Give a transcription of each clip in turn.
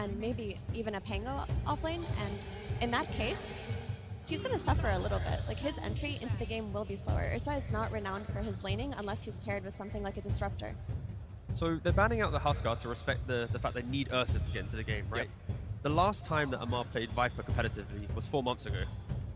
and maybe even a Pango offlane, and in that case, he's going to suffer a little bit. Like, his entry into the game will be slower. Ursa is not renowned for his laning unless he's paired with something like a Disruptor. So they're banning out the Huskar to respect the fact they need Ursa to get into the game, right? Yep. The last time that Amar played Viper competitively was 4 months ago.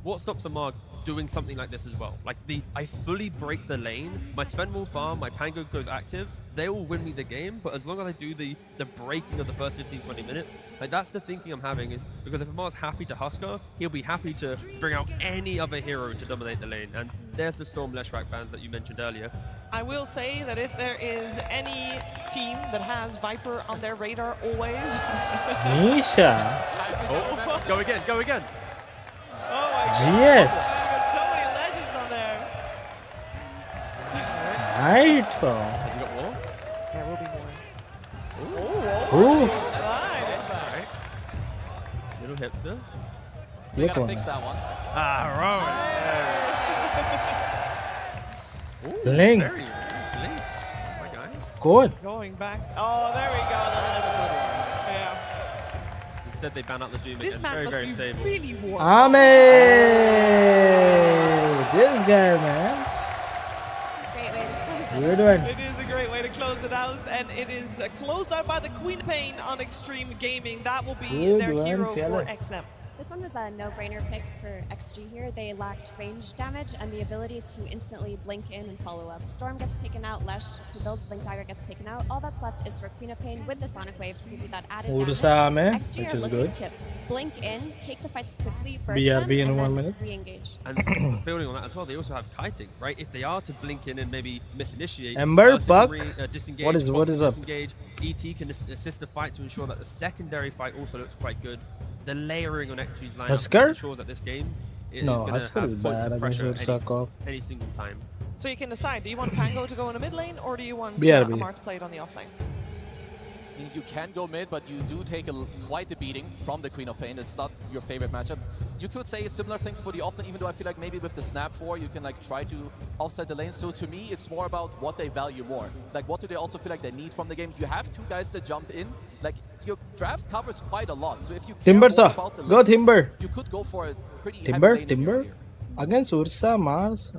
What stops Amar doing something like this as well? Like, I fully break the lane, my Sven will farm, my Pango goes active, they will win me the game, but as long as I do the breaking of the first 15-20 minutes, like, that's the thinking I'm having, is because if Amar's happy to Huskar, he'll be happy to bring out any other hero to dominate the lane. And there's the Storm Leshrac bans that you mentioned earlier. I will say that if there is any team that has Viper on their radar always... Nisha. Oh, go again, go again. Oh my god. GH. We've got so many legends on there. Nitro. Has he got more? There will be more. Ooh. Nice. Alright. Little hipster. You gotta fix that one. Ooh, Link. very Link. My guy. Good. Going back. Oh, there we go. That's a good one. Yeah. Instead they ban out the Doom This again. man Very, must very be stable. really warm. This guy, man. Great way to close it. We're doing. It is a great way to close it out, and it is closed out by the Queen of Pain on Extreme Gaming. That will be Good their one, hero for fellas. XM. This one was a no-brainer pick for XG here. They lacked range damage and the ability to instantly blink in and follow up. Storm gets taken out, Lesh, who builds Blink Dagger, gets taken out. All that's left is for Queen of Pain with the Sonic Wave to give you that added damage. Ursa, man, XG which are is looking good. to blink in, take the fights quickly, burst BRB them, in and 1 then minute. re-engage. And building on that as well, they also have kiting, right? If they are to blink in and maybe misinitiate, Ember, Ursa Buck. can disengage, What is Buck can up? disengage, ET can assist the fight to ensure that the secondary fight also looks quite good. The layering on XG's lineup Huskar? ensures that this game is No, going to Huskar is have points bad of against pressure Ursa. any single time. So you can decide, do you want Pango to go in the mid lane, or do you want BRB. Amar to play it on the off lane? I mean, you can go mid, but you do take quite a beating from the Queen of Pain. It's not your favorite matchup. You could say similar things for the offlane, even though I feel like maybe with the Snap 4, you can like try to offset the lane. So to me, it's more about what they value more. Like, what do they also feel like they need from the game? You have 2 guys that jump in. Like, your draft covers quite a lot. So if you care Timber more stuff. about the Go lanes, Timber. you could go for a pretty Timber, heavy lane Timber. here. Against Ursa, Mars.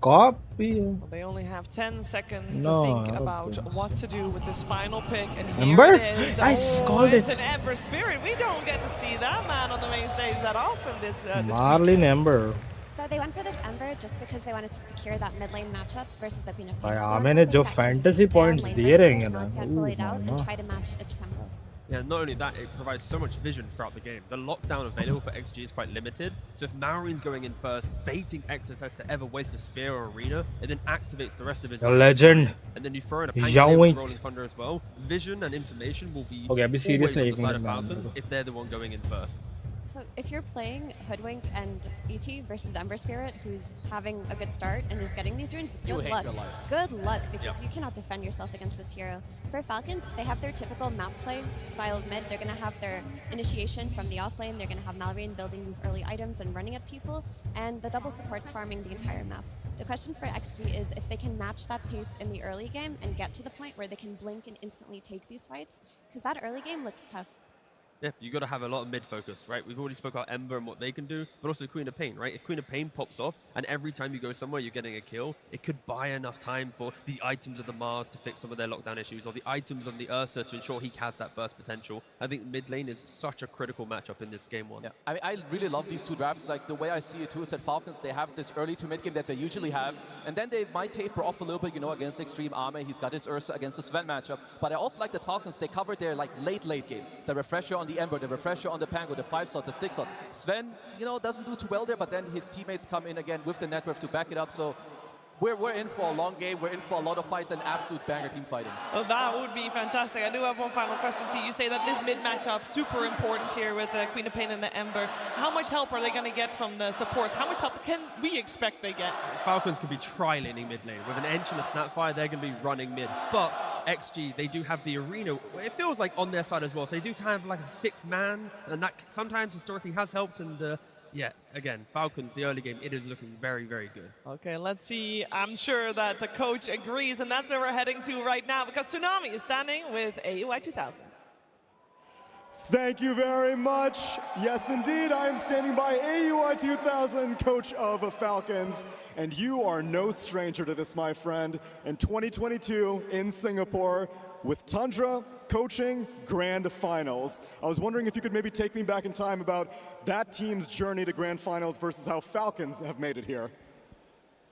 Copy. Well, they only have 10 seconds No, to I think don't about think what to do with this final pick. And Ember? here it is. I called it's it. an Ember Spirit. We don't get to see that man on the main stage that often this Marlin Ember. So they went for this Ember just because they wanted to secure that mid lane matchup versus the Queen of Pain. भाई They want मैंने something जो that can just fantasy stay on points lane दिए versus रहेंगे it, ना, not get ooh, bullied out mama. and try to match its tempo. Yeah, not only that, it provides so much vision throughout the game. The lockdown available for XG is quite limited, so if Maorine's going in first, baiting Exus has to ever waste a spear or arena, it then activates the rest of his... A legend. And then you throw in a Young Pango with Wink. Rolling Thunder as well. Vision and information will be Okay, अभी always seriously on एक the side minute of में Falcons आऊँगा. if they're the one going in first. So if you're playing Hoodwink and ET versus Ember Spirit, who's having a good start and is getting these runes, You good hate luck. your life. Good luck, because Yep. you cannot defend yourself against this hero. For Falcons, they have their typical map play style of mid. They're going to have their initiation from the offlane. They're going to have Malrine building these early items and running at people, and the double supports farming the entire map. The question for XG is if they can match that pace in the early game and get to the point where they can blink and instantly take these fights, because that early game looks tough. Yeah, you got to have a lot of mid focus, right? We've already spoke about Ember and what they can do, but also Queen of Pain, right? If Queen of Pain pops off and every time you go somewhere you're getting a kill, it could buy enough time for the items of the Mars to fix some of their lockdown issues, or the items on the Ursa to ensure he has that burst potential. I think mid lane is such a critical matchup in this game one. Yeah, I really love these 2 drafts. Like, the way I see it too is that Falcons, they have this early to mid game that they usually have, and then they might taper off a little bit, you know, against Extreme Army. He's got his Ursa against the Sven matchup. But I also like that Falcons, they covered their like late game. The refresher on the Ember, the refresher on the Pango, the 5-slot, the 6-slot. Sven, you know, doesn't do too well there, but then his teammates come in again with the net worth to back it up. So we're in for a long game. We're in for a lot of fights and absolute banger team fighting. Well, that would be fantastic. I do have one final question to you. You say that this mid matchup super important here with the Queen of Pain and the Ember. How much help are they going to get from the supports? How much help can we expect they get? Falcons could be tri-laning mid lane. With an Ench and a Snapfire, they're going to be running mid. But XG, they do have the arena. It feels like on their side as well. So they do kind of like a 6th man, and that sometimes historically has helped. And yeah, again, Falcons, the early game, it is looking very, very good. Okay, let's see. I'm sure that the coach agrees, and that's where we're heading to right now, because Tsunami is standing with AUI 2000. Thank you very much. Yes, indeed, I am standing by AUI 2000, coach of Falcons, and you are no stranger to this, my friend. In 2022 in Singapore, with Tundra coaching Grand Finals. I was wondering if you could maybe take me back in time about that team's journey to Grand Finals versus how Falcons have made it here.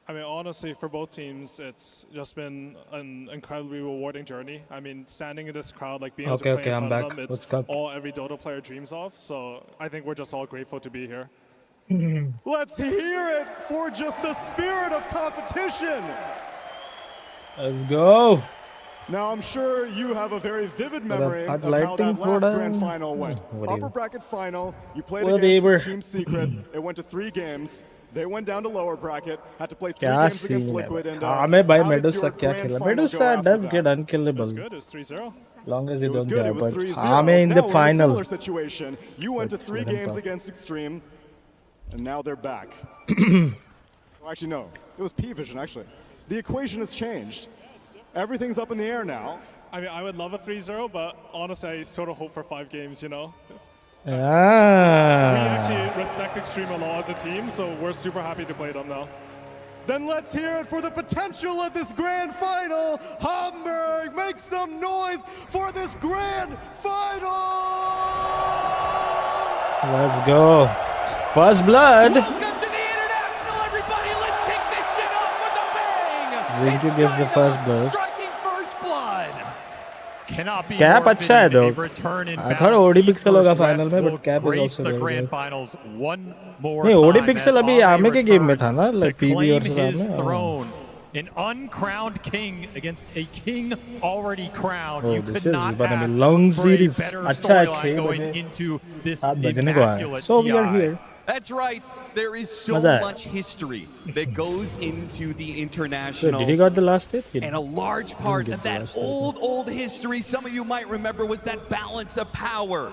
I mean, honestly, for both teams, it's just been an incredibly rewarding journey. I mean, standing in this crowd, like being able to play in front of them, it's all every Dota player dreams of. So I think we're just all grateful to be here. Let's hear it for just the spirit of competition. Let's go. Now, I'm sure you have a very vivid memory of how that last Grand Final went. Upper bracket final, you played against Team Secret. It went to 3 games. They went down to lower bracket, had to play 3 games against Liquid, and Medusa Medusa does get unkillable. It's good. It's 3-0. Long as you don't get, die, but in the final. Similar situation. You went to 3 games against Extreme, and now they're back. Actually, no. It was P-Vision, actually. The equation has changed. Everything's up in the air now. I mean, I would love a 3-0, but honestly, I sort of hope for 5 games, you know? We actually respect Extreme a lot as a team, so we're super happy to play them now. Then let's hear it for the potential of this Grand Final. Hamburg, make some noise for this Grand Final! Let's go. First blood. Welcome to the International, everybody. Let's kick this shit off with a bang. Zinky gets the first blood. Striking first blood. Cannot be Cap more अच्छा है than though. a return in I thought bounds. OD East Pixel होगा Coast final में, will but Cap is grace also the very Grand good. Finals one more नहीं, time OD Pixel as अभी Ame आमे के game में था ना, returns like to PB claim और his सब में. throne. An uncrowned king against a king already crowned. Oh, You this could is not gonna be ask long for series. a better अच्छा है, storyline 6 going बजे into this 7 बजने को आया. immaculate So we are TI. here. That's right. There is so Mजा है. much history that goes into the So international. did he got the last hit? And a large part get of the that last hit. old history, some of you might remember, was that balance of power.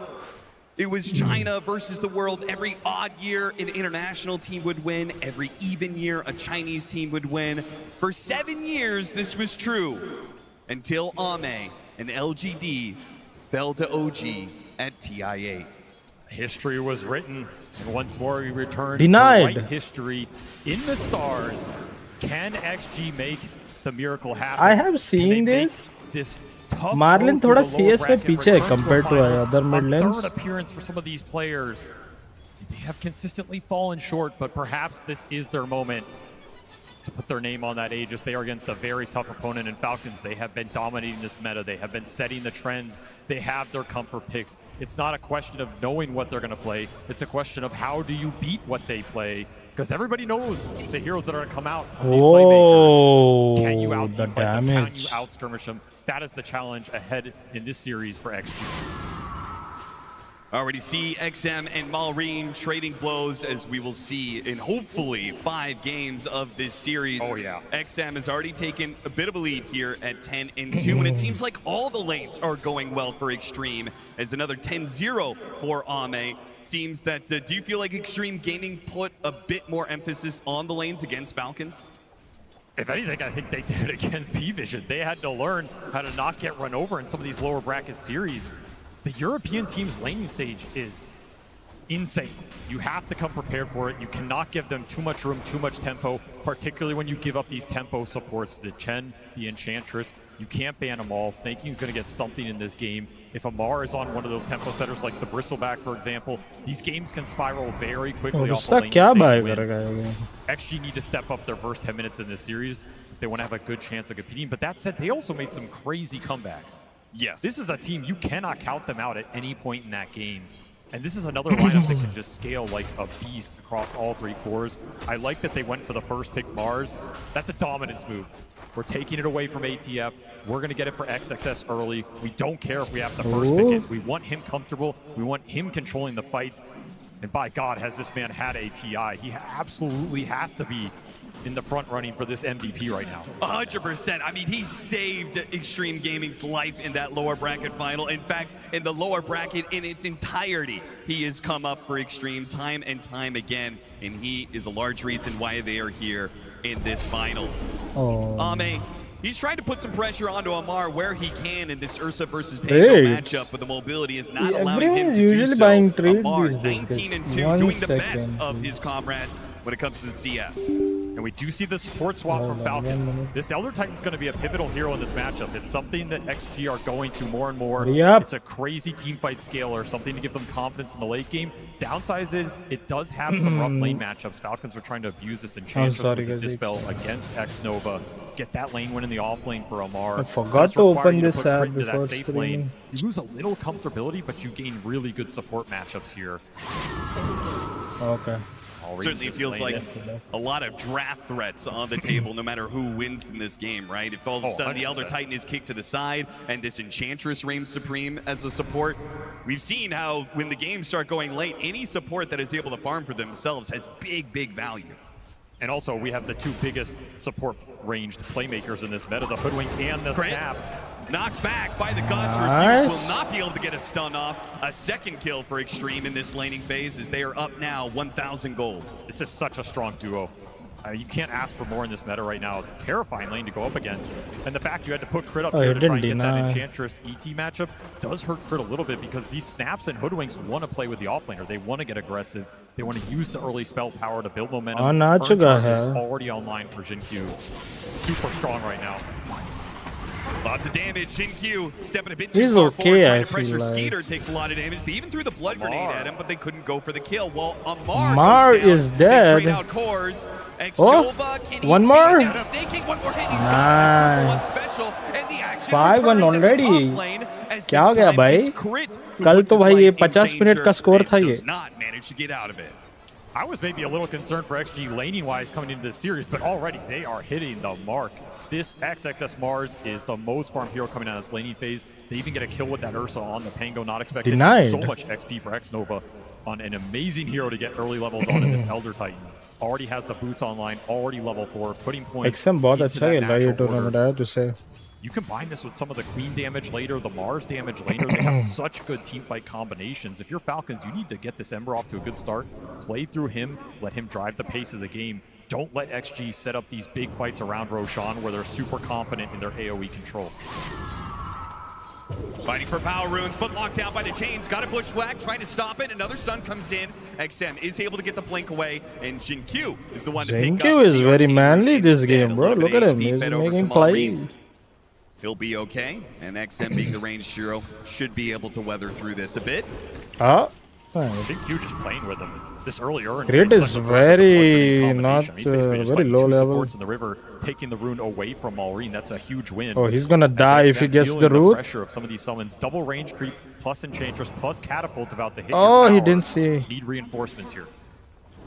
It was China versus the world. Every odd year, an international team would win. Every even year, a Chinese team would win. For 7 years, this was true. Until Ame and LGD fell to OG at TI8. History was written, and once more we return Denied. to write history in the stars. Can XG make the miracle happen? I have seen Can they this. make this tough Marlin road to थोड़ा the lower CS में bracket, पीछे है return to a compared to finals. other mid A lanes. third appearance for some of these players. They have consistently fallen short, but perhaps this is their moment to put their name on that Aegis. They are against a very tough opponent in Falcons. They have been dominating this meta. They have been setting the trends. They have their comfort picks. It's not a question of knowing what they're going to play. It's a question of how do you beat what they play. Because everybody knows the heroes that are going to come out are these playmakers. Can you out the team fight them? Can damage. you out skirmish them? That is the challenge ahead in this series for XG. Already see XM and Malrine trading blows, as we will see in hopefully 5 games of this series. Oh, yeah. XM has already taken a bit of a lead here at 10-2, and it seems like all the lanes are going well for Extreme, as another 10-0 for Ame. Seems that, do you feel like Extreme Gaming put a bit more emphasis on the lanes against Falcons? If anything, I think they did it against P-Vision. They had to learn how to not get run over in some of these lower bracket series. The European team's laning stage is insane. You have to come prepared for it. You cannot give them too much room, too much tempo, particularly when you give up these tempo supports. The Chen, the Enchantress, you can't ban them all. Snaking's going to get something in this game. If Amar is on one of those tempo setters like the Bristleback, for example, these games can spiral very quickly off the laning stage win. XG need to step up their first 10 minutes in this series if they want to have a good chance of competing. But that said, they also made some crazy comebacks. Yes. This is a team, you cannot count them out at any point in that game. And this is another lineup that can just scale like a beast across all 3 cores. I like that they went for the first pick Mars. That's a dominance move. We're taking it away from ATF. We're going to get it for XXS early. We don't care if we have to first pick it. We want him comfortable. We want him controlling the fights. And by God, has this man had a TI. He absolutely has to be in the front running for this MVP right now. 100%. I mean, he saved Extreme Gaming's life in that lower bracket final. In fact, in the lower bracket in its entirety, he has come up for Extreme time and time again, and he is a large reason why they are here in this finals. Oh. Ame, He's trying to put some pressure onto Amar where he can in this Ursa versus Pango matchup, but the mobility is not allowing him to do so. Amar, 19-2, doing the best of his comrades when it comes to the CS. And we do see the support swap from Falcons. This Elder Titan's going to be a pivotal hero in this matchup. It's something that XG are going to more and more. It's a crazy teamfight scaler, something to give them confidence in the late game. Downside is it does have some rough lane matchups. Falcons are trying to abuse this Enchantress with the Dispel against X-Nova. Get that lane win in the off lane for Amar. I forgot to open this app before streaming. You lose a little comfortability, but you gain really good support matchups here. Okay. Certainly feels like a lot of draft threats on the table no matter who wins in this game, right? If all of a sudden the Elder Titan is kicked to the side and this Enchantress reigns supreme as a support, we've seen how when the games start going late, any support that is able to farm for themselves has big value. And also, we have the two biggest support ranged playmakers in this meta, the Hoodwink and the Snap. Knocked back by the God's Rebuke, will not be able to get a stun off. A second kill for Extreme in this laning phase as they are up now 1,000 gold. This is such a strong duo. You can't ask for more in this meta right now. Terrifying lane to go up against. And the fact you had to put crit up here to try and get that Enchantress ET matchup does hurt crit a little bit because these Snaps and Hoodwinks want to play with the offlaner. They want to get aggressive. They want to use the early spell power to build momentum. Charge is already online for Jin-Q. Super strong right now. Lots of damage. Jin-Q stepping a bit too far forward, trying to pressure Skeeter, takes a lot of damage. They even threw the blood grenade at him, but they couldn't go for the kill. Well, Amar is dead. They trade out cores. X-Nova, one more. Snaking, one more hit. He's got one special, and the action 5-1 already. क्या हो गया भाई? कल तो भाई ये 50 minute का score था ये. Does not manage to get out of it. I was maybe a little concerned for XG laning-wise coming into this series, but already they are hitting the mark. This XXS Mars is the most farm hero coming out of this laning phase. They even get a kill with that Ursa on the Pango, not expected. Denied. So much XP for X-Nova on an amazing hero to get early levels on in this Elder Titan. Already has the boots online, already level 4, putting points XM बहुत अच्छा खेल रहा है ये tournament है to say. You combine this with some of the Queen damage later, the Mars damage later. They have such good teamfight combinations. If you're Falcons, you need to get this Ember off to a good start. Play through him, let him drive the pace of the game. Don't let XG set up these big fights around Roshan where they're super confident in their AoE control. Fighting for power runes, but locked down by the chains. Got a bushwhack, trying to stop it. Another stun comes in. XM is able to get the blink away, and Jin-Q is the one to pick up. Jin-Q is very manly this game, bro. Look at him. He's making play. He'll be okay, and XM being the ranged hero should be able to weather through this a bit. Jin-Q just playing with him. This earlier, Grid is very not very low level. In the river, taking the rune away from Maureen. That's a huge win. Oh, he's gonna die if he gets the root. Pressure of some of these summons, double range creep plus Enchantress plus Catapult about to hit. Oh, he didn't see. Need reinforcements here.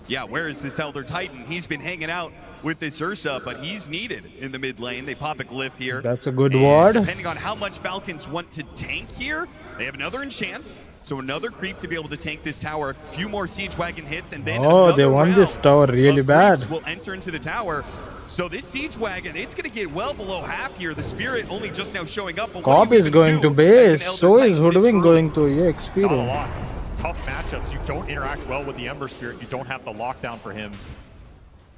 Yeah, where is this Elder Titan? He's been hanging out with this Ursa, but he's needed in the mid lane. They pop a glyph here. That's a good ward. Depending on how much Falcons want to tank here, they have another enchant. So another creep to be able to tank this tower. A few more siege wagon hits, and then they won this tower really bad. Will enter into the tower. So this siege wagon, it's going to get well below half here. The Spirit only just now showing up. Cobb is going to base. So is Hoodwink going to EXP. Not a lot. Tough matchups. You don't interact well with the Ember Spirit. You don't have the lockdown for him.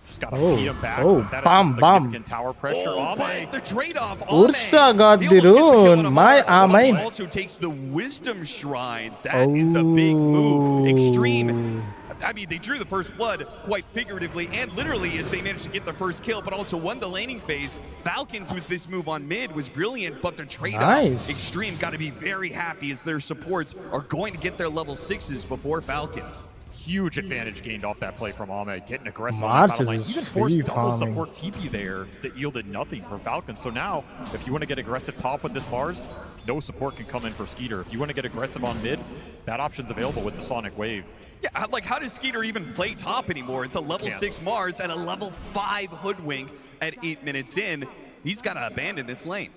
Just gotta beat him back. That is significant tower pressure. But the trade-off. Ursa got the rune. My Ame also takes the Wisdom Shrine. That is a big move. Extreme. I mean, they drew the first blood quite figuratively and literally as they managed to get the first kill, but also won the laning phase. Falcons with this move on mid was brilliant, but the trade-off. Extreme got to be very happy as their supports are going to get their level 6s before Falcons. Huge advantage gained off that play from Ahmed, getting aggressive on the battle lane. Even forced double support TP there that yielded nothing for Falcons. So now, if you want to get aggressive top with this Mars, no support can come in for Skeeter. If you want to get aggressive on mid, that option's available with the Sonic Wave. Yeah, like how does Skeeter even play top anymore? It's a level 6 Mars and a level 5 Hoodwink at 8 minutes in. He's got to abandon this lane.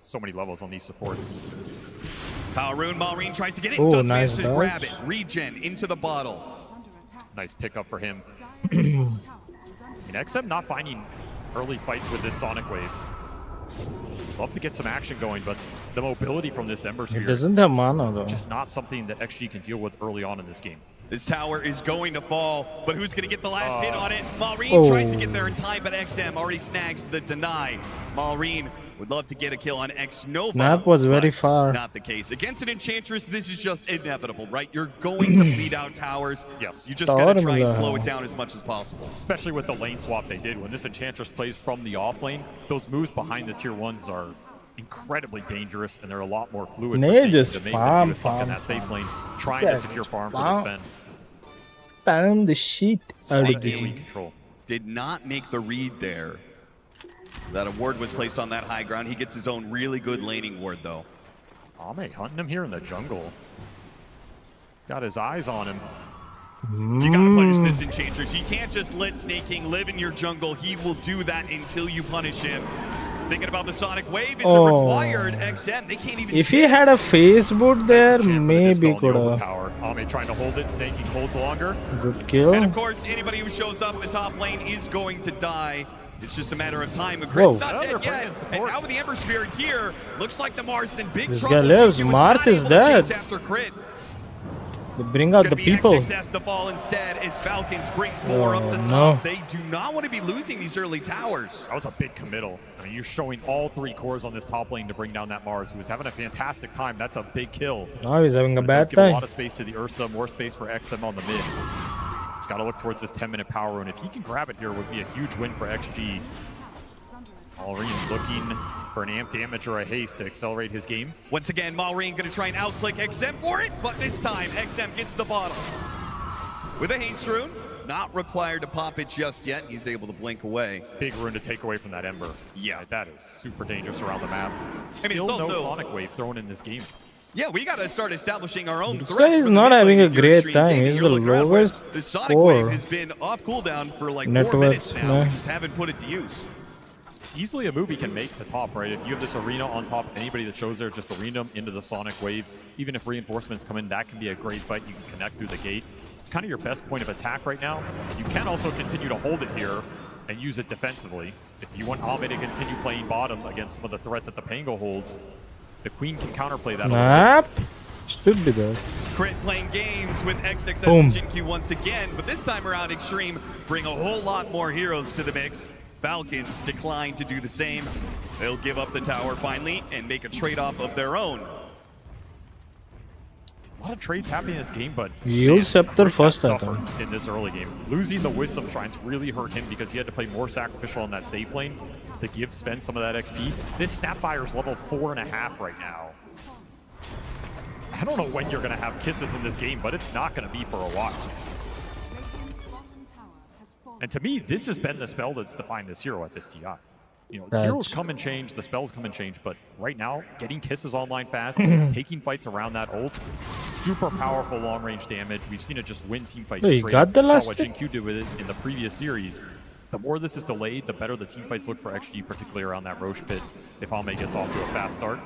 So many levels on these supports. Power Rune, Maureen tries to get it, does manage to grab it. Regen into the bottle. Nice pickup for him. And XM not finding early fights with this Sonic Wave. Love to get some action going, but the mobility from this Ember It Sphere, doesn't have mana though. just not something that XG can deal with early on in this game. This tower is going to fall, but who's going to get the last hit on it? Malrine tries to get there in time, but XM already snags the deny. Malrine would love to get a kill on X-Nova. Snap was very far. Not the case. Against an Enchantress, this is just inevitable, right? You're going to bleed out towers. Yes. You just got to try and slow it down as much as possible. Especially with the lane swap they did. When this Enchantress plays from the off lane, those moves behind the tier 1s are incredibly dangerous, and they're a lot more fluid. They just to make farm, them stuck in that safe lane, trying to secure farm for this Fen. Spam the shit out of AoE control. Did not make the read there. That a ward was placed on that high ground. He gets his own really good laning ward, though. Ame hunting him here in the jungle. He's got his eyes on him. You gotta punish this Enchantress. You can't just let Snake King live in your jungle. He will do that until you punish him. Thinking about the Sonic Wave, it's a required XM. They can't even. If he had a face boot there, maybe could have. Ame trying to hold it. Snake King holds longer. Good kill. And of course, anybody who shows up in the top lane is going to die. It's just a matter of time. Crit's not dead yet. And now with the Ember Spirit here, looks like the Mars in big trouble. This guy lives. Mars is dead. After Crit. They bring out the people. XXS to fall instead as Falcons bring 4 up the top. No. They do not want to be losing these early towers. That was a big committal. I mean, you're showing all 3 cores on this top lane to bring down that Mars, who was having a fantastic time. That's a big kill. Now he's having a bad give a time. lot of space to the Ursa, more space for XM on the mid. Got to look towards this 10-minute power rune. If he can grab it here, it would be a huge win for XG. Malrine looking for an amp damage or a haste to accelerate his game. Once again, Malrine going to try and outclick XM for it, but this time XM gets the bottle. With a haste rune, not required to pop it just yet. He's able to blink away. Big rune to take away from that Ember. Yeah. That is super dangerous around the map. I mean, it's also no Sonic Wave thrown in this game. Yeah, we got to start establishing our own This threats. guy is for not the having a mid lane. great time. He's the lowest The Sonic score. Wave has been off cooldown for like 4 minutes now. We just haven't put it to use. It's easily a move he can make to top, right? If you have this arena on top, anybody that shows there, just arena them into the Sonic Wave. Even if reinforcements come in, that can be a great fight. You can connect through the gate. It's kind of your best point of attack right now. You can also continue to hold it here and use it defensively. If you want Ame to continue playing bottom against some of the threat that the Pango holds, the Queen can counterplay that. Map should be there. Crit playing games with XXS and Jin-Q once again, but this time around Extreme bring a whole lot more heroes to the mix. Falcons decline to do the same. They'll give up the tower finally and make a trade-off of their own. A lot of trades happening in this game, but Use Scepter first, I suffered in this early game. Losing the Wisdom Shrines really hurt him because he had to play more sacrificial on that safe lane to give Sven some of that XP. This Snapfire's level 4.5 right now. I don't know when you're going to have kisses in this game, but it's not going to be for a while. And to me, this has been the spell that's defined this hero at this TI. You know, heroes come and change, the spells come and change, but right now, getting kisses online fast, taking fights around that ult, super powerful long-range damage. We've seen it just win team fights Wait, straight. got the We saw last what hit? Jin-Q did with it in the previous series. The more this is delayed, the better the team fights look for XG, particularly around that Roche pit, if Ame gets off to a fast start.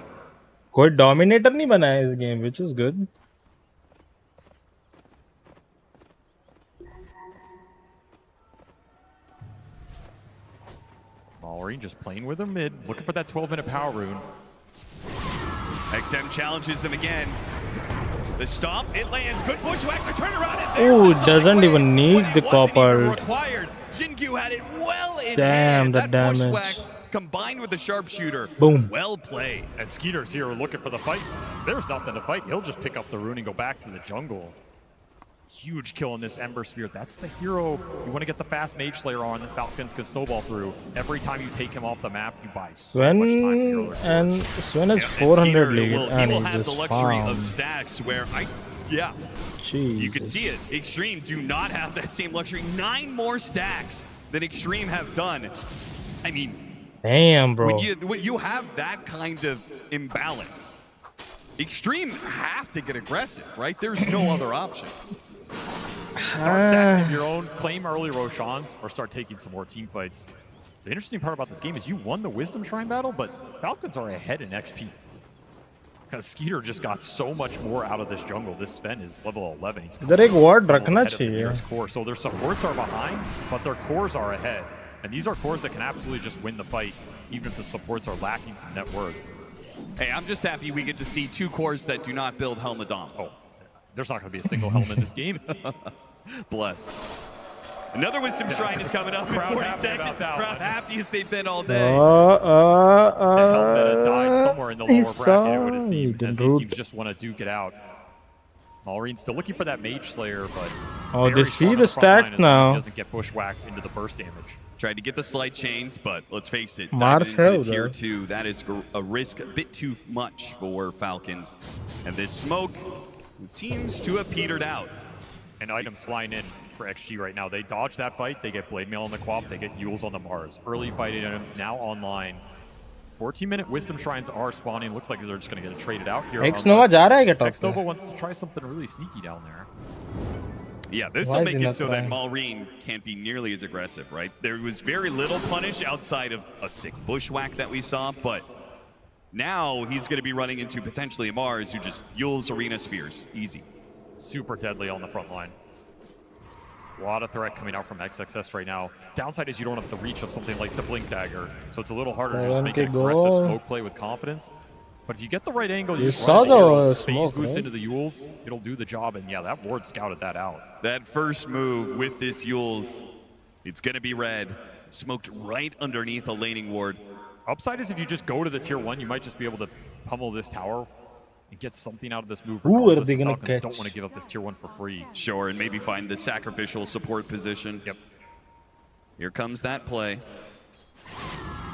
कोई dominator नहीं बना है इस game, which is good. Malrine just playing with her mid, looking for that 12-minute power rune. XM challenges him again. The stomp, it lands. Good bushwhack, the turnaround. Oh, doesn't even need the copper. Jin-Q had it well in Damn, hand. the That damage. bushwhack combined with the sharpshooter. Boom. Well played. And Skeeter's here looking for the fight. There's nothing to fight. He'll just pick up the rune and go back to the jungle. Huge kill in this Ember Sphere. That's the hero you want to get the fast Mage Slayer on that Falcons can snowball through. Every time you take him off the map, you buy so much time. And Sven has 400 lead, and he will he have just the luxury of farms. stacks where you could see it. Extreme do not have that same luxury. 9 more stacks than Extreme have done. I mean, damn, bro. When you have that kind of imbalance, Extreme have to get aggressive, right? There's no other option. Start stacking your own, claim early Roshans, or start taking some more team fights. The interesting part about this game is you won the Wisdom Shrine battle, but Falcons are ahead in XP. Because Skeeter just got so much more out of this jungle. This Sven is level 11. He's इधर एक ward almost रखना ahead of the चाहिए. nearest core. So their supports are behind, but their cores are ahead. And these are cores that can absolutely just win the fight, even if the supports are lacking some net worth. Hey, I'm just happy we get to see two cores that do not build Helm Adam. Oh, there's not going to be a single Helm in this game. Bless. Another Wisdom Shrine is coming up in 40 seconds. Crowd happy as they've been all day. The Helm meta died somewhere in the lower bracket, it would have seemed, as these teams just want to duke it out. Malrine still looking for that Mage Slayer, but they see the stack now. He doesn't get bushwhacked into the burst damage. Tried to get the slight chains, but let's face it, Mars diving into the tier 2, that is a risk a bit too much for Falcons. And this smoke seems to have petered out. And items flying in for XG right now. They dodge that fight, they get Blade Mail on the Quap, they get Yules on the Mars. Early fighting items now online. 14-minute Wisdom Shrines are spawning. Looks like they're just going to get it traded out here. X-Nova जा रहा है क्या top पे? X-Nova wants to try something really sneaky down there. Yeah, this will make it so that Malrine can't be nearly as aggressive, right? There was very little punish outside of a sick bushwhack that we saw, but now he's going to be running into potentially a Mars who just Yules Arena Spears. Easy. Super deadly on the front line. A lot of threat coming out from XXS right now. Downside is you don't have the reach of something like the Blink Dagger, so it's a little harder to just make an aggressive smoke play with confidence. But if you get the right angle, you just run the phase boots into the Yules, it'll do the job, and yeah, that ward scouted that out. That first move with this Yules, it's going to be red. Smoked right underneath a laning ward. Upside is if you just go to the tier 1, you might just be able to pummel this tower and get something out of this move. Who are they going to catch? Don't want to give up this tier 1 for free. Sure, and maybe find the sacrificial support position. Yep. Here comes that play.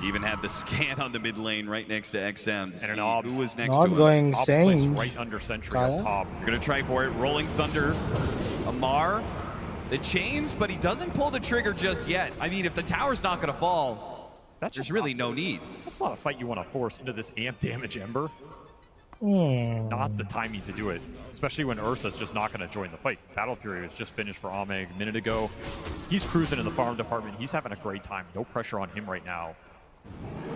Even had the scan on the mid lane right next to XM to see who was next to him. Going Obs right under sentry up top. You're going to try for it. Rolling Thunder. Amar. The chains, but he doesn't pull the trigger just yet. I mean, if the tower's not going to fall, there's really no need. That's not a fight you want to force into this amp damage Ember. Not the timing to do it, especially when Ursa's just not going to join the fight. Battle Fury was just finished for Ameg a minute ago. He's cruising in the farm department. He's having a great time. No pressure on him right now.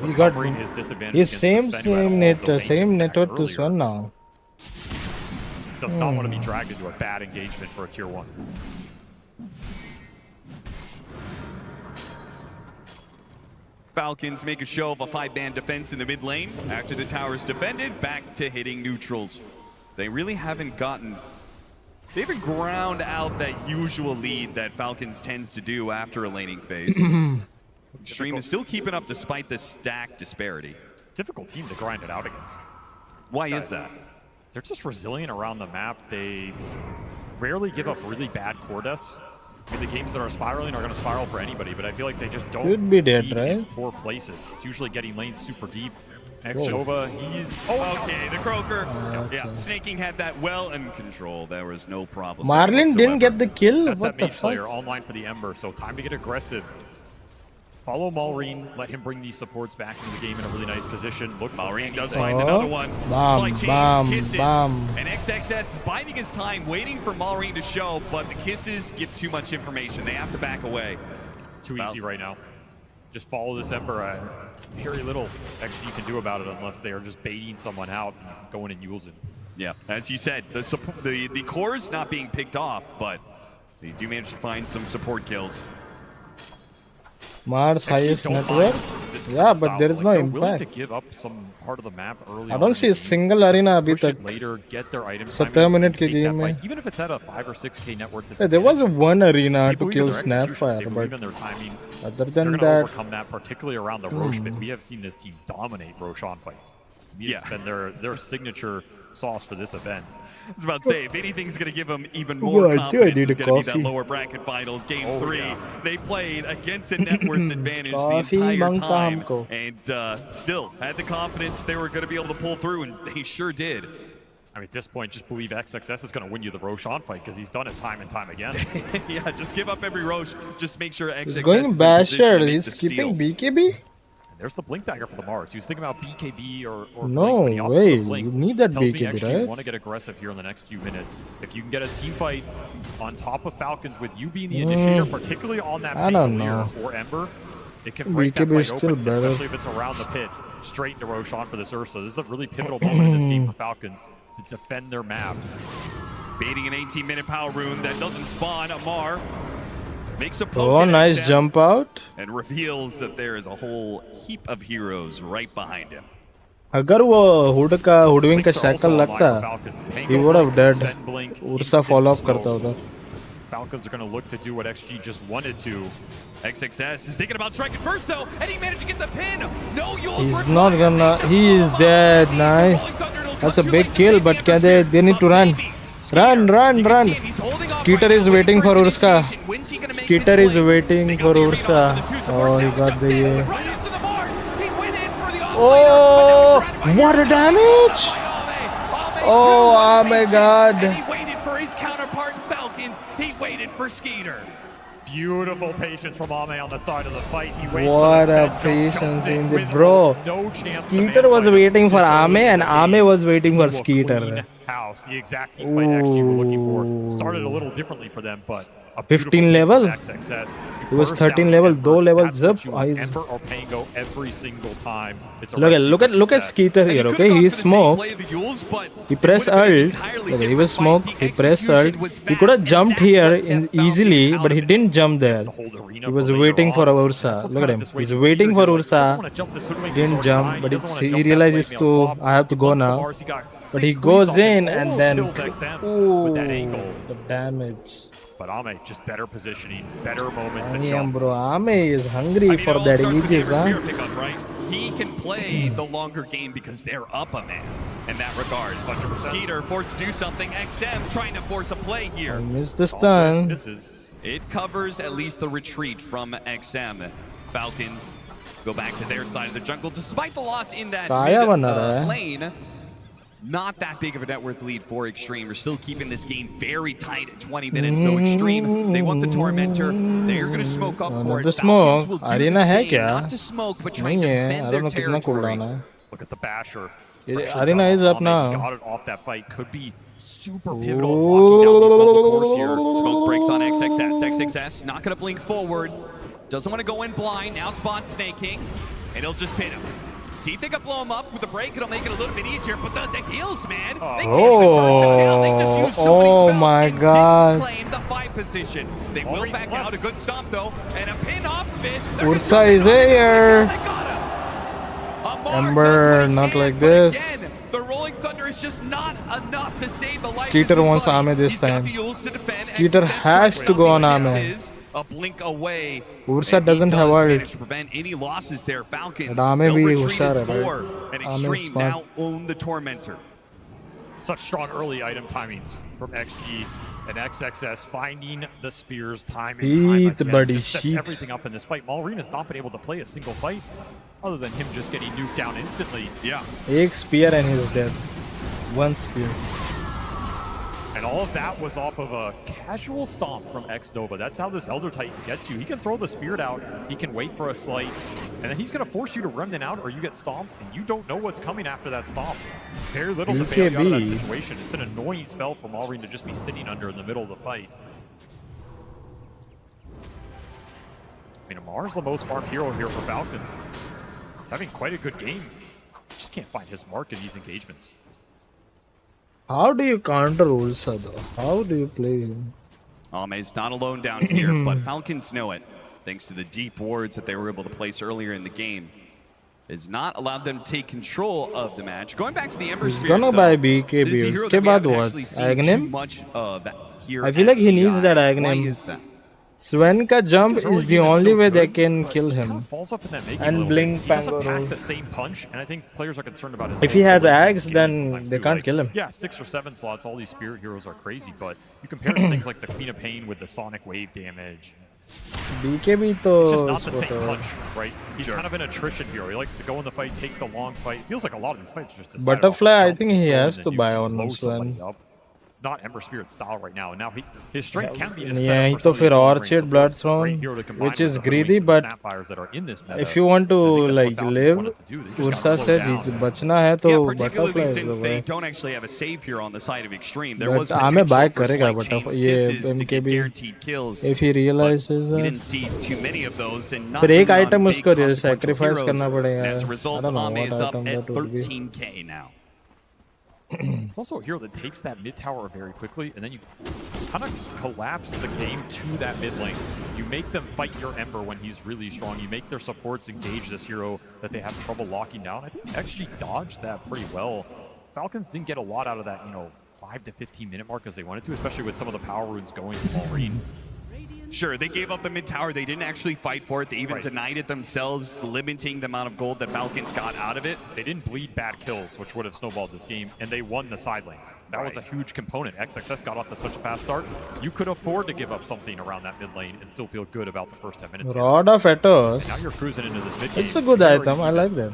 He got his disadvantage. Same network to Swan now. Does not want to be dragged into a bad engagement for a tier 1. Falcons make a show of a 5-man defense in the mid lane. After the tower's defended, back to hitting neutrals. They really haven't they haven't ground out that usual lead that Falcons tends to do after a laning phase. Extreme is still keeping up despite the stack disparity. Difficult team to grind it out against. Why is that? They're just resilient around the map. They rarely give up really bad core deaths. I mean, the games that are spiraling are going to spiral for anybody, but I feel like they just don't Could be dead, in poor places. It's usually getting lanes super deep. X-Nova, he's... okay, the Croaker. Yeah, Snaking had that well in control. There was no problem. Marlin didn't get the kill. That's what that Mage Slayer online for the Ember, so time to get aggressive. Follow Malrine, let him bring these supports back into the game in a really nice position. Look, Malrine does find another one. Slight chains, kisses. And XXS is biding his time, waiting for Malrine to show, but the kisses give too much information. They have to back away. Too easy right now. Just follow this Ember. Very little XG can do about it unless they are just baiting someone out and going and using. Yeah, as you said, the core's not being picked off, but they do manage to find some support kills. Mars highest network. Yeah, but there is no impact. To give up some part of the map early I don't see a single arena abhi tak. Later, get their items. 70-minute ke game mein. Even if it's at a 5 or 6K network. There was one arena to kill Snapfire, but in their timing. Other than they're that, overcome that, particularly around the Roche pit. We have seen this team dominate Roshan fights. To me, it's been their signature sauce for this event. I was about to say, if anything's going to give them even more confidence, it's going to be that lower bracket finals, game 3. Yeah. They played against a net worth advantage the entire time, and still had the confidence they were going to be able to pull through, and they sure did. I mean, at this point, just believe XXS is going to win you the Roshan fight because he's done it time and time again. Yeah, just give up every Roche. Just make sure XXS is going basher. He's keeping BKB. There's the Blink Dagger for the Mars. He was thinking about BKB or no Blink, way. You need that Tells BKB, me actually right? You want to get aggressive here in the next few minutes. If you can get a team fight on top of Falcons with you being the initiator, particularly on that Pangolier or Ember, it can break that fight open, especially if it's around the pit, straight into Roshan for this Ursa. This is a really pivotal moment in this game for Falcons to defend their map. Baiting an 18-minute power rune that doesn't spawn. Amar makes a poke. Oh, nice jump out. And reveals that there is a whole heap of heroes right behind him. अगर वो हुडविंग का shackle लगता, he would have dead. Ursa follow up करता उधर. Falcons are going to look to do what XG just wanted to. XXS is thinking about striking first though, and he managed to get the pin. No, he's not gonna. He is dead. Nice. That's a big kill, but can they need to run. Run. Skeeter is waiting for Ursa. Skeeter is waiting for Ursa. Oh, he got the... Oh, what a damage! Oh my god. He waited for his counterpart in Falcons. He waited for Skeeter. Beautiful patience from Ame on the side of the fight. He waits what for a patience in the bro. No chance. Skeeter was waiting for Ame and Ame was waiting for Skeeter. House, the exact team fight XG were looking for. Started a little differently for them, but a 15 level. XXS. It was 13 level, 2 levels up. Ember or Pango every single time. It's Look at Skeeter here, okay? He's smoke. He pressed ult. Okay, he was smoke. He pressed ult. He could have jumped here easily, but he didn't jump there. He was waiting for Ursa. Look at him. He's waiting for Ursa. Didn't jump, but he realizes I have to go now. But he goes in and then ooh, the damage. But Ame, just better positioning, better moment to Damn, jump. bro, Ame is hungry for that ages, huh? Pickup, right? He can play the longer game because they're up a man in that regard. But Skeeter forced to do something. XM trying to force a play here. I missed the stun. It covers at least the retreat from XM. Falcons go back to their side of the jungle despite the loss in that lane. Not that big of a net worth lead for Extreme. We're still keeping this game very tight at 20 minutes, though. Extreme, they want the Tormentor. They're going to smoke up for it. Falcons will do the same. Not to smoke, but trying to defend their territory. Look at the basher. Arena is up now. Got it off that fight. Could be super pivotal walking down these global course here. Smoke breaks on XXS. XXS not going to blink forward. Doesn't want to go in blind. Now spawns snaking, and he'll just pin him. See if they can blow him up with the break. It'll make it a little bit easier, but the heals, man. They just used so many spells my and god. didn't claim the fight position. They will back out. A good stomp, though, and a pin off of it. Ursa is here. Ember, not like this. Again, the Rolling Thunder is just not enough to save the life. Skeeter wants Ame this time. Skeeter has to go on Ame. A blink away. Ursa doesn't have ult. To prevent any losses there. Falcons. No retreat is is 4. And Extreme now own the Tormentor. Such strong early item timings from XG and XXS, finding the spears time and time again. Just sets everything up in this fight. Malrina's not been able to play a single fight other than him just getting nuked down instantly. Yeah. One spear and he's dead. One spear. And all of that was off of a casual stomp from X-Nova. That's how this Elder Titan gets you. He can throw the Spirit out, he can wait for a slight, and then he's going to force you to Remnant out or you get stomped, and you don't know what's coming after that stomp. Very little to bail you out of that situation. It's an annoying spell for Malrine to just be sitting under in the middle of the fight. I mean, Amar's the most farmed hero here for Falcons. He's having quite a good game. Just can't find his mark in these engagements. How do you counter Ursa though? How do you play him? Ame's not alone down here, but Falcons know it. Thanks to the deep wards that they were able to place earlier in the game. Has not allowed them to take control of the match. Going back to the Ember Spirit, gonna buy BKB. Uske baad what? Aghanim? I feel like he needs that Aghanim. Sven ka jump is the only way they can kill him. And blink Pango roll. The same punch, and I think players are concerned about his if he has Ags, then they can't kill him. Yeah, 6 or 7 slots, all these Spirit heroes are crazy, but you compare to things like the Queen of Pain with the Sonic Wave damage. BKB to... It's just not the same punch, right? He's kind of an attrition hero. He likes to go in the fight, take the long fight. It feels like a lot of these fights are just Butterfly, I think he has to buy on Sven. It's not Ember Spirit style right now, and now his strength can be yeah, he to fir Orchid Blood Throne, which is greedy, but if you want to like live, Ursa said bachna hai to Butterfly since they don't actually have a save here on the side of Extreme. There but was potential buy for karega Butterfly MKB kills. If he realizes that. We didn't see too many of those, and not फिर एक item उसको sacrifice करना पड़ेगा. As a result, Ame is up at 13k now. It's also a hero that takes that mid tower very quickly, and then you kind of collapse the game to that mid lane. You make them fight your Ember when he's really strong. You make their supports engage this hero that they have trouble locking down. I think XG dodged that pretty well. Falcons didn't get a lot out of that, 5 to 15 minute mark as they wanted to, especially with some of the power runes going to Maureen. Sure, they gave up the mid tower. They didn't actually fight for it. They even denied it themselves, limiting the amount of gold that Falcons got out of it. They didn't bleed bad kills, which would have snowballed this game, and they won the side lanes. That was a huge component. XXS got off to such a fast start. You could afford to give up something around that mid lane and still feel good about the first 10 minutes. Rod of Etos. And now you're cruising into this mid game. It's a good item. I like that.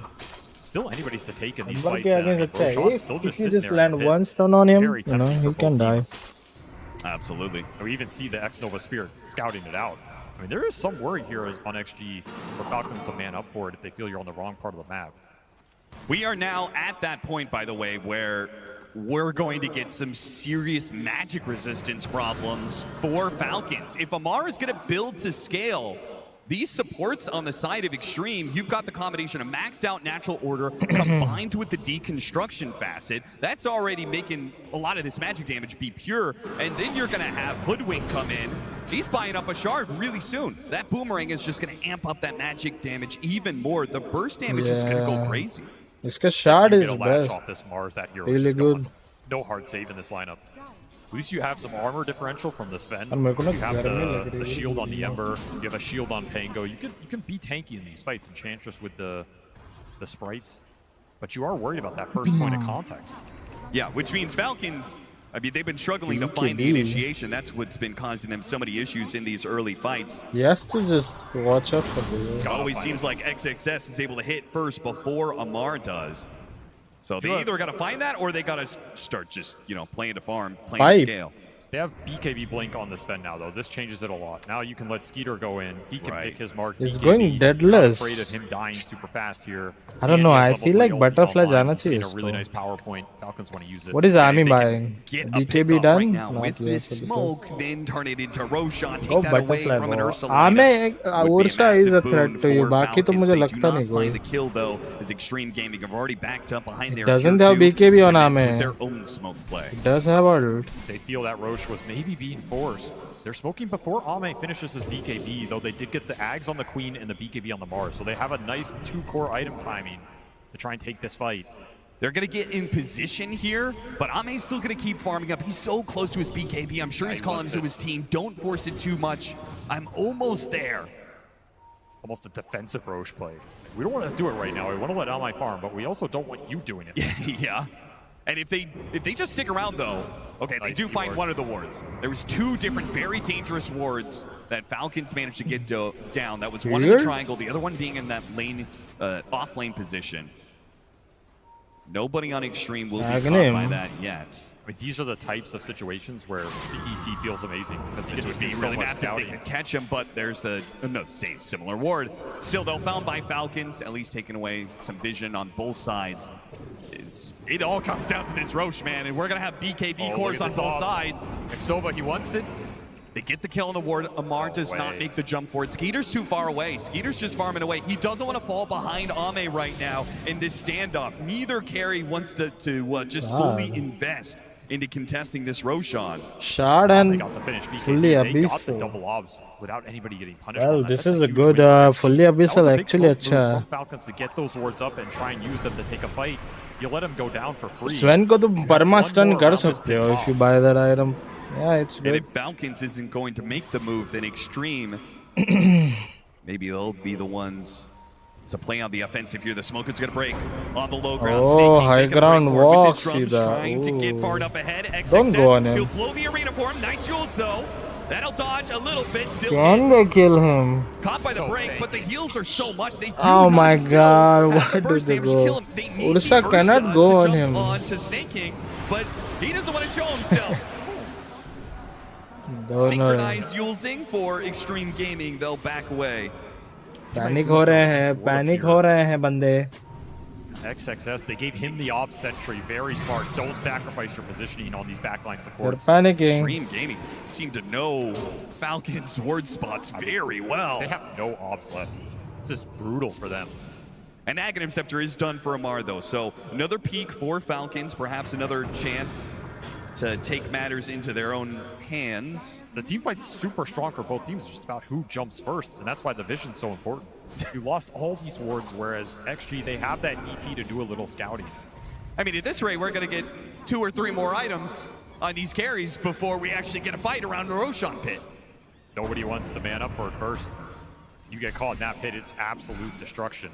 Still anybody's to take in these fights. If you just land one stun on him, he can die. Absolutely. We even see the X-Nova Spear scouting it out. I mean, there is some worry here on XG for Falcons to man up for it if they feel you're on the wrong part of the map. We are now at that point, by the way, where we're going to get some serious magic resistance problems for Falcons. If Amar is going to build to scale, these supports on the side of Extreme, you've got the combination of maxed out natural order combined with the deconstruction facet. That's already making a lot of this magic damage be pure. And then you're going to have Hoodwink come in. He's buying up a shard really soon. That boomerang is just going to amp up that magic damage even more. The burst damage is going to go crazy. Iska shard is best. Off this Mars, that hero really good. No hard save in this lineup. At least you have some armor differential from the Sven. You have the shield on the Ember. You have a shield on Pango. You can be tanky in these fights, Enchantress with the sprites. But you are worried about that first point of contact. Yeah, which means Falcons, I mean, they've been struggling to find the initiation. That's what's been causing them so many issues in these early fights. Yes, to just watch out for the... It always seems like XXS is able to hit first before Amar does. So they either got to find that or they got to start just, playing to farm, playing to scale. They have BKB Blink on the Sven now, though. This changes it a lot. Now you can let Skeeter go in. He can pick his mark. He's BKB, going deadless. Not afraid of him dying super fast here. I don't know. I feel like Butterfly jana chahiye a really nice power point. Falcons want to use it. What is Army buying? BKB done? Right now with this smoke, then turn it into Roshan. Take that away from an Ursa. Ursa is a threat to you. Baki to mujhe lagta nahi find the kill though, as Extreme Gaming have already backed up behind their doesn't have BKB on Ame. Their own smoke play. It does have ult. They feel that Roche was maybe being forced. They're smoking before Ame finishes his BKB, though they did get the Ags on the Queen and the BKB on the Mars, so they have a nice 2-core item timing to try and take this fight. They're going to get in position here, but Ame's still going to keep farming up. He's so close to his BKB. I'm sure he's calling to his team, don't force it too much. I'm almost there. Almost a defensive Roche play. We don't want to do it right now. We want to let Ame farm, but we also don't want you doing it. Yeah. And if they just stick around, though, okay, they do find one of the wards. There was 2 different very dangerous wards that Falcons managed to get down. That was one in the triangle, the other one being in that lane, off-lane position. Nobody on Extreme will be caught by that yet. I mean, these are the types of situations where the ET feels amazing. Because this would be really massive if they could catch him, but there's same similar ward. Still, though, found by Falcons, at least taking away some vision on both sides. It all comes down to this Roche, man, and we're going to have BKB cores on both sides. Xnova, he wants it. They get the kill on the ward. Amar does not make the jump for it. Skeeter's too far away. Skeeter's just farming away. He doesn't want to fall behind Ame right now in this standoff. Neither carry wants to just fully invest into contesting this Roshan. Shard and they got the finish BKB. fully They got abyssal. the double obs without anybody getting punished. Well, on that. this That's is a huge good win. fully abyssal. Actually, from Falcons to get those wards up and try and use them to take a fight. You let him go down for free. Sven को तो perma stun कर सकते हो if you buy that item. Yeah, it's And good. if Falcons isn't going to make the move, then Extreme, maybe they'll be the ones to play on the offensive here. The smoke is going to break on the low ground. Oh, high ground walk, see that. Trying to get far enough ahead. XXS, don't go on him. He'll blow the arena for him. Nice shields though. That'll dodge a little bit. Still Can they kill him? caught by the break, but the heals are so much. They do Oh my God! have Why the burst did they damage to go? kill him. They need Ursa the cannot Ursa go to on jump him. on to Snake King, but he doesn't want to show himself. Synchronized Yulzing for Extreme Gaming. They'll back away. Panic हो रहे हैं बंदे. XXS, they gave him the ob sentry. Very smart. Don't sacrifice your positioning on these backline They're supports. panicking. Extreme Gaming seem to know Falcons' word spots very well. They have no obs left. This is brutal for them. An Aghanim Scepter is done for Amar, though, so another peak for Falcons, perhaps another chance to take matters into their own hands. The team fight's super strong for both teams. It's just about who jumps first, and that's why the vision's so important. You lost all these wards, whereas XG, they have that ET to do a little scouting. I mean, at this rate, we're going to get 2 or 3 more items on these carries before we actually get a fight around the Roshan pit. Nobody wants to man up for it first. You get caught in that pit, it's absolute destruction.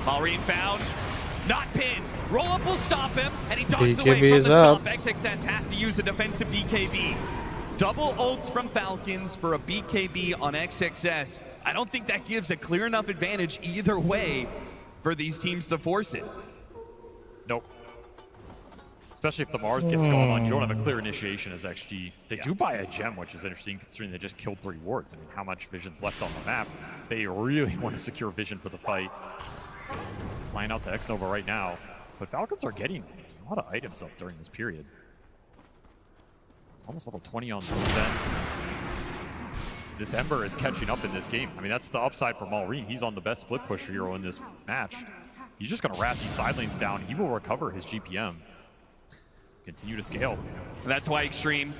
Malrine found, not pinned. Roll up will stop him, and he dodges away BKB from is the up. stomp. XXS has to use a defensive BKB. Double ults from Falcons for a BKB on XXS. I don't think that gives a clear enough advantage either way for these teams to force it. Nope. Especially if the Mars gets going on, you don't have a clear initiation as XG. They do buy a gem, which is interesting considering they just killed 3 wards. I mean, how much vision's left on the map? They really want to secure vision for the fight. It's flying out to X-Nova right now. But Falcons are getting a lot of items up during this period. Almost level 20 on Zen. This Ember is catching up in this game. I mean, that's the upside for Malrine. He's on the best split pusher hero in this match. He's just going to rat these side lanes down. He will recover his GPM. Continue to scale. And that's why Extreme,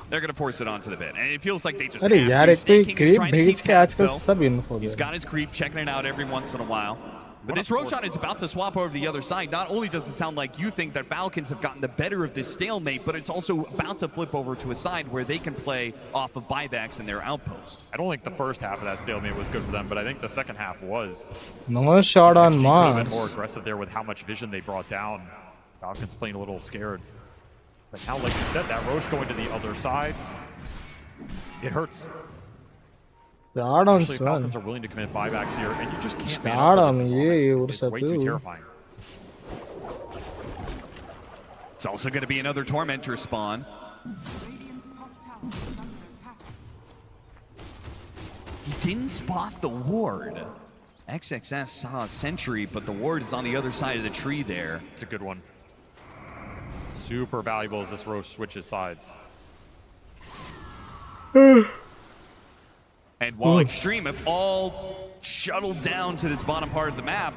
they're going to force it onto the bit. And it feels like they just अरे have यार to. एक तो Snake King is creep trying to भेज keep के tabs, आजकल though. सब info He's they got his creep, checking it out every once in a while. But this Roshan is about to swap over to the other side. Not only does it sound like you think that Falcons have gotten the better of this stalemate, but it's also about to flip over to a side where they can play off of buybacks in their outpost. I don't think the first half of that stalemate was good for them, but I think the second half was. No shot on XG could have Mars. been more aggressive there with how much vision they brought down. Falcons playing a little scared. But now, like you said, that Roche going to the other side, it hurts. Start on Especially if Swan. Falcons are willing to commit buybacks here, and you just can't man Start up on for this. ये It's way too terrifying. It's also going to be another Tormentor spawn. He didn't spot the ward. XXS saw a sentry, but the ward is on the other side of the tree there. It's a good one. Super valuable as this Roche switches sides. And while Extreme have all shuttled down to this bottom part of the map,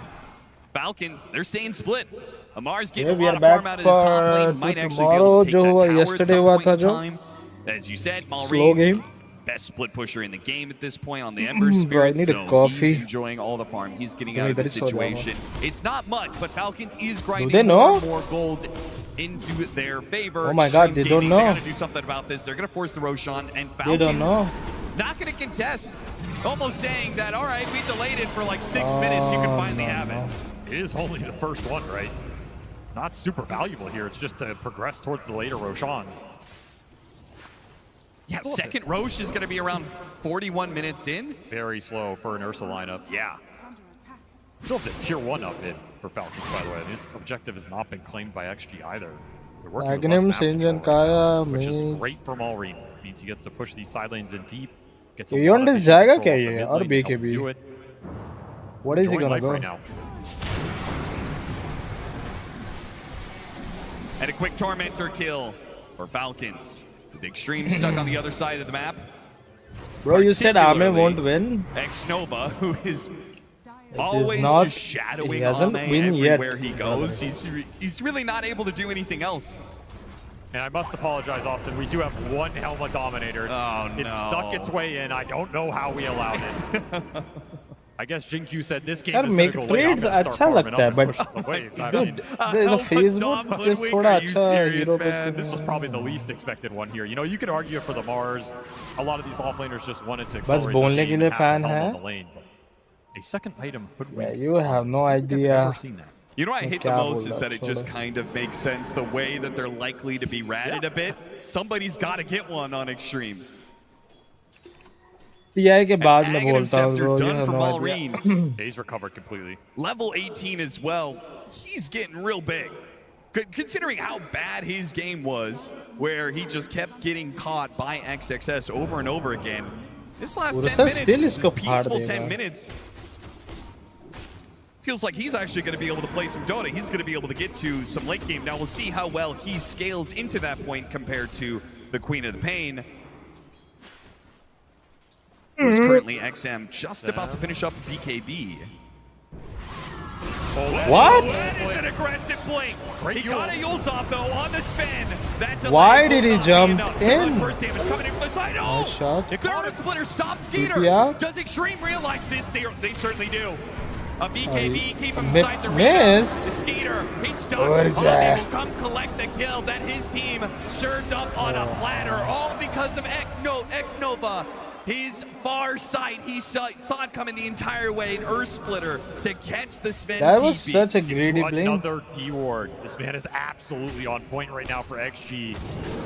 Falcons, they're staying split. Amar's getting we a are lot of farm back out of his top for lane. Might actually be able to take tomorrow, that जो tower at yesterday some हुआ point था in जो. time. As you said, Slow Malrine, game. best split pusher in the game at this point on the Ember Bro, I Spirit, need a so coffee. he's enjoying all the farm he's getting Give out me of the that soda. situation. It's not much, but Falcons is they grinding know? more and more gold into their favor. Oh my God, Extreme they don't Gaming, know. They got to do something about this. They're going to force the Roshan, and They don't Falcons know. not going to contest. Almost saying that, all right, we delayed it for like 6 minutes. You can finally have it. It is only the first one, right? Not super valuable here. It's just to progress towards the later Roshans. Yeah, second Roche is going to be around 41 minutes in. Very slow for an Ursa lineup. Yeah. Still have this tier 1 up mid for Falcons, by the way. This objective has not been claimed by XG either. They're working with less Magnum, map Sinjan, control, Kaya, which is me. great for Malrine. Means he gets to push these side lanes in deep. Gets a ये lot of on vision जाएगा control क्या off the ये mid और lane to help BKB? do it. What is he Enjoying gonna life go? right now. And a quick Tormentor kill for Falcons. With Extreme stuck on the other side of the map. Bro, you said Ame Particularly won't win. X-Nova, who is It always is not, just shadowing he hasn't Ame win yet. everywhere he goes. He's really not able to do anything else. And I must apologize, Austin. We do have one Helma Dominator. It's stuck its way in. I don't know how we allowed it. I guess Jinkyu said this game यार is going make to go late. I'm trades gonna start अच्छा farming लगता up है and but push some waves. I dude mean, there is a Dom Facebook just Ludwig, थोड़ा are you अच्छा serious, hero man? this was probably the least expected one here. You know, you could argue for the Mars. A lot of these offlaners just wanted to बस accelerate बोलने the के game लिए and have fan the helm है. on the lane. But a second item could Yeah, win. you have no I've idea. never seen that. You know what I hate the क्या most बोल is रहा that it just छोड़ो. kind of makes sense the way that they're likely to be ratted a bit. Somebody's got to get one on Extreme. PI के बाद मैं Aghanim बोलता हूँ Scepter bro, you done have for no idea. Malrine. He's recovered completely. Level 18 as well. He's getting real big. Considering how bad his game was, where he just kept getting caught by XXS over and over again. This last 10 Ursa minutes, still this इसको फाड़ peaceful देगा. 10 minutes, feels like he's actually going to be able to play some Dota. He's going to be able to get to some late game. Now we'll see how well he scales into that point compared to the Queen of the Pain. Who's currently XM just about to finish up BKB. What? That is an aggressive blink. He got a Yules off though on the Sven. That delay Why did he will not be jump enough. in? First damage coming in from the side. Oh! Nice shot. The counter splitter stops Skeeter. Yeah. Does Extreme realize this? They certainly do. A BKB keep him mi- inside the missed. rebound. To Skeeter, he's stuck. What is Ame that? will come collect the kill that his team served up on a platter, all because of X-Nova. His far sight, he saw it coming the entire way, an Earth Splitter to catch the Sven That was TP. such a greedy blink. Another D-ward. This man is absolutely on point right now for XG.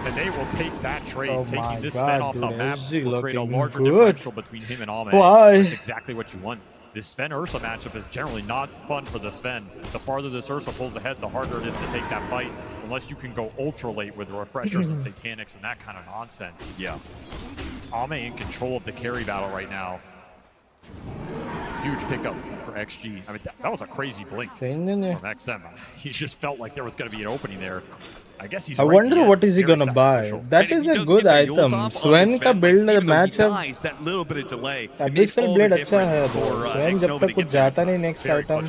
And they will take that trade. Oh my Taking this God, Sven off the dude, map XG will create a looking larger good. differential between him and Ame. Why? That's exactly what you want. This Sven Ursa matchup is generally not fun for the Sven. The farther this Ursa pulls ahead, the harder it is to take that fight, unless you can go ultra late with refreshers and satanics and that kind of nonsense. Yeah. Ame in control of the carry battle right now. Huge pickup for XG. I mean, that was a crazy blink from XM. He just felt like there was going to be an opening there. I guess he's I right, wonder yeah, what is he very gonna buy. sacrificial. That is a good item. Sven का build matchup. That little bit of delay. Abyssal blade अच्छा है. Sven जब तक कुछ जाता नहीं next item.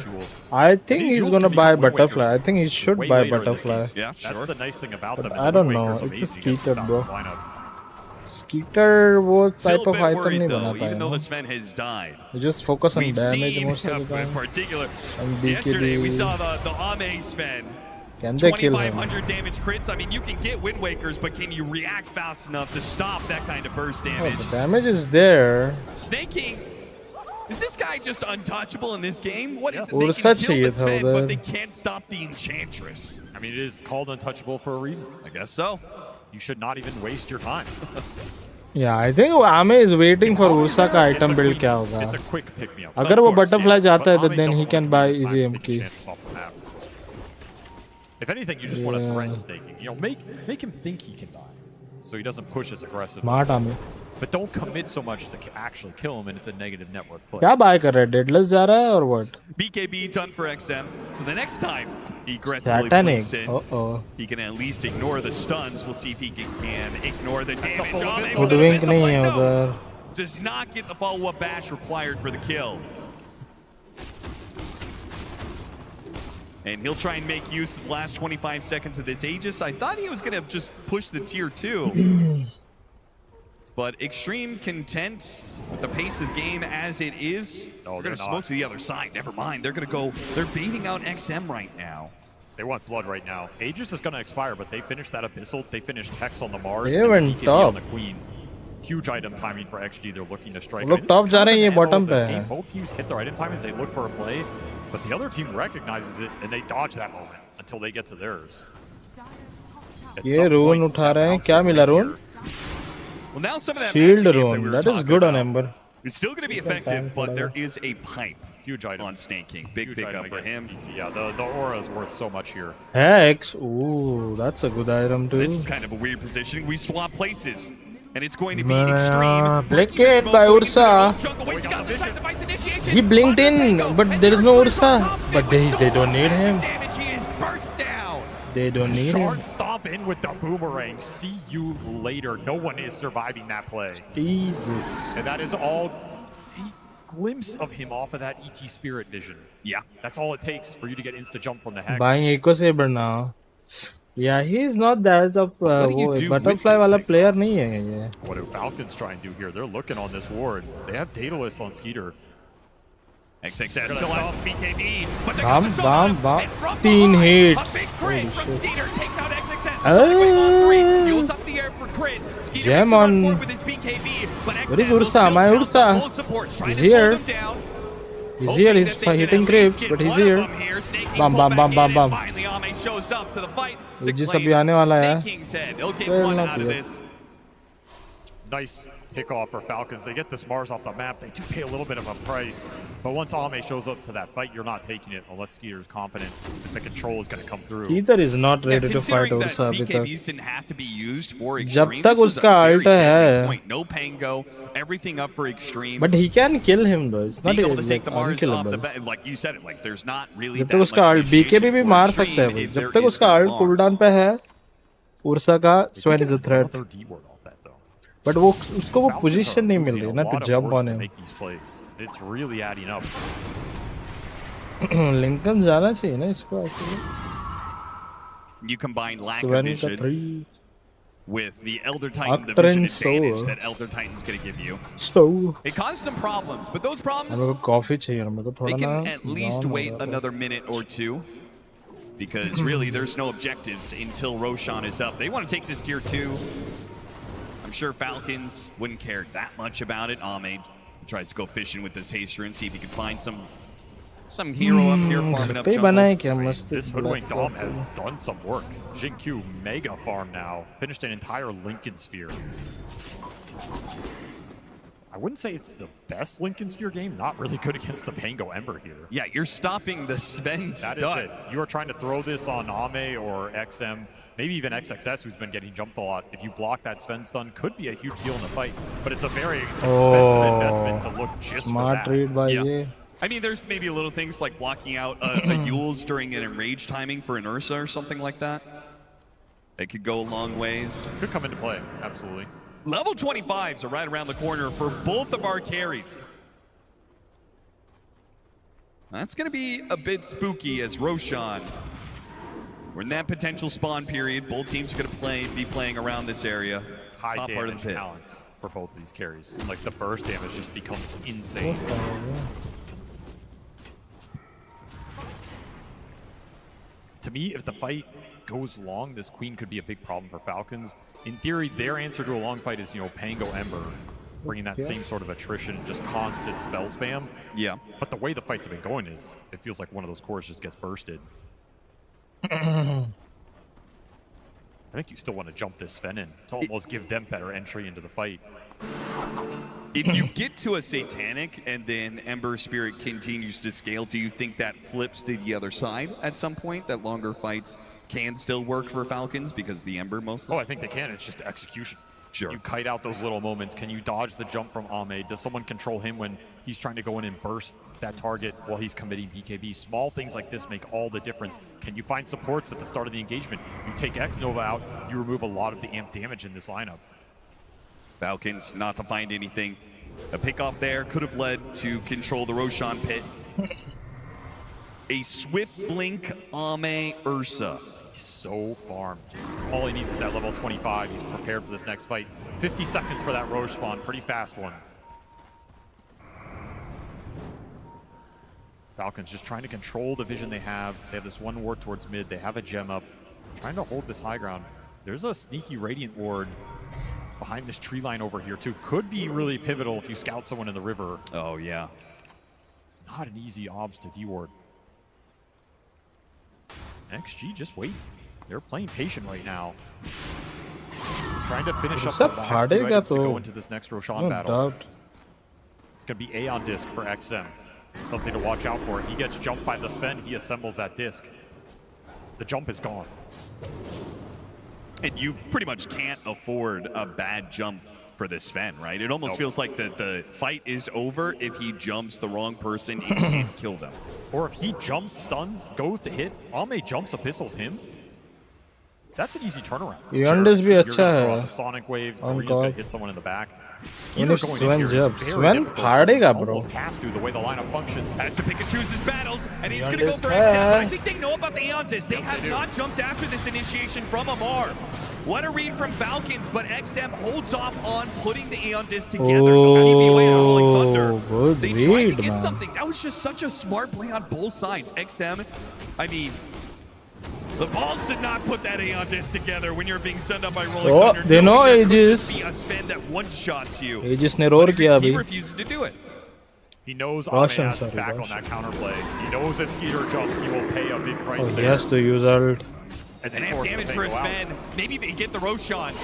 I think he's gonna buy butterfly. I think he should Way buy later in this butterfly. game. Yeah, sure. That's the nice thing about But them. I don't know. It's a Skeeter, bro. Skeeter वो Still type a of bit item worried नहीं though, बनाता even है. though No? the Sven has died. You just focus on We've damage seen, most of the in time. particular, And yesterday we BKB. saw the Ame Sven. Can they kill him? 2,500 damage crits. I mean, you can get Wind Wakers, but can you react fast enough to stop that kind of burst Oh, damage? the damage is there. Snake King, is this guy just untouchable in this game? What is it? Ursa They can kill चाहिए the था Sven, उधर. but they can't stop the Enchantress. I mean, it is called untouchable for a reason. I guess so. You should not even waste your time. Yeah, I think Ame is waiting for Ursa का item build क्या होगा. It's a quick pick me up. अगर वो butterfly जाता है But तो Ame then he doesn't can want buy to waste easy time MK. taking chances off the map. If anything, you just want to Yeah. threaten staking. You know, make him think he can die, so he doesn't push as aggressive. Smart Ame. But don't commit so much to actually kill him, and it's a negative network play. क्या buy कर रहा है? Deadless जा रहा है or what? BKB done for XM. So the next time he aggressively Satanic. blinks in, Uh-oh. he can at least ignore the stuns. We'll see if he can ignore the damage. full Ame abyssal. with an Hoodwink abyssal नहीं blade. है No, उधर. does not get the follow-up bash required for the kill. And he'll try and make use of the last 25 seconds of this Aegis. I thought he was going to just push the tier 2. But Extreme content with the pace of the game as it is. No, they're going they're to smoke not. to the other side. Never mind. They're going to go. They're baiting out XM right now. They want blood right now. Aegis is going to expire, but they finished that Abyssal. They finished Hex on the Mars. They and went BKB top. on the Queen. Huge item timing for XG. They're looking to strike. वो लोग I mean, top this जा is रहे हैं, ये kind of bottom the MO of पे this है. game. Both teams hit their item time as they look for a play, but the other team recognizes it and they dodge that moment until they get to theirs. At ये some rune point, उठा that रहे हैं. bounce क्या will मिला take rune? here. Well, now some of that Shield magic game that we rune. were That is talking good on about, Ember. It's still going to be It's a effective, tank, but there whatever. is a pipe Huge item. on Snake King. Big Huge pickup item for against him. the CT. Yeah, the aura is worth so much here. Hex. Ooh, that's a good item too. This is kind of a weird positioning. We swap places. And it's going to be Extreme. Blinked by Ursa. He blinked in, but there is no Ursa. But they don't need him. Damage, he is burst down. They don't need him. Shard stomp in with the boomerang. See you later. No one is surviving that play. Jesus. And that is all a glimpse of him off of that ET Spirit vision. Yeah. That's all it takes for you to get insta jump from the Hex. Buying Eco Saber now. Yeah, he's not that of do you वो do butterfly with this वाला pick? player नहीं है ये. What do Falcons try and do here? They're looking on this ward. They have Daedalus on Skeeter. XXS still has BKB. But Bam, bam, bam. 3 hit. A big crit from shit. Skeeter takes out XXS. Ah. Yules up the air for crit. Skeeter Gem makes a run on- forward with his BKB. But Where is XXS will Ursa? still My count Ursa. the full support, trying He's to slow here. them down. He's Hoping here. He's that they can hitting at creep, least get but he's one of here. them here. Snake King Bam, pulled bam, back bam, in, bam, and bam. Finally, Ame shows up to the fight to Aegis claim अभी आने वाला है. Snake King's head. He'll get Well, one not out of yet. this. Nice kickoff for Falcons. They get this Mars off the map. They do pay a little bit of a price. But once Ame shows up to that fight, you're not taking it unless Skeeter is confident that the control is going to come through. Either is not ready to fight Considering that Ursa अभी तक. BKBs didn't have to be used for जब Extreme, तक this was a उसका very ult deadly है. point. No Pango, everything up for Extreme. But he can kill him though. It's not Being able to like take the Mars off the unkillable. bat, like you said it, like there's not really जब that तक much उसका ult BKB भी initiation मार for सकता है Extreme वो. if जब there तक is उसका no ult Mars. cooldown पे है, Ursa का Sven is a threat. Another D-ward off that, though. But वो उसको वो Falcons position are नहीं मिल losing रही a ना lot to of jump wards on to him. make these plays. It's really adding up. Lincoln जाना चाहिए ना इसको actually. You combine lack Sven of का vision 3. with the Elder Titan, the Octarine vision advantage Soul. that Elder Titan's going to give you. So. It caused some problems, but those problems, मेरे को coffee चाहिए मेरे को they थोड़ा can ना at least down wait हो रहा है. another minute or two. Because really, there's no objectives until Roshan is up. They want to take this tier 2. I'm sure Falcons wouldn't care that much about it. Ame tries to go fishing with this haster and see if he can find some hero up here farming up पे jungle. बना है क्या मस्त This hoodwink Dom has done some work. Jin-Q mega farm now. Finished an entire Lincoln Sphere. I wouldn't say it's the best Lincoln Sphere game. Not really good against the Pango Ember here. Yeah, you're stopping the Sven That stud. is it. You are trying to throw this on Ame or XM, maybe even XXS, who's been getting jumped a lot. If you block that Sven stun, could be a huge deal in the fight. But it's a very expensive investment to look just Smart for that. read by Yeah. ये. I mean, there's maybe little things like blocking out a Yules during an enrage timing for an Ursa or something like that. That could go a long ways. Could come into play, absolutely. Level 25s are right around the corner for both of our carries. That's going to be a bit spooky as Roshan. We're in that potential spawn period. Both teams are going to be playing around this area. High Top part of damage the pit. talents for both of these carries. Like the burst damage just becomes insane. To me, if the fight goes long, this queen could be a big problem for Falcons. In theory, their answer to a long fight is, Pango Ember, bringing that same sort of attrition, just constant spell spam. Yeah. But the way the fights have been going is, it feels like one of those cores just gets bursted. I think you still want to jump this Sven in to almost give them better entry into the fight. If you get to a Satanic and then Ember Spirit continues to scale, do you think that flips to the other side at some point? That longer fights can still work for Falcons because the Ember mostly? Oh, I think they can. It's just execution. Sure. You kite out those little moments. Can you dodge the jump from Ame? Does someone control him when he's trying to go in and burst that target while he's committing BKB? Small things like this make all the difference. Can you find supports at the start of the engagement? You take X-Nova out, you remove a lot of the amp damage in this lineup. Falcons not to find anything. A pickoff there could have led to control the Roshan pit. A swift blink Ame Ursa. He's so farmed. All he needs is that level 25. He's prepared for this next fight. 50 seconds for that Roche spawn. Pretty fast one. Falcons just trying to control the vision they have. They have this one ward towards mid. They have a gem up. Trying to hold this high ground. There's a sneaky Radiant ward behind this tree line over here too. Could be really pivotal if you scout someone in the river. Oh, yeah. Not an easy obs to D-ward. XG just wait. They're playing patient right now. Trying to finish up the last two items to go into this next Roshan battle. It's going to be A on disc for XM. Something to watch out for. He gets jumped by the Sven. He assembles that disc. The jump is gone. And you pretty much can't afford a bad jump for this Sven, right? It almost feels like the fight is over if he jumps the wrong person and can't kill them. Or if he jumps, stuns, goes to hit, Ame jumps, abyssals him. That's an easy turnaround. Yondes bhi You're acha gonna throw out hai. the Sonic Wave, On Arena's gonna call. hit someone in the back. When if Skeeter going Sven in here is jumps, very Sven difficult. phadega, bro. Almost has to, the way the lineup functions. Has to pick and choose his battles, and he's going to Yondes go for XM. hai. I think they know about the Aeon Disc. They have not jumped after this initiation from Amar. What a read from Falcons, but XM holds off on putting the Aeon Disc together. No TV away and Rolling Thunder. Good They tried read, to get man. something. That was just such a smart play on both sides. XM, I mean, the balls did not put that Aeon Disc together when you're being sent up by Rolling Oh, Thunder. they know knowing that could Aegis. just be a Sven that one-shots you. Aegis ने roar किया He अभी. refused to do it. He knows Ame Roshan, has his sorry, back on Roshan. that counterplay. He knows if Skeeter jumps, he will pay a big price Oh, he there. has to use ult. And And then have force damage the for a Pango out. Sven. Maybe they get the Roshan.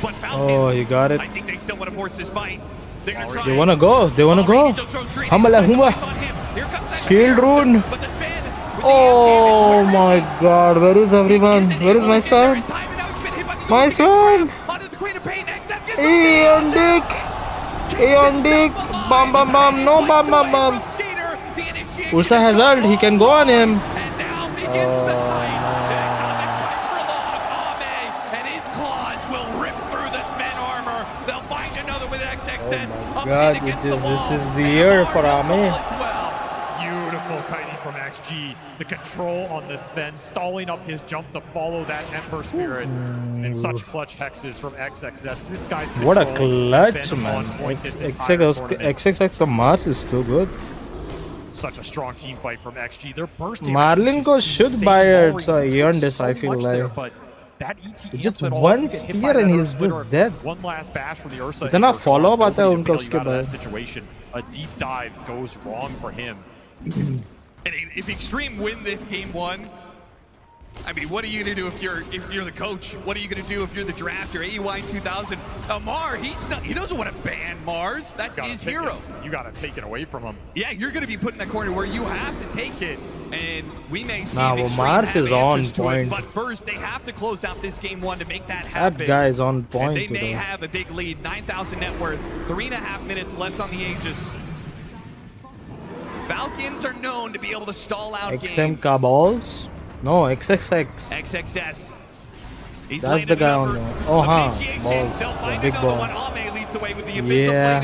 But Falcons, Oh, he got it. I think they still want to force this fight. They're going to try. They wanna go. They wanna go. Humala humba. Shield rune. But the Sven, with the Oh damage, my god, where is everyone? Where is my Sven? My Sven! Aeon Dick! Aeon Dick! Bam bam bam! No bam bam bam! Ursa has ult, he can go on him. And now begins the fight. They're coming right for long. Ame and his claws will rip through the Sven armor. They'll find another with XXS. God, this is the year for Ame. Beautiful kiting from XG. The control on the Sven, stalling up his jump to follow that Ember Spirit. And such clutch hexes from XXS. This guy's control. What a clutch, been man. on point this entire tournament. XXX of Mars is too good. Such a strong team fight from XG. Their burst damage Marlin ko should buy it, so he earned this, I feel like. But that ET Just one spear and he's just dead. One last bash from the Ursa. इतना follow up आता है उनका उसके बाद. Situation. A deep dive goes wrong for him. And if Extreme win this game 1, I mean, what are you gonna do if you're the coach? What are you gonna do if you're the drafter? AUI 2000. Mar, he doesn't want to ban Mars. That's his hero. You gotta take it away from him. Yeah, you're gonna be put in that corner where you have to take it, and we may see Nah, if Extreme Mars have is on answers to it. point. But first, they have to close out this game 1 to make that happen. That guy is on And point they may today. have a big lead. 9,000 net worth. 3.5 minutes left on the Aegis. Falcons are known to be able to stall out XM games. Cabals? No, XXX. XXS. He's That's the guy on there. Oh, huh. Balls. The big ball. Yeah.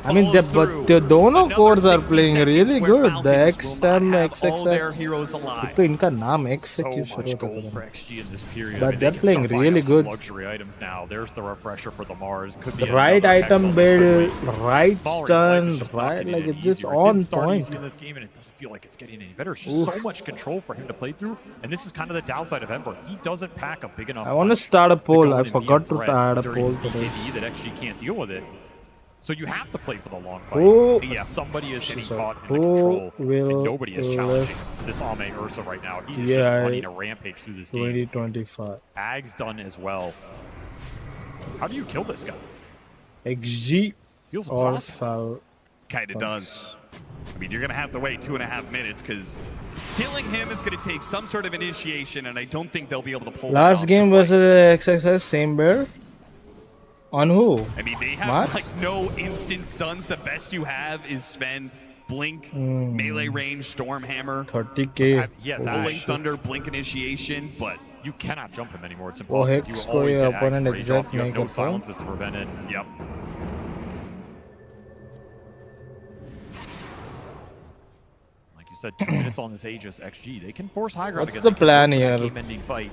I mean, but the दोनों cores are playing really good. The XM, XXX. तो इनका नाम X से क्यों शुरू होता है? But they're playing really good. Luxury items now. There's the refresher for the Mars. Could The be right another item hex build, on right Valorant's life stun, is just not right, getting like any it's just easier. It on didn't start point. easy in this game, and it doesn't feel like it's getting any better. It's just so much control for him to play through, and this is kind of the downside of Ember. He doesn't pack a big enough. I want to punch start a to poll. go I in and be forgot to threat add a during poll his today. BKB that XG can't deal with it. So you have to play for the long fight. Who- Yeah, somebody is getting Sorry. caught in the Who control, will and nobody is live? challenging this Ame Ursa right now. He is Yeah, just running a rampage through this game. 2025. Ag's done as well. How do you kill this guy? XG Feels or impossible. foul. Kind of does. I mean, you're going to have to wait 2.5 minutes because killing him is going to take some sort of initiation, and I don't think they'll be able to pull that Last off game twice. versus XXS, same bear. On who? I mean, they have Mars? like no instant stuns. The best you have is Sven, Blink, melee range, Stormhammer, 30k. Yes, Rolling Thunder, Blink initiation, but you cannot jump him anymore. It's Oh, impossible. Hex You को always ये get opponent Ag's rage off. exact You have नहीं no करता. silences to prevent it. yep. Like you said, 2 minutes on this Aegis XG. They can force high ground What's again. the They can plan go for that here? game-ending fight.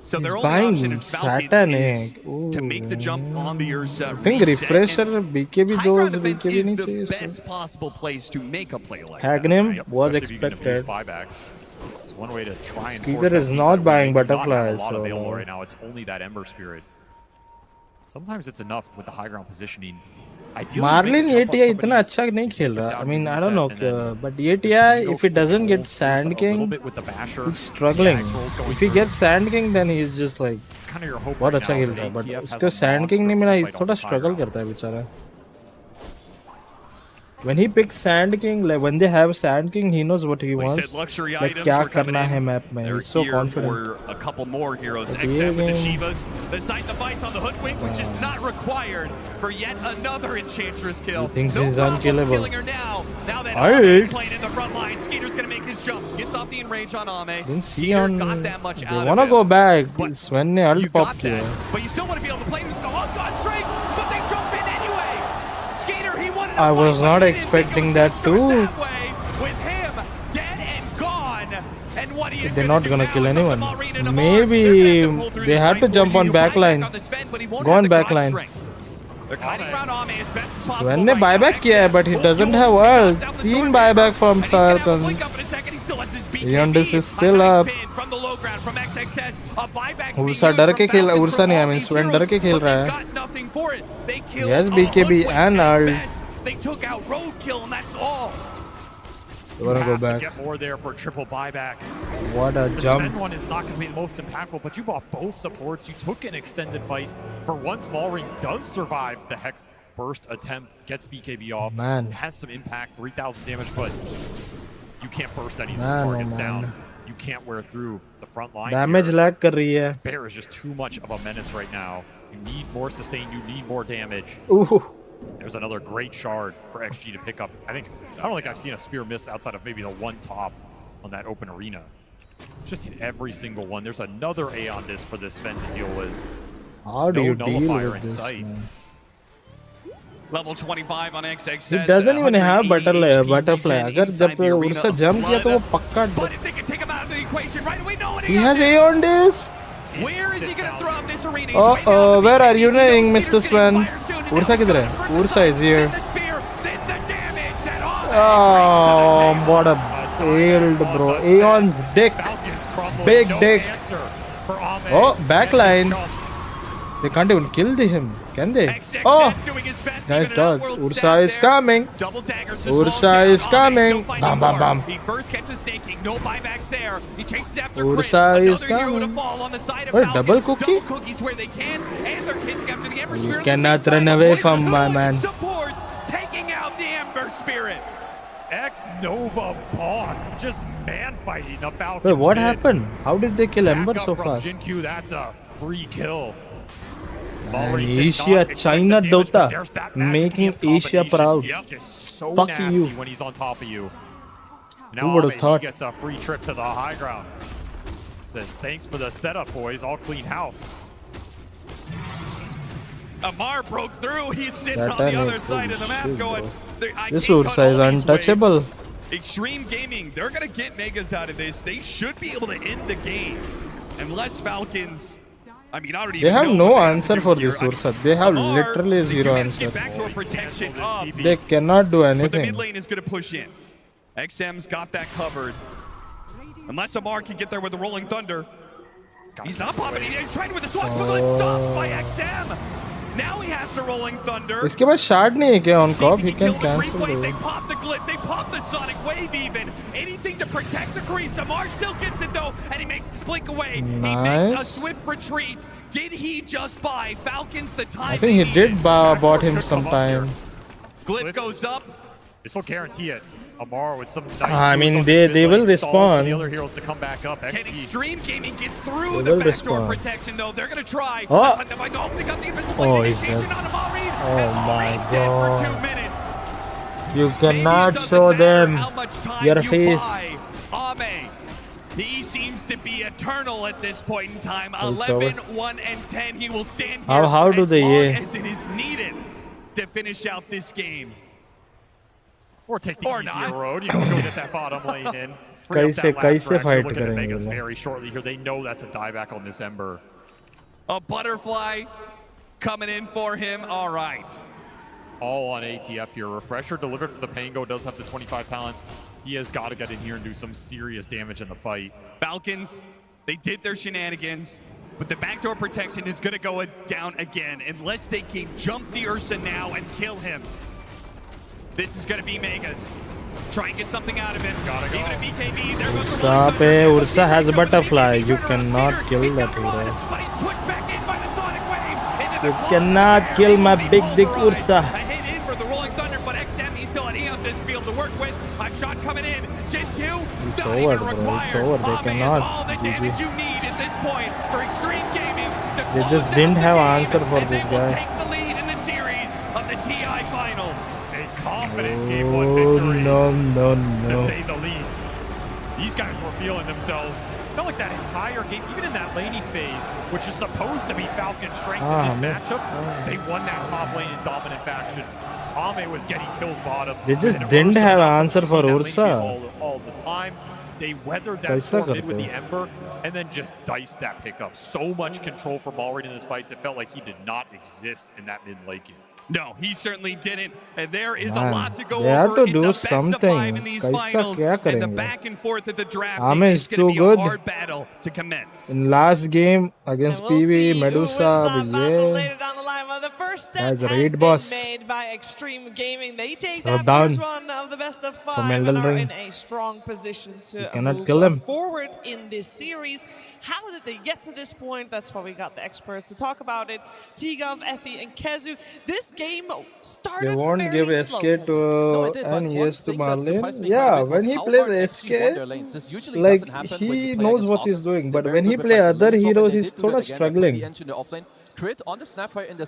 So He's their only buying option in Falcons Satanic. is to make the jump on the Ursa. I think reset, refresher and BKB high those ground defense BKB is नहीं the चाहिए इसको. best possible place to make a play like that. Hagnim Yep, was especially if you're gonna expected. use buybacks. It's one way to try and Skeeter force that is deep not cut. buying They do not have butterflies, a lot so- available right now. It's only that Ember Spirit. Sometimes it's enough with the high ground positioning. Ideally, Marlin make the jump on ATI somebody, इतना अच्छा नहीं खेल रहा. I down mean, to I don't know, reset, and then but just ATI go if he doesn't get control Sand a little King, bit with the basher. he's struggling. The X-rolls going If he through. gets Sand King, then he's just like It's kind of your hope बहुत right अच्छा now, खेलता है. but But ATF has उसको a Sand King नहीं monstrous मिला. fight He's on थोड़ा this high struggle ground. करता है बेचारा. When he picks Sand King, like when they have Sand King, he knows what he Like I wants. said, luxury Like items क्या are coming करना in. है map में. They're He's so here confident. for a couple more heroes. But XM with the yeah. Shivas. The sight device on the Hoodwink, which is not required for yet another Enchantress kill. He thinks no he's problems unkillable. killing her now. Now that Alright. Ame is playing in the front line, Skeeter's going to make his jump. Gets off the in-range on Ame. Didn't see Skeeter on. got that much They out wanna of go him. back. But Sven ने You ult pop got किया. that. But you still want to be able to play. Oh, God, straight. But they jump in anyway. Skeeter, he wanted to I was fight, not but he didn't think expecting it was that gonna start too. that way, with him dead and gone. And what are you They're not gonna do kill now? It's up to anyone. Marina to Mar. Maybe They're gonna have to pull through they this have fight to for jump you. on You buy backline. back on the Sven, but he won't Go have on the ground backline. strength. They're cutting around Ame as best as possible Sven ने right buyback now. किया है, but he XM doesn't will have use ult. down the 3 sword buyback hammer, from and he's gonna have a Falcons. blink up in a second. He still has his BKB. Leondis is A still nice up. pin from the low ground from XXS. A buyback's being Ursa used डर from के खेल Falcons Ursa from नहीं, I all mean these Sven heroes, डर के खेल but they रहा है. got nothing for it. They killed Yes, a BKB Hoodwink and at ult. best. They took out Roadkill, and that's all. They wanna go Have to back. get more there for triple buyback. What a The jump. Sven one is not going to be the most impactful, but you bought both supports. You took an extended fight. For once, Maulring does survive the Hex burst attempt, gets BKB off. Man. It has some impact, 3,000 damage, but you can't burst any of those Man, oh targets man. down. You can't wear through the front line. Damage here. lag कर रही है. Bear is just too much of a menace right now. You need more sustain, you need more damage. Ooh. There's another great shard for XG to pick up. I don't think I've seen a spear miss outside of maybe the one top on that open arena. Just hit every single one. There's another Aeon disc for this Sven to deal with. How do No you deal nullifier with in this, sight. man? Level 25 on XX He says, doesn't even have 180 HP butterfly. regen अगर inside जब the arena Ursa of jump किया तो वो blood. पक्का. But if they can take him out of the equation right away, no one He has A on disc. Where is he going to throw out this arena? Oh, where are you running, Mr. Sven? Ursa किधर है? Ursa is here. Oh, what a failed, bro. Aeon's dick. Big dick. Oh, backline. They can't even kill him, can they? Oh, nice dodge. Ursa is coming. Ursa is coming. Bam, bam, bam. He first catches snaking, no buybacks there. He chases after Ursa is coming. Wait, double cookie? Double cookies where they can, and they're chasing after the Ember You Spirit. cannot run away from my man. Supports taking out the Ember Spirit. X-Nova boss just man fighting the Falcons. Wait, what mid. happened? How did they kill Ember Back so up from fast? Jin-Q, that's a free kill. Man, Already did Asia, not expect China, the damage, but Dota, there's that magic making team Asia combination. proud. Yep, just so Fuck nasty you. when he's on top of you. Who Now would've Ame, thought? he gets a free trip to the high ground. Says, thanks for the setup, boys. All clean house. Amar broke through. He's sitting That on the time other it side of the map was going, shit, I This can't cut Ursa is all these untouchable. waves." Extreme Gaming, they're going to get Megas out of this. They should be able to end the game. Unless Falcons, I mean, I don't even They have know no what they have to answer do for here. this I mean, Ursa. They have Amar, literally they do zero manage to answer. get backdoor protection up, They cannot do but the anything. mid lane is going to push in. XM's got that covered. Unless Amar can get there with the Rolling Thunder. He's not popping it. He's trying with the swashbuckle. It's stopped by XM. Now he has the Rolling Thunder. इसके बाद shard नहीं है क्या on See if cop? he He can can kill the cancel creep wave. They it. pop the glitch. They pop the Sonic Wave even. Anything to protect the creeps. Amar still gets it though, and he makes the blink away. He makes a Nice. swift retreat. Did he just buy Falcons the time? I think he did bought him some time. Glyph goes up. This will guarantee it. Amar with some nice I moves mean, on they the mid will lane, stalls for respond. the other heroes to come back up. Can XP. Extreme Gaming get through They the will backdoor respond. protection though? They're gonna try. Oh. That's what they find. Oh, they got the invisible Oh, he's initiation dead. on Amari. Oh and my Amari dead for God. 2 minutes. You Maybe it cannot doesn't show matter them how much time your you face. buy. Ame, he seems to be eternal at this point in time. It's 11, over. 1, and 10. He will stand How- here how do as they, long yeah. as it is needed to finish out this game. Or take the Or easier not. road. You can go get that bottom lane in. Free up कैसे that last कैसे fraction. fight Looking at करेंगे Megas ये लोग? very shortly here. They know that's a dieback on this Ember. A butterfly coming in for him. All right. All on ATF here. Refresher delivered for the Pango. Does have the 25 talent. He has got to get in here and do some serious damage in the fight. Falcons, they did their shenanigans, but the backdoor protection is going to go down again unless they can jump the Ursa now and kill him. This is going to be Megas. Try and get something out of him. Gotta go. Even a BKB, there goes the Ursa Rolling पे Thunder. Ursa has a butterfly. You Turn around, cannot Minar. kill He's that gonna run, hero. but he's pushed back in by the Sonic Wave. Into the You claw cannot there. kill He my will be big dick pulverized. Ursa. A hit in for the Rolling Thunder, but XM, he's still at Eon to be able to work with. A shot coming in. Jin Q, It's not over, even bro. It's required. over. They Ame has cannot. all the GG. damage you need at this point for Extreme Gaming to They close just out didn't the have game, answer for and this they will guy. take the lead in the series of the TI Finals. A confident game one Oh victory, no no to no! say the least. These guys were feeling themselves. Felt like that entire game, even in that laning phase, which is supposed to be Falcon's strength in this man. matchup, they won that top lane in dominant faction. Ame was getting kills bottom. They just and didn't Ursa have not answer something for you see that lane Ursa. phase all the time. They weathered that कैसा storm mid with करते the Ember and then just diced that pickup. So much control from already in this fight. It felt like he did not exist in that mid lane. No, he certainly didn't. And there is Man, a lot to go they have over. to It's do a best of something. 5 in these कैसा finals. क्या And the करेंगे? back and forth at the draft Ame is is going to too be good. a hard battle to commence. In last game against And we'll see PV, who Medusa, wins that battle yeah. later down the line. Well, the first step Guys, has raid been boss. made by Extreme Gaming. They take They're that down first one of the best of 5 from and Elden are Ring. in a strong position to cannot move kill him. forward in this series. How did they get to this point? That's why we got the experts to talk about it. Tigov, Effie, and Kezu. This game started They won't very give slow. SK to No, it did, but and one yes to thing that surprised Marlin. me quite a Yeah, bit when was he how plays hard XG won their SK, lanes. This usually like doesn't happen when he you play knows against what he's Falcons. doing, They're but very when he good with, play like, the other lane swap, heroes, and they he's did do that thoda again. They put struggling. the engine in the offlane. Crit on the Snapfire in the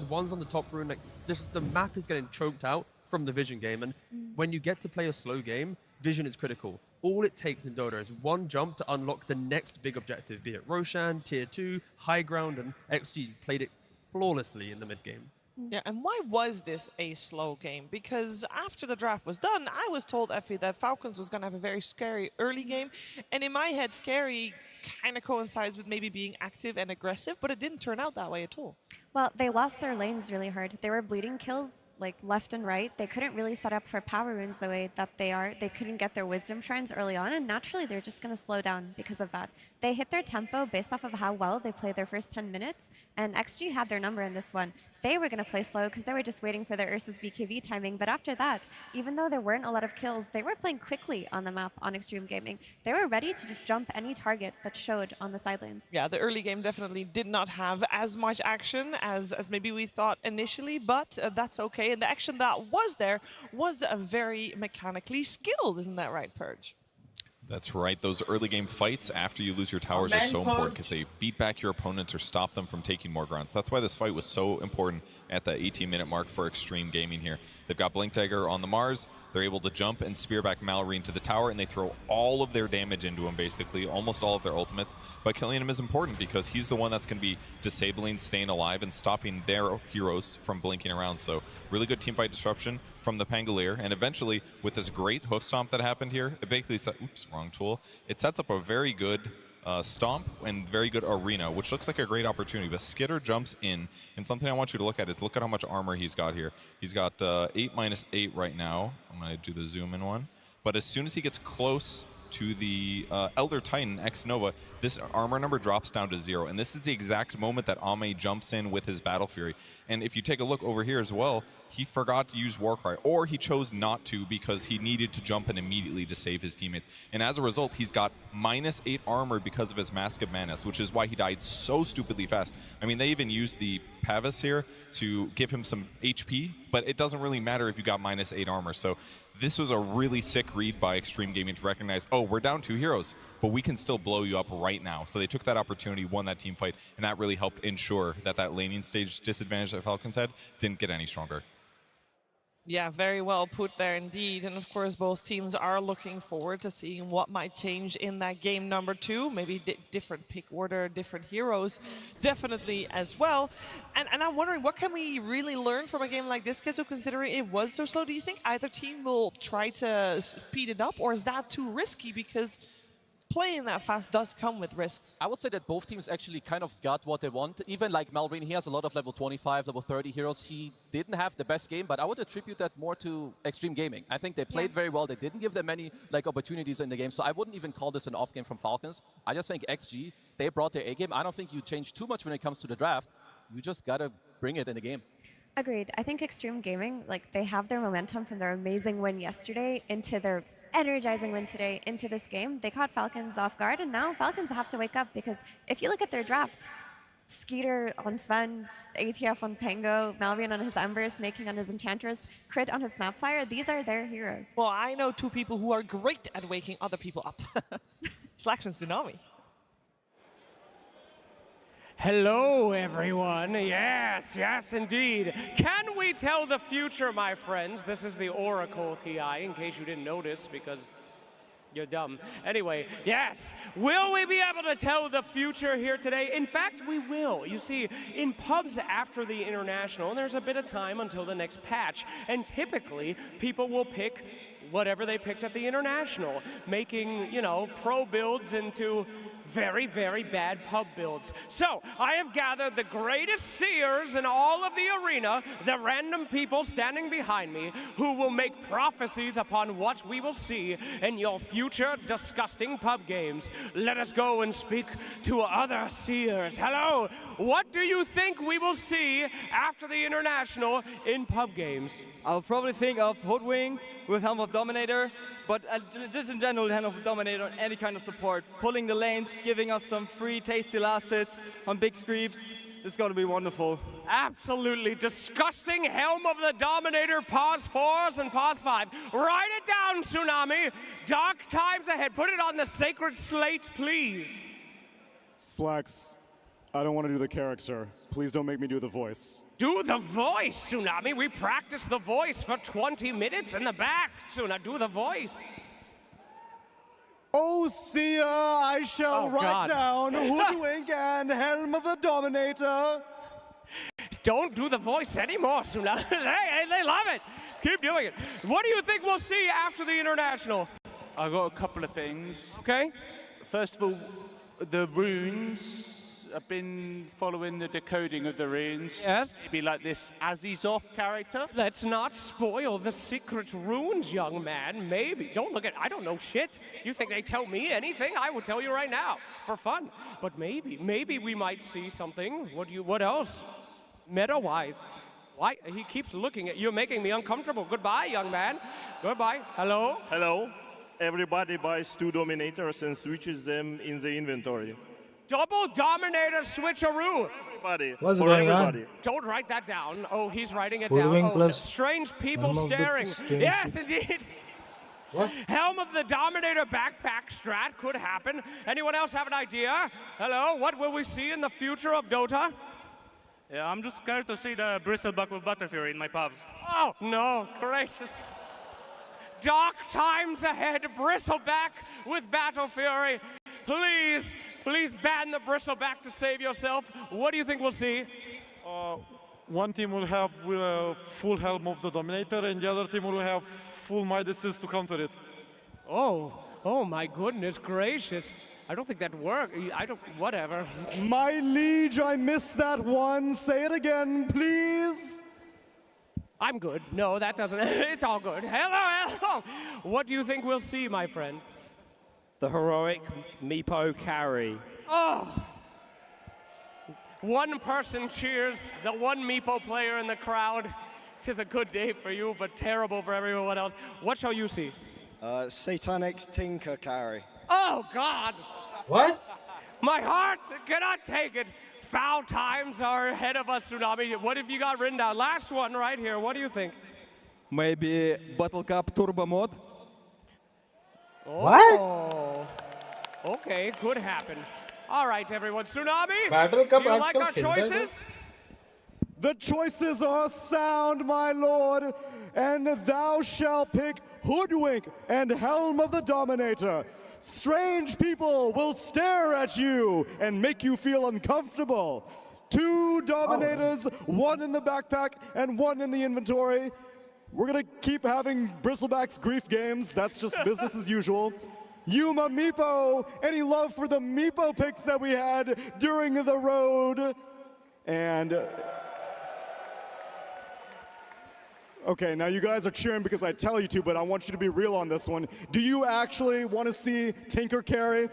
side, one's on the top rune. Like, the map is getting choked out from the Vision game. And when you get to play a slow game, Vision is critical. All it takes in Dota is one jump to unlock the next big objective, be it Roshan, Tier 2, High Ground, and XG played it flawlessly in the mid game. Yeah, and why was this a slow game? Because after the draft was done, I was told, Effie, that Falcons was going to have a very scary early game. And in my head, scary kind of coincides with maybe being active and aggressive, but it didn't turn out that way at all. Well, they lost their lanes really hard. They were bleeding kills like left and right. They couldn't really set up for power runes the way that they are. They couldn't get their wisdom shrines early on, and naturally they're just going to slow down because of that. They hit their tempo based off of how well they played their first 10 minutes, and XG had their number in this one. They were going to play slow because they were just waiting for their Ursa's BKB timing, but after that, even though there weren't a lot of kills, they were playing quickly on the map on Extreme Gaming. They were ready to just jump any target that showed on the side lanes. Yeah, the early game definitely did not have as much action as maybe we thought initially, but that's okay. And the action that was there was very mechanically skilled, isn't that right, Purge? That's right. Those early game fights after you lose your towers are so important because they beat back your opponents or stop them from taking more ground. So that's why this fight was so important at the 18-minute mark for Extreme Gaming here. They've got Blink Dagger on the Mars. They're able to jump and spear back Mallory into the tower, and they throw all of their damage into him, basically, almost all of their ultimates. But killing him is important because he's the one that's going to be disabling, staying alive, and stopping their heroes from blinking around. So really good teamfight disruption from the Pangolier. And eventually, with this great hoof stomp that happened here, it basically oops, wrong tool. It sets up a very good stomp and very good arena, which looks like a great opportunity. But Skitter jumps in, and something I want you to look at is look at how much armor he's got here. He's got 8-8 right now. I'm going to do the zoom in one. But as soon as he gets close to the Elder Titan X Nova, this armor number drops down to 0. And this is the exact moment that Ame jumps in with his Battle Fury. And if you take a look over here as well, he forgot to use Warcry, or he chose not to because he needed to jump in immediately to save his teammates. And as a result, he's got -8 armor because of his Mask of Madness, which is why he died so stupidly fast. I mean, they even used the Pavis here to give him some HP, but it doesn't really matter if you got -8 armor. So this was a really sick read by Extreme Gaming to recognize, oh, we're down 2 heroes, but we can still blow you up right now. So they took that opportunity, won that team fight, and that really helped ensure that that laning stage disadvantage that Falcons had didn't get any stronger. Yeah, very well put there indeed. And of course, both teams are looking forward to seeing what might change in that game number 2. Maybe different pick order, different heroes, definitely as well. And I'm wondering, what can we really learn from a game like this? Because considering it was so slow, do you think either team will try to speed it up, or is that too risky? Because playing that fast does come with risks. I would say that both teams actually kind of got what they want. Even like Malrine, he has a lot of level 25, level 30 heroes. He didn't have the best game, but I would attribute that more to Extreme Gaming. I think they played very well. They didn't give them many opportunities in the game, so I wouldn't even call this an off game from Falcons. I just think XG, they brought their A game. I don't think you change too much when it comes to the draft. You just gotta bring it in the game. Agreed. I think Extreme Gaming, they have their momentum from their amazing win yesterday into their energizing win today into this game. They caught Falcons off guard, and now Falcons have to wake up, because if you look at their draft, Skeeter on Sven, ATF on Pango, Malvian on his Ember, Snaking on his Enchantress, Crit on his Snapfire, these are their heroes. Well, I know 2 people who are great at waking other people up. Slacks and Tsunami. Hello, everyone. Yes, yes, indeed. Can we tell the future, my friends? This is the Oracle TI, in case you didn't notice, because you're dumb. Anyway, yes. Will we be able to tell the future here today? In fact, we will. You see, in pubs after the International, there's a bit of time until the next patch, and typically, people will pick whatever they picked at the International, making, pro builds into very, very bad pub builds. So, I have gathered the greatest seers in all of the arena, the random people standing behind me, who will make prophecies upon what we will see in your future disgusting pub games. Let us go and speak to other seers. Hello, what do you think we will see after the International in pub games? I'll probably think of Hoodwink with Helm of Dominator, but just in general, Helm of Dominator, any kind of support. Pulling the lanes, giving us some free tasty last hits on big creeps. It's going to be wonderful. Absolutely disgusting Helm of the Dominator, pause 4s and pause 5. Write it down, Tsunami. Dark times ahead. Put it on the sacred slate, please. Slacks, I don't want to do the character. Please don't make me do the voice. Do the voice, Tsunami. We practiced the voice for 20 minutes in the back. Tsunami, do the voice. Oh, Sia, I shall write down Hoodwink and Helm of the Dominator. Don't do the voice anymore, Tsunami. They love it. Keep doing it. What do you think we'll see after the International? I've got a couple of things. Okay. First of all, the runes. I've been following the decoding of the runes. Yes. Maybe like this Azizov character. Let's not spoil the secret runes, young man. Maybe. Don't look at, I don't know shit. You think they tell me anything? I would tell you right now, for fun. But maybe we might see something. What else? Meta-wise. Why? He keeps looking at you, making me uncomfortable. Goodbye, young man. Goodbye. Hello? Hello. Everybody buys 2 Dominators and switches them in the inventory. Double Dominator switcheroo. Everybody. What's for going everybody. on? Don't write that down. Oh, he's writing it Hoodwink down. Oh, plus strange people Helm of the staring. Strange Yes, indeed. What? Helm of the Dominator backpack strat could happen. Anyone else have an idea? Hello, what will we see in the future of Dota? Yeah, I'm just scared to see the bristleback with Butterfury in my pubs. Oh, no, gracious. Dark times ahead, Bristleback with Battle Fury. Please ban the Bristleback to save yourself. What do you think we'll see? One team will have full Helm of the Dominator, and the other team will have full Midases to counter it. Oh my goodness gracious. I don't think that worked. Whatever. My liege, I missed that one. Say it again, please. I'm good. No, that doesn't. It's all good. Hello. What do you think we'll see, my friend? The heroic Meepo carry. Oh! One person cheers, the one Meepo player in the crowd. 'Tis a good day for you, but terrible for everyone else. What shall you see? Satanic's Tinker carry. Oh, God! What? My heart cannot take it. Foul times are ahead of us, Tsunami. What have you got written down? Last one right here. What do you think? Maybe Battle Cup Turbo Mod? Oh. Okay, could happen. All right, everyone. Tsunami, Battle Cup do you like आजकल our खेलता है choices? The choices are sound, my lord, and thou shalt pick Hoodwink and Helm of the Dominator. Strange people will stare at you and make you feel uncomfortable. 2 Dominators, 1 in the backpack and 1 in the inventory. We're gonna keep having Bristleback's grief games. That's just business as usual. Yuma Meepo, any love for the Meepo picks that we had during the road? And okay, now you guys are cheering because I tell you to, but I want you to be real on this one. Do you actually want to see Tinker carry?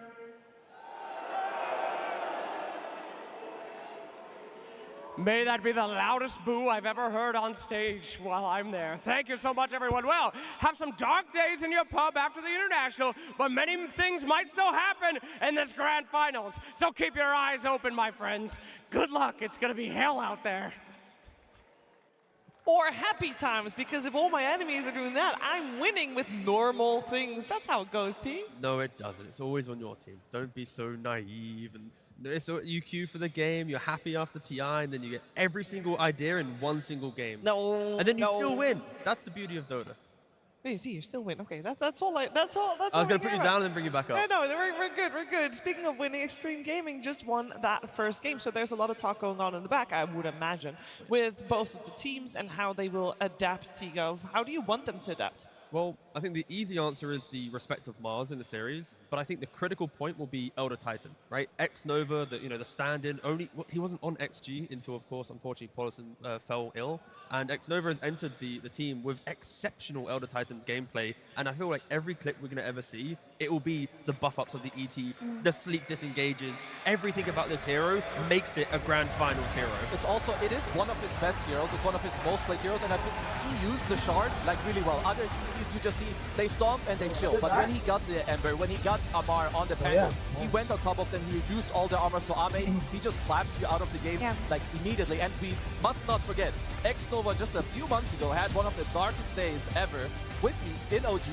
May that be the loudest boo I've ever heard on stage while I'm there. Thank you so much, everyone. Well, have some dark days in your pub after the International, but many things might still happen in this grand finals. So keep your eyes open, my friends. Good luck. It's going to be hell out there. Or happy times, because if all my enemies are doing that, I'm winning with normal things. That's how it goes, team. No, it doesn't. It's always on your team. Don't be so naive. And you queue for the game, you're happy after TI, and then you get every single idea in one single game. No. And then you still win. That's the beauty of Dota. You see, you still win. Okay, that's all. I was going to put you down and bring you back up. I know, we're good. Speaking of winning, Extreme Gaming just won that first game, so there's a lot of talk going on in the back, I would imagine, with both of the teams and how they will adapt to Gov. How do you want them to adapt? Well, I think the easy answer is the respect of Mars in the series, but I think the critical point will be Elder Titan, right? X-Nova, the stand-in, he wasn't on XG until, of course, unfortunately, Paulison fell ill, and X-Nova has entered the team with exceptional Elder Titan gameplay, and I feel like every clip we're going to ever see, it will be the buff-ups of the ET, the sleek disengages, everything about this hero makes it a Grand Finals hero. It is one of his best heroes, it's one of his most played heroes, and I think he used the shard like really well. Other ETs, you just see, they stomp and they chill, but when he got the Ember, when he got Amar on the panel, he went on top of them, he reduced all the armor, so Ame, he just claps you out of the game like immediately. And we must not forget, X-Nova just a few months ago had one of the darkest days ever with me in OG.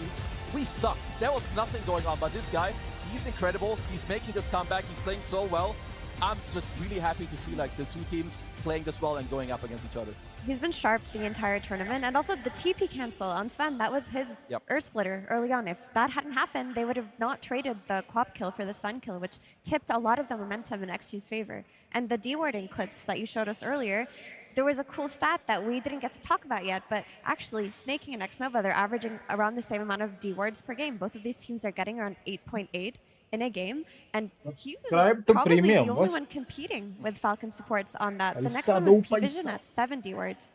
We sucked. There was nothing going on, but this guy, he's incredible. He's making this comeback. He's playing so well. I'm just really happy to see like the two teams playing this well and going up against each other. He's been sharp the entire tournament, and also the TP cancel on Sven, that was his Earth Splitter early on. If that hadn't happened, they would have not traded the Quap kill for the Sven kill, which tipped a lot of the momentum in XG's favor. And the dewarding clips that you showed us earlier, there was a cool stat that we didn't get to talk about yet, but actually Snaking and Xnova, they're averaging around the same amount of dewards per game. Both of these teams are getting around 8.8 in a game, and he was probably the only one competing with Falcon supports on that. The next one was P-Vision at 7 dewards.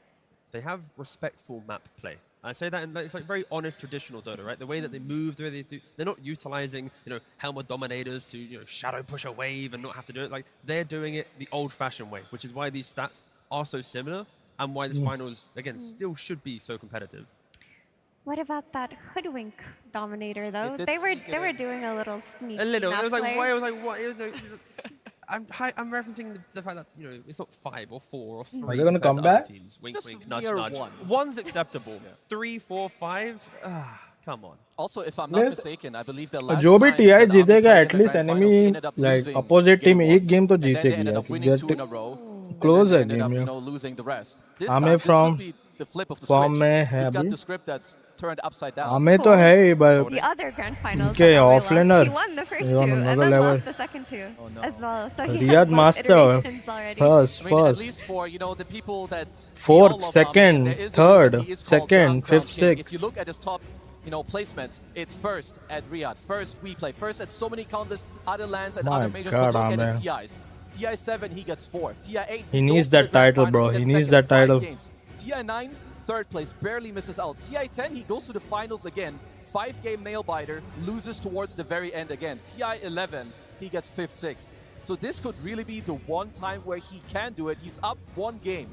They have respectful map play. I say that, and it's like very honest, traditional Dota, right? The way that they move, the way they do, they're not utilizing, Helmet Dominators to, shadow push a wave and not have to do it. Like, they're doing it the old-fashioned way, which is why these stats are so similar, and why this finals, again, still should be so competitive. What about that Hoodwink Dominator, though? They were doing a little sneaky. A little. It was like, why? I was like, what? I'm referencing the fact that it's not 5 or 4 or 3. Are they gonna come back? Teams. Wink, wink, nudge, nudge. One's acceptable. 3, 4, 5. Come on. Also, if I'm not mistaken, I believe the last जो भी time TI that जीतेगा, Army at least played in the enemy finals, he ended up like losing opposite team game एक one, game तो and then they जीतेगी. ended up winning 2 in a row. Close and then है they ended game up, losing the rest. This Ame time, this from could be the flip of the form switch. में है We've got अभी. the script that's turned upside down. हमें तो है ही, but The other grand finals Okay, that Norway offlaner. lost, he won the first He 2 on and another then level. lost the second 2 as well. So he Riyadh has both master iterations already. first, I mean, at first, least for the people that fourth, we all love second, Ame, there is a third, reason he is called second, Ground fifth, King. If you sixth. look at his top, placements, it's first at Riyadh, first we play, first at so many countless other lands and My other majors. God, But look at Ame. his TIs. TI 7 he gets 4th. TI 8 He goes needs to the that grand title, finals, bro. gets He needs second, that 5 title. games. TI 9 3rd place, barely misses out. TI 10 he goes to the finals again. 5-game nail biter, loses towards the very end again. TI 11 he gets 5th, 6th. So this could really be the one time where he can do it. He's up 1 game.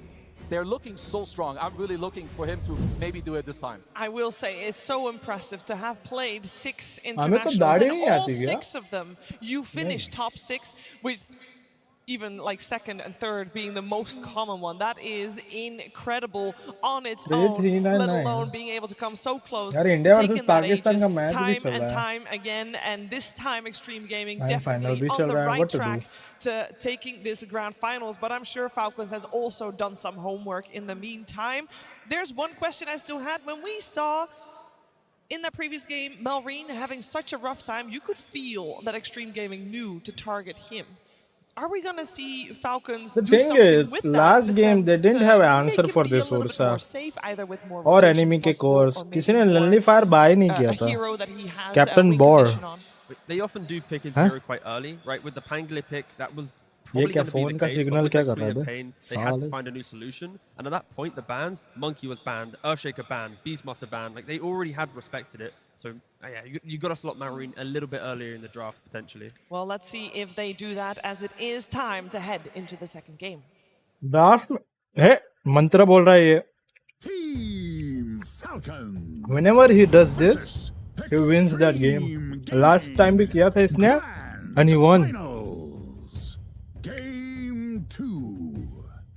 They're looking so strong. I'm really looking for him to maybe do it this time. I will say it's so impressive to have played 6 हमें तो internationals दाढ़ी and नहीं all आती क्या? 6 of them you finish top 6 with even like 2nd and 3rd being the most common one. That is incredible on its own, 399. let alone being able to come so close, यार India taking versus that Pakistan ages का match भी time चल and रहा है. time again, and this time Extreme Gaming Grand final definitely भी on चल the रहा है. right What to do? track to taking this grand finals, but I'm sure Falcons has also done some homework in the meantime. There's one question I still had. When we saw in that previous game Malrine having such a rough time, you could feel that Extreme Gaming knew to target him. Are we going to see Falcons The do thing something is, with that last in the game they sense didn't to have an make answer him for be this a little bit Ursa more safe, either with more और rotations enemy के possible, course. or maybe किसी ने more, nullifier buy नहीं किया a था. hero that he has Captain a Bor. recondition on. They often do pick his Huh? hero quite early, right? With the Pangli pick, that was ये probably क्या going to be phone the का case, but signal with क्या the कर रहा है Korea bay? pain, they had to साले. find a new solution. And at that point, the bans, Monkey was banned, Earthshaker banned, Beastmaster banned. Like, they already had respected it. So, yeah, you got to slot Marine a little bit earlier in the draft, potentially. Well, let's see if they do that, as it is time to head into the second game. Draft में है मंत्र बोल रहा है ये. Team Falcons. Whenever he does this, he wins that game. Last time भी किया था इसने and he won. Finals. Game 2.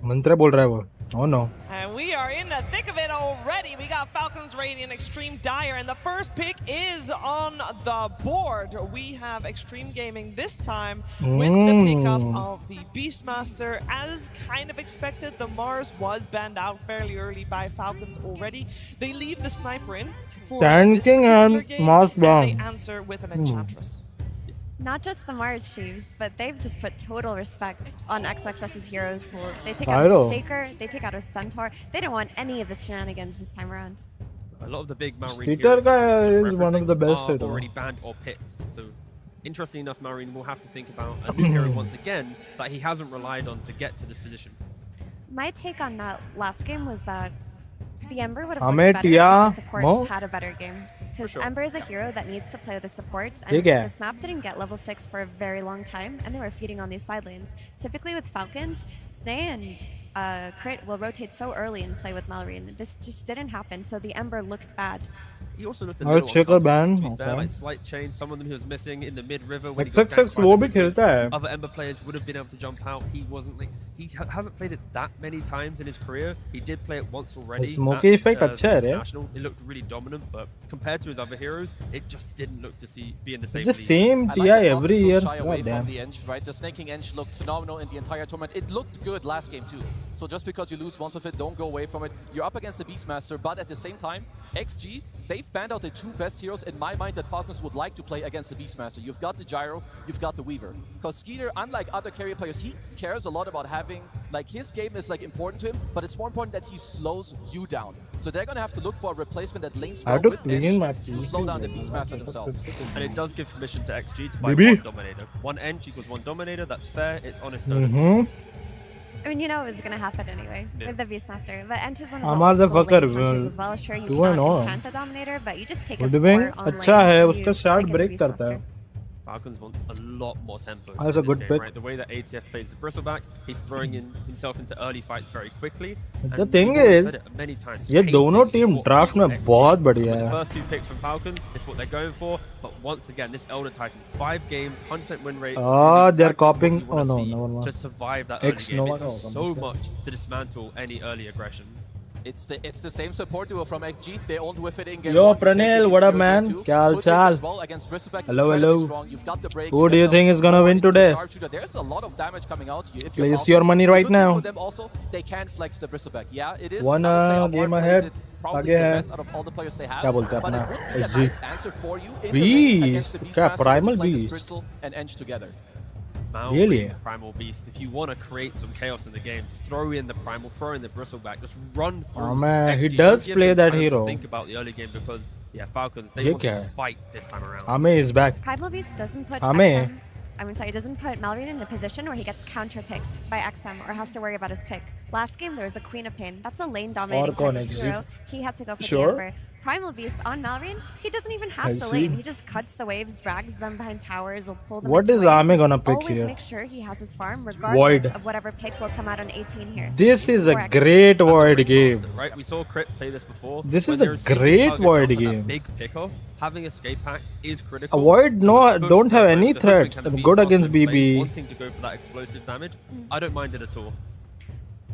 मंत्र बोल रहा है वो. Oh no. And we are in the thick of it already. We got Falcons Radiant, Extreme Dire, and the first pick is on the board. We have Extreme Gaming this time with the pickup of the Beastmaster. As kind of expected, the Mars was banned out fairly early by Falcons already. They leave the Sniper in for this Tanking particular and game, Mars and they ban. answer with an Enchantress. Not just the Mars Sheaves, but they've just put total respect on XXS's heroes pool. They take out Pyro. a Shaker, they take out a Centaur. They don't want any of his shenanigans this time around. A lot of the big Marine Skeeter heroes guy just is one of the referencing best, are I know. already banned or picked. So, interesting enough, Marine will have to think about a new hero once again that he hasn't relied on to get to this position. My take on that last game was that the Ember would have हमें looked better Tiya if the supports मो had a better game. Because sure. Ember is a hero that needs to play with the supports, and ठीक है. the Snap didn't get level 6 for a very long time, and they were feeding on these side lanes. Typically with Falcons, Snay and Crit will rotate so early and play with Mallory, and this just didn't happen, so the Ember looked bad. he also looked a और little checker uncomfortable, ban, to be fair, okay. like slight change. Some of them he was missing in the mid river when he got XXX ganked by वो the भी mid खेलता है. Other Ember players would have been able to jump out. He wasn't like hasn't played it that many times in his career. He did play it once already. Smoky at, effect अच्छा है रे. International. It looked really dominant, but compared to his other heroes, it just didn't look to be in the same. The league. same I like TI that every Falcons year. don't shy away God from damn. the Eng, right? The snaking Eng looked phenomenal in the entire tournament. It looked good last game too. So just because you lose once with it, don't go away from it. You're up against the Beastmaster, but at the same time, XG, they've banned out the two best heroes in my mind that Falcons would like to play against the Beastmaster. You've got the Gyro, you've got the Weaver. Because Skeeter, unlike other carrier players, he cares a lot about having, like, his game is like important to him, but it's more important that he slows you down. So they're gonna have to look for a replacement that lanes well with Eng to slow down the Beastmaster themselves. And it does give permission to XG to buy Maybe. one Dominator. One Eng equals one Dominator. That's fair. It's honest. I mean, you know it was going to happen anyway with the Beastmaster. But Ent is one Amar of the the old school fucker, lane hunters as well. Sure, you do I know? cannot enchant the Dominator, but you just take a Woodwing 4 on अच्छा है, lane and उसका you shard stick into break करता Beastmaster. है. Falcons want a lot more tempo. That's in a good this game, pick. right? The way that ATF plays the Bristleback, he's throwing in himself into early fights very quickly. The and thing we've already is, said it many times, ये pacing दोनों is team what draft beats में XG. बहुत And बढ़िया with the है. first two picks from Falcons, it's what they're going for. But once again, this Elder Titan, 5 games, 100% win rate. Ah, is they're exactly what copying. you wanna Oh, no, see never mind. to survive that early X game. Nova It does no, so much to dismantle any early aggression. It's the same support duo from XG. They owned with it in game Yo, 1. You take it Pranil, into what up, game man? 2. क्या हाल Hoodwink चाल? as well against Bristleback. Hello, Incredibly hello. strong. You've got the break. Who You do you get think some is gonna more win into the today? sharpshooter. There's a lot of damage coming out. If Place you're your Falcons. money The right good thing now. For them also, they can flex the Bristleback. Yeah, it is. One I would say Amar game plays ahead. it probably आगे the है. best out of all the players they have. क्या बोलते हैं But it अपना would be a SG? nice answer for you in the lane against the Beast. क्या Beastmaster when primal you play this beast? Bristle and Eng together. Really? Primal Beast. If you want to create some chaos in the game, throw in the Primal, throw in the Bristleback, just run through. Oh man, he XG. does Don't give play them that time to hero. Think about the early game because Falcons they ये want क्या to है? fight this time around. Ame is back. Primal Beast doesn't put Ame. XM, it doesn't put Malrine in a position where he gets counter-picked by XM or has to worry about his pick. Last game, there was a Queen of Pain. That's a lane-dominating कौन type of है? hero. He had to go for Sure. the Ember. Primal Beast on Malrine, he doesn't even have the I lane. see. He just cuts the waves, drags them behind towers, or pull them What into is waves. Ame gonna pick Always here? make sure he has his farm, regardless Void. of whatever pick will come out on 18 here. This is a 4x. great Void game. Right, we saw Crypt play this before. This When is a there single great target Void jump and that game. Big pickoff. Having Escape Pact is critical. Avoid So no, the push don't have versus any the threats. Hoodwink and the Good Beastmaster against play, BB. Wanting to go for that explosive damage, I don't mind it at all.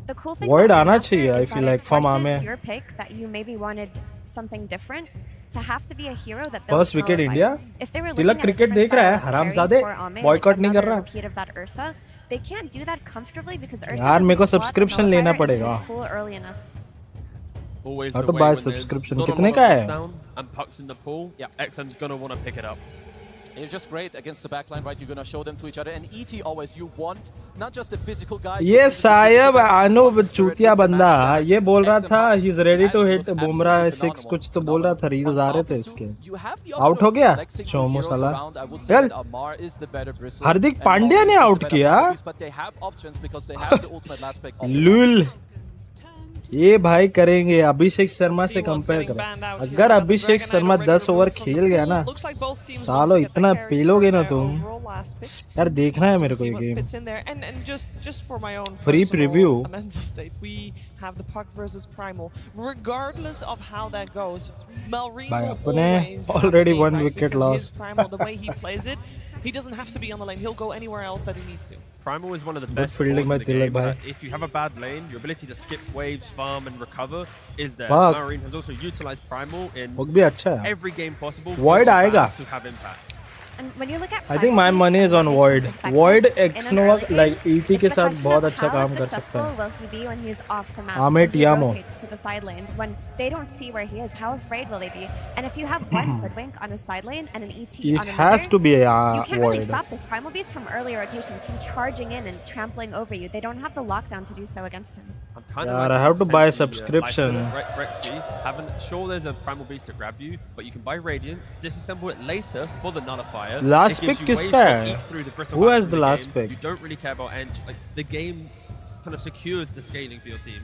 The cool thing Void about आना Master चाहिए, I is feel that like, it from forces Ame. your pick that you maybe wanted something different to have to be a hero that First builds wicket Nullify. India. If they were Tilak looking at a cricket different देख रहा है, style of हरामजादे. carry for Ame, Boycott नहीं कर another रहा. repeat of that Ursa, they can't do that comfortably because Ursa यार मेरे को doesn't slot subscription Nullifier लेना into his पड़ेगा. pool early enough. Always How the to way buy when there's subscription? not a कितने lot का of है? lockdown and pucks in the pool, XM's gonna want to pick it up. It's just great against the backline, right? You're going to show them to each other. And ET always, you want not just a physical guy. ये सायब अनूप चूतिया बंदा ये बोल रहा था he is ready to hit Bumrah 6 कुछ तो बोल रहा था रील्स आ रहे थे इसके आउट हो गया चोमो साला चल हार्दिक पांड्या ने आउट किया लूल ये भाई करेंगे अभिषेक शर्मा से कंपेयर करो अगर अभिषेक शर्मा 10 ओवर खेल गया ना सालो इतना पेलोगे ना तुम यार देखना है मेरे को ये game free preview we have the puck versus Primal. Regardless of how that goes, Malrine भाई will अपने always have already the one right, wicket because he lost. is Primal, the way he plays it, he doesn't have to be on the lane. He'll go anywhere else that he needs to. Primal is one of the Good best fielding calls by in the Tilak game. bhai. That if you have a bad lane, your ability to skip waves, farm, and recover is there. Fuck. Marine has also utilized Primal in hook भी अच्छा है every game possible. Void good or आएगा. bad, to have impact. And when you look at I think my Primal money Beast is and on what Void. makes him Void effective X in an Nova early like game, ET के it's the साथ question बहुत of अच्छा how काम कर सकता successful है. will he be when he's off the map, Ame when he Tiamo. rotates to the side lanes, when they don't see where he is, how afraid will they be? And if you have one Hoodwink on a side lane and an ET It on a has middle, to be a you can't really Void. stop this Primal Beast from early rotations, from charging in and trampling over you. They don't have the lockdown to do so against him. I'm kind यार, of I have to buy a potentially, subscription. like for XG. Sure, there's a Primal Beast to grab you, but you can buy Radiance, disassemble it later for the Nullifier. Last It gives pick you ways किसका to है? eat through the Bristleback Who has through the last game. pick? You don't really care about Eng. Like the game kind of secures the scaling for your team.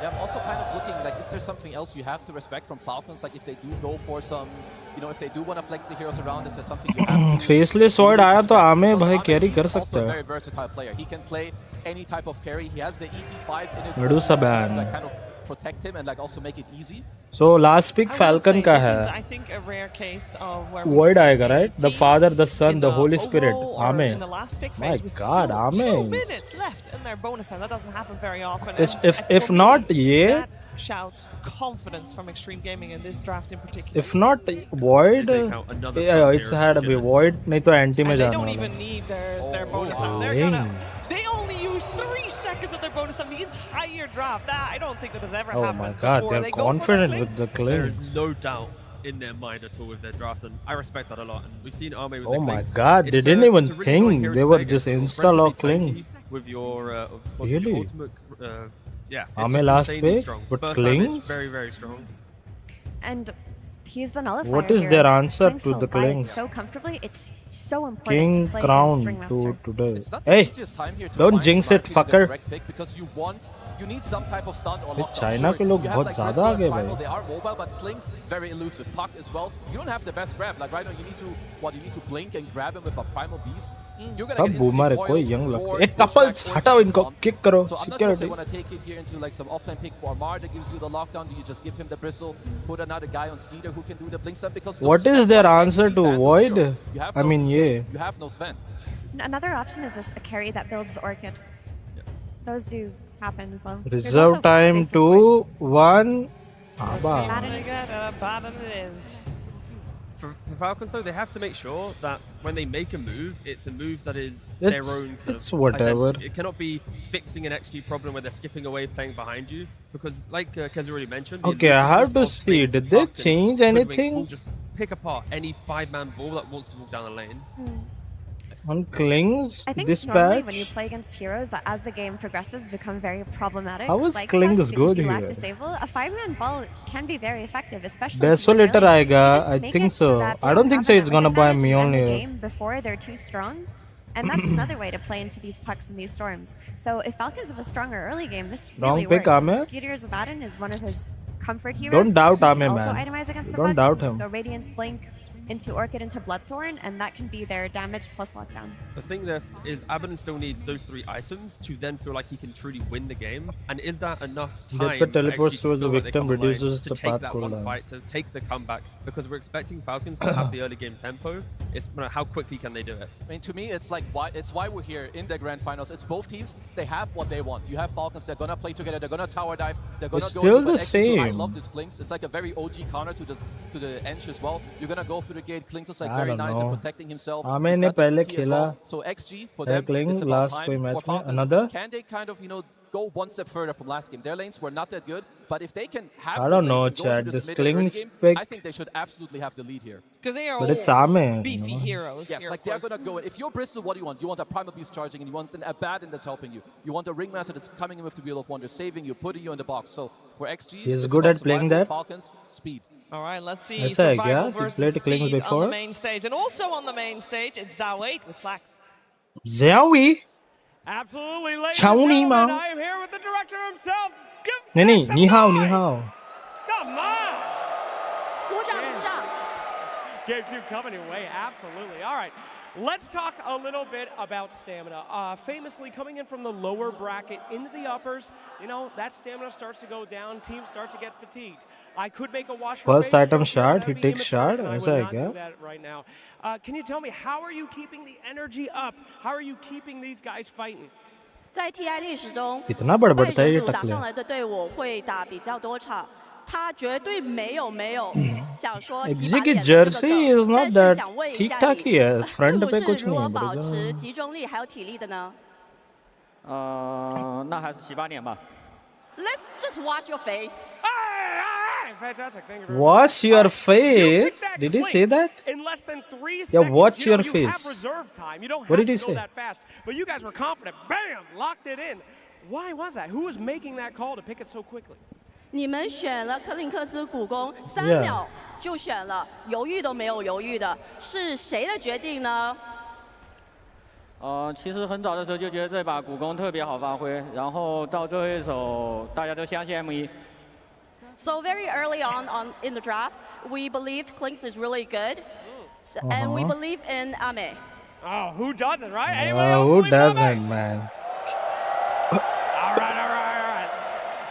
Yeah, I'm also kind of looking, like, is there something else you have to respect from Falcons? Like, if they do go for some, you know, if they do want to flex the heroes around, is there something you have to... Faceless Void आया तो आमे भाई carry कर He's सकता also a है. very versatile player. He can play any type of carry. He has the ET5 in his Medusa own ban. to, like, kind of protect him and like also make it easy. So last pick Falcon ka This is, hai. I think, a rare case of where Void we aayega, right? The Father, the Son, the Holy Spirit. overall or Amen. in the last pick My phase with God, still 2 Amen. minutes left in their bonus time. That doesn't happen very often. If for not, me, yeah. that shouts confidence from Extreme Gaming in this draft in particular. If not Void, yeah, it's had to be Void. नहीं तो anti में And they जाना don't वाला. even need their bonus time. They only use 3 seconds of their bonus time the entire draft. That I don't think that has ever Oh happened my God, before. they're confident with the There cling. is no doubt in their mind at all with their draft, and I respect that a lot. And we've seen Arme with Oh their my clings. God, they It's didn't even it's a really annoying think. hero They to were play just against. It's insta-lock relatively cling. tanky with your of course, Really? your ultimate. Yeah, it's Arme just last insanely pick, strong. but Burst clings? damage, very, very strong. And he's the nullifier. What is here. their answer Clings to will the buy cling? so comfortably. It's so important King to play crown against Ringmaster. to today. It's not the Hey, easiest time here to don't find jinx it, the fucker. correct pick because you need some type of stun or lockdown. China के लोग you have बहुत like ज़्यादा Bristle and आगे Primal, भाई. they are mobile, but Kling's very elusive. Puck as well. You don't have the best grab. Like right now, you need to blink and grab him with a Primal Beast. You're gonna सब get boomer है instant कोई coil young or लगता है. pushback couples or हटाओ इनको, stunt. kick करो, So I'm not sure if they security. want to take it here into like some offline pick for Mar that gives you the lockdown. Do you just give him the Bristle, put another guy on Skeeter who can do the blink stun? Because What those is their are answer to Band of Void? heroes. You have I no mean, DK, yeah. You have no Sven. Another option is just a carry that builds the Orchid. Those do happen as well. There's Reserve also time Faceless 2-1. Baden it is. For Falcons though, they have to make sure that when they make a move, it's a move that is It's- their own kind it's of whatever. identity. It cannot be fixing an XG problem where they're skipping away, playing behind you, because like Kez already mentioned. the Okay, I have to elusiveness of see. Klings, Did they Puck, and change Hoodwink anything? will just pick apart any 5-man ball that wants to walk down the lane. On Klings I think this normally patch? when you play against heroes that as the game progresses become very problematic. How is like Klings Puck, because good you lack here? disable, a 5-man ball can be very effective, especially Desolator I आएगा, I think so. I don't think so he's gonna buy the Mjolnir. game before they're too strong. And that's another way to play into these pucks and these storms. So if Falcons have a stronger early game, this really Wrong pick, works. Amir. Skeeter's Abaddon is one of his comfort heroes. Don't doubt He can Amir, also man. itemize against the Don't puck. doubt Just him. go Radiance Blink into Orchid into Bloodthorn, and that can be their damage plus lockdown. The thing there is Abaddon still needs those 3 items to then feel like he can truly win the game. And is that enough time Deathbed for teleports XG to towards the feel like they victim, come online reduces to the take path that one cooldown. fight, to take the comeback? Because we're expecting Falcons to have the early game tempo. It's how quickly can they do it? I mean, to me, it's like why we're here in the grand finals. It's both teams. They have what they want. You have Falcons. They're gonna play together. They're gonna tower dive. They're gonna It's go. still in, but the XG too, I same. love this Klings. It's like a very OG counter to the Ench as well. You're gonna go through the gate. Klings is like I very don't nice know. at protecting himself. Ame He's ने got the पहले ET as well. खेला So XG for है them, Kling, it's about last time. कोई For match में. Falcons, Another? can they kind of go one step further from last game? Their lanes were not that good, but if they can have I don't good lanes know, and go into Chad. this This mid and early Kling's game, pick- I think they should absolutely have the lead here. Because they are But it's all Ame, beefy you know. heroes. Yes, here, like of they're course. gonna go. If you're Bristol, what do you want? You want a Primal Beast charging, and you want an Abaddon that's helping you. You want a Ringmaster that's coming in with the Wheel of Wonder, saving you, putting you in the box. So for XG, He's it's good about at playing survival. that? Falcons, speed. All right, let's see ऐसा है क्या? survival He versus played Klings speed on before? the main stage. And also on the main stage, it's Zao8 with Slacks. Xiaoyi? Absolutely, ladies and Xiaomi gentlemen, ma. I am here with the director himself. Give नहीं नहीं, some ni hao, noise. ni hao. Come on. 鼓掌，鼓掌。 Game 2 coming your way, absolutely. All right, let's talk a little bit about stamina. Famously, coming in from the lower bracket into the uppers, you know, that stamina starts to go down, teams start to get fatigued. I could make a wash for First face item joke here, shard, that he would be takes immature, shard, and I ऐसा would है not क्या? do that right now. Can you tell me, how are you keeping the energy up? How are you keeping these guys fighting? 在 TI 历史中， कितना बड़बड़ता है ये 拜仁组打 टकले 上来的队伍会打比较多场，他绝对没有想说洗 XG 把 की 脸的这个 jersey 梗 is not 但是 that 想问一 ठीक 下 ठाक 你， ही है फ्रंट 队 पे 伍 कुछ 是如 नहीं 何 है 保 but 持集中力还有体力的呢那还是洗把脸吧。 ？Let's just wash your face. Fantastic, thank you very much. wash your You face picked that did he say Klings that in less than 3 Yeah, seconds. watch You know, your you have face. reserve time. You don't have What did to he go say? that fast. But you guys were confident. Bam! Locked it in. Why was that? Who was making that call to pick it so quickly? 你们选了克林克斯古弓3 Yeah. 秒就选了，犹豫都没有犹豫的，是谁的决定呢？其实很早的时候就觉得这把古弓特别好发挥，然后到最后一手大家都相信 M1。 So very early on in the draft, we believed Klings is really good, and we believe in Ame. Oh, who doesn't, right? Anyone else who believe in Ame? doesn't man All right.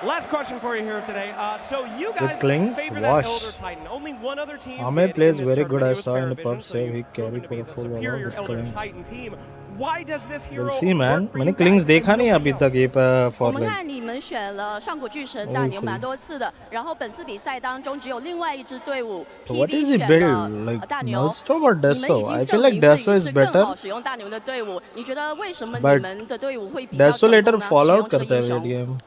Last question for you here today. So you guys Klings, favor wash. that Elder Titan. Only one other team Ame did plays in this very good. tournament. I It was saw in the Paravision, pub so save you've he carried proven to for be a the full hour superior with Elder Kling. Titan team. Why does this hero We'll see, man. work for मैंने you Klings guys देखा and नहीं nobody अभी तक ये for 我们 like 看你们选了上古巨神大牛蛮多次的，然后本次比赛当中只有另外一支队伍 So what is PV he 选 build? 了 Like 大牛。 Maelstrom or 你们 Deso? 已 I 经 feel 证 like 明 Deso 自己 is 是更 better. 好使用大牛的队伍。你觉得为什么 But 你们的队伍会比较 Deso 成 later 功呢？使 fall 用 out 这个 करता 英 है 雄 ADM.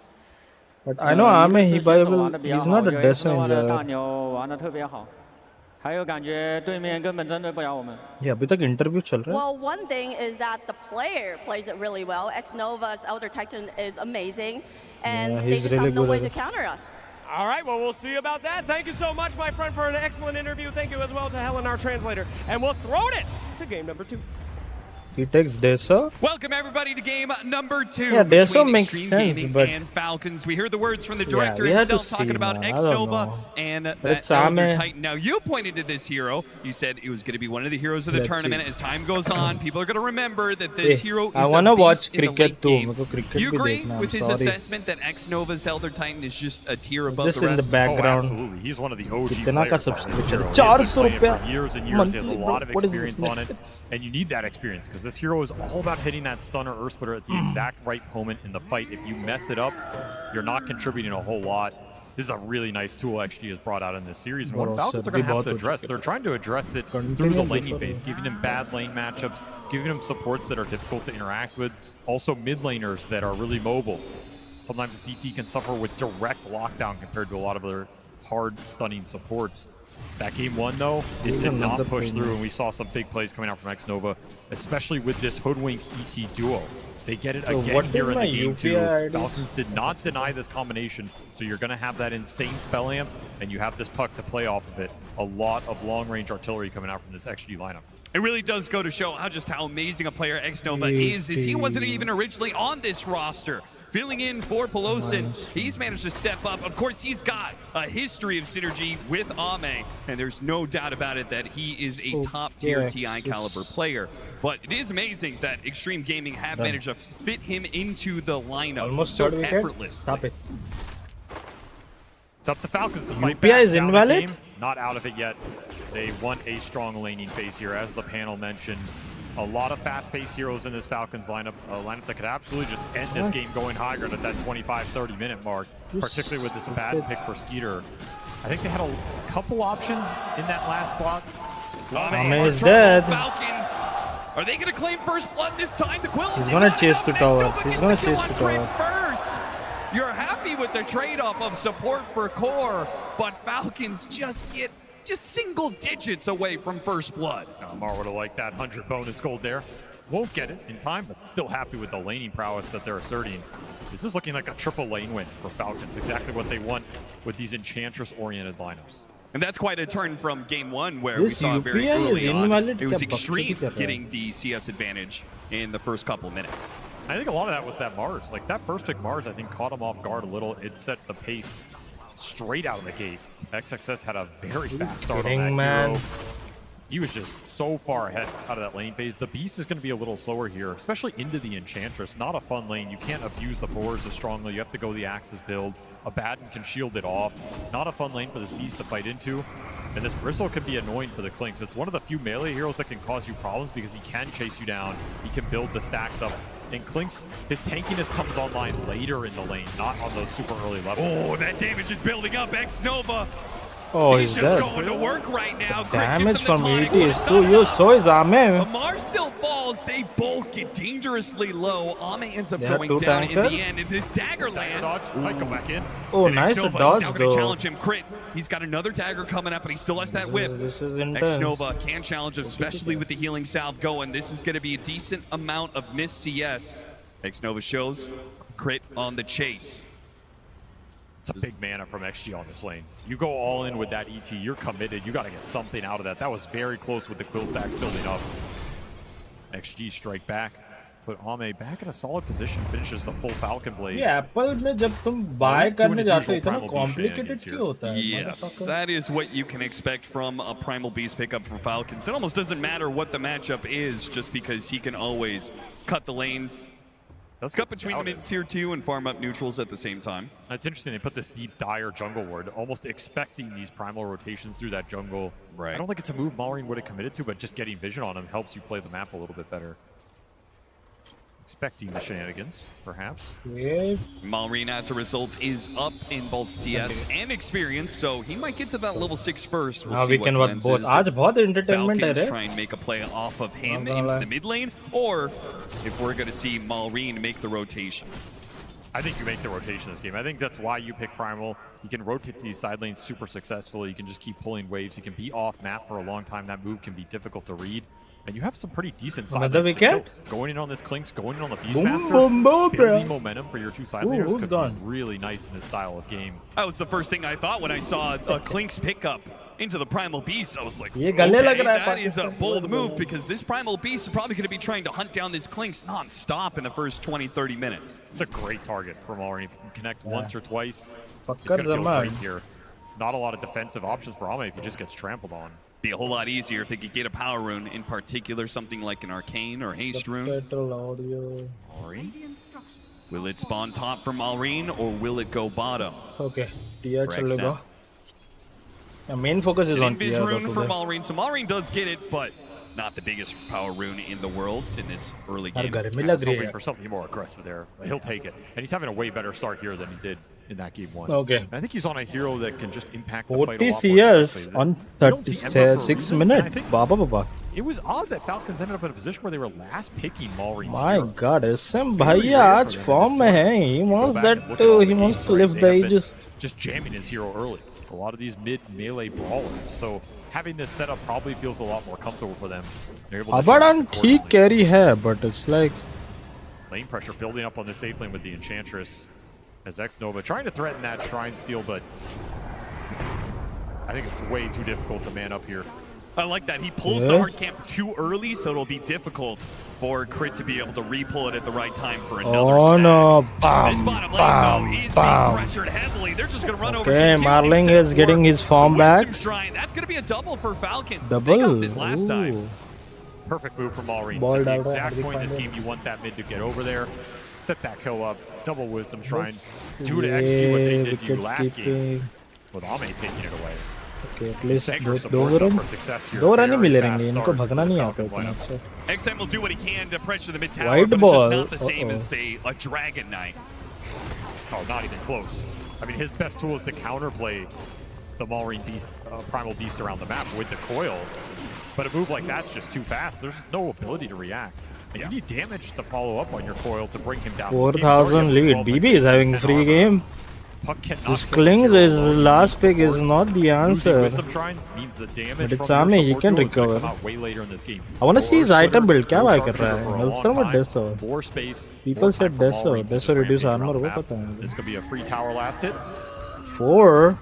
But I know Ame he viable. He's not a Deso 的 enjoyer. 大牛玩的特别好，还有感觉对面根本针对不了我们。 ये अभी तक interview चल रहा है. Well, one thing is that the player plays it really well. X-Nova's Elder Titan is amazing, and Yeah, they he's just really have no good way at to it. counter us. All right, well, we'll see about that. Thank you so much, my friend, for an excellent interview. Thank you as well to Helen, our translator. And we'll throw it to game number 2. He takes Deso. Welcome everybody to game number 2 Yeah, Deso between makes Extreme sense, Gaming but- and Falcons. We heard the words from the Yeah, director we had to himself see, talking about man. I don't X-Nova know. and But that it's Elder Ame. Titan. Now, you pointed to this hero. You said it was going to be one of the heroes of the Let's tournament. see. As time goes on, people are going to remember that this Hey, hero is I a wanna beast watch in the cricket late too. game. मेरे को cricket You भी agree देखना है, with his sorry. assessment that X-Nova's Elder Titan is just a tier above Just the in the rest? background. Oh, absolutely. He's one of the OG कितना का players on this subscription? hero. He's 400 been playing रुपया for years and years. He has a monthly, lot bro. of What is this experience on it, and you need that experience because this hero is all about hitting that stunner Earth Splitter at the exact right moment in the fight. If you mess it up, you're not contributing a whole lot. This is a really nice tool XG has brought out in this series, and what Bro, Falcons are going to have to बहुत address, they're trying to address it through the laning phase, giving him bad lane matchups, giving him supports that are difficult to interact with, also mid laners that are really mobile. Sometimes the CT can suffer with direct lockdown compared to a lot of other hard stunning supports. That game 1 though, it did not push through, and we saw some big plays coming out from X-Nova, especially with this Hoodwink ET duo. They get it So again what here is in my the game 2. UPI ID? Falcons did not deny this combination, so you're going to have that insane spell amp, and you have this puck to play off of it. A lot of long-range artillery coming out from this XG lineup. It really does go to show just how amazing a player X-Nova is. He wasn't even originally on this roster. Filling in for Pelosin, he's managed to step up. Of course, he's got a history of synergy with Ame, and there's no doubt about it that he is a top-tier TI caliber player. But it is amazing that Extreme Gaming have managed to fit him into the lineup Almost so third wicket. effortlessly. Stop it. It's up to Falcons to fight UPI back is down the invalid? game. Not out of it yet. They want a strong laning phase here, as the panel mentioned. A lot of fast-paced heroes in this Falcons lineup, a lineup that could absolutely just end this game going high ground at that 25-30 minute mark, particularly with this bad pick for Skeeter. I think they had a couple options in that last slot. Ame is dead. Falcons, are they going to claim first blood this time? The Quill He's gonna chase the tower. He's gonna chase the tower. first. You're happy with the trade-off of support for core, but Falcons just get single digits away from first blood. Mar would have liked that 100 bonus gold there. Won't get it in time, but still happy with the laning prowess that they're asserting. This is looking like a triple lane win for Falcons, exactly what they want with these Enchantress-oriented lineups. And that's quite a turn from game 1 where This we saw very UPI is early on. invalid. It was क्या Extreme बकचोदी कर रहा है? getting the CS advantage in the first couple minutes. I think a lot of that was that Mars. Like that first pick Mars, I think caught him off guard a little. It set the pace straight out of the gate. XXS had a very fast start on that man. hero. He was just so far ahead out of that lane phase. The Beast is going to be a little slower here, especially into the Enchantress. Not a fun lane. You can't abuse the boars as strongly. You have to go the Axis build. Abaddon can shield it off. Not a fun lane for this Beast to fight into. And this Bristle can be annoying for the Clinks. It's one of the few melee heroes that can cause you problems because he can chase you down. He can build the stacks up. And Clinks, his tankiness comes online later in the lane, not on those super early levels. Oh, that damage is building up. X-Nova. Oh, he's he's just dead. going to work right now. Damage from ET is too huge. So is Ame. Amar still falls. They both get dangerously low. Ame ends up They have going two down in tankers? the end. And this dagger lands. Might go back in. Oh, And nice X-Nova is dodge now going to though. challenge him. Crit. He's got another dagger coming up, but he still has that whip. This is intense. X-Nova can challenge him, especially with the healing salve going. This is going to be a decent amount of missed CS. X-Nova shows crit on the chase. It's a big mana from XG on this lane. You go all in with that ET, you're committed. You got to get something out of that. That was very close with the Quill stacks building up. XG strike back. Put Ame back in a solid position. Finishes the full Falcon Blade. ये Apple में जब तुम buy करने जाते हो इतना complicated क्यों होता है? Yes, that is what you can expect from a Primal Beast pickup for Falcons. It almost doesn't matter what the matchup is, just because he can always cut the lanes That's cut between the mid tier 2 and farm up neutrals at the same time. It's interesting they put this deep dire jungle ward, almost expecting these primal rotations through that jungle. Right. I don't think it's a move Malrine would have committed to, but just getting vision on him helps you play the map a little bit better. Expecting the shenanigans, perhaps. Yeah. Malrine, as a result, is up in both CS and experience, so he might get to that level 6 first. We'll now see we can work both. आज बहुत entertainment है Falcons रे. try and make a play off of him into the mid lane, or if we're going to see Malrine make the rotation. I think you make the rotation in this game. I think that's why you pick Primal. You can rotate these side lanes super successfully. You can just keep pulling waves. You can be off map for a long time. That move can be difficult to read. And you have some pretty decent side Another lanes to kill. wicket? Going in on this Clinks, going in on the Boom, Beastmaster. boom, boom, bro. Building momentum for your two side laners who's could gone? be really nice in this style of game. That was the first thing I thought when I saw a Clinks pickup into the Primal Beast. I was like, ये गले लग okay, रहा है that is a Pakistan bold को। move because this Primal Beast is probably going to be trying to hunt down this Clinks non-stop in the first 20-30 minutes. It's a great target for Malrine. If you can connect once or twice, it's Pakkar going to feel Zaman. great here. Not a lot of defensive options for Ame if he just gets trampled on. Be a whole lot easier if they could get a power rune, in particular something like an arcane or haste rune. Subtitle audio. Malrine? Will it spawn top for Malrine or will it go bottom? Okay. TR For चलेगा. XM. The main focus It's is an on invis TR rune for today. Malrine, so Malrine does get it, but not the biggest power rune in the world in this early यार game. गर्मी I लग was रही hoping है. for something more aggressive there. He'll take it. And he's having a way better start here than he did in that game one. Okay. And I think he's on a hero that can just impact the fight a 40 lot more CS directly. on We don't see Ember for a 36 reason, minutes. and I think Baba baba. It was odd that Falcons ended up in a position where they were last picking Malrine's My hero. God, SM भाई आज form में है. He wants that. He wants to lift the They have been ages. just jamming his hero early. A lot of these mid melee brawlers. So having this setup probably feels a lot more comfortable for them. They're able to Abadan adjust ठीक accordingly. carry है, but it's like Lane pressure building up on the safe lane with the Enchantress as X-Nova trying to threaten that Shrine Steal, but I think it's way too difficult to man up here. I like that. He pulls the hard camp too early, so it'll be difficult for Crit to be able to re-pull it at the right time for another oh stack. no, This bam, bottom lane, bam, though, is being bam. pressured heavily. They're just going to run over Okay, Shakira Marling himself is for getting his form the back. Wisdom Shrine. That's going to be a double for Falcons. Double. They got this last time. Ooh. Perfect move from Malrine. Ball At the डाल रहा है exact Hardik point in this Pandya. game you want that mid to get over there. Set that kill up. Double Wisdom Shrine. Do to XG what they Yeah, did to you wickets last game. keeping. With Ame taking it away. Okay, at least Extra दो supports up run for success here. दो run ही Very मिले fast रहेंगे. इनको start भगना for नहीं this आता Falcons इतना lineup. अच्छा. XM will do what he can to pressure the mid tower, White but it's ball. just not the same Uh-oh. as, say, a Dragon Knight. Oh, not even close. I mean, his best tool is to counterplay the Malrine beast, Primal Beast around the map with the coil. But a move like that's just too fast. There's no ability to react. And you need damage to follow up on your coil to bring him down. This game's already 4,000 up to lead. 12 BB minutes is having and free 10 game. Puck cannot This kill Klings zero is low. last pick is Support. not the Losing answer. Wisdom Shrines means the damage But it's from your Ame, he support can duo is gonna recover. come out way later in this game. I want to see his More item splitter, build. क्या more बात कर रहा sharpshooter for है? a उसका long मत time. Deso. More space. People more said time for Deso. Malrine to Deso just reduce rampage armor. around the वो map. पता है. This could be a free tower last hit. 4.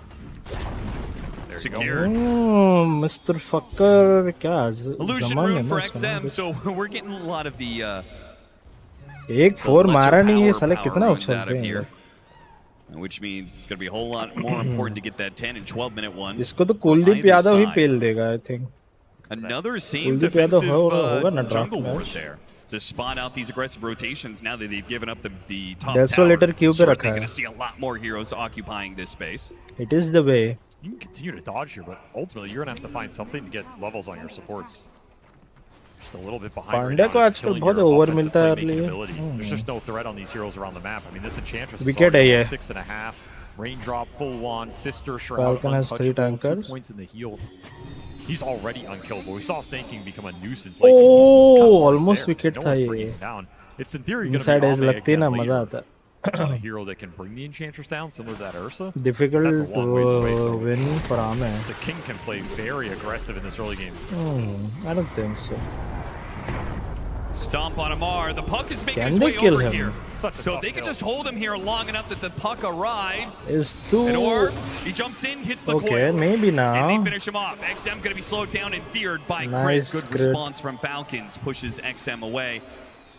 Secured. Oh, Mr. Fucker. क्या Illusion Zaman है rune ना for उसका. XM, so we're getting a lot of the एक 4 मारा नहीं है. साले power कितना runes उछलते out of हैं here. ये. Which means it's going to be a whole lot more important to get that 10 and 12 minute one. इसको तो कुलदीप Either यादव ही side. पेल देगा, I think. Another same Kuldeep Yadav defensive होगा ना draft jungle ward match. there to spot out these aggressive rotations now that they've given up the top Desolator tower. क्यों पे Certainly रखा है? going to see a lot more heroes occupying this space. It is the way. You can continue to dodge here, but ultimately you're going to have to find something to get levels on your supports. Just a little bit behind. Pandya right को now. It's आजकल killing बहुत your over offensive मिलता है playmaking early. ability. There's just no threat on these heroes around the map. I mean, this Enchantress is Wicket already है ये. 6.5. Raindrop, full on, Sister Shroud, Falcon has 3 untouchable, 2 tankers. points in the heal. He's already unkillable. We saw Snake King become a nuisance. Oh, almost wicket no था one's ये. bringing him down. It's in theory going to Inside be edge Ame लगती है ना again मजा later. आता है. A hero that can bring the Enchantress down, similar to that Ursa. Difficult That's a long ways away, to so win for Ame. the King can play very aggressive in this early game. I don't think so. Stomp on Amar. The puck is making Can its they way kill over him? here. Such a So tough they can kill. just hold him here long enough that the puck arrives. Is too. And or he jumps in, hits the Okay, coil. maybe And now. they finish him off. XM going to be slowed down and feared by Nice Crit. Good crit. response from Falcons. Pushes XM away.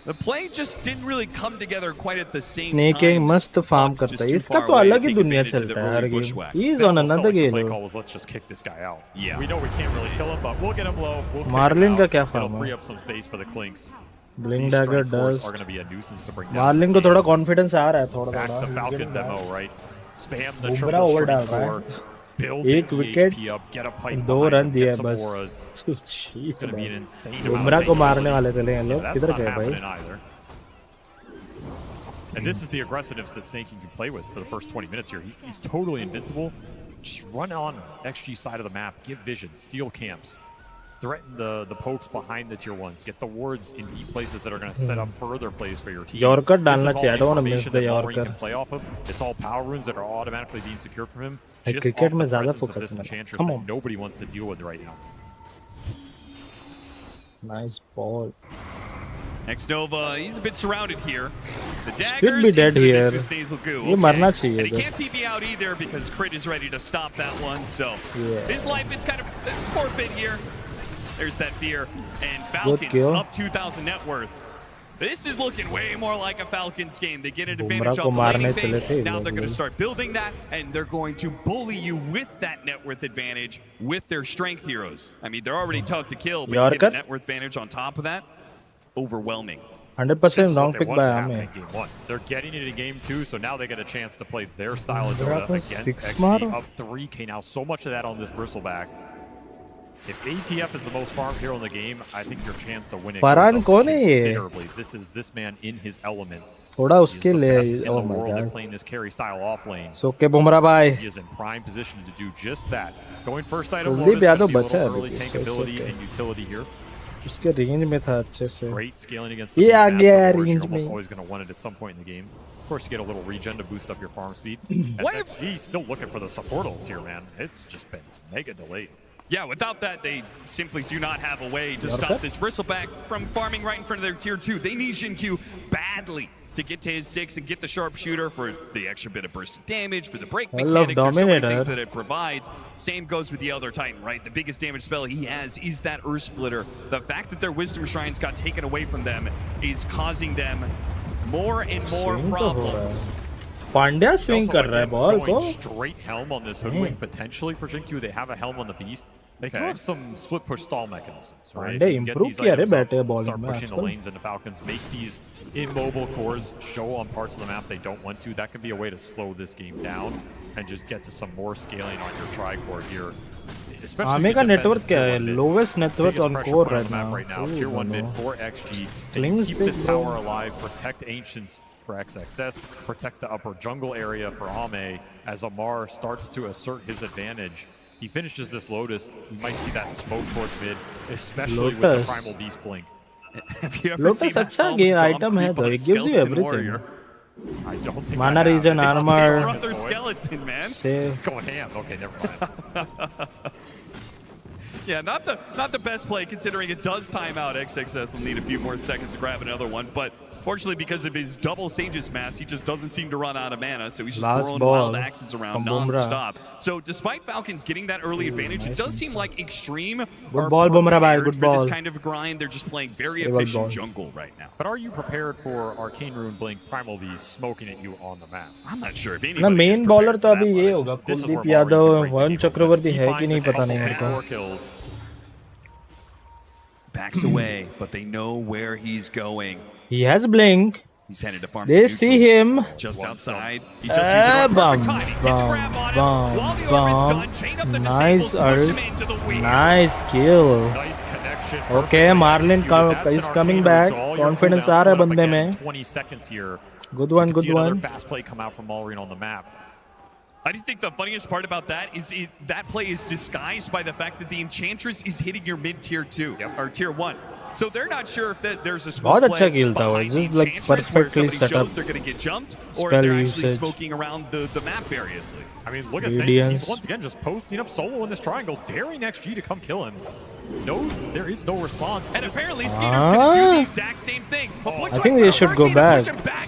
The play just didn't really come together quite at the same Sneaking time. मस्त farm Puck करता just है. too इसका far तो away to अलग ही take दुनिया advantage of the चलता है early her game. bushwhack. He is That on almost felt another like the game. play call was, let's just kick this guy out. Yeah. We know we can't really kill him, but we'll get him low. We'll kick Marlin him का out. क्या It'll farm free है? up some space for the Clinks. Blink These dagger strike cores does. are going to be a nuisance to bring down. Marlin को थोड़ा confidence आ रहा है थोड़ा Back to थोड़ा. Falcons MO, right? Spam the Bumrah triple over string डाल रहा core. है. Build एक the wicket, HP up, get a pipe 2 behind run him, दिए get some बस. auras. It's going to be an insane amount of Bumrah को takeover. मारने वाले थे ये लोग. That's किधर not गए भाई? happening either. And this is the aggressiveness that Snake can play with for the first 20 minutes here. He's totally invincible. Just run on XG side of the map, give vision, steal camps, threaten the pokes behind the tier 1s, get the wards in deep places that are going to set up further plays for your team. Yorker This डालना is all चाहिए. I don't want to miss information the that Mallory Yorker. can play off of. It's all power runes that are automatically being secured from him. Just cricket off में the ज़्यादा presence of focus this है. Enchantress Come that on. nobody wants to deal with right now. Nice ball. Xnova, he's a bit surrounded here. The Should daggers be dead into the here. distance stays will go. ये मरना चाहिए And he इधर. can't TP out either because Crit is ready to stop that one. So Yeah. his life is kind of forfeit here. There's that fear. And Falcons kill. up 2,000 net worth. This is looking way more like a Falcons game. They get an Bumrah advantage को off the मारने laning चले phase. थे Now लोग they're going to ये. start building that, and they're going to bully you with that net worth advantage with their strength heroes. I mean, they're already tough to kill, but you get a Yorker? net worth advantage on top of that. Overwhelming. 100% wrong They pick wanted by to happen Ame. in game 1. They're getting it in game 2, so now they get a chance to play their style of Bro, Dota आपने against 6 XG मारा? up 3K. Now so much of that on this bristleback. If ATF is the most farmed hero in the game, I think your chance to win it Farhan goes up कौन है ये? considerably. This is this man in his element. थोड़ा He is उसके the लिए. best in Oh the my world at god. playing this carry style off lane. So के बुमराह भाई. He is in prime position to do just that. Going first item, Kuldeep Lotus, gonna Yadav be a बचा है little early अभी, tank so it's ability okay. and utility here. उसके range में था अच्छे से. Great scaling against the ये आ Beastmaster गया Wars. You're रेंज almost में. always going to want it at some point in the game. Of course, you get a little regen to boost up your farm speed. And XG still looking for the supportals here, man. It's just been mega delayed. Yeah, without that, they simply do not have a way to Yorker? stop this Bristleback from farming right in front of their tier 2. They need Xinqiu badly to get to his 6 and get the sharpshooter for the extra bit of burst of damage, for the break I love mechanic. There's so many Dominator. things that it provides. Same goes with the Elder Titan, right? The biggest damage spell he has is that Earth Splitter. The fact that their Wisdom Shrines got taken away from them is causing them more and more Swing तो हो रहा problems. है. Pandya They swing also कर like रहा है them ball को. going straight helm on this hoodwink potentially for Xinqiu. They have a helm on the beast. They do Okay. have some split push stall mechanisms, right? Pandey If you can get improve these किया रे items up, बैटे bowling start में pushing the आजकल. lanes into Falcons, make these immobile cores show on parts of the map they don't want to. That could be a way to slow this game down and just get to some more scaling on your tri-core here. Especially आमे if का you defend network this क्या tier है? 1 mid. Lowest network Biggest on pressure core point on right the map now. Tier Ooh, 1 mid no. for XG. They Kling's keep big, this bro. tower alive, protect Ancients for XXS, protect the upper jungle area for Ame as Amar starts to assert his advantage. He finishes this Lotus. You might see that smoke towards mid, especially with the Lotus. Primal Beast Blink. Have you ever Lotus seen that अच्छा helm game dom item है creep though. on a It gives you skeleton everything. warrior? I don't think Mana I have. region It's armor. Brother skeleton, man. Save. It's going ham. Okay, never mind. Yeah, not the best play considering it does time out. XXS will need a few more seconds to grab another one, but fortunately because of his double Sage's Mass, he just doesn't seem to run out of mana, so he's just Last throwing ball wild axes around from Bumrah. non-stop. So despite Falcons getting that early advantage, it does seem like Extreme Good are ball, Bumrah, bhai, prepared good for this ball. kind of grind. They're just playing very Very well efficient ball. jungle right now. But are you prepared for Arcane Rune Blink Primal Beast smoking at you on the map? I'm not sure if anybody ना is main prepared bowler for तो अभी that ये much. होगा. This is Kuldeep where Yadav, Mallory can break Varun the game. Chakraborty He है कि finds नहीं an पता नहीं excellent मेरे को. 4 kills. Backs away, but they know where he's going. He has blink. He's headed to farm They some see neutrals. him. Just outside. He just uses it on Bum, perfect timing. Get the bum, grab on him. While the orb is done, chain up the Nice disables, push him ult. into the wheel. Nice kill. Nice connection. Okay, Marlin is coming back. Confidence आ रहा है बंदे में. 20 seconds here. Good one, You can good see another one. fast play come out from Mallory on the map. I do think the funniest part about that is that play is disguised by the fact that the Enchantress is hitting your mid-tier 2 or tier 1. So they're not sure if there's a smoke बहुत play अच्छा kill था वो. behind the Just like Enchantress where perfectly somebody set up. shows they're going to get jumped, or Spell they're actually usage. smoking around the map variously. I mean, look at Snake. Radiance. He's once again just posting up solo in this triangle, daring XG to come kill him. Knows there is no response. And apparently Skeeter's going to do the exact same thing. I think they should go back.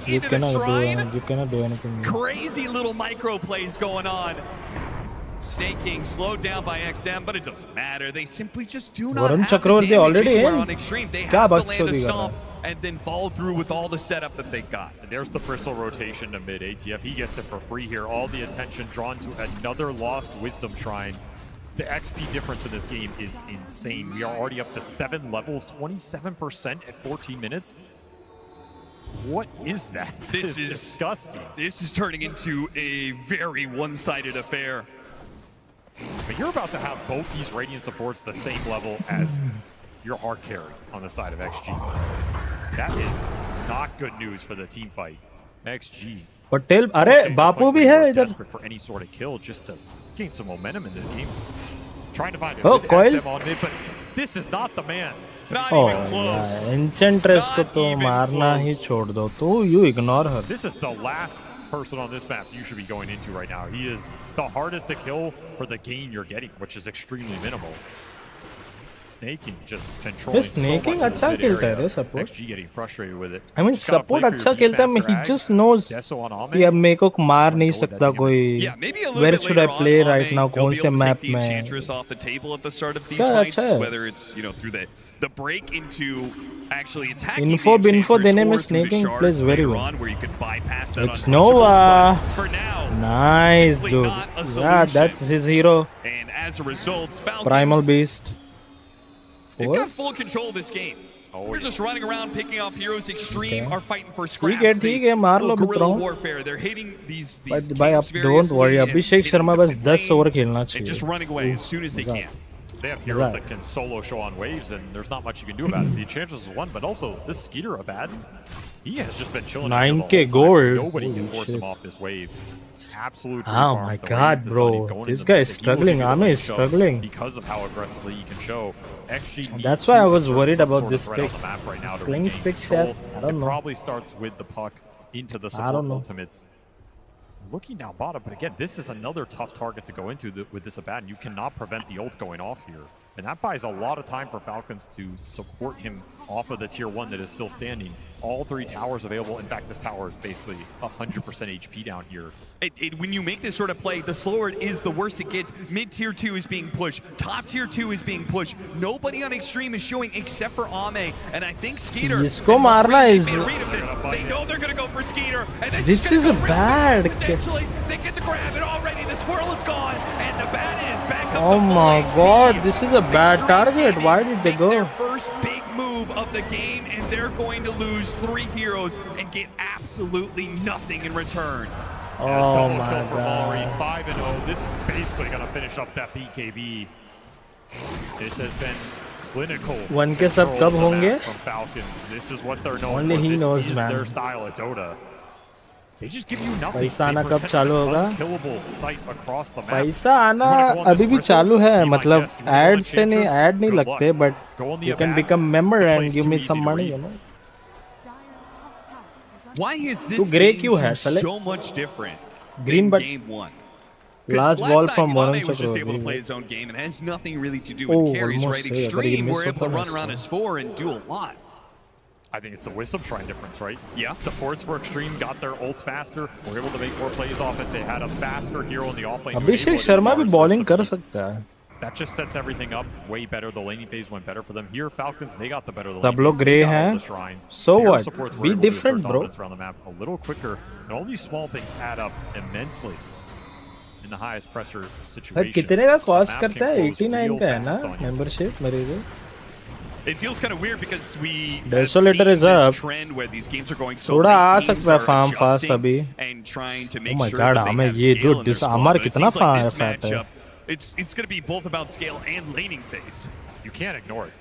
You into the cannot shrine. do anything. Crazy little micro plays going on. Snaking slowed down by XM, but it doesn't matter. They simply just do not Varun have the Chakravarti damage already anymore in. on Extreme. They क्या have to बकचोदी land a कर रहा stomp है? and then follow through with all the setup that they got. And there's the Bristle rotation to mid ATF. He gets it for free here. All the attention drawn to another lost Wisdom Shrine. The XP difference in this game is insane. We are already up to 7 levels, 27% at 14 minutes. What is that? This is disgusting. This is turning into a very one-sided affair. But you're about to have both these Radiant supports the same level as your hard carry on the side of XG. That is not good news for the team fight. XG. Patel अरे बापू भी है इधर. Desperate for any sort of kill just to gain some momentum in this game. Trying to find it Oh, with Coil. XM on mid, but this is not the man. Not Oh even close. yeah, Enchantress को तो मारना ही छोड़ दो. तो you ignore her. This is the last person on this map you should be going into right now. He is the hardest to kill for the gain you're getting, which is extremely minimal. Snaking, just controlling snaking so much अच्छा of this खेलता है रे area. support. XG getting frustrated with it. I mean Just gotta support play for अच्छा your खेलता है. Beastmaster He Ags. just knows Deso on Ame. कि अब मेरे को मार नहीं सकता कोई. Yeah, maybe a little Where bit should I later play on, right Ame, now? he'll कौन be से able to map take the में? Enchantress off the table at the start of these क्या fights, अच्छा है. whether it's through the break into actually attacking Info the binfo Enchantress देने में or through the snaking shard plays very later well. on, where you could bypass that It's untouchable, Nova. but for now, Nice simply dude. not a Yeah, solution. that's his hero. And as a result, Falcons, Primal Beast. they've got full control of this game. We're just running around picking off heroes. Extreme are fighting for scraps. ठीक है मार लो Guerrilla मित्रों. warfare. They're hitting these भाई अब camps don't worry. variously and Abhishek Sharma बस 10 over खेलना and चाहिए. just running away as soon as they can. They have heroes that can solo show on waves, and there's not much you can do about it. The Enchantress is one, but also this Skeeter Abaddon, he has just been chilling. 9K gold. Nobody Holy can force shit. him off this wave. Absolute. Oh my God, bro! This guy is struggling. Ame is struggling. Because of how aggressively he can show. XG. That's why I was worried about this pick. pick. Playing picks here. I don't It know. probably starts with the puck into the I support don't know. ultimates. Looking down bottom, but again, this is another tough target to go into with this Abaddon. You cannot prevent the ult going off here. And that buys a lot of time for Falcons to support him off of the tier 1 that is still standing. All 3 towers available. In fact, this tower is basically 100% HP down here. When you make this sort of play, the slower it is, the worse it gets. Mid-tier 2 is being pushed. Top tier 2 is being pushed. Nobody on Extreme is showing except for Ame. And I think Skeeter... इसको मारना is. They know they're going to go for Skeeter. And then This is a bad. Potentially, they get the grab, and already the squirrel is gone. And the bat is back up. Oh my God! This is a bad target. Why did they go? First big move of the game, and they're going to lose 3 heroes and get absolutely nothing in return. Oh my Kill for Mallory, God! 5-0. This is basically going to finish up that BKB. This has been clinical. 1K सब कब होंगे? From Falcons. This is what they're known Only for. he This knows, is man. their style at Dota. They just give you nothing. पैसा They आना कब present चालू an होगा? unkillable sight across the map. पैसा आना अभी भी चालू है. मतलब ad से नहीं ad नहीं लगते, but you can become member and give me some money, you know. Why is तू this grey game क्यों है, two साले? so much different Green than but game 1? last Last ball time, from Varun Ame was just able to Chakravarti. play his own game and has nothing really to do with Oh, carries, almost right? there, but he Extreme missed were able to the run pass, around yeah. his 4 and do a lot. I think it's the Wisdom Shrine difference, right? Yeah. Supports for Extreme got their ults faster, were able to make more plays off it. They had a faster hero in the offlane. Abhishek Sharma भी bowling कर सकता है. That just sets everything up way better. The laning phase went better for them. Here, Falcons, they got the better of the सब lane लोग phase. They grey got all हैं. the shrines. So Their what? supports were Be able to assert different, bro. dominance around the map a little quicker. And all these small things add up immensely in the highest pressure भाई situation. कितने का cost The map करता can है? close 89 real का है ना fast on you. membership मेरे को. It feels kind of weird because we have Desolator seen is this up. trend where these games are going so थोड़ा आ late, teams सकता है are farm fast adjusting अभी. and trying to Oh make my sure God, that they Ame have ये scale dude in their this squad. Amar But it कितना seems like this fat है. matchup, it's going to be both about scale and laning phase. You can't ignore it.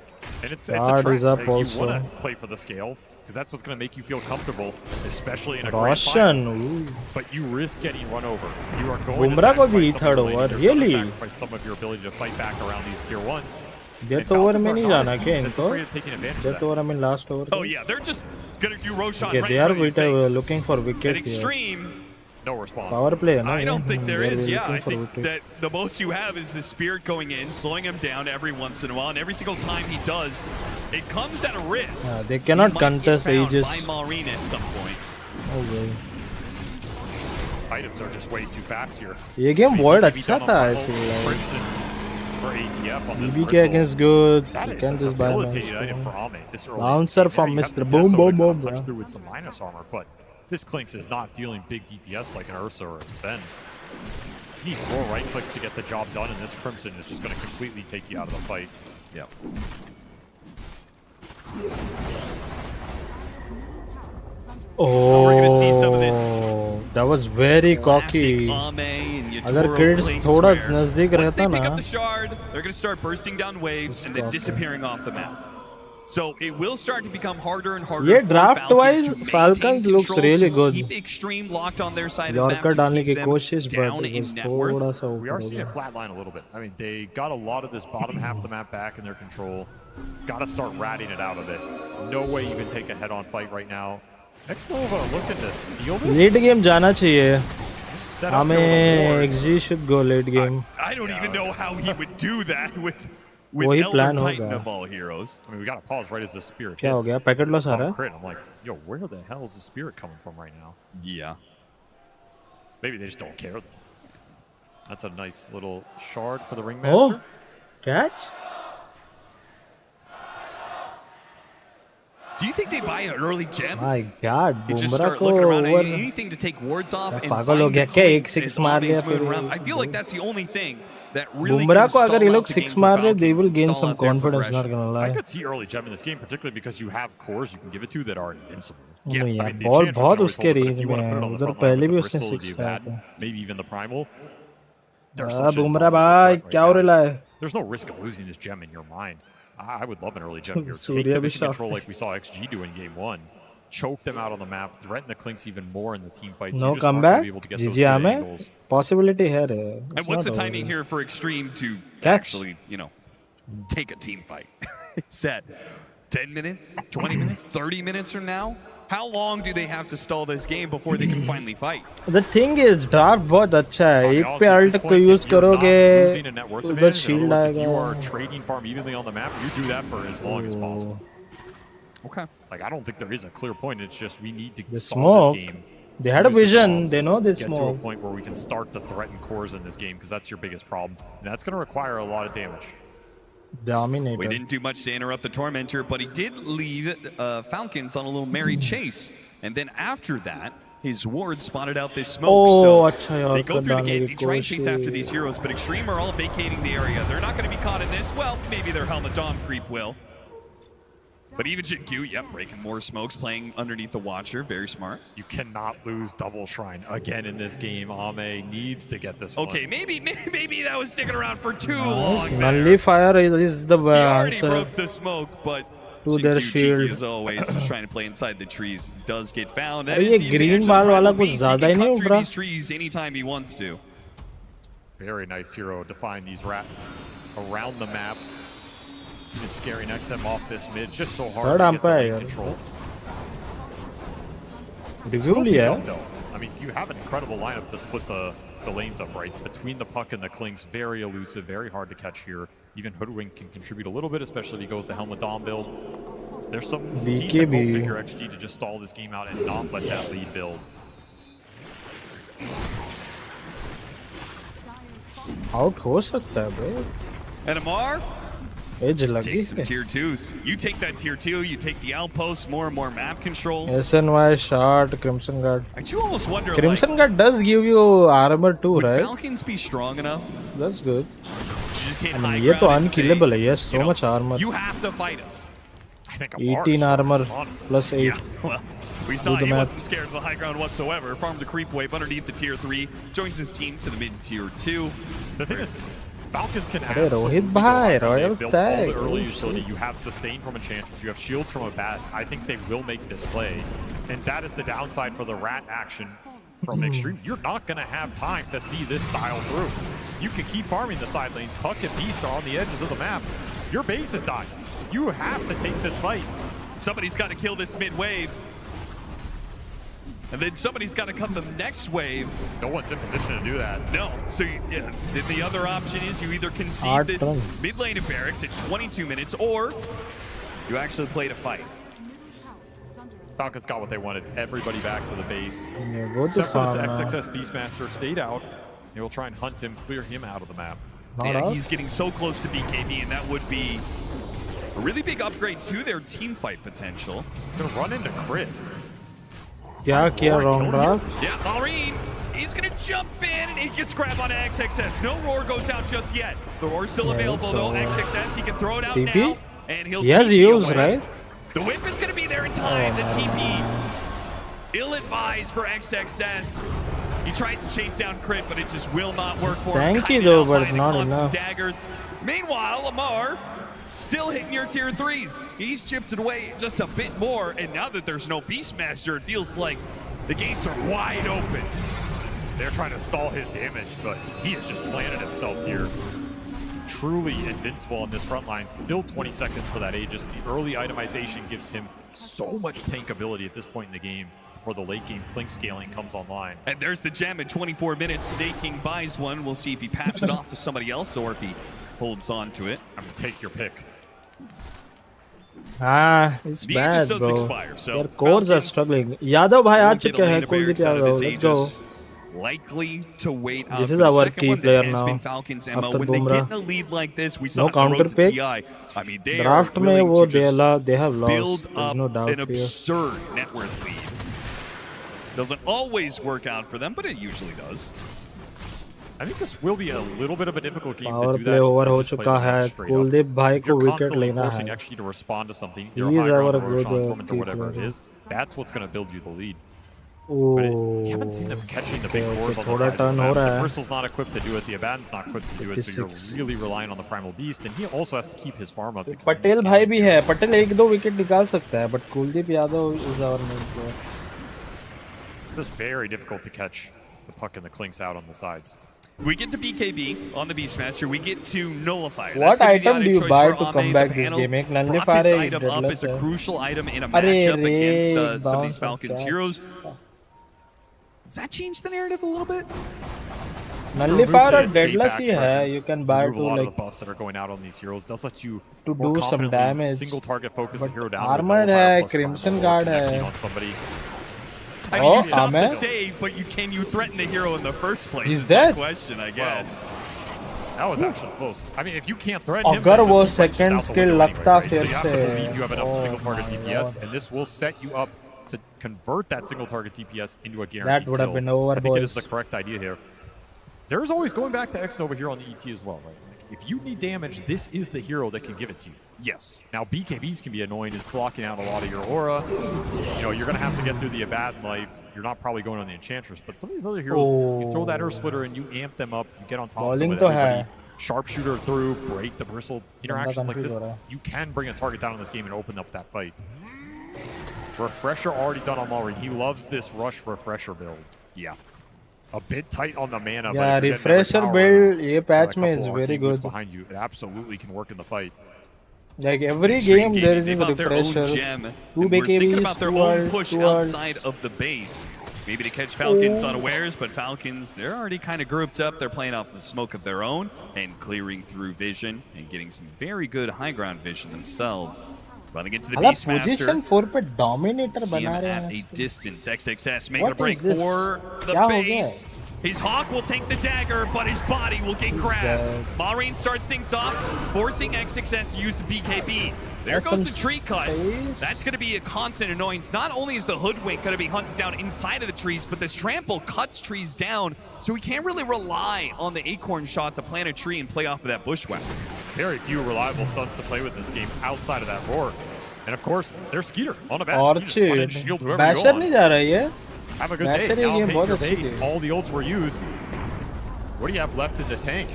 And it's Guard a trap. is up Like, you also. want to play for the scale because that's what's going to make you feel comfortable, especially in a grand Roshan. final. Ooh. But you risk getting run over. You are going Bumrah to को भी sacrifice some third of your over. laning. You're going to Really? sacrifice some of your ability to fight back around these tier 1s. Death over में नहीं जाना क्या That's इनको? afraid of taking advantage of Death that. over I mean last over. Oh yeah, they're just going to do Roshan Okay, right they in are front of your face. looking for At wicket here. Extreme, No response. Power play है ना I ये? don't think there They are is. Yeah, looking I for think wicket. that the most you have is the Spirit going in, slowing him down every once in a while, and every single time he does, it comes at a risk. Yeah, they cannot He might contest get found ages. by Maureen at some point. Oh well. Items are just way too fast here. ये game void Maybe अच्छा done था on I feel like. Crimson for ATF on this BBK bristle. against good. That You is can a just buy debilitating item for Ame this early. Bouncer Yeah, from you have Mr. the Boom Deso Boom to Boom. punch bro. through with some minus armor, but this Clinks is not dealing big DPS like an Ursa or a Sven. He needs more right clicks to get the job done, and this Crimson is just going to completely take you out of the fight. Yep. Oh, we're gonna see some of this that was very cocky. अगर kids थोड़ा नजदीक रहता pick up ना, the shard, they're going to start bursting down waves and then disappearing off the map. So it will start to become harder and harder. Yeah, draft-wise, Falcons looks really good. Keep Extreme locked on their side of the Yorker map डालने to की keep them कोशिश, down but it in was net worth. थोड़ा सा We ऊपर are हो seeing गया. it flatline a little bit. I mean, they got a lot of this bottom half of the map back in their control. Got to start ratting it out of it. No way you can take a head-on fight right now. X-Nova looking to steal this. Late game जाना चाहिए. Set up हमें XG should go late game. I don't even know how he would do that with वही Elder plan Titan होगा. of all heroes. I mean, we got to pause right as the spirit क्या हो hits. गया? Packet loss आ रहा है? Crit. I'm like, yo, where the hell is the spirit coming from right now? Yeah. Maybe they just don't care though. That's a nice little shard for the ringmaster. Oh, catch? Do you think they buy an early gem? My God, You just Bumrah start को looking around at over. anything to take wards off and पागल हो find गया the क्या? एक clinks six as मार Ame's लिया moving फिर. around. I feel like that's the only thing that really Bumrah can को अगर stall ये out लोग the 6 game for मार रहे, they Falcons will and gain stall some out their confidence. Not progression. gonna I lie. could see early gem in this game, particularly because you have cores you can give it to that are invincible. Yeah, I mean, the ball Enchantress बहुत can always उसके hold it, but range if you want to में put it है. on the उधर front line पहले with भी the उसने Bristol 6 you've खाया had, था. maybe even the Primal. There's Ah, such a Bumrah dominant भाई threat क्या हो right रहा now. है? There's no risk of losing this gem in your mind. I would love an early gem here. Take Surya the भी vision shocked control है. like we saw XG do in game 1. Choke them out on the map, threaten the Clinks even more in the team fights. No You just aren't gonna comeback. be able to get those GG good Ame. angles. Possibility है रे. And what's the timing here for Extreme to Catch. actually, take a team fight? Is that 10 minutes, 20 minutes, 30 minutes from now? How long do they have to stall this game before they can finally fight? The thing is, draft बहुत अच्छा है. एक पे alt को use करोगे, Losing a net worth उधर advantage. In shield other words, if you आएगा. are trading farm evenly on the map, you do that for as long as possible. Okay. Like, I don't think there is a clear point. It's just we need to The solve smoke. this game. They had a Use the vision. bombs, They know they get to a smoke. point where we can start to threaten cores in this game because that's your biggest problem. And that's going to require a lot of damage. Dominator. We didn't do much to interrupt the Tormentor, but he did leave Falcons on a little merry chase. And then after that, his ward spotted out this smoke. Oh, so अच्छा यार, they go through the डालने gate, की they try and chase after कोशिश. these heroes, but Extreme are all vacating the area. They're not going to be caught in this. Well, maybe their Helmet Dom creep will. But even Jin-Q, yep, breaking more smokes, playing underneath the Watcher. Very smart. You cannot lose Double Shrine again in this game. Ame needs to get this one. Okay, maybe that was sticking around for too long. Nullifier is the He already answer broke the smoke, but to their Jin-Q, cheeky shield. as always, was trying to play inside the trees. Does get found. अरे ये green ball वाला कुछ ज़्यादा ही नहीं through उभरा. these trees anytime he wants to. Very nice hero defying these rat around the map. And scaring XM off this mid just so hard Third to get the umpire, lane यार. control. Review Slow लिया pick है. up, though. I mean, you have an incredible lineup to split the lanes up right. Between the puck and the Clinks, very elusive, very hard to catch here. Even Hoodwink can contribute a little bit, especially if he goes the Helmet Dom build. There's some decent hope if you're XG to just stall this game out and not let that lead build. Out हो सकता है bro. And Amar Edge लगी takes some इसके. tier 2s. You take that tier 2, you take the outpost, more and more map control. SNY shot, Crimson Guard. I do almost wonder, Crimson Guard does give you armor too, would right? Falcons be strong enough That's good. to just hit I high mean, ये तो ground and say, unkillable है. Yes, so much armor. you have to fight us. I think Amar 18 is armor honestly. plus 8. Yeah, well, we saw Do the he math. wasn't scared of the high ground whatsoever. Farmed the creep wave underneath the tier 3, joins his team to the mid tier 2. The thing is, Falcons can अरे absolutely Rohit go भाई, hard. Royal They've built all Stag. the early Oh, utility. You have sustain from Enchantress. You have shields from a bat. I think they will make this play. And that is the downside for the rat action from Extreme. You're not going to have time to see this style through. You can keep farming the side lanes. Puck and Beast are on the edges of the map. Your base is dying. You have to take this fight. Somebody's got to kill this mid wave. And then somebody's got to come the next wave. No one's in position to do that. No. So then the other option is you either concede Hard this turn. mid lane of barracks at 22 minutes, or you actually play to fight. Falcons got what they wanted. Everybody back to the base. Yeah, go to Except for this farm now. XXS Beastmaster stayed out. They will try and hunt him, clear him out of the map. Not And out. he's getting so close to BKB, and that would be a really big upgrade to their team fight potential. He's going to run into crit. क्या किया wrong draft? Yeah, Maureen He's going to jump in, and he gets grabbed on XXS. No roar goes out just yet. The roar's still available, though. XXS, he can throw it out now, and he'll TP away. Right? The whip is going to be there in time. The TP, ill-advised for XXS. He tries to chase down Crit, but it just will not work for him. Tanky though, but not enough. Daggers. Meanwhile, Lamar still hitting your tier 3s. He's chipped it away just a bit more, and now that there's no Beastmaster, it feels like the gates are wide open. They're trying to stall his damage, but he has just planted himself here. Truly invincible in this front line. Still 20 seconds for that Aegis. The early itemization gives him so much tank ability at this point in the game before the late game Blink scaling comes online. And there's the gem in 24 minutes. Staking buys one. We'll see if he passes it off to somebody else or if he holds on to it. I'm gonna take your pick. It's the bad, Aegis does bro. expire, so Their cores are struggling. Yadav bhai aa chuke hain. Kuldeep Yadav. Let's go. Likely to wait out This for is the our second key one. player That has now. been Falcons' MO. After When they Bumrah. get in a lead like this, we saw No it on the road counter to pick. TI. I mean, they Draft are mein willing wo to just they have lost. build There's up no doubt an here. absurd net worth lead. Doesn't always work out for them, but it usually does. I think this will be a little bit of a difficult game Power to do play that. over If you ho just play chuka the match hai. straight up. Kuldeep bhai If you're ko wicket constantly lena forcing hai. actually to respond to something, He either is high ground our or rush on good, tournament or key whatever it player. is, that's what's going to build you the lead. Oh, But you haven't seen them catching the big cores on the thoda sides of turn the ho map. raha The hai. Bristle's not equipped to do it, the Abaddon's not equipped to do it, so you're 56. really relying on the Primal Beast, and he also has to keep his farm up to Patel भाई भी है. पटेल एक दो wicket निकाल सकता है, but Kuldeep Yadav is our main player. It's just very difficult to catch the puck and the clinks out on the sides. We get to BKB on the Beastmaster. We get to Nullifier. What That's gonna be the item do added you choice buy for to Ame. come The back this panel game? एक brought Nullifier this एक item up dreadless as a है. crucial item in a अरे matchup रे, against some of bounce these Falcons catch. heroes. Does that change the narrative a little bit? Nullifier और The escape deadless back ही है. presence. You can buy Remove to a lot of like the buffs that are going out on these heroes. Does let you to more do some confidently damage. single target focus the But hero down. armored with Nullifier है, plus Crimson Primal Guard connecting है. on somebody. I mean, you stop Ame? the save, but can you threaten the hero in the first place? He's is my dead. question, I guess. That was actually close. I mean, if you can't threaten him, अगर then the वो team fight just second out the skill window लगता anyway, right? So फिर you have to से. believe you have enough Oh single target my DPS, God. and this will set you up to convert that single target DPS into a guaranteed That would have kill. been over, I think it is boys. the correct idea here. There's always going back to X-Nova here on the ET as well, right? Like, if you need damage, this is the hero that can give it to you. Yes. Now, BKBs can be annoying. It's blocking out a lot of your aura. You know, you're going to have to get through the Abaddon life. You're not probably going on the Enchantress, but some of these other heroes, you throw that Earth Splitter and you amp them up, you get on top of them Bowling with तो everybody. है. Sharpshooter through, break the bristle. Interactions like confuse this, हो रहा है. you can bring a target down in this game and open up that fight. Refresher already done on Mulry. He loves this rush refresher build. Yeah. A bit tight on the mana, but Yeah, if you're getting refresher overpowered build ये by a patch में couple is of very arcane boots good. behind you, it absolutely can work in the fight. Like every Extreme game there is Gaming, a they've got their own refresher. gem, Two and we're thinking BKBs, about their 2 own ult, push 2 ult. outside of the base. Maybe to catch Falcons unawares, but Falcons, they're already kind of grouped up. They're playing off the smoke of their own and clearing through vision and getting some very good high ground vision themselves. Running into the अला Beastmaster. position 4 पे dominator See him बना रहे at हैं. a distance. XXS making What a break is this? for the क्या हो गया? base. His Hawk will take the dagger, but his body will get grabbed. Maureen starts things off, forcing XXS to use the BKB. There That's goes some the tree cut. space. That's going to be a constant annoyance. Not only is the Hoodwink going to be hunted down inside of the trees, but this trample cuts trees down, so we can't really rely on the acorn shot to plant a tree and play off of that bushwhack. Very few reliable stunts to play with this game outside of that roar. And of course, there's Skeeter on the back. You just run and shield whoever you Basher want. नहीं जा रहा है ये. Have a good Basher day. ये Now game hit बहुत your अच्छी base. थी. All the ults were used. What do you have left in the tank?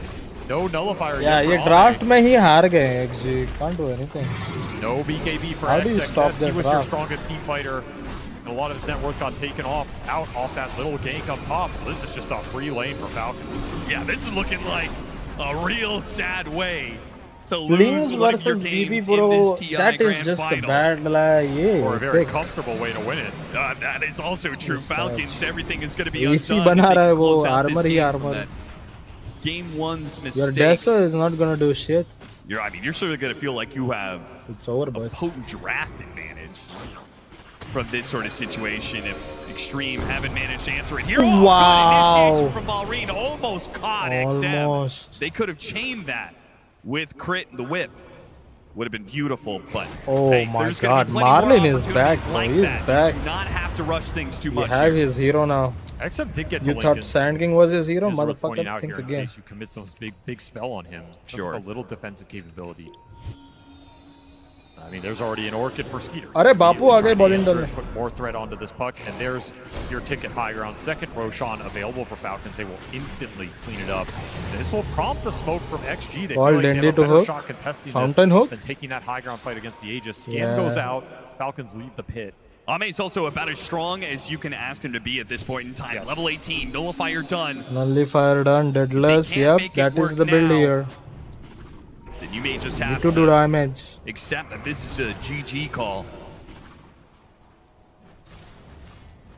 No nullifier Yeah, yet ये for draft Ame. में ही हार गए XG. Can't do anything. No BKB for How do you stop XXS. the He was your draft? strongest team fighter. And a lot of his net worth got taken off that little gank up top. So this is just a free lane for Falcons. Yeah, this is looking like a real sad way to lose Lings one of your versus games BB in this bro, TI that is Grand just a Final. bad like yeah. Or a very pick. comfortable way to win it. That is also true. Falcons, everything is going to be AC undone. बना if they रहा है can वो close out this armor he game from armor. that Game one's Your mistakes. Desert is not gonna do shit. I mean, you're sort of going to feel like you have It's over, a boys. potent draft advantage from this sort of situation. If Extreme haven't managed to answer it here, oh, Wow. good initiation from Maureen, almost caught XM. Almost. They could have chained that with Crit and the whip. Would have been beautiful, but Oh hey, my there's gonna God, be plenty more Marlin is back, opportunities bro. like He is that. back. Do not have to rush things too We much. have here. his hero now. XM did get to You thought Lincoln's. Sand King was his hero? It is worth pointing Motherfucker, out think here in again. case you commit some big spell on him. Sure. A little defensive capability. I mean, there's already an Orchid for Skeeter. अरे बापू आ गए Trying to bowling answer डालने. and put more threat onto this puck, and there's your ticket higher on second. Roshan available for Falcons. They will instantly clean it up. This will prompt a smoke from XG. They Ball feel like they have dandy a to better hook. shot contesting Fountain this hook. than taking that high ground fight against the Aegis. Scan Yeah. goes out. Falcons leave the pit. Ame's also about as strong as you can ask him to be at this point in time. Level 18, Nullifier done. Nullifier done, Deadless. Yep, that is the build here. Then you may just Need have to do damage. accept that this is a GG call.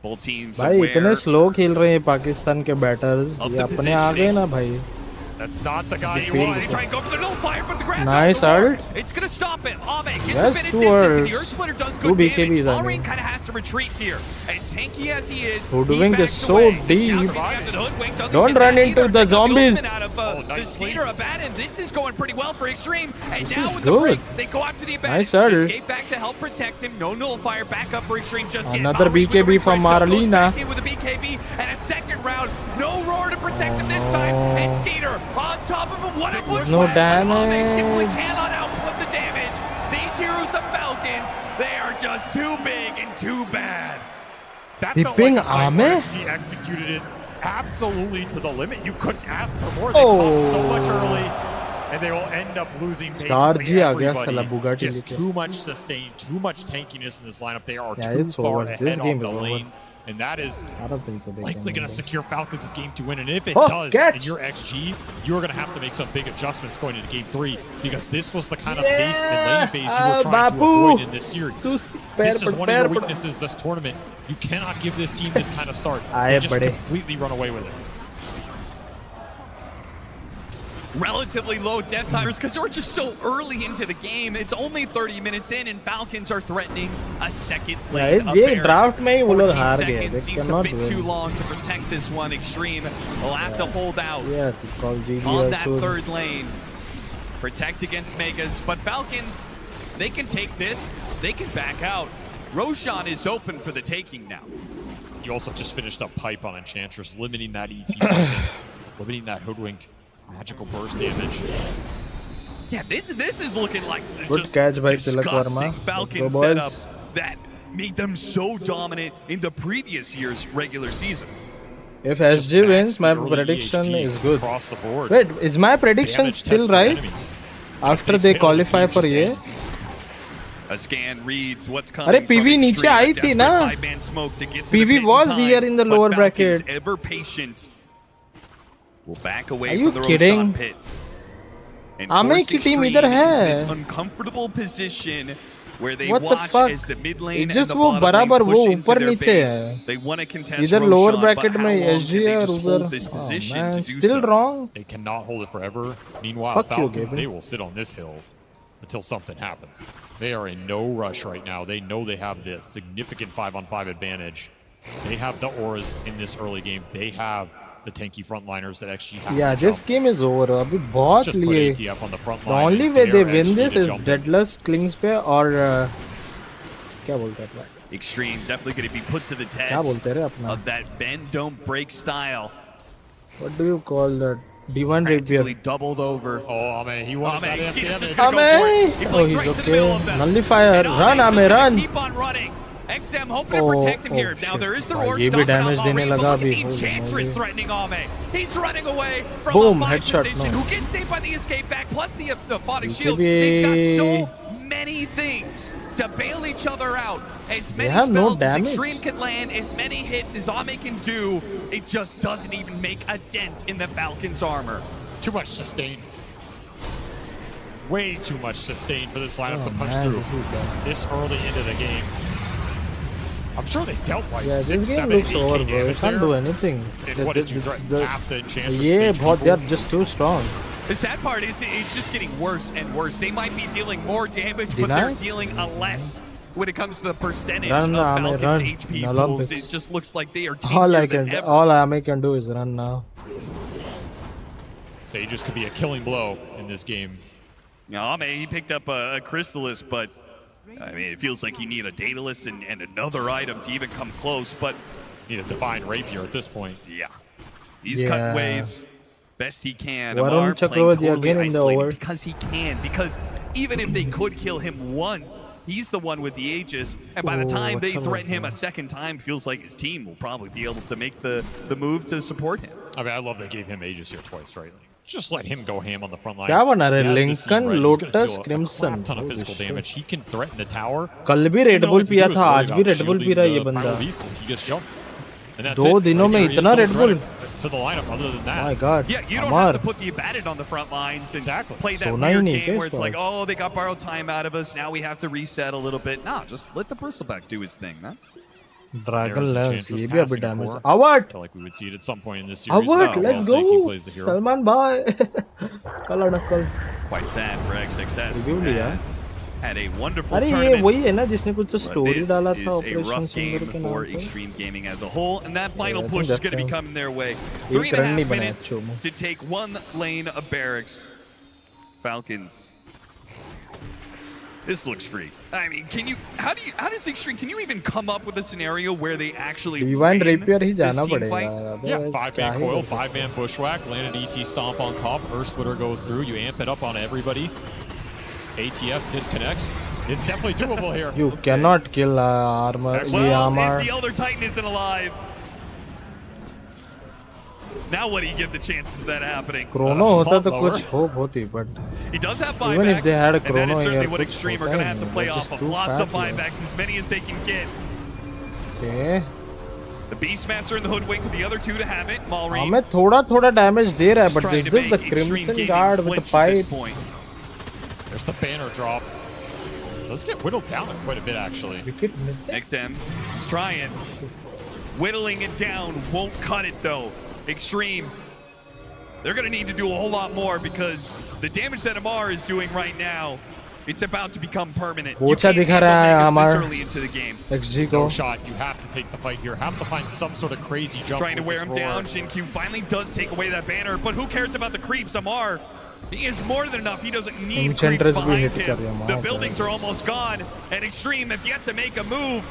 Both teams भाई aware. इतने slow खेल रहे हैं पाकिस्तान के batters ये अपने आ गए ना भाई. That's not the guy you They want. try and go for the nullifier, but the grab Nice ult. It's going to stop him. Ame gets Yes, a bit of two distance, and ults. the Earth Splitter does Two good BKBs, damage. I Alreen mean. kind of has to retreat here. As tanky as he is, Hoodwink he is backs so away. deep. Captain Hoodwink doesn't Don't get run that into either. the Pick up zombies. ultimate out of, the Skeeter Abaddon. This is going pretty well for Extreme. And This now is with the good. break, they go after the Abaddon. Nice ult. Escape back to help protect him. No nullifier back up for Extreme just yet. Another Maharashtra with the BKB from refresh, though, goes Marlena. back in with a BKB and a second round. No roar to protect him this time. And Skeeter on top of him. What a push! No Ame simply damage. cannot output the damage. These heroes of Falcons, they are just too big and too bad. That He felt ping like a fight Ame? where XG executed it absolutely to the limit. You couldn't ask for more. They popped so much early, and they will end up losing Darji basically aa gaya everybody. sala Bugatti Just leके. too much sustain, too much tankiness in this lineup. They are Yeah, too it's far over. ahead This game off the is over. lanes, and that is I don't think so. likely going to secure Falcons' game to win. And if it Oh, does, catch! in your XG, you're going to have to make some big adjustments going into Game 3, because this was the kind of pace and lane phase you were trying to Babu. avoid in this series. This is one of your weaknesses this tournament. You cannot give this team this kind of start. Aye, They just buddy. completely run away with it. Relatively low death timers because we're just so early into the game. It's only 30 minutes in, and Falcons are threatening a second lane of ये barracks. draft में ही वो लोग 14 हार गए. seconds They seems a cannot bit win. too long to protect this one. Extreme will have to hold out Yeah, to call GG on that also. third lane. Protect against Megas, but Falcons, they can take this. They can back out. Roshan is open for the taking now. You also just finished up pipe on Enchantress, limiting that ET presence, limiting that Hoodwink magical burst damage. Yeah, this is looking like Good just catch by Tilak disgusting Verma. Falcon Let's go, setup boys. that made them so dominant in the previous year's regular season. If SG wins, my early prediction EHP is good. across the board. Wait, is my prediction Damage still tested right? enemies. After If they fail, qualify the for game ये? just ends. A scan reads what's coming. अरे from PV नीचे Extreme, a आई थी desperate ना? five-man smoke to get to the PV pit in was time, here in the but lower Falcons, bracket. ever patient, will back away Are you from the kidding? Roshan pit. And Ame force की team Extreme इधर into है. this uncomfortable position where they What the watch fuck? as the mid lane It's and just the वो bottom बराबर lane वो push into ऊपर their नीचे base. है. They want to contest इधर Roshan, lower but bracket how में long SG can they है और just उधर. hold this Oh position man, to do still so? wrong. They cannot hold it forever. Meanwhile, Fuck you, Falcons, Gaben. they will sit on this hill until something happens. They are in no rush right now. They know they have this significant 5-on-5 advantage. They have the auras in this early game. They have the tanky frontliners that XG have Yeah, to this jump. game is over. अभी बहुत Just put लिए. ATF on the front The line only and way they dare win XG this to is jump in. Deadless Klings पे और क्या बोलते हैं अपना? Extreme definitely going to be put to the क्या test बोलते हैं अपना? of that bend don't break style. What do you call that? D1 Practically rapier. doubled over. Oh, Ame, he wanted that Ame, damage. just gonna go for it. He Oh, plays he's right to the middle of okay. them. Nullifier. And Run, Ame's Ame, just gonna run. keep on running. XM hoping Oh, to protect him oh, here. Now shit. there is the भाई, roar ये भी stomping damage on देने Maharashtra, लगा but look अभी. at the Holy Enchantress moly. threatening Ame. He's running away from Boom, a fine headshot, position. no. Who gets saved by the escape back, plus the phonic BKB. shield. They've got so many things to bail each other out. As many have no spells as damage. Extreme can land, as many hits as Ame can do, it just doesn't even make a dent in the Falcons' armor. Too much sustain. Way too much sustain for this lineup Oh, to punch man, through this is bad. this early into the game. I'm sure they dealt like Yeah, 6, this game 7, looks 8K over, bro. You damage can't there. do anything. And what did you threaten? Half the Enchantress ये stage बहुत, people? they're just too strong. The sad part is it's just getting worse and worse. They might be dealing more damage, but Deny? they're dealing a less when it comes to the percentage Run, of Ame, Falcons' run. HP In pools. Olympics. It just looks like they are All I tankier than can, ever. all Ame can do is run now. Sages could be a killing blow in this game. Now, Ame, he picked up a Crystallis, but I mean, it feels like you need a Daedalus and another item to even come close. But need a divine rapier at this point. Yeah. He's cutting waves best he can. Varun Amar playing Chakravarti totally again in the isolated over. because he can. Because even if they could kill him once, he's the one with the Aegis. And by the time they threaten him a second time, feels like his team will probably be able to make the move to support him. I mean, I love they gave him Aegis here twice, right? Like, just let him go ham on the front line. क्या बना रहे? He has the Lincoln, scene, right? He's Lotus, gonna deal Crimson. a ton of physical damage. He can threaten the tower. कल भी Red Bull पिया था, आज भी Red Bull P रहा है ये बंदा. He gets jumped. And that's 2 it. दिनों में Right, इतना Red Bull. to the lineup other than that. My God. Yeah, you don't Amar. have to put the Abaddon on the front lines and play that Sona weird ही नहीं game where क्या it's like, इस oh, they got borrowed time out of us. Now we have to reset a little bit. Nah, just let the Bristleback do his thing, man. Dragon There's a Lance, chance of ये भी अभी passing damage. before. Award. I feel like we would see it at some point in this series. Award, Oh, let's well, Snake, he go. plays the hero. Salman bhai. कल अड़कल. Quite sad for XXS. Review लिया. Had a wonderful अरे ये tournament. वही है ना जिसने कुछ तो But story this डाला is था a Operation rough Sindoor game के for नाम पे. Extreme Gaming as a whole, and that final I think push is that's going to be him. coming their way. एक 3.5 run नहीं बनाया minutes show में. to take one lane of barracks. Falcons. This looks free. I mean, how does Extreme, can you even come up with a scenario where they actually Divine win Rapier he this जाना team पड़ेगा fight? यार. Yeah, अबे 5-man क्या ही coil, कर सकते. 5-man bushwhack, landed ET stomp on top, Earth Splitter goes through, you amp it up on everybody. ATF disconnects. It's definitely doable here. You cannot kill armor. ये armor. If the Elder Titan isn't alive, now what do you give the chances of that happening? Chrono होता तो कुछ hope होती, but He does have even buyback, if they had a and that Chrono is certainly here, what कुछ Extreme are होता going to he have to नहीं. play They're off just of. too Lots of fat, yeah. buybacks, as many as they can get. Okay. The Beastmaster and the Hoodwink with the other two to have it. Malrine हमें थोड़ा damage दे रहा है, but trying this to is the make Extreme Crimson Gaming Guard with the flinch at this pipe. point. There's the banner drop. Let's get whittled down quite a bit, actually. Wicket missing. XM is trying. Whittling it down won't cut it, though. Extreme. They're going to need to do a whole lot more because the damage that Amar is doing right now, it's about to become permanent. You पोछा can't दिखा handle रहा है Megas this हमारा early into the game. XG को. No shot. You have to take the fight here. Have to find some sort of crazy jump. Trying to with wear this him roar. down. Shin-Q finally does take away that banner, but who cares about the creeps? Amar, he is more than enough. He doesn't need creeps Enchantress भी behind hit him. कर रही है The Amar buildings को. are almost gone, and Extreme have yet to make a move.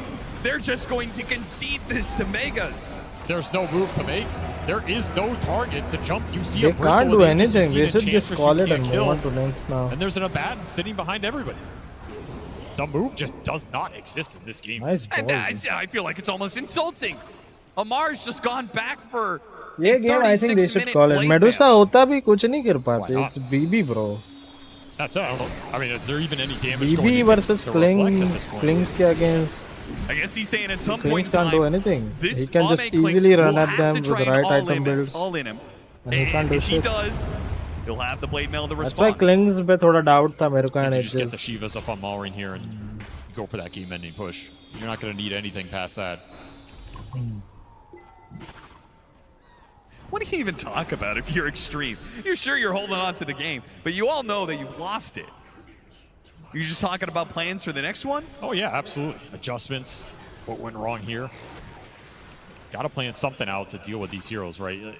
They're just going to concede this to Megas. There's no move to make. There is no target to jump. You see They a bristle can't do with Aegis, you anything. see They the should just Chantress call you it can't and move kill. on to next now. And there's an Abaddon sitting behind everybody. The move just does not exist in this game. Nice And ball. I feel like it's almost insulting. Amar's just gone back for ये a game I think they 36-minute should call it. blade Medusa mail. होता भी कुछ नहीं कर पाते. not? It's BB bro. That's it. I don't know. I mean, is there even any damage going BB in versus to reflect at Klings. this point? Klings के against. I guess he's saying at some Klings point in can't do time, anything. this He can just Ame Klings easily run will at have them to with try the and right item builds. all in him. And he can't do if he shit. does, he'll have the blade mail to That's why respond. Klings पे थोड़ा doubt था मेरे को. You And can it just get the just Shivas up on Malrine here and go for that game-ending push. You're not going to need anything past that. What do you even talk about if you're Extreme? You're sure you're holding on to the game, but you all know that you've lost it. You're just talking about plans for the next one? Oh, yeah, absolutely. Adjustments. What went wrong here? Got to plan something out to deal with these heroes, right? And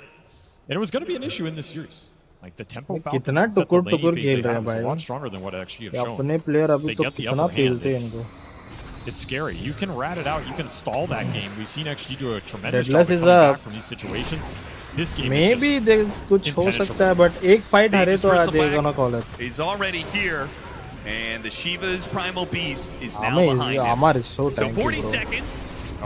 it was going to be an issue in this series. Like the tempo Falcons कितना can set the टुकुर laning टुकुर phase खेल they रहे have हैं is a भाई. lot stronger than what they actually have ये shown. अपने player अभी They तो get the कितना upper hand. पेलते हैं इनको. It's scary. You can rat it out. You can stall that game. We've seen XG do a tremendous Deadless job is of coming up. back from these situations. This game Maybe is they कुछ हो सकता है, but एक fight They हारे just तो wrestle they're back. gonna call it. He's already here, and the Shiva's Primal Beast is now Amar behind him. Amar is so So tanky, 40 bro. seconds.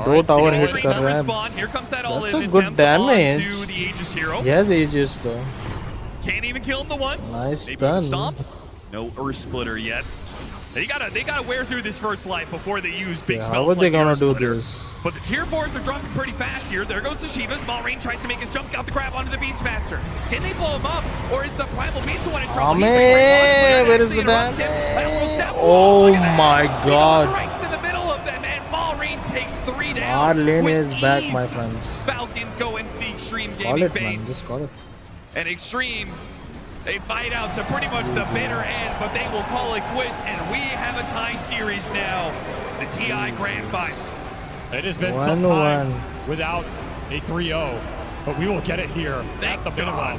दो tower hit Straight कर to रहा है. respawn. Here comes that all-in That's a good attempt damage. onto the Aegis hero. He has Aegis though. Can't even kill him the once. Nice Maybe with a stun. stomp. No Earth Splitter yet. They gotta wear through this first life before they use big Yeah, how spells are they like gonna Earth do Splitter. this? But the tier 4s are dropping pretty fast here. There goes the Shivas. Malrine tries to make his jump out the grab onto the Beastmaster. Can they blow him up? Or is the Primal Beast the one in trouble? He's the great Ame, launch, but where is actually the interrupts him. damage? And almost that Oh wall. Look at that. my He goes god. right to the middle of them, and Malrine takes 3 down. Our lane with is back, ease. my friends. Falcons go into the Extreme Call Gaming it, man. base. Just call it. And Extreme, they fight out to pretty much the bitter end, but they will call it quits, and we have a tie series now. The TI Grand Finals. It has been 1-1. some time without a 3-0, but we will get it here at the minimum.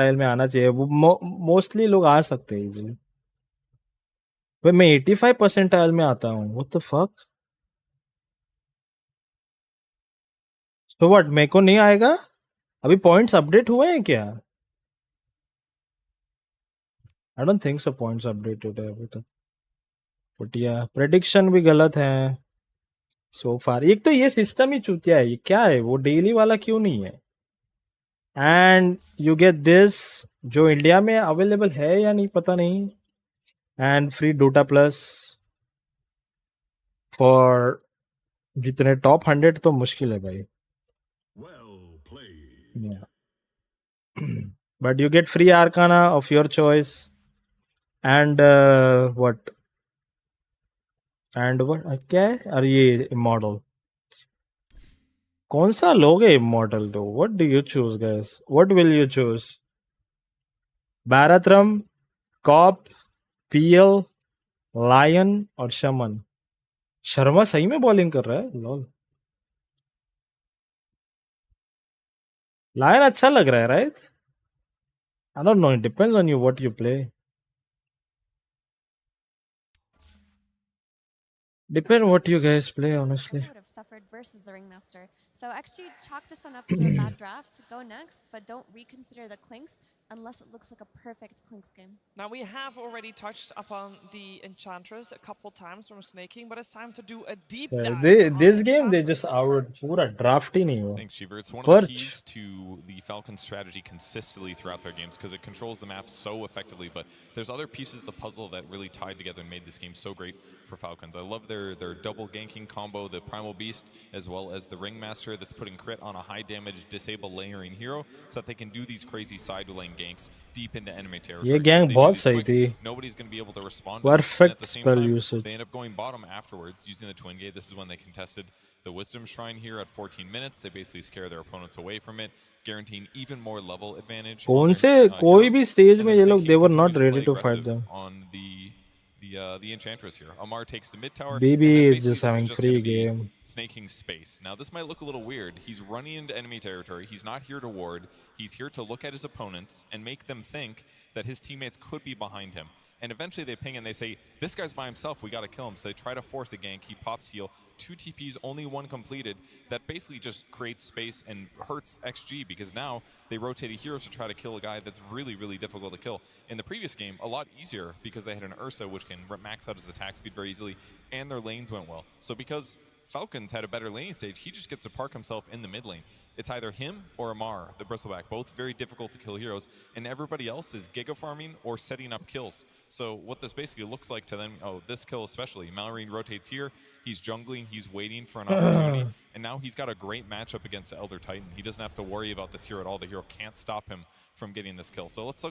Percentile में आना चाहिए, वो mostly लोग आ सकते हैं easily. भाई मैं 85 percentile में आता हूँ, व्हाट द फक। तो व्हाट, मेरे को नहीं आएगा? अभी पॉइंट्स अपडेट हुए हैं क्या? I don't think so points updated है अभी तक। बट या प्रेडिक्शन भी गलत है। so far. एक तो ये सिस्टम ही चूतिया है, ये क्या है, वो डेली वाला क्यों नहीं है? And you get this जो इंडिया में अवेलेबल है या नहीं पता नहीं, and free Dota Plus for जितने top 100 तो मुश्किल है भाई. Yeah. But you get free Arcana of your choice and what? And what? क्या है? और ये Immortal. कौन सा लोगे Immortal तो? What do you choose, guys? What will you choose? Bharatram, Cop, PL, Lion और Shaman. शर्मा सही में बॉलिंग कर रहा है, लॉल. Lion अच्छा लग रहा है, right? I don't know. It depends on you what you play. Depend what you guys play, honestly. Would have suffered versus the Ringmaster. So actually chalk this one up to a bad draft. Go next, but don't reconsider the Clinks unless it looks like a perfect Clinks game. Now we have already touched upon the Enchantress a couple times from snaking, but it's time to do a deep dive. This game they just out पूरा draft ही नहीं हुआ. Thanks, Shiver. It's one of the keys to the Falcons' strategy consistently throughout their games because it controls the map so effectively. But there's other pieces of the puzzle that really tied together and made this game so great for Falcons. I love their double ganking combo, the Primal Beast, as well as the Ringmaster that's putting crit on a high damage disable layering hero so that they can do these crazy side lane ganks deep into enemy territory. ये gang बहुत सही थी. Nobody's going to be able to respond. Perfect at the same spell time, usage. They end up going bottom afterwards using the Twin Gate. This is when they contested the Wisdom Shrine here at 14 minutes. They basically scare their opponents away from it, guaranteeing even more level advantage. कौन से कोई भी stage में ये लोग they were not ready to fight them. On the Enchantress here. Amar takes the mid tower. BB is just having free game. Snaking space. Now this might look a little weird. He's running into enemy territory. He's not here to ward. He's here to look at his opponents and make them think that his teammates could be behind him. And eventually they ping and they say, this guy's by himself, we gotta kill him. So they try to force a gank, he pops heal, 2 TPs, only 1 completed. That basically just creates space and hurts XG because now they rotated heroes to try to kill a guy that's really, really difficult to kill. In the previous game, a lot easier because they had an Ursa which can max out his attack speed very easily and their lanes went well. So because Falcons had a better laning stage, he just gets to park himself in the mid lane. It's either him or Amar, the Bristleback, both very difficult to kill heroes, and everybody else is giga farming or setting up kills. So what this basically looks like to them, this kill especially, Mallory rotates here, he's jungling, he's waiting for an opportunity, and now he's got a great matchup against the Elder Titan. He doesn't have to worry about this hero at all. The hero can't stop him from getting this kill. So let's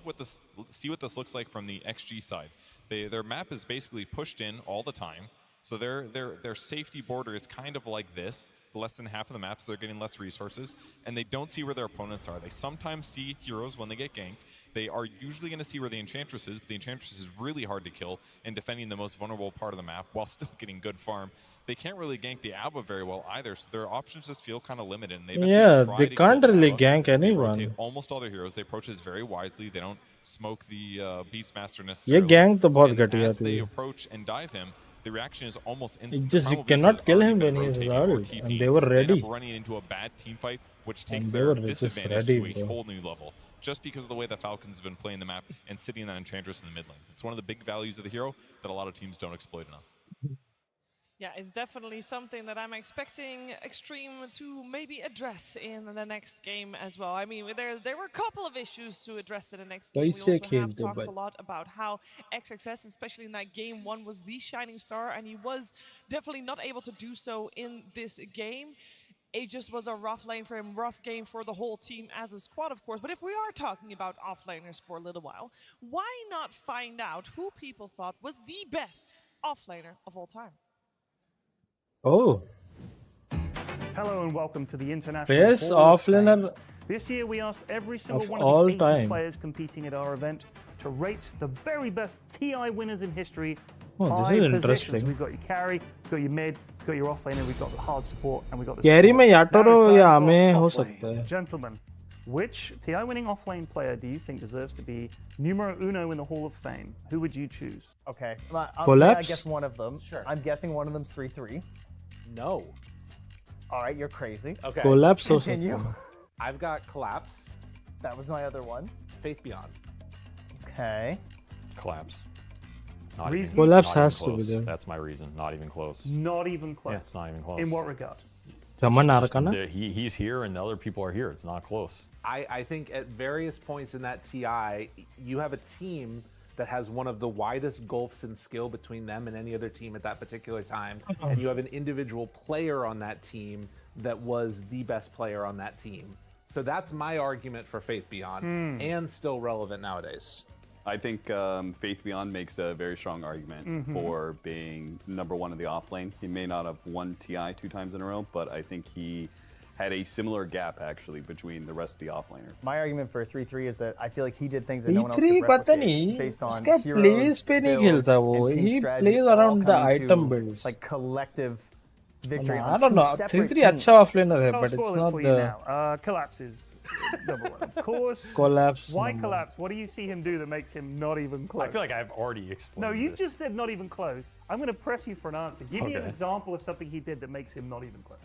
see what this looks like from the XG side. Their map is basically pushed in all the time. So their safety border is kind of like this, less than half of the map, so they're getting less resources, and they don't see where their opponents are. They sometimes see heroes when they get ganked. They are usually going to see where the Enchantress is, but the Enchantress is really hard to kill in defending the most vulnerable part of the map while still getting good farm. They can't really gank the Abba very well either, so their options just feel kind of limited. And they can't really gank anyone. They rotate almost all their heroes. They approach this very wisely. They don't smoke the Beastmaster necessarily. ये gank तो बहुत घटिया As they थी. approach and dive him, the reaction is almost instant. You cannot kill him when he is ult, and they were ready. They end up running into a bad team fight, which takes their disadvantage to a whole new level. Just because of the way the Falcons have been playing the map and sitting on Enchantress in the mid lane. It's one of the big values of the hero that a lot of teams don't exploit enough. Yeah, it's definitely something that I'm expecting Extreme to maybe address in the next game as well. I mean, there were a couple of issues to address in the next game. We also have talked a lot about how XXS, especially in that game 1, was the shining star, and he was definitely not able to do so in this game. It just was a rough lane for him, rough game for the whole team as a squad, of course. But if we are talking about offlaners for a little while, why not find out who people thought was the best offlaner of all time? Oh. Hello and welcome to the International Best Hall of offlaner Fame. This year we asked every single one all of the 80 time. players competing at our event to rate the very best TI winners in history. Oh, this by is positions. interesting. We've got your carry, we've got your mid, we've got your offlaner, we've got the hard support, and we've got the Carry support. में Yatoro Now it's या time for Ame हो offlane. सकता है. Gentlemen, which TI winning offlane player do you think deserves to be numero uno in the Hall of Fame? Who would you choose? Okay, Collapse? I guess one of them. Sure. I'm guessing one of them's 3-3. No. All right, you're crazy. Okay. Collapse हो Continue. सकता है. I've got Collapse, That was my other one. Faith Beyond. Okay. Collapse. Not even, Collapse not has even to be close. there. That's my reason. Not even close. Not even close. Yeah, it's not even close. In what regard? He's here and the other people are here. It's not close. I think at various points in that TI, you have a team that has one of the widest gulfs in skill between them and any other team at that particular time. And you have an individual player on that team that was the best player on that team. So that's my argument for Faith Beyond, and still relevant nowadays. I think Faith Beyond makes a very strong argument for being #1 in the off lane. He may not have won TI 2 times in a row, but I think he had a similar gap actually between the rest of the offlaners. My argument for 3-3 is that I feel like he did things that no one else could replicate based on heroes, builds, and team strategy, plays all around the coming to, item builds. like collective victory. I on don't two know. separate 3-3 teams. अच्छा offlaner है, I'll but it's spoil it not for you the now. Collapse is #1, of course. Collapse. Why number. Collapse? What do you see him do that makes him not even close? I feel like I've already explained No, you this. just said not even close. I'm going to press you for an answer. Give me an Okay. example of something he did that makes him not even close.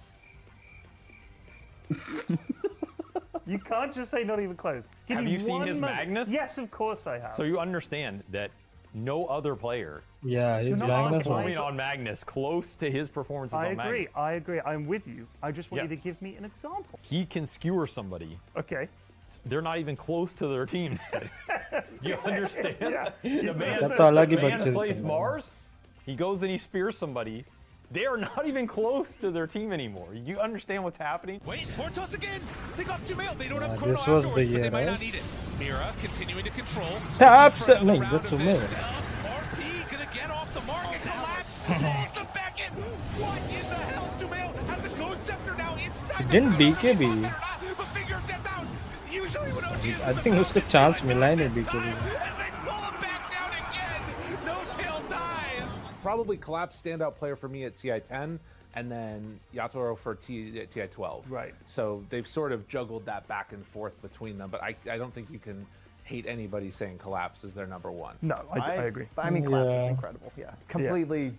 You can't just say not even close. Give Have me you seen one his moment. Magnus? Yes, of course I have. So you understand that no other player Yeah, his is Magnus performing was. on Magnus close to his performances I on agree. Magnus. I agree. I'm with you. I just want Yeah. you to give me an example. He can skewer somebody. Okay. They're not even close to their team. You understand? Yeah. The man, That तो अलग ही the man बच्चे plays थे। Mars. He goes and he spears somebody. They are not even close to their team anymore. You understand what's happening? Wait, Mortos again. They got Sumail. They don't have Chrono this was the afterwards, but year, they might not right? need it. Mira continuing to control. Absent. No, that's so mad. RP gonna get off the mark and collapse. It's a back end. What in the hell? Sumail has a Ghost Scepter now inside the Didn't BKB? but figure that down. Usually when OG is I think उसको chance मिला ही नहीं BKB. no tail dies. Probably Collapse standout player for me at TI-10, and then Yatoro for TI-12. Right. So they've sort of juggled that back and forth between them, but I don't think you can hate anybody saying Collapse is their #1. No, I agree. But I mean, Collapse is Yeah. incredible. Yeah, completely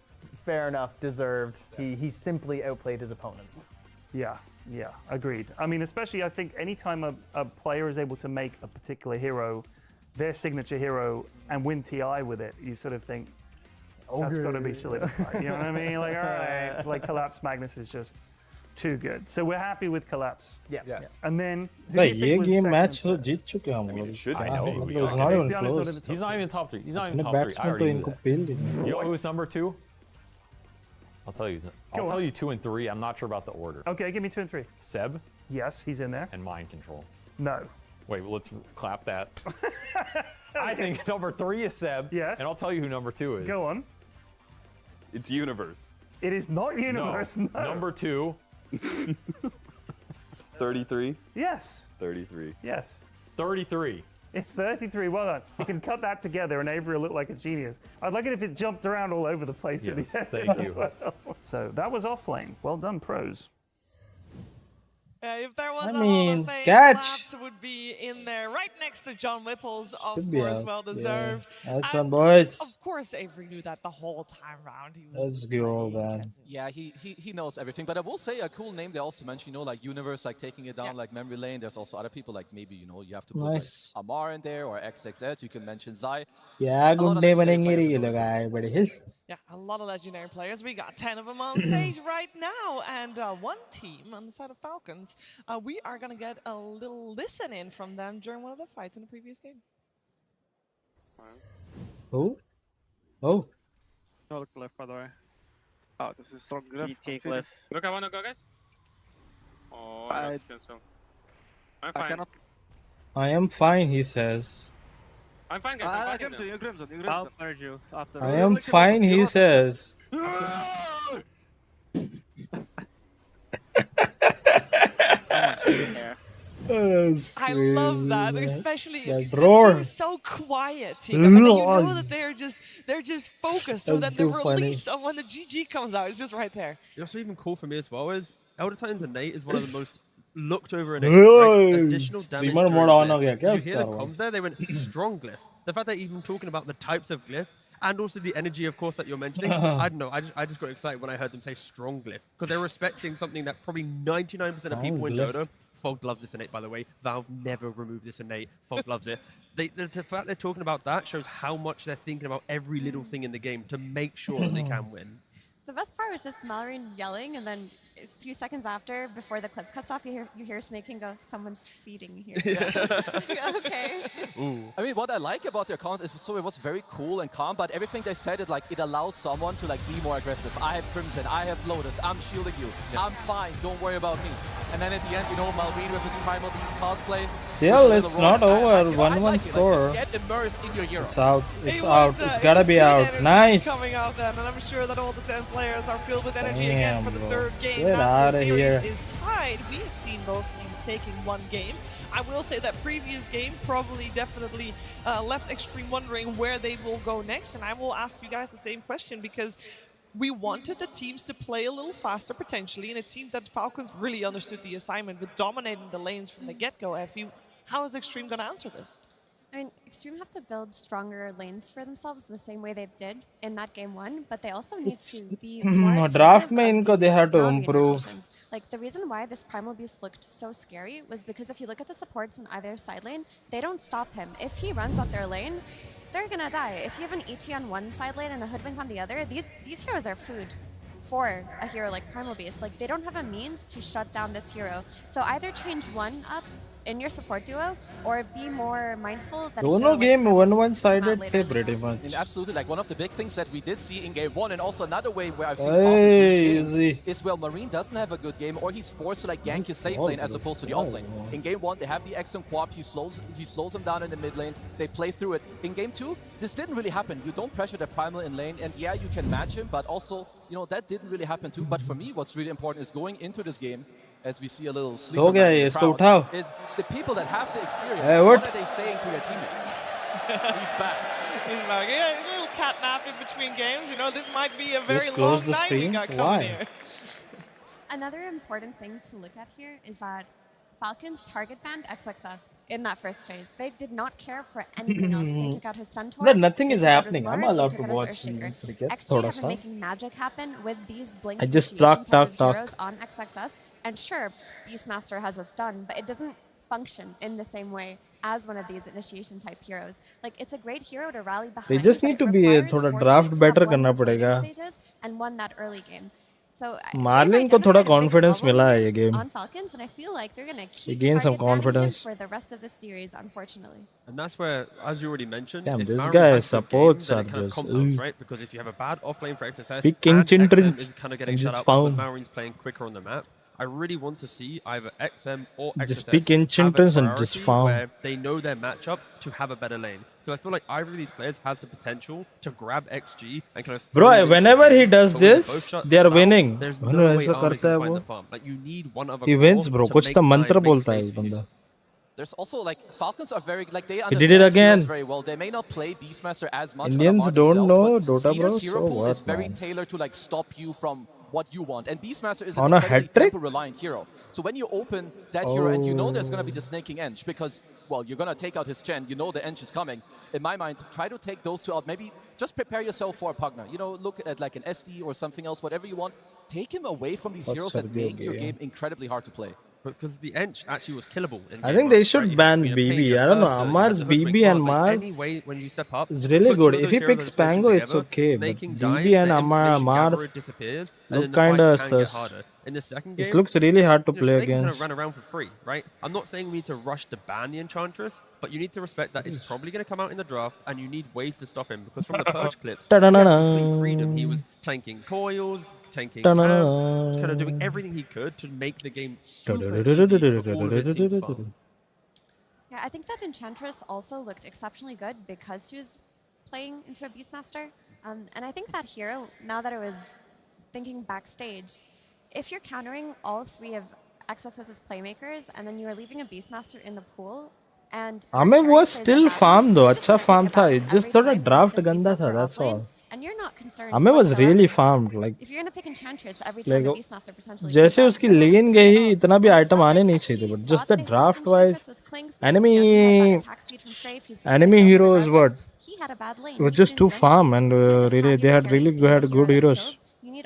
fair enough, deserved. He simply outplayed his opponents. Yeah, agreed. I mean, especially I think anytime a player is able to make a particular hero their signature hero and win TI with it, you sort of think, that's got to be solidified. You know what I mean? Like, all right, like Collapse Magnus is just too good. So we're happy with Collapse. Yeah. Yes. And then who भाई do you ये think was game second match and तो third? जीत चुके हम लोग। I know. It was not even close. He's not even top 3. He's not even अपने top 3. I batsman already तो knew इनको that. पेल देंगे। You know who's #2? I'll tell you. I'll Go tell on. you 2 and 3. I'm not sure about the order. Okay, give me 2 and 3. Seb Yes, he's in there. and Mind Control. No. Wait, well, let's clap that. I think #3 is Seb. Yes. And I'll tell you who #2 is. Go on. It's Universe. It is not Universe. No. #2. 33. Yes. 33. Yes. 33. It's 33. Well done. You can cut that together, and Avery will look like a genius. I'd like it if it jumped around all over the place. at Yes, the end. thank you. So that was offlane. Well done, pros. If there was I a mean, Hall of Fame, catch. Collapse would be in there, right next to John Whipple's, of Should be course, out, well deserved. yeah. Nice And one, boys. Of course, Avery knew that the whole time round. He was Let's go, man. Yeah, he knows everything. But I will say a cool name they also mentioned, you know, like Universe, like taking it down, like Memory Lane. There's also other people, like maybe, you know, you have to put Nice. like Amar in there or XXS. You can mention Zai. क्या A lot of गुंडे legendary बनेंगे players रे ये in लोग Dota. आए बड़े हिल। Yeah, a lot of legendary players. We got 10 of them on stage right now. And one team on the side of Falcons, we are going to get a little listen in from them during one of the fights in the previous game. Oh, oh. No glyph, by the way. Oh, this is strong glyph. BT glyph. Look, I wanna go, guys. Oh, I cancel. I'm fine. I cannot. I am fine, he says. I'm fine, guys. I'm fine. You Crimson, you I'll merge you after. I am fine, he says. I love that, especially That the roar. team's so quiet. Tika, but then you know that they're just focused, so That's that the too funny. release of when the GG comes out is just right there. You know what's even cool for me as well is Elder Titans Innate is one of the most looked over in Hey, additional damage. streamer during mode on glyph. हो गया क्या Did you hear the उसका? comms there? They went strong glyph. The fact they're even talking about the types of glyph and also the energy, of course, that you're mentioning. I don't know. I just got excited when I heard them say strong glyph because they're respecting something that probably 99% of people in glyph. Dota Fog loves this innate, by the way. Valve never removed this innate. Fog loves it. The fact they're talking about that shows how much they're thinking about every little thing in the game to make sure that they can win. The best part was just Mallory yelling, and then a few seconds after, before the clip cuts off, you hear Snake King go, "Someone's feeding here." Okay. Ooh. I mean, what I like about their comments is so it was very cool and calm, but everything they said it like it allows someone to like be more aggressive. I have Crimson, I have Lotus, I'm shielding you, I'm fine, don't worry about me. And then at the end, you know, Malvine with his Primal Beast cosplay. Still, it's not over. 1-1 score. Get immersed in your hero. It's out. It's out. It's gotta be out. Nice. Coming out then, and I'm sure that all the 10 players are filled with energy again for the third game. Get Now out the of series here. is tied. We have seen both teams taking one game. I will say that previous game probably definitely left Extreme wondering where they will go next, and I will ask you guys the same question because we wanted the teams to play a little faster potentially, and it seemed that Falcons really understood the assignment with dominating the lanes from the get-go. Effie, how is Extreme going to answer this? I mean, Extreme have to build stronger lanes for themselves the same way they did in that game 1, but they also need to be more draft attentive में of इनको they these had to Mallory improve. rotations. Like, the reason why this Primal Beast looked so scary was because if you look at the supports in either side lane, they don't stop him. If he runs up their lane, they're gonna die. If you have an ET on one side lane and a Hoodwink on the other, these heroes are food for a hero like Primal Beast. Like, they don't have a means to shut down this hero. So either change one up in your support duo, or be more mindful that दोनों game 1-1 sided थे pretty much. And absolutely, like one of the big things that we did see in game 1, and also another way where I've seen Hey, Falcons lose games, is where Marine doesn't have a good game, or he's forced to like gank his safe lane as opposed to the off lane. In game 1, they have the X and Quap, he slows him down in the mid lane, they play through it. In game 2, this didn't really happen. You don't pressure the Primal in lane, and yeah, you can match him, but also, you know, that didn't really happen too. But for me, what's really important is going into this game, as we see a little sleeper man in the crowd, is the people that have the experience. What are they saying to their teammates? He's back. He's back. Yeah, a little catnap in between games. You know, this might be a very Just close long the night we stream? got coming Why? here. Another important thing to look at here is that Falcons target banned XXS in that first phase. They did not care for anything else. They took out his Centaur. But nothing they is took out his happening. I'm Mars, allowed they to took out his watch Earthshaker. cricket. XG Thoda have sa. been making magic happen with these blink I just initiation talk. type of heroes on XXS. And sure, Beastmaster has a stun, but it doesn't function in the same way as one of these initiation type heroes. Like, it's a great hero to rally behind. They just but need it to be requires थोड़ा for you draft to better have won करना these later पड़ेगा. stages and won that early game. So Marlin को थोड़ा confidence मिला है ये game. on Falcons, and I feel like they're gonna keep gained some target banning him confidence. for the rest of the series, unfortunately. And that's where, as you already mentioned, Damn, if this Marin guy has a good supports game, then are it kind of just, compounds, right? Because if you have a bad offlane for XSS, Big and King XM Chintrins is kind of getting and shut it's out because found. Marin's playing quicker on the map, I really want to see either XM or XSS Just pick have a Enchantress and just priority farm. where they know their matchup to have a better lane. Because I feel like either of these players has the potential to grab XG and kind of throw it Bro, into the whenever game, he does but when this, both shut they are out, winning. There's When no way ऐसा Army's करता gonna है find वो, the farm. Like, you need one other he wins, bro. to कुछ make तो time, मंत्र make बोलता है space ये for you. बंदा. There's also like Falcons are very like they He understand did it again. heroes very well. They may not play Beastmaster as much. Indians on don't themselves, know but Dota, bro. Skeeter's hero So pool is what, very man? tailored to like stop you from what you want. And Beastmaster is On an a incredibly hat-trick? tempo-reliant hero. So when you open that hero and you know there's going to be the snaking Eng because, well, you're going to take out his Chen, you know the Eng is coming. In my mind, try to take those two out. Maybe just prepare yourself for a Pugner. You know, look at like an SD or something else, whatever you want. Take him away from these heroes that make your game incredibly hard to play. Because the Ench actually was killable. In I game think they one, should right? You ban had Queen of BB. Pain, you I had don't know. Ursa, you had Amar's the Hoodwink BB and Mars, like, Mars any way when you step up, is really put good. two of If those he heroes picks on the spectrum Pango, it's together, okay. But Snaking BB dies, and the information Mars gatherer disappears, and look then the kinda fights can get sus. harder. In the second This game, looks really hard to you know, play Snaking kind against. of ran around for free, right? I'm not saying we need to rush to ban the Enchantress, but you need to respect that it's probably going to come out in the draft, and you need ways to stop him. Because from the Purge clips, he had complete freedom. He was tanking coils, tanking camps, kind of doing everything he could to make the game super easy for all of his team to farm. Yeah, I think that Enchantress also looked exceptionally good because she was playing into a Beastmaster. And I think that hero, now that I was thinking backstage, if you're countering all three of XXS's playmakers and then you are leaving a Beastmaster in the pool, and Ame was still farm though. अच्छा farm था. It just थोड़ा draft गंदा था. That's all. and you're not concerned Ame was whatsoever. really farmed. Like If you're gonna pick Enchantress every time the like Beastmaster potentially जैसे comes out, उसकी you're not lane concerned गई at all. इतना भी item आने नहीं चाहिए थे. But just the draft wise, enemy hero is what? He had a bad lane. It was just too farm and really they had really good heroes. You need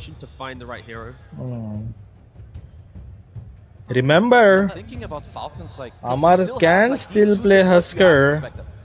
situation to find the right hero. Remember, Thinking about Falcons, like Amar can still play Husker.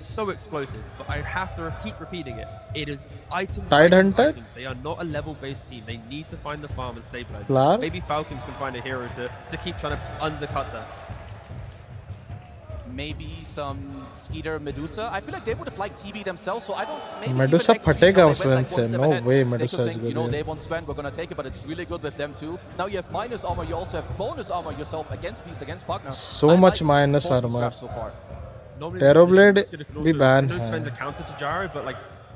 is so explosive, but I have to keep repeating it. It is items. Tide items, Hunter? items. They are not a level-based team. They need to find the farm and stabilize. Flower? Maybe Falcons can find a hero to keep trying to undercut that. Maybe some Skeeter Medusa. I feel like they would have liked TB themselves, so I don't. Maybe Medusa even next phatega stream, now Sven they went, like, one se. step No ahead. way They Medusa could is think, good. you know, Yeah. they want Sven, we're gonna take it, but it's really good with them too. Now you have minus armor, you also have bonus armor yourself against Peace, against Partner. So much minus both these armor. drafts so far. Normally Terror the Blade position can भी also- ban I know है. Sven's a counter to Gyro, but like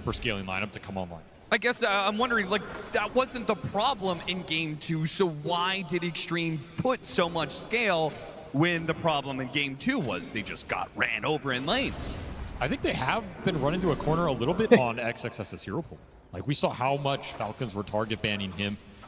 hyper-scaling lineup to come online. I guess I'm wondering, like, that wasn't the problem in Game 2, so why did Extreme put so much scale when the problem in Game 2 was they just got ran over in lanes? I think they have been run into a corner a little bit on XXS's hero pool. Like, we saw how much Falcons were target banning him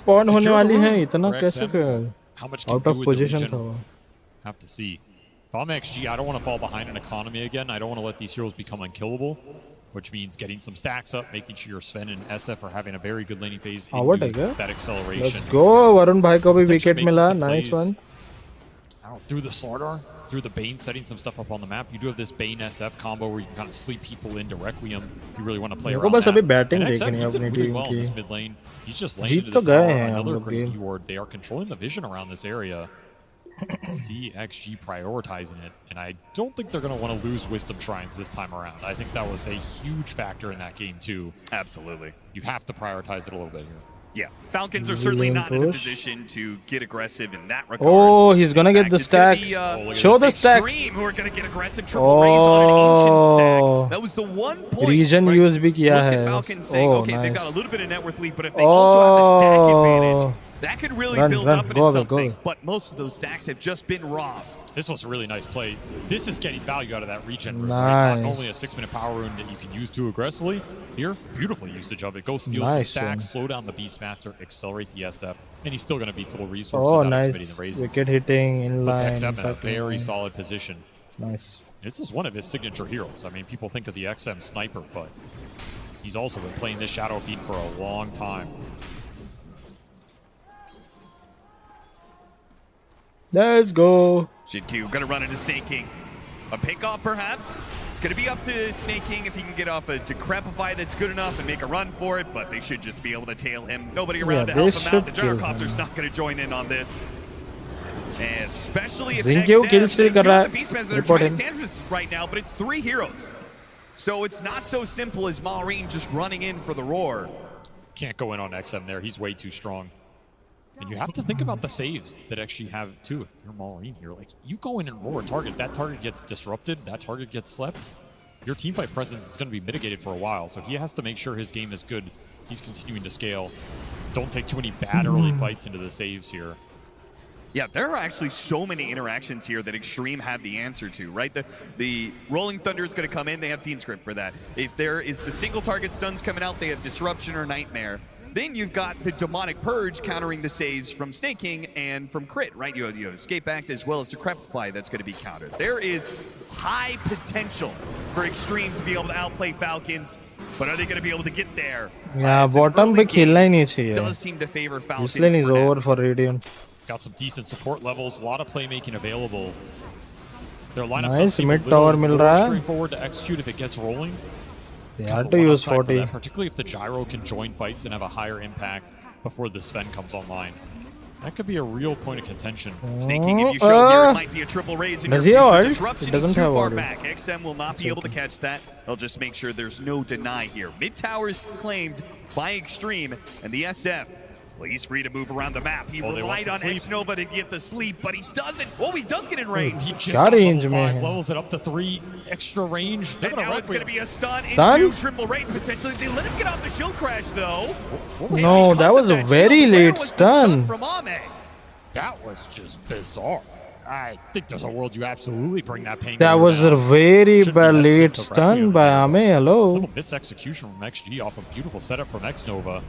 spawn होने वाली है, इतना कैसे कर how much can Out do of with the position region? tho. Have to see. If I'm XG, I don't want to fall behind in economy again. I don't want to let these heroes become unkillable, which means getting some stacks up, making sure your Sven and SF are having a very good laning phase. What Into है that acceleration. Let's go. Varun bhai ko bhi wicket Making mila. some Nice plays. one. I don't know, through the Slardar, through the Bane, setting some stuff up on the map. You do have this Bane SF combo where you can kind of sleep people into Requiem if you really want to play मेरे को around बस that. अभी batting And XM, देखनी है he did अपनी really team well in की. this mid lane. He's just laying Jeet into तो this गए tower. हैं हम Another लोग great game. keyword. They are controlling the vision around this area. See XG prioritizing it, and I don't think they're going to want to lose Wisdom Shrines this time around. I think that was a huge factor in that game too. Absolutely. You have to prioritize it a little bit here. Yeah, Falcons are certainly Lane not in a push. position to get aggressive in that regard. Oh, he's gonna In get fact, the it's gonna stacks. be, Show the stacks. Extreme who are going to get aggressive. Triple raise on an ancient stack. That was the one point. Region where I use भी किया looked at है. Falcons saying, Oh, okay, they've got a nice. little bit of net worth lead, but if they also have the stack advantage, that could really build up into go, something. go. But most of those stacks have just been robbed. This was a really nice play. This is getting value out of that regen room. Nice. Right? Not only a 6-minute power rune that you can use too aggressively. Here, beautiful usage of it. Go steal some Nice stacks, one. slow down the Beastmaster, accelerate the SF, and he's still going to be full of resources Oh, out of nice. committing the raises. Wicket hitting in Puts line. XM in a back in very line. solid position. Nice. This is one of his signature heroes. I mean, people think of the XM sniper, but he's also been playing this Shadow Fiend for a long time. Let's go. Jin Q going to run into Snake King. A pickoff, perhaps. It's going to be up to Snake King if he can get off a Decrepify that's good enough and make a run for it, but they should just be able to tail him. Nobody around to they help him out. The should kill Gyrocopter's him. not going to join in on this. And especially if Zinkew kill XM, steal they कर do रहा have है. the Beastmen that are Report trying him. to sandwich this right now, but it's 3 heroes. So it's not so simple as Maureen just running in for the roar. Can't go in on XM there. He's way too strong. And you have to think about the saves that XG have too. If you're Maureen here, like you go in and roar a target, that target gets disrupted, that target gets slept. Your teamfight presence is going to be mitigated for a while, so he has to make sure his game is good. He's continuing to scale. Don't take too many bad early fights into the saves here. Yeah, there are actually so many interactions here that Extreme have the answer to, right? The Rolling Thunder is going to come in. They have Fiend Script for that. If there is the single target stuns coming out, they have Disruption or Nightmare. Then you've got the Demonic Purge countering the saves from Snake King and from Crit, right? You have Escape Act as well as Decrepify that's going to be countered. There is high potential for Extreme to be able to outplay Falcons, but are they going to be able to get there? Yeah, bottom पे खेलना ही नहीं चाहिए. Does seem to favor Falcons. This lane is for now. over for Radiant. Got some decent support levels, a lot of playmaking available. Their lineup Nice does seem mid a little tower mill more रहा है. straightforward to execute if it gets rolling. They Got had the to one use upside for 40. that, particularly if the Gyro can join fights and have a higher impact before the Sven comes online. That could be a real point of contention. Snake King, if you show here, it might be a triple raise in your Does he future. ult? Disruption He doesn't is too have far ult. back. XM will not be able to catch that. They'll just make sure there's no deny here. Mid towers claimed by Extreme, and the SF, well, he's free to move around the map. He Oh, they want relied the on sleep. X-Nova to get the sleep, but he doesn't. Oh, he does get in range. He just क्या got range level में 5, है? levels it up to 3 extra range. They're And gonna now it's going to Requiem. be a stun Done? into triple race potentially. They let him get off the shield crash though. No, that was a very late stun. From Ame. That was just bizarre. I think there's a world you absolutely bring that pain. That over was now. a very Shouldn't be bad hesitant late to stun Requiem by there. Ame. Hello. Little misexecution from XG off a beautiful setup from X-Nova.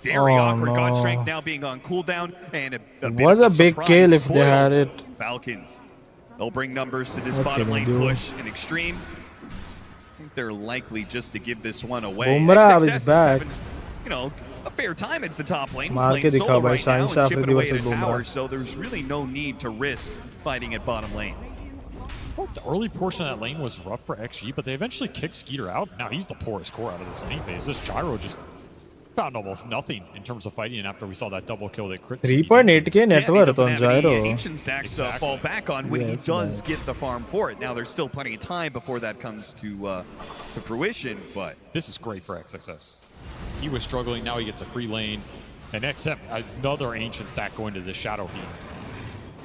Very Oh, awkward. God no. Strength now being on cooldown, and a It bit was of a big surprise kill if they spoiled had it. Falcons. They'll bring numbers to this What bottom can lane they do? push in Extreme. I think they're likely just to give this one away. Bumrah XXS is back. having, you know, a fair time at the top lane. He's मार playing के solo दिखा भाई, right now Shine and Shaft chipping की away वजह at से a tower, Bumrah. so there's really no need to risk fighting at bottom lane. The early portion of that lane was rough for XG, but they eventually kicked Skeeter out. Now he's the poorest core out of this lane phase. This Gyro just found almost nothing in terms of fighting after we saw that double kill that crit. 3.8k net Yeah, he worth doesn't on have any Gyro. ancient stacks to fall back on when Yeah, he it's does nice. get the farm for it. Now there's still plenty of time before that comes to fruition, but This is great for XXS. He was struggling, now he gets a free lane. And XM, another ancient stack going to the Shadow Fiend.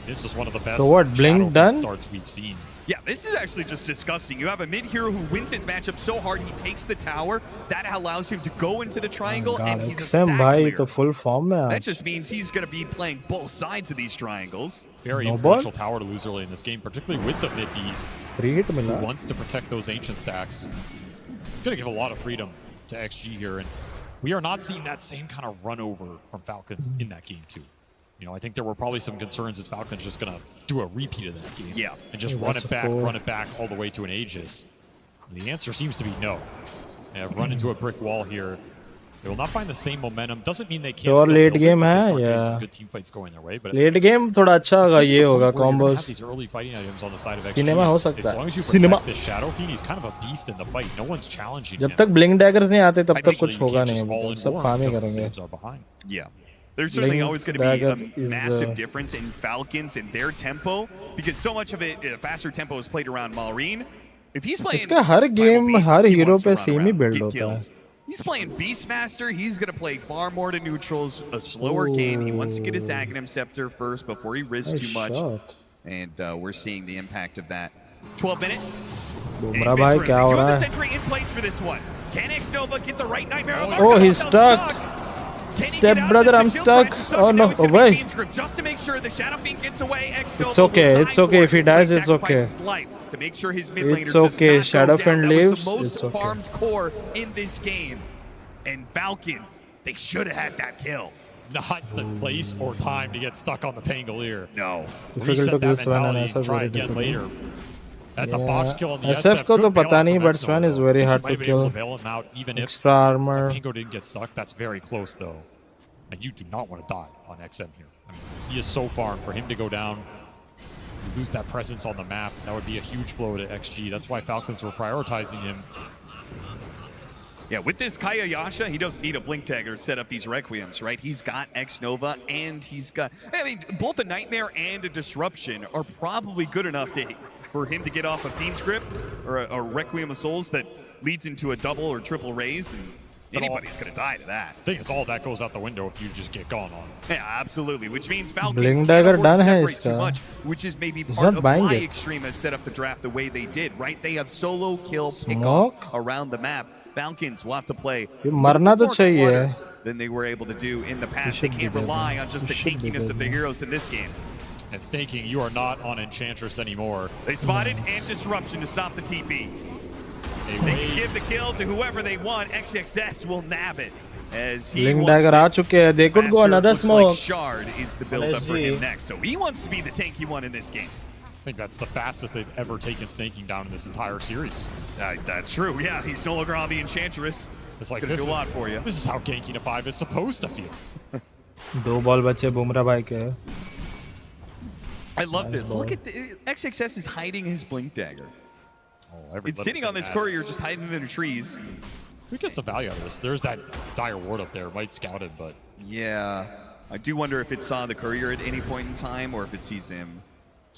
This is one of the best So what, Shadow Blink Fiend done? starts we've seen. yeah, this is actually just disgusting. You have a mid hero who wins his matchup so hard he takes the tower. That allows him to go into the triangle, and he's a XM stack भाई clear. तो full form में That आज. just means he's going to be playing both sides of these triangles. Very No influential ball? tower to lose early in this game, particularly with the mid beast, Free hit who मिला. wants to protect those ancient stacks. Gonna give a lot of freedom to XG here, and we are not seeing that same kind of run over from Falcons in that game too. You know, I think there were probably some concerns as Falcons just going to do a repeat of that game. Yeah. And just run it back all the way to an Aegis. And the answer seems to be no. They have run into a brick wall here. They will not find the same momentum. Doesn't mean they can't. और late game है, some yeah. good team fights going their way, but Late game थोड़ा अच्छा होगा, ये होगा combos. These early fighting items on the side of XG. Cinema हो सकता As long as you है. Cinema. protect this Shadow Fiend, he's kind of a beast in the fight. No one's challenging जब him. तक blink daggers नहीं आते तब तक Eventually, कुछ you होगा can't नहीं. just all in सब war farm he because the करेंगे. saves are behind. Yeah. There's certainly Blink always going to be daggers a is massive the- difference in Falcons and their tempo, because so much of it, faster tempo is played around Malrine. If he's playing इसका हर game Beast, her he hero wants to पे run same ही around, build get होता है. kills. He's playing Beastmaster. He's going to play far more to neutrals, a slower game. He wants to get his Aghanim Scepter first before he risks too much. And we're seeing the impact of that. 12-minute. Bumrah भाई क्या हो रहा है? Sentry in place for this one. Can X-Nova get the right Nightmare? Oh, he's stuck. Step brother, I'm stuck. Oh no, away. Just to make sure the Shadow Fiend gets away, It's okay, it's okay. If he dies, it's okay. To make sure his mid laner It's does okay. not Shadow go down. Fiend That leaves. was the most It's okay. farmed core in this game. And Falcons, they should have had that kill. Not the place or time to get stuck on the Pangolier. No. Difficult Reset to that kill Sven and mentality SF and try very again difficult. later. That's a botch kill on the SF को तो पता नहीं, but Sven is very hard to kill. Even Extra armor. Pango didn't get stuck. That's very close though. And you do not want to die on XM here. I mean, he is so far, and for him to go down, you lose that presence on the map, that would be a huge blow to XG. That's why Falcons were prioritizing him. Yeah, with this Kaya Yasha, he doesn't need a Blink Dagger to set up these Requiems, right? He's got X-Nova, and he's got... I mean, both a Nightmare and a Disruption are probably good enough for him to get off a Fiend's Grip or a Requiem of Souls that leads into a double or triple raise, and anybody's going to die to that. Thing is, all that goes out the window if you just get gone on. Yeah, absolutely. Which means Falcons Blink can't Dagger afford to done है separate too इसका. much, which is maybe He's part not of buying why it. Extreme have set up the draft the way they did, right? They have solo kill Smoke. pickoff around the map. Falcons will have to play ये मरना तो more चाहिए. clutter than they were able to do in the past. They should can't be dead, rely man. on just He the should be tankiness dead, of the man. heroes in this game. And Staking, you are not on Enchantress anymore. They spotted and Disruption to stop the TP. They can give the kill to whoever they want. XXS will nab it. As he Blink wants dagger it. आ चुके हैं. They could go Master another looks smoke. like Shard is the build up for LSG. him next. So he wants to be the tanky one in this game. I think that's the fastest they've ever taken Staking down in this entire series. That's true. Yeah, he's no longer on the Enchantress. It's like Gonna this do a lot is, for you. This is how ganking a 5 is supposed to feel. दो ball बचे बुमराह भाई के. I love this. ball. Look at the XXS is hiding his Blink Dagger. Oh, every It's little sitting on thing this matters. courier, just hiding in the trees. We get some value out of this. There's that dire ward up there. Might scout it, but Yeah, I do wonder if it saw the courier at any point in time, or if it sees him.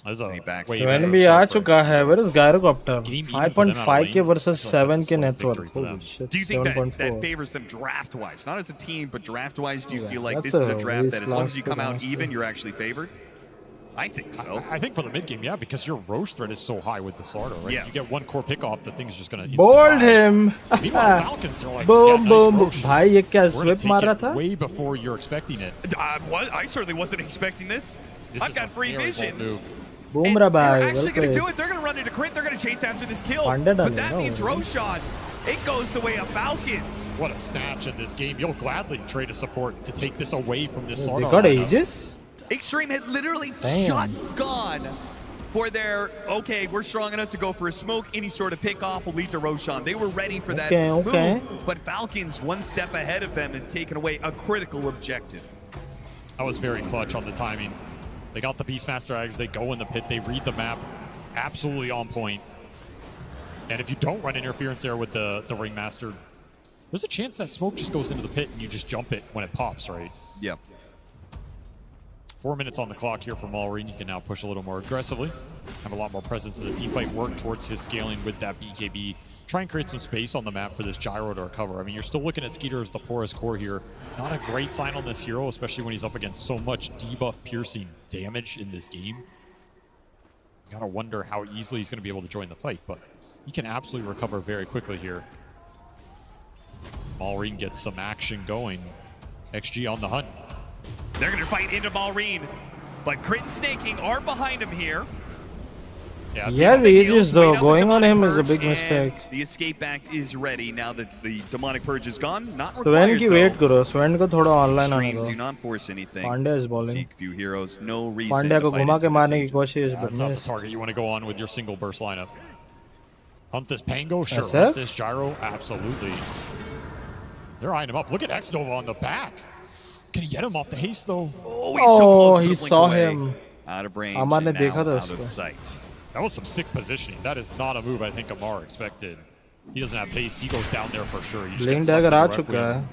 there's a backs way Sven better भी आ start for चुका है. Where is Gyrocopter? Game even for them out of 5.5 के lanes. versus I feel like 7 that's a के solid net worth. victory for them. Holy shit. Do you think that 7.4. favors them draft-wise? Not as a team, but draft-wise, do you Yeah, feel like that's this is a a draft that as long waste as you come out last even, year. you're actually favored? I think so. I think for the mid game, yeah, because your Roche threat is so high with the Sardo, right? Yes. You get one core pick off, the thing's just gonna Bold him. Meanwhile, Falcons are like, boom, yeah, nice boom, boom. Roche. भाई ये क्या We're gonna sweep take मार रहा it था? way before you're expecting it. I certainly wasn't expecting this. This I've is got a free very vision. bold move. Bumrah They're भाई. actually well going to played. do it. They're going to run into crit. They're going to chase after this kill. Pandya But done that it, means no? Roshan, it goes the way of Falcons. What a snatch in this game. You'll gladly trade a support to take this away from this They Sardo got lineup. Aegis? Extreme had literally Damn. just gone for their, okay, we're strong enough to go for a smoke. Any sort of pick-off will lead to Roshan. They were ready for that Okay. move, but Falcons one step ahead of them and taken away a critical objective. That was very clutch on the timing. They got the Beastmaster eggs, they go in the pit, they read the map, absolutely on point. And if you don't run interference there with the Ringmaster, there's a chance that smoke just goes into the pit and you just jump it when it pops, right? Yep. 4 minutes on the clock here for Malrine. You can now push a little more aggressively, have a lot more presence in the team fight, work towards his scaling with that BKB, try and create some space on the map for this gyro to recover. I mean, you're still looking at Skeeter as the poorest core here. Not a great sign on this hero, especially when he's up against so much debuff piercing damage in this game. You gotta wonder how easily he's gonna be able to join the fight, but he can absolutely recover very quickly here. Malrine gets some action going. XG on the hunt. They're going to fight into Malrine, but Crit and Staking are behind him here. Yeah, the Aegis though, going on him is a big mistake. The escape act is ready now that the demonic purge is gone. Not Sven required की wait करो, Sven को थोड़ा online आने Extreme, दो. do not force anything. Pandya is bowling. Seek few heroes, no reason Pandya to को fight घुमा into के this मारने की Aegis. कोशिश, but That's not the missed. target you want to go on with your single burst lineup. Hunt this Pango, sure. SF? Hunt this Gyro, absolutely. They're eyeing him up. Look at X Nova on the back. Can he get him off the haste though? Oh, he's so close to he the blink saw away. him. Out of range Amar ने and देखा now था out of उसको. sight. That was some sick positioning. That is not a move I think Amar expected. He doesn't have haste. He goes down there for sure. He just Blink gets sucked dagger uh directly चुका in. है.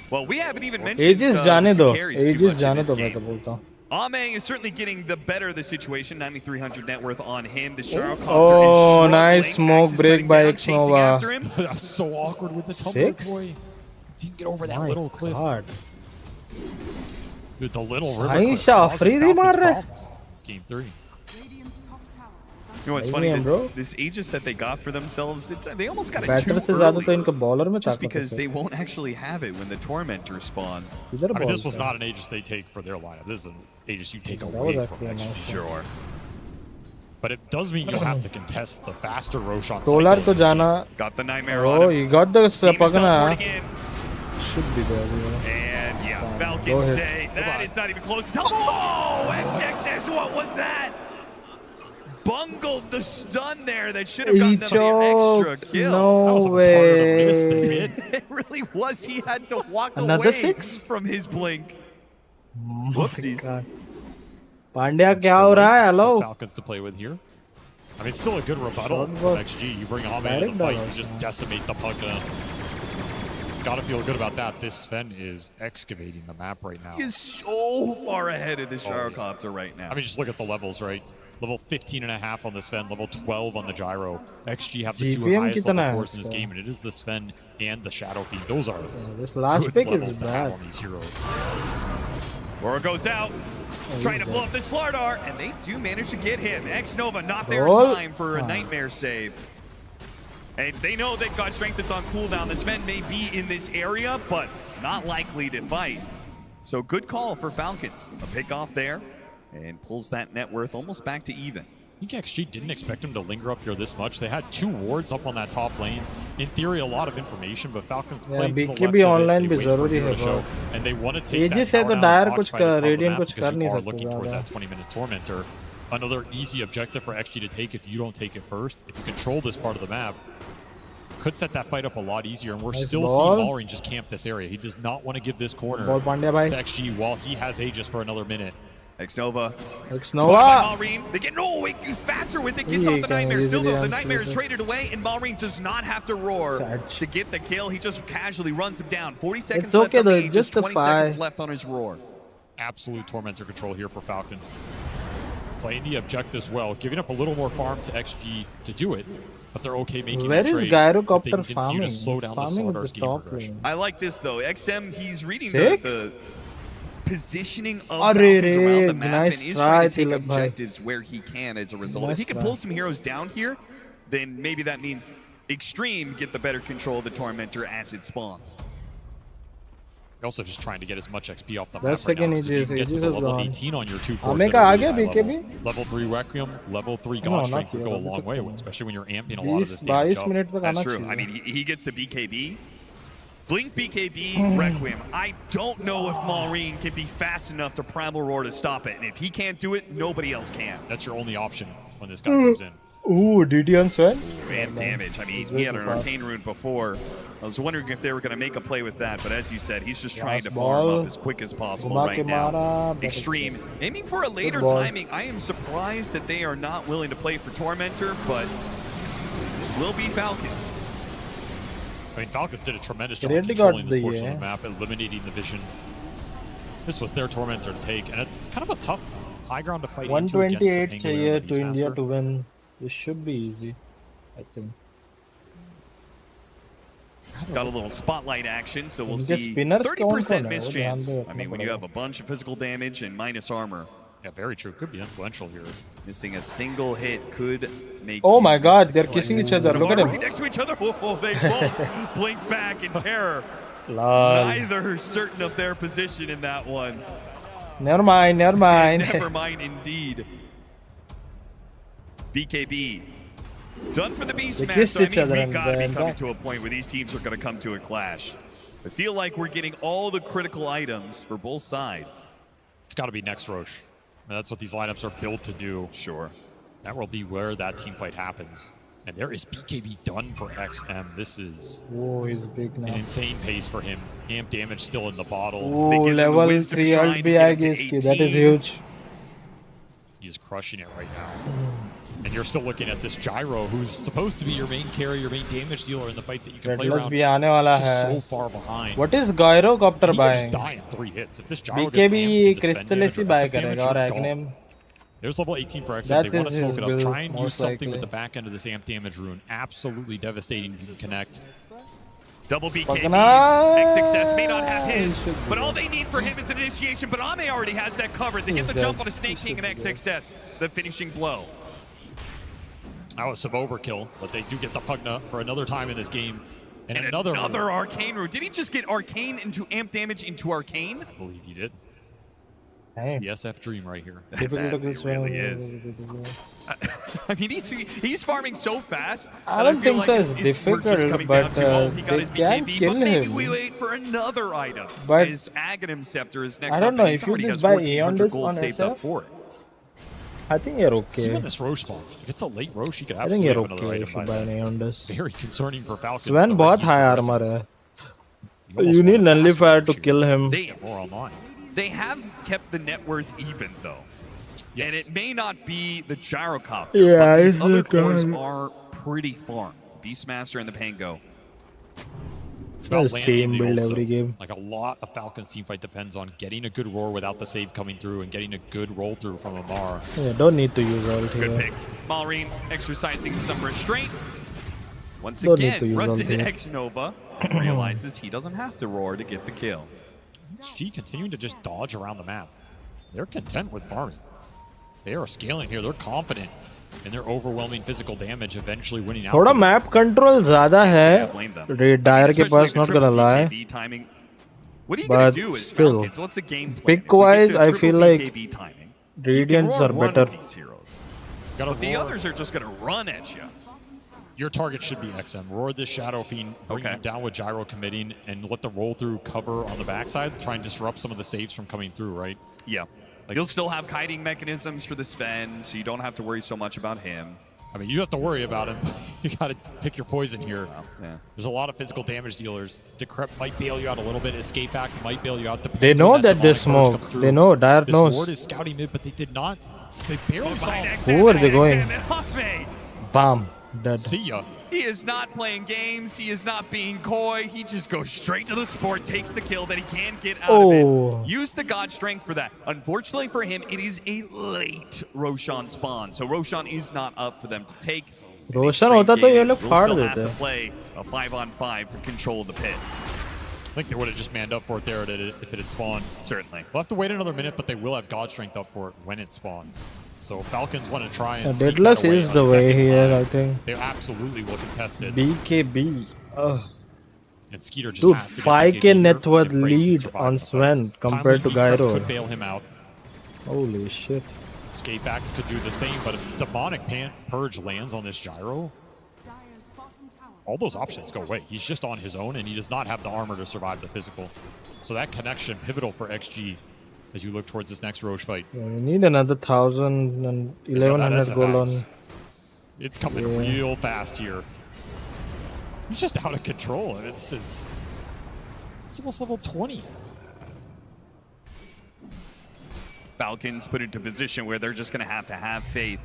Well, we haven't even mentioned Aegis जाने two दो. carries too Aegis much in जाने this दो मैं game. तो बोलता हूँ. Ame is certainly getting the better of the situation. 9,300 net worth on him. The Gyrocopter Oh, is nice struggling. smoke Axe is break cutting by down, chasing X-Nova. after him. That's so awkward with the tumbler 6? toy. Didn't get over that My little cliff. God. Dude, the little river Sahi cliff Shah, causing free Falcons मार रहे. problems. It's game 3. You know what's Same funny? game, bro. This Aegis that they got for themselves, they almost got it Batter too से ज़्यादा early. तो इनका bowler में Just ताकत because है. they won't actually have it when the Tormentor spawns. इधर I mean, this ball was था. not an Aegis they take for their lineup. This is an Aegis you take That away was from actually a XG. nice Sure. But it does mean you'll have to contest the faster Roshan Solar cycle तो in this जाना. Got the Nightmare on Oh, him. he got the Seen himself Pagana. boarding in. Should be there. Yeah. And yeah, Go Falcons ahead. say that is not even close. Oh, XXS, what was that? Bungled the stun there that should have He gotten them the extra choked. kill. No way. It really was. He had to walk Another away 6? from his blink. My Whoopsies. God. Pandya क्या हो रहा है? Hello. Falcons to play with here. I mean, it's still a good rebuttal Shot from was XG. You bring Ame into direct the fight, damage. you just decimate the Pugna. Gotta feel good about that. This Sven is excavating the map right now. He is so far ahead of this Oh, yeah. Gyrocopter right now. I mean, just look at the levels, right? Level 15.5 on the Sven, level 12 on the Gyro. XG have the two GPM highest कितना level है cores in this इसका? game, and it is the Sven and the Shadow Fiend. Those are This last good pick levels is to have bad. on these heroes. Aura goes out, trying to he's blow dead. up the Slardar, and they do manage to get him. X-Nova not there in Roll. time for a Ah. Nightmare save. And they know that God Strength is on cooldown. The Sven may be in this area, but not likely to fight. So good call for Falcons. A pick off there, and pulls that net worth almost back to even. I think XG didn't expect him to linger up here this much. They had 2 wards up on that top lane. In theory, a lot of information, but Falcons Yeah, played to the BKB left of it. online They भी wait for ज़रूरी Hero है to show, bro. and they want to take Aegis that है तो tower Dadar down, कुछ occupy this part of the Radiant map कुछ because कर you नहीं are सकते looking towards ज़्यादा. that 20-minute Tormentor. Another easy objective for XG to take if you don't take it first. If you control this part of the map, could set that fight up a lot easier, and we're Nice still ball. seeing Malrine just camp this area. He does not want to give this corner Ball Pandya bhai. to XG while he has Aegis for another minute. X-Nova. X-Nova. Spotted by Malrine. They get, no, he's faster with it. Gets He off the can Nightmare. Still easily though, the Nightmare is answer it. traded away, and Malrine does not have to roar to get the kill. He just casually runs him down. 40 seconds It's left okay on the though, Aegis, just a 20 seconds 5. left on his roar. Absolute Tormentor control here for Falcons. Playing the objectives well, giving up a little more farm to XG to do it, but they're okay making Where that is trade. Gyrocopter if they can continue farming? to slow He's down farming the at the Slardar's game top progression. lane. I like this though. XM, he's reading Six? the positioning of Arre Falcons around the re, map nice and is try, trying to take Tilak bhai. objectives where he can as a result. Nice if he can try. pull some heroes down here, then maybe that means Extreme get the better control of the Tormentor as it spawns. You're also just trying to get as much XP off the Best map right now. second 'Cause if you Aegis, can get to Aegis the is level gone. 18 on your 2 cores Ame that का are uh really गया high BKB? level. Level 3 Requiem, level 3 No, God not Strength would yet. go a अभी long तक way, तो especially when you're amping a lot of this 20 damage 22 up. Minute तक That's आना true. चाहिए. I mean, he gets the BKB. Blink BKB, Requiem. I don't know if Malrine can be fast enough to Primal Roar to stop it. And if he can't do it, nobody else can. That's your only option when this guy comes in. Ooh, DT on Sven. And damage. I mean, He's he way had too an fast. Arcane Rune before. I was wondering if they were going to make a play with that. But as you said, he's just trying to Last farm ball. up as quick as possible घुमा right के now. मारा, but Extreme. Aiming for a later ball. timing. I am surprised that they are not willing to play for Tormentor, but this will be Falcons. I mean, Falcons did a tremendous job Really controlling got this the, portion of the map, eliminating the vision. This was their Tormentor to take, and it's kind of a tough high ground to fight into against the 128 Penguin चाहिए and the to India Beastmaster. to win. This should be easy, I think. Got a little spotlight action, so we'll इनके see spinners कौन 30% कौन है? miss वो ध्यान chance. पे I रखना mean, when you पड़ेगा. have a bunch of physical damage and minus armor. Yeah, very true. Could be influential here. Missing a single hit could make. Oh you my miss God, the they're kill. kissing each other. Look at Right him. next to each other. Oh, they both blink back in terror. Lol. Neither certain of their position in that one. Never mind, never mind. Never mind, indeed. BKB done for the They kissed Beastmaster. each I other mean, and we gotta be then coming back. to a point where these teams are gonna come to a clash. I feel like we're getting all the critical items for both sides. It's got to be next Roche. And that's what these lineups are built to do. Sure. That will be where that team fight happens. And there is BKB done for XM. This is Oh, he's big now. an insane pace for him. Amp damage still in the bottle. Oh, level 3 ult भी आ गई इसकी. That is huge. He is crushing it right now. And you're still looking at this Gyro, who's supposed to be your main carry, your main damage dealer in the fight that you can play Redless around. भी आने वाला He's just है. so far behind. What is Gyrocopter He can buying? just die in 3 hits. If this Gyro gets BKB amped into Crystal spend ऐसी damage or buy SF damage, करेगा और you're gone. Agnem. There's level 18 for XM. That They want is to smoke his it up. build, Try and use most something with likely. the back end of this amp damage rune. Absolutely devastating if you can connect. Double Fucking BKBs. Big success. May not have nice. his, but all they need for him is an initiation. But Ame already has that covered. They get the He's jump dead. on a Snake King and XXS. The finishing blow. That was some overkill, but they do get the Pugna for another time in this game. And another Arcane rune. Did he just get Arcane into amp damage into Arcane? I believe he did. Damn. The SF dream right here. Difficult to kill really is. I mean, he's farming so fast. I that don't feel think so. like It's we're just difficult, coming but down to, oh, he got they his can BKB, kill but maybe him. we wait for another item. But his Aghanim Scepter is next I don't up, know, and he's if you already just has buy 1,400 Aeondus gold on saved SF, up for it. I think you're See when okay. this Roche spawns. If it's a late Roche, you could I think absolutely you're have another okay item if you by buy then. an Aeondus. Very concerning for Falcons. Sven the बहुत way high he's armor progressing. है. You need Nullifier to kill him. More online. They have kept the net worth even, though. Yes. And it may not be the Gyrocopter, Yeah, but these it's other the cores guy. are pretty farmed. Beastmaster and the Pango. It's about The landing same the build ult, every so, game. Like a lot of Falcons teamfight depends on getting a good roar without the save coming through and getting a good roll through from Amar. Yeah, don't need to use ult Good here. pick. Malrine exercising some restraint. Once Don't need to again, use runs into ultimate. X-Nova and realizes he doesn't have to roar to get the kill. G continuing to just dodge around the map. They're content with farming. They are scaling here. They're confident in their overwhelming physical damage, eventually winning out. थोड़ा map control ज़्यादा है. Dire के पास, not gonna lie. Timing. What are you going But to do as still, Falcons? What's the game plan? pick If we get wise, to I triple feel like BKB timing, Radiants you can are roar one better. of these heroes. Gotta But the roar. others are just going to run at you. Your target should be XM. Roar this Shadow Fiend, bring him down with Gyro committing, and let the roll through cover on the backside. Try and disrupt some of the saves from coming through, right? Yeah. You'll still have kiting mechanisms for the Sven, so you don't have to worry so much about him. I mean, you have to worry about him. You got to pick your poison here. Yeah. There's a lot of physical damage dealers. Decrep might bail you out a little bit. Escape Act might bail you out. They Depends know when that they demonic purge smoke. comes through. They know. Dire This knows. ward is scouting mid, but they did not. They barely saw him. Who are they going? Bam. Dead. See ya. He is not playing games. He is not being coy. He just goes straight to the sport, takes the kill that he can get out of Oh. it. Use the God Strength for that. Unfortunately for him, it is a late Roshan spawn. So Roshan is not up for them to take. रोशन होता तो ये लोग We'll फाड़ still have देते. to play a 5-on-5 for control of the pit. I think they would have just manned up for it there if it had spawned. Certainly. We'll have to wait another minute, but they will have God Strength up for it when it spawns. So Falcons want to try and sneak that Deadless away is on the way second here, live. I think. They absolutely will contest it. BKB. Ugh. And Skeeter just Dude, has to get 5k BKB net here worth and break to lead survive on the Sven fights. compared to Timely Decrep Gyro. could bail him out. Holy shit. Escape Act could do the same, but if Demonic Purge lands on this Gyro, all those options go away. He's just on his own, and he does not have the armor to survive the physical. So that connection, pivotal for XG as you look towards this next Roche fight. Yeah, we need another 1,000 and 1,100 gold on. It's coming real fast here. He's just out of control, and it's almost level 20. Falcons put into a position where they're just going to have faith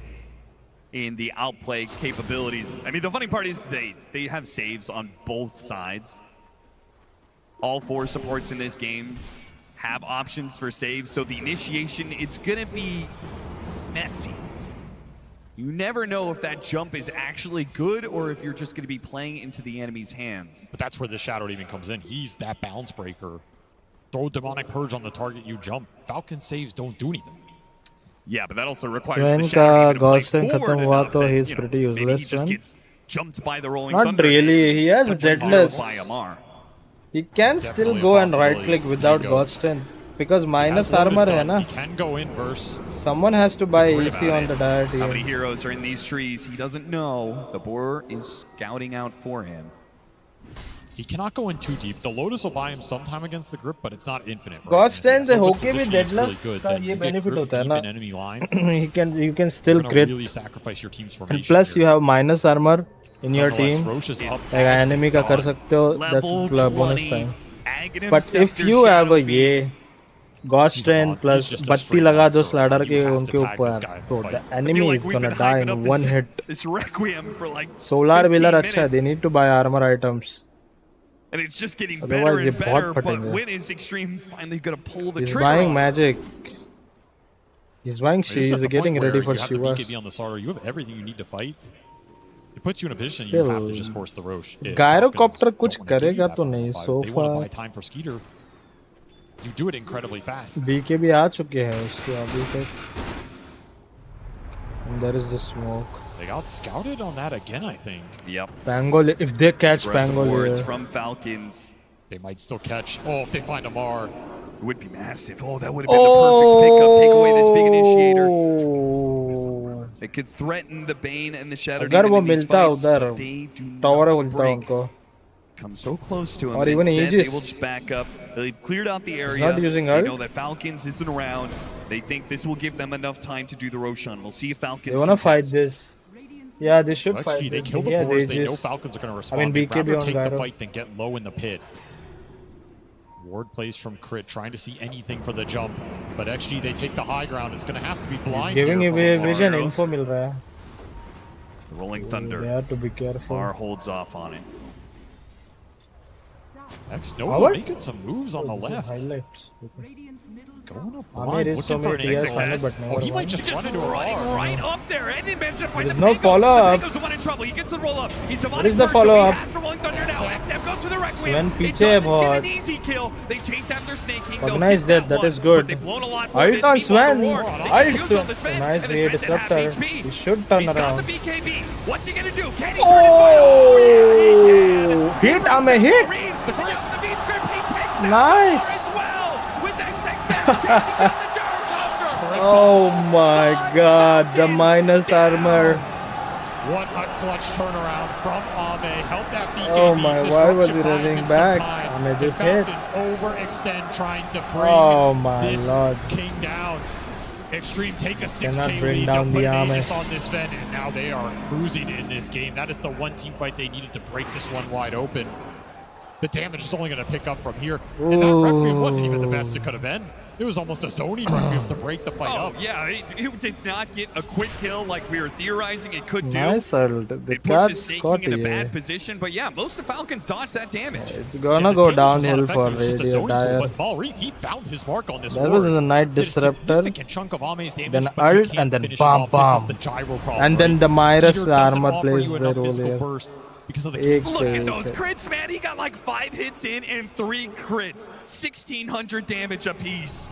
in the outplay capabilities. I mean, the funny part is they have saves on both sides. All 4 supports in this game have options for saves, so the initiation, it's going to be messy. You never know if that jump is actually good or if you're just going to be playing into the enemy's hands. But that's where the Shadow even comes in. He's that balance breaker. Throw Demonic Purge on the target, you jump. Falcon saves don't do anything. Yeah, but that also requires Sven the Shadow to play Gaussian forward खत्म हुआ enough तो that, he's you know, pretty maybe he useless. just Sven. gets jumped by the Rolling Not Thunder. really. He has But Deadless. by Amar. He can still Definitely go a and right possibility. click It's without Pango. God Strength. Because minus armor है ना. He can go in verse. Someone has to buy AC on the diet How here. many heroes are in these trees? He doesn't know. The boar is scouting out for him. He cannot go in too deep. The Lotus will buy him sometime against the grip, but it's not infinite. Right? God stand से So his होके भी position is deadless really good, का then ये you get benefit grip होता है deep ना. in enemy lines. You can still You're gonna crit. really sacrifice your team's And formation plus here. you have minus armor in your Nonetheless, team. Roche is up. Like enemy का कर सकते हो. That's bonus time. But if you have a ये God strength plus बत्ती लगा दो slider के उनके ऊपर, तो the enemy is gonna die in one hit. This requiem for like Solar 15 Wheeler अच्छा है. minutes. They need to buy armor items. And it's just getting Otherwise, better ये and बहुत better, but फटेंगे. when is Extreme finally going to pull the He's trigger buying on? magic. He's buying This is He's the getting point ready where for you have the Shivas. BKB on the starter. You have everything you need to fight. It puts you in a position Still, you have to just force the Roche. If Gyrocopter Falcons कुछ don't wanna give you करेगा that तो final नहीं five. so If they want to far. buy time for Skeeter, you do it incredibly fast. BKB आ चुके हैं उसके अभी तक. And there is the smoke. They got scouted on that again, I think. Yep. Pangol, if they catch Aggressive Pangol words here. from Falcons. They might still catch. Oh, if they find Amar. It would be massive. Oh, that would have been the perfect pickup. Take away this big initiator. It could threaten the Bane and the Shadow अगर वो Demon in these मिलता fights, उधर, but they do tower not मिलता break. उनको. Come so close to him. Or but even instead, Aegis. they will just back up. They've cleared out the area. not using They ult. know that Falcons isn't around. They think this will give them enough time to do the Roshan. We'll see if Falcons They wanna fight this. Yeah, they should So fight XG, they this. kill the Yeah, boars. They know just- Falcons are going to I respond. mean, They'd rather BKB on take the Gyro. fight than get low in the pit. Ward plays from crit, trying to see anything for the jump. But XG, they take the high ground. It's going to have to be blind Giving here away for vision Maros. info मिल रहा है. The Rolling Thunder. They have to be careful. Mar holds off on it. X Nova Howard? making some moves on the left. Highlights. Going up Amir blind, is so looking for an many tiers final, XS. but Oh, never he might mind. just run into a Running bar. right up there. And they managed to find There's the no Pango. follow-up. The Pango's the one in trouble. He gets the roll up. He's What is dividing the first, so he follow-up? has the Rolling Thunder now. XM goes to the Requiem. Sven It पीछे है doesn't get बहुत. an easy kill. They chase after Snake King. They'll Organize get that. That one, is good. but they've blown a lot from Ult this. on Meanwhile, Sven. the Ward, they get Ult. juice on the Sven, Nice and the way Sven's at half disruptor. HP. He should turn He's got around. the BKB. What's he gonna do? Can he turn it by? Oh! Hit! I'm a hit! The Grip, the beat script, he takes out Nice! as well with XXX chasing down the Gyrocopter. Oh my god, the minus armor. What a clutch turnaround from Ame. Help that BKB. Oh my, why was he Disruption buys running him back? some time. Ame The just hit. Falcons overextend trying to bring Oh my this lord. king down. Extreme take a 6K Cannot bring lead. down They'll the put Ame. Aegis on this Sven, and now they are cruising in this game. That is the one team fight they needed to break this one wide open. The damage is only going to pick up from here. And that Requiem wasn't even the best it could have been. It was almost a zoning Requiem to break the fight up. Yeah, it did not get a quick kill like we were theorizing it could do. Nice ult. The It pushes cat's Snake got King in a bad it. position, but yeah, most of the Falcons dodged that damage. It's gonna go downhill for Radio Dire. But Malri, he found his mark on this That was ward. a night Did a disruptor. significant chunk of Ame's damage, Then but you ult can't and then finish it bam off. This bam. is the gyro problem, And then right? the Midas Skeeter doesn't armor offer plays you the enough role physical here. burst because of the Ek Look se at those ek. crits, man. He got like 5 hits in and 3 crits. 1,600 damage apiece.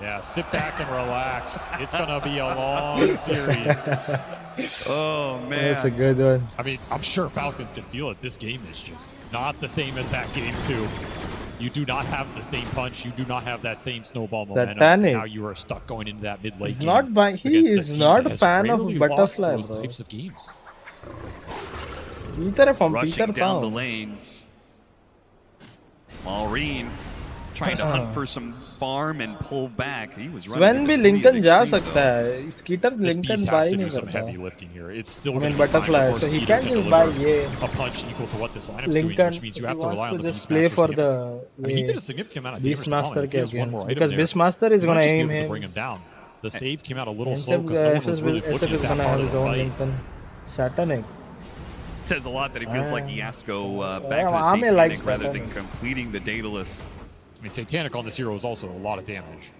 Yeah, sit back and relax. It's going to be a long series. Oh, man. That's a good one. I mean, I'm sure Falcons can feel it. This game is just not the same as that game, too. You do not have the same punch. You do not have that same snowball momentum. Titanic. Now you are stuck going into that mid-late He's game. not by, he against is team not that a has fan of rarely Butterfly, lost those bro. types of games. Peter from Rushing Peter down the Town. lanes. Maureen trying to hunt for some farm and pull back. He was running Sven भी into three of Lincoln the जा extreme, सकता है. Skeeter This Lincoln beast buy has to नहीं do some करता. heavy lifting here. It's still I going mean to be time Butterfly, before so he Skeeter can't can just buy deliver a punch equal to what this lineup's doing, Lincoln. which means you He have to rely wants on the to just play Beastmaster's for damage. the I mean, he did a significant amount of damage to Beastmaster Colin. If he has one against more item because there, Beastmaster is he gonna might just be aim able to him. bring him down. The save came out a little And slow because no one was SF really looking at is that gonna part have of his the own fight. Lincoln. Satanic. Says a lot that he feels like he has to go back Yeah, to the Ame Satanic likes rather than Satanic. completing the Daedalus. I mean, Satanic on this hero is also a lot of damage.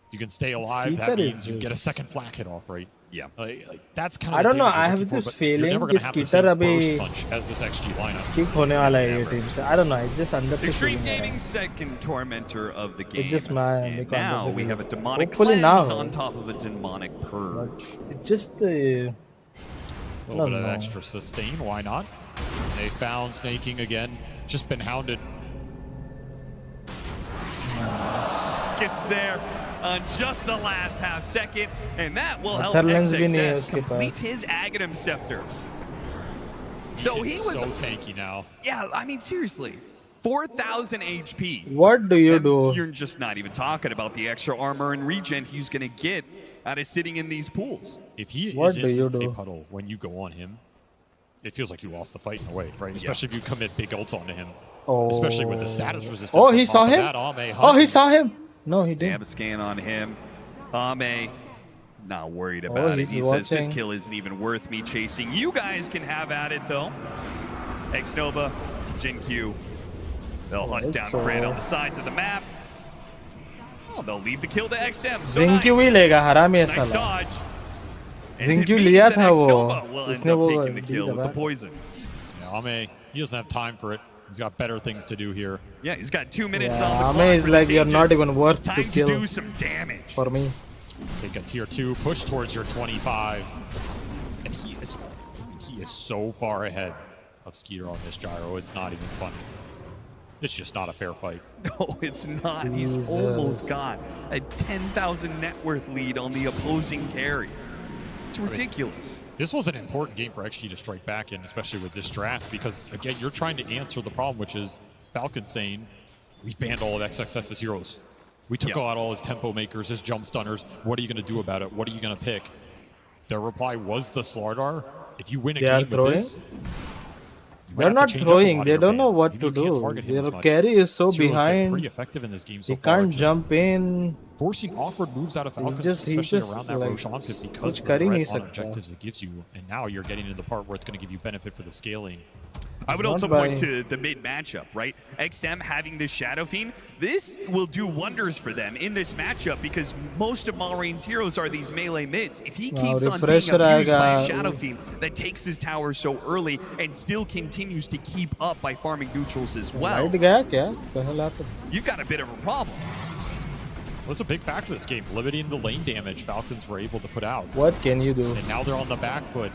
If you can stay alive, that Skeeter is means you get a just- second flak hit off, right? Yeah. Like, that's kind of I don't know. the damage I you're have looking this for, but you're feeling never कि going to have the Skeeter same अभी burst punch as this XG lineup. kick होने वाला है ये team से. I don't know. It's just under the Extreme feeling. Gaming's second tormentor of the game. It's just my and now we have a demonic Hopefully cleanse now. on top of a demonic purge. It's just A little No, bit of no. extra sustain, why not? They found Snake King again. Just been hounded gets there on just the last half second, and that will help Netherlands भी नहीं है XXS उसके complete pass. his Aghanim Scepter. So he was so tanky now. Yeah, I mean, seriously. 4,000 HP. What do you do? You're just not even talking about the extra armor and regen he's going to get out of sitting in these pools. If he What is do in you a do? puddle when you go on him, it feels like you lost the fight in a way, right? Especially if you commit big ults onto him. Oh. Especially with the status resistance. Oh, on he top saw of him. that, Ame Oh, he hunting. saw him. No, he They didn't. have a scan on him. Ame, not worried Oh, about it. he's He says, this watching. kill isn't even worth me chasing. You guys can have at it, though. Xnova, Jin Q. They'll hunt down so- Grant on the sides of the map. Oh, they'll leave the kill to XM. So Zinkyu भी nice. लेगा हरामी है Nice साला. dodge. And it Zinkyu means लिया that था वो. Xnova will end उसने up वो taking the deal kill with the दबा. poison. Yeah, Ame, he doesn't have time for it. He's got better things to do here. Yeah, he's got 2 minutes Yeah, on the Ame clock is for like the you're not Sages. even worth to Time kill. to do some damage. For me. Take a tier 2, push towards your 25. And he is so far ahead of Skeeter on this gyro. It's not even funny. It's just not a fair fight. No, it's not. He's Jesus. almost got a 10,000 net worth lead on the opposing carry. It's ridiculous. This was an important game for XG to strike back in, especially with this draft, because, again, you're trying to answer the problem, which is Falcon saying, we've banned all of XXS's heroes. We took out all his tempo makers, his jump stunners. What are you going to do about it? What are you going to pick? Their reply was the Slardar. If you win a They are game throwing? with this, you might They're have to not change up a throwing. lot of They your don't know bans. what You to can't do. target him Their as much. carry is so Zero's been behind. pretty effective in this game so He far. can't just jump in. forcing awkward moves out of Falcons, he especially just around that like Roshan pit because कुछ of कर the ही नहीं threat on सकता. objectives it gives you. And now you're getting into the part where it's going to give you benefit for the scaling. I would Not also by- point to the mid matchup, right? XM having this Shadow Fiend, this will do wonders for them in this matchup because most of Malrain's heroes are these melee mids. If he Wow, keeps on being refresher abused by a आएगा. Shadow Fiend that takes his tower so early and still continues to keep up by farming neutrals as well, Light गया क्या? पहला तो. you've got a bit of a problem. What's a big factor this game? Limiting the lane damage Falcons were able to put out. What can you do? And now they're on the back foot.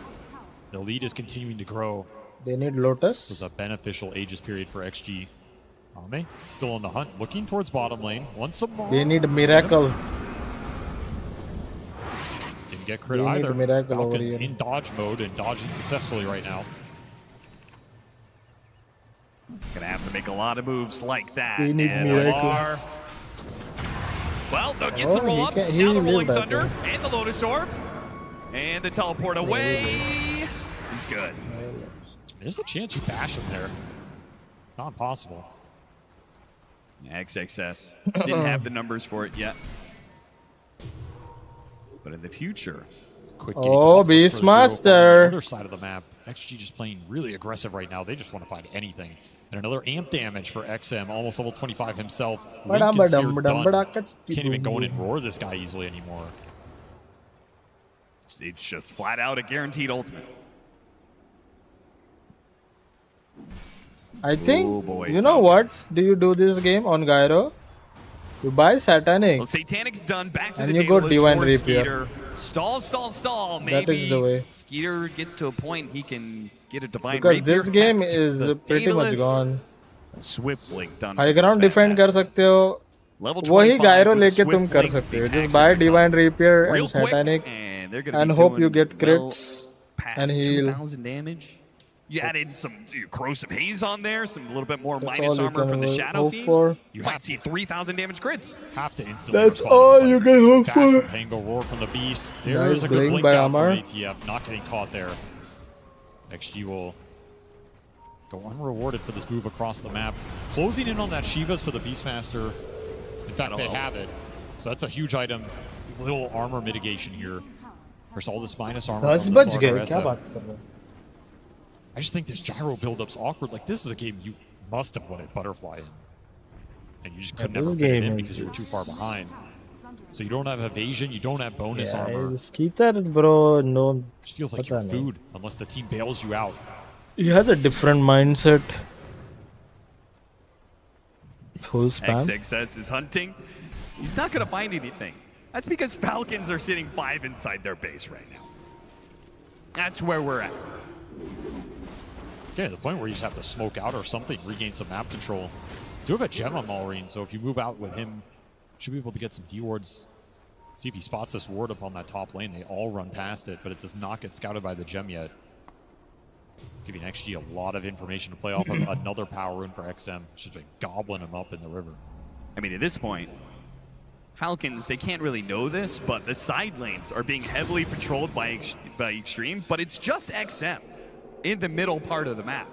The lead is continuing to grow. They need Lotus. This was a beneficial Aegis period for XG. Ame still on the hunt, looking towards bottom lane. Once more. They need Miracle. Didn't get crit They need either. Miracle over Falcons here. in dodge mode and dodging successfully right now. Gonna have to make a lot of moves like that. They need And miracles. Lamar, well, they'll get Oh, the roll he up. can- he Now the lived Rolling that Thunder one. and the Lotus Orb. And the teleport away. He's good. There's a chance you bash him there. It's not impossible. XXS didn't have the numbers for it yet. But in the future, Quick Oh, getting topped up for the hero Beastmaster. on the other side of the map. XG just playing really aggressive right now. They just want to find anything. And another amp damage for XM, almost level 25 himself. Badam, Lincoln's here, badam, done. badam, badam. Can't even go in and roar this guy easily anymore. it's just flat out a guaranteed ultimate. I think, Oh boy, you know what? Do you do this game on Gyro? You buy Satanic. Well, Satanic's done. Back to And the you go Daedalus Divine for Rapier. Skeeter. Stall, stall, stall. Maybe That is the way. Skeeter gets to a point he can get a Divine Because Rapier. this game back to is the pretty much Daedalus. gone. Swift Blink done. High for the ground Sven defend कर Master. सकते हो. Level वही 25 Gyro with लेके Swift तुम कर Blink, सकते the हो. attacks Just buy are gone. Divine Rapier Real and quick, Satanic and they're gonna and be hope you doing get well crits past and heal. 2,000 damage. You added some corrosive haze on there, some little bit more That's minus all you armor from the can Shadow hope Fiend. for. You might see 3,000 damage crits. Have to instantly That's respond. all you can hope Bash for. from Pango, roar from the beast. Nice There's a good blink blink by down from Amar. ATF, not getting caught there. XG will go unrewarded for this move across the map. Closing in on that Shivas for the Beastmaster. In fact, they have it. So that's a huge item. Little armor mitigation here. There's all this minus armor 10 from the बज Slardar गए क्या SF. बात कर रहे हो? I just think this gyro build-up's awkward. Like, this is a game you must have wanted Butterfly in. And you just could This never fit it game in is because you're too far behind. So you don't have evasion, you don't have bonus armor. Skeeter, bro, no. It just feels like पता you're नहीं. food unless the team bails you out. He has a different mindset. Full spam. XXS is hunting. He's not going to find anything. That's because Falcons are sitting 5 inside their base right now. That's where we're at. Yeah, to the point where you just have to smoke out or something, regain some map control. You do have a gem on Malrine, so if you move out with him Should be able to get some D-wards. See if he spots this ward up on that top lane. They all run past it, but it does not get scouted by the gem yet. Giving XG a lot of information to play off of. Another power rune for XM. Just been gobbling him up in the river. I mean, at this point, Falcons, they can't really know this, but the side lanes are being heavily patrolled by Extreme, but it's just XM in the middle part of the map.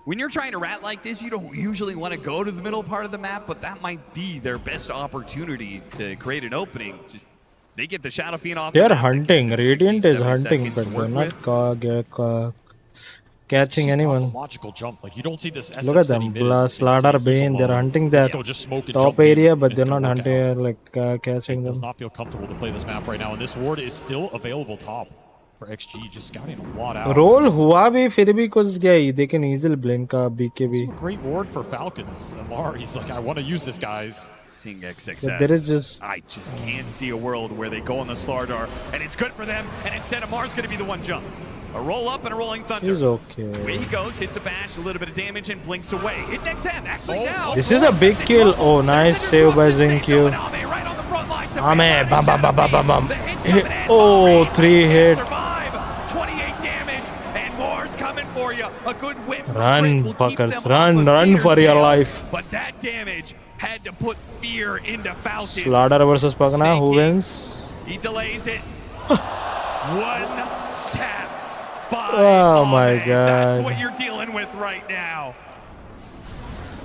When you're trying to rat like this, you don't usually want to go to the middle part of the map, but that might be their best opportunity to create an opening. Just they get the Shadow Fiend off. They are hunting. Radiant is hunting, but they're not catching anyone. Logical jump. Like you don't see this. Look at them. Slaughter Bane. They're hunting that top area, but they're not hunting catching them. Does not feel comfortable to play this map right now, and this ward is still available top for XG. Just scouting a lot out. Roll हुआ भी फिर भी कुछ गया. They can easily blink का BKB. Great ward for Falcons. Amar, he's like, I want to use this, guys. Seeing XXS. There is just I just can't see a world where they go on the Slardar, and it's good for them, and instead Amar's going to be the one jumped. A roll up and a rolling thunder. He's okay. Away he goes, hits a bash, a little bit of damage, and blinks away. It's XM, actually now. This is a big kill. Oh, nice save by Zinkyu. Ame, bam, bam, bam, bam, bam, bam. Oh, 3 hit. 28 damage, and more's coming for you. A good whip. Run, fuckers, run for your life. But that damage had to put fear into Falcons. Slaughter versus Pagana, who wins? He delays it. One tapped by Oh my Ame. That's god. what you're dealing with right now.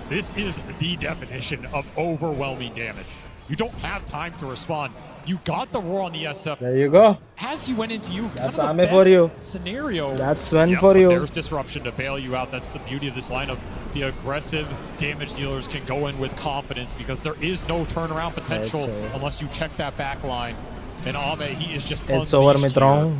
This is the definition of overwhelming damage. You don't have time to respond. You got the roar on the SF. There you go. As he went into you, That's kind of the Ame for best you. scenario. That's one for you. There's disruption to bail you out. That's the beauty of this lineup. The aggressive damage dealers can go in with confidence because there is no turnaround potential unless you check that back line. And Ame, he is just It's over, Mitron.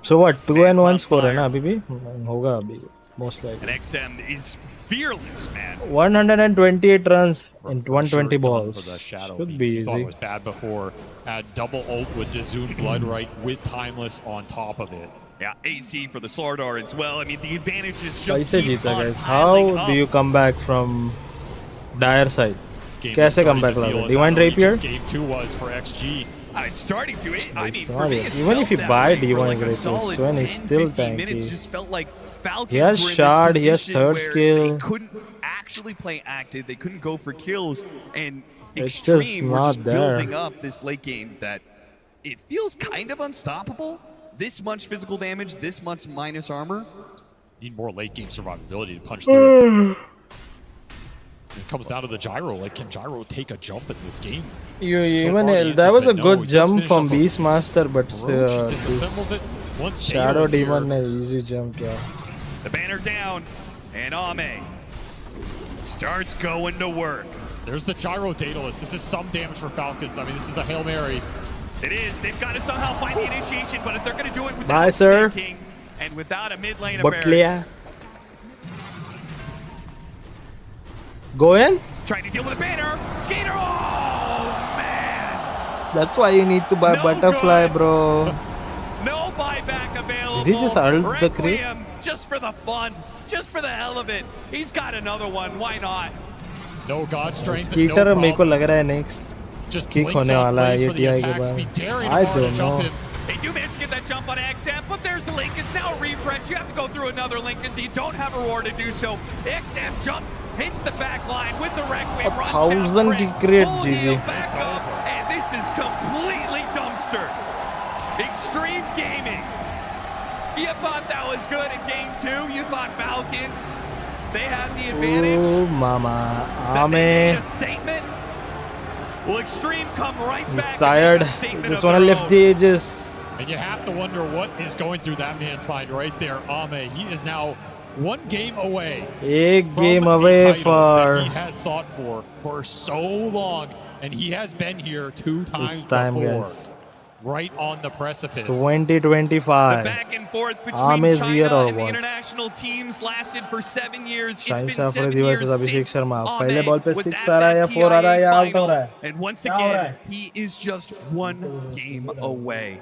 So what? 2 and 1 score है ना अभी भी? होगा अभी most likely. And XM is fearless, man. 128 runs in 120 balls. For the Shadow Should Fiend. be He thought easy. it was bad before. Had double ult with Dazoon Bloodright with Timeless on top of it. Yeah, AC for the Slardar as well. I mean, the advantage is just कैसे keep जीता on guys? piling How up. do you come back from dire side? Game कैसे is come starting back to feel like as Divine how Rapier? just Game 2 was for XG. It's starting to. I mean, for Sorry. me, it's Even felt if you that buy way for Divine like a Rapier, solid Sven 10, is still 15 minutes tanky. just felt like Falcons He has were in shard, this he has position third where skill. they couldn't actually play active. They couldn't go for kills, and It's just Extreme were not just there. building up this late game that it feels kind of unstoppable. This much physical damage, this much minus armor. Need more late game survivability to punch through. It comes down to the gyro. Like, can gyro take a jump in this game? That was a good jump from Beastmaster, but Disassembles it. Once Shadow Daedalus here. Demon ने easy jump किया. The banner down, and Ame starts going to work. There's the gyro Daedalus. This is some damage for Falcons. I mean, this is a Hail Mary. It is. They've got to somehow find the initiation, but if they're going to do it without Bye, sir. King and without a mid lane of Botlia. barracks, Go in? trying to deal with a banner. Skater. Oh man! That's why you need to buy Butterfly, bro. No buyback available. Did he just ult the creep? Requiem, just for the fun, just for the hell of it. He's got another one. Why not? No God strength. Skeeter no मेरे को लग रहा है next kick होने वाला है ये TI के बाद. I don't know. They do manage to get that jump on XM, but there's the Lincolns. Now a refresh. You have to go through another Lincolns. You don't have a roar to do so. XM jumps, hits the back line with the Requiem. 1,000 की crate GG. Back up, and this is completely dumpstered. Extreme Gaming. You thought that was good in game 2. You thought Falcons, they had the advantage. Oh mama, That they made Ame. a statement. Will Extreme come right He's back? tired. And make a statement Just of wanna their lift own? the edges. And you have to wonder what is going through that man's mind right there. Ame, he is now one game away. एक from game a away title for. that he has sought for so long, and he has been here 2 times It's time, before. guys. Right on the precipice. 2025. Back and forth Ame between is here China or and the what? international teams lasted for 7 years. It's Shine been Shah 7 versus years Abhishek since Sharma. Ame पहले ball पे was 6 at आ रहा है या that 4 आ रहा है या TIA out हो रहा है? final. And once क्या हो रहा again, he is just one game away.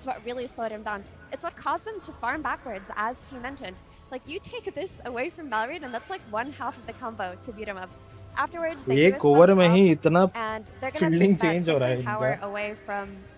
is what really slowed him down. It's what caused him to farm backwards, as T mentioned. Like, you take this away from Mallory, and that's like one half of the combo to beat him up. Afterwards, they do a slow top, and they're going to take that second tower away from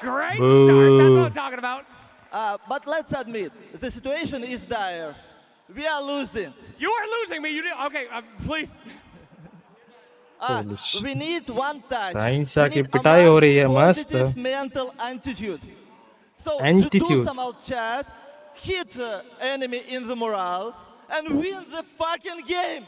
Great start. That's what I'm talking about. But let's admit, the situation is dire. We are losing. You are losing me. You did. Okay, please. We need one touch. Sainsa We की need पिटाई हो रही है मस्त. positive mental attitude. So to do Attitude. some out chat, hit enemy in the morale, and win the fucking game.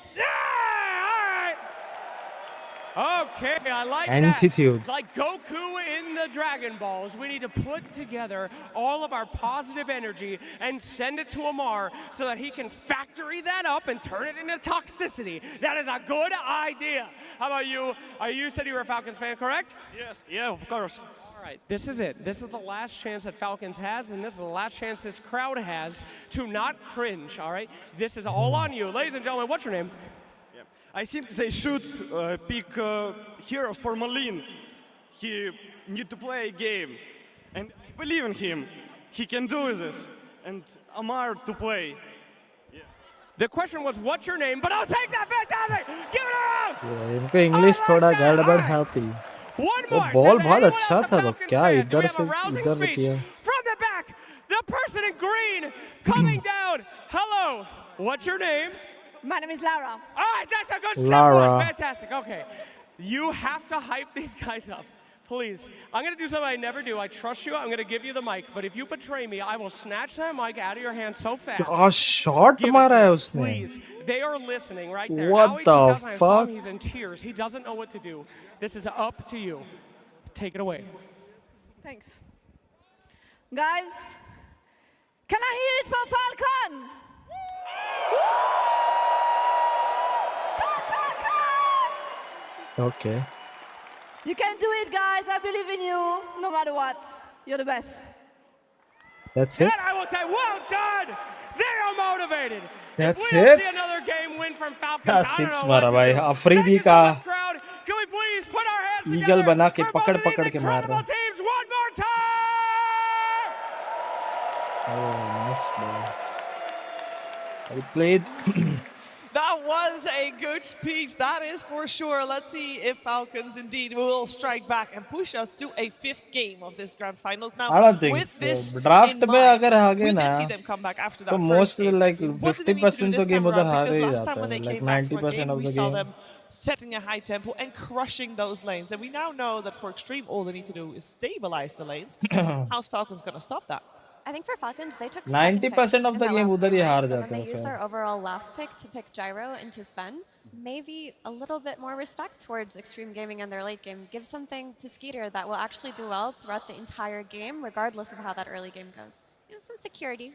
Okay, I like Attitude. that. Like Goku in the Dragon Balls, we need to put together all of our positive energy and send it to Amar so that he can factory that up and turn it into toxicity. That is a good idea. How about you? You said you were a Falcons fan, correct? Yes, yeah, of course. All right, this is it. This is the last chance that Falcons has, and this is the last chance this crowd has to not cringe, all right? This is all on you. Ladies and gentlemen, what's your name? I think they should pick heroes for Malin. He need to play a game. And I believe in him. He can do this. And Amar to play. The question was, what's your name? But I'll take that. Fantastic. Give it around. इनको English थोड़ा गड़बड़ आती. वो ball बहुत अच्छा था. वो क्या इधर से इधर किया. From the back, the person in green coming down. Hello. What's your name? My name is Lara. All right, that's a good Lara. one. Fantastic. Okay. You have to hype these guys up. Please. I'm going to do something I never do. I trust you. I'm going to give you the mic. But if you betray me, I will snatch that mic out of your hand so fast. Oh, shot मारा है उसने. Please. They are listening right there. What Howie the 2000, I saw him, fuck? he's in tears. He doesn't know what to do. This is up to you. Take it away. Thanks. Guys, can I hear it for Falcon? Okay. You can do it, guys. I believe in you, no matter what. You're the best. That's it. And I will say, well done. They are motivated. That's if we don't it. see another game win from Falcons, क्या I don't six know मारा what भाई. to do. Afridi Thank you का so much, crowd. Can we please put our hands eagle together बना के for both पकड़ of these पकड़ के मार रहा. incredible teams one more time? Oh, nice ball. I played. That was a good speech, that is for sure. Let's see if Falcons indeed will strike back and push us to a 5th game of this grand finals. Now, I don't think with this so. Draft in में mind, अगर हागे we ना, did see them come back after that तो first mostly game. like What did they need to do 50% तो this game time उधर around? हारे Because he last जाता time when है. they Like came back from a 90% game, of we the saw game. them setting a high tempo and crushing those lanes. And we now know that for Extreme, all they need to do is stabilize the lanes. How's Falcons going to stop that? I think for Falcons, they took 90% of the game उधर ही हार and जाते then हैं they used फिर. their overall last pick to pick Gyro into Sven. Maybe a little bit more respect towards Extreme Gaming and their late game. Give something to Skeeter that will actually do well throughout the entire game, regardless of how that early game goes. You know, some security.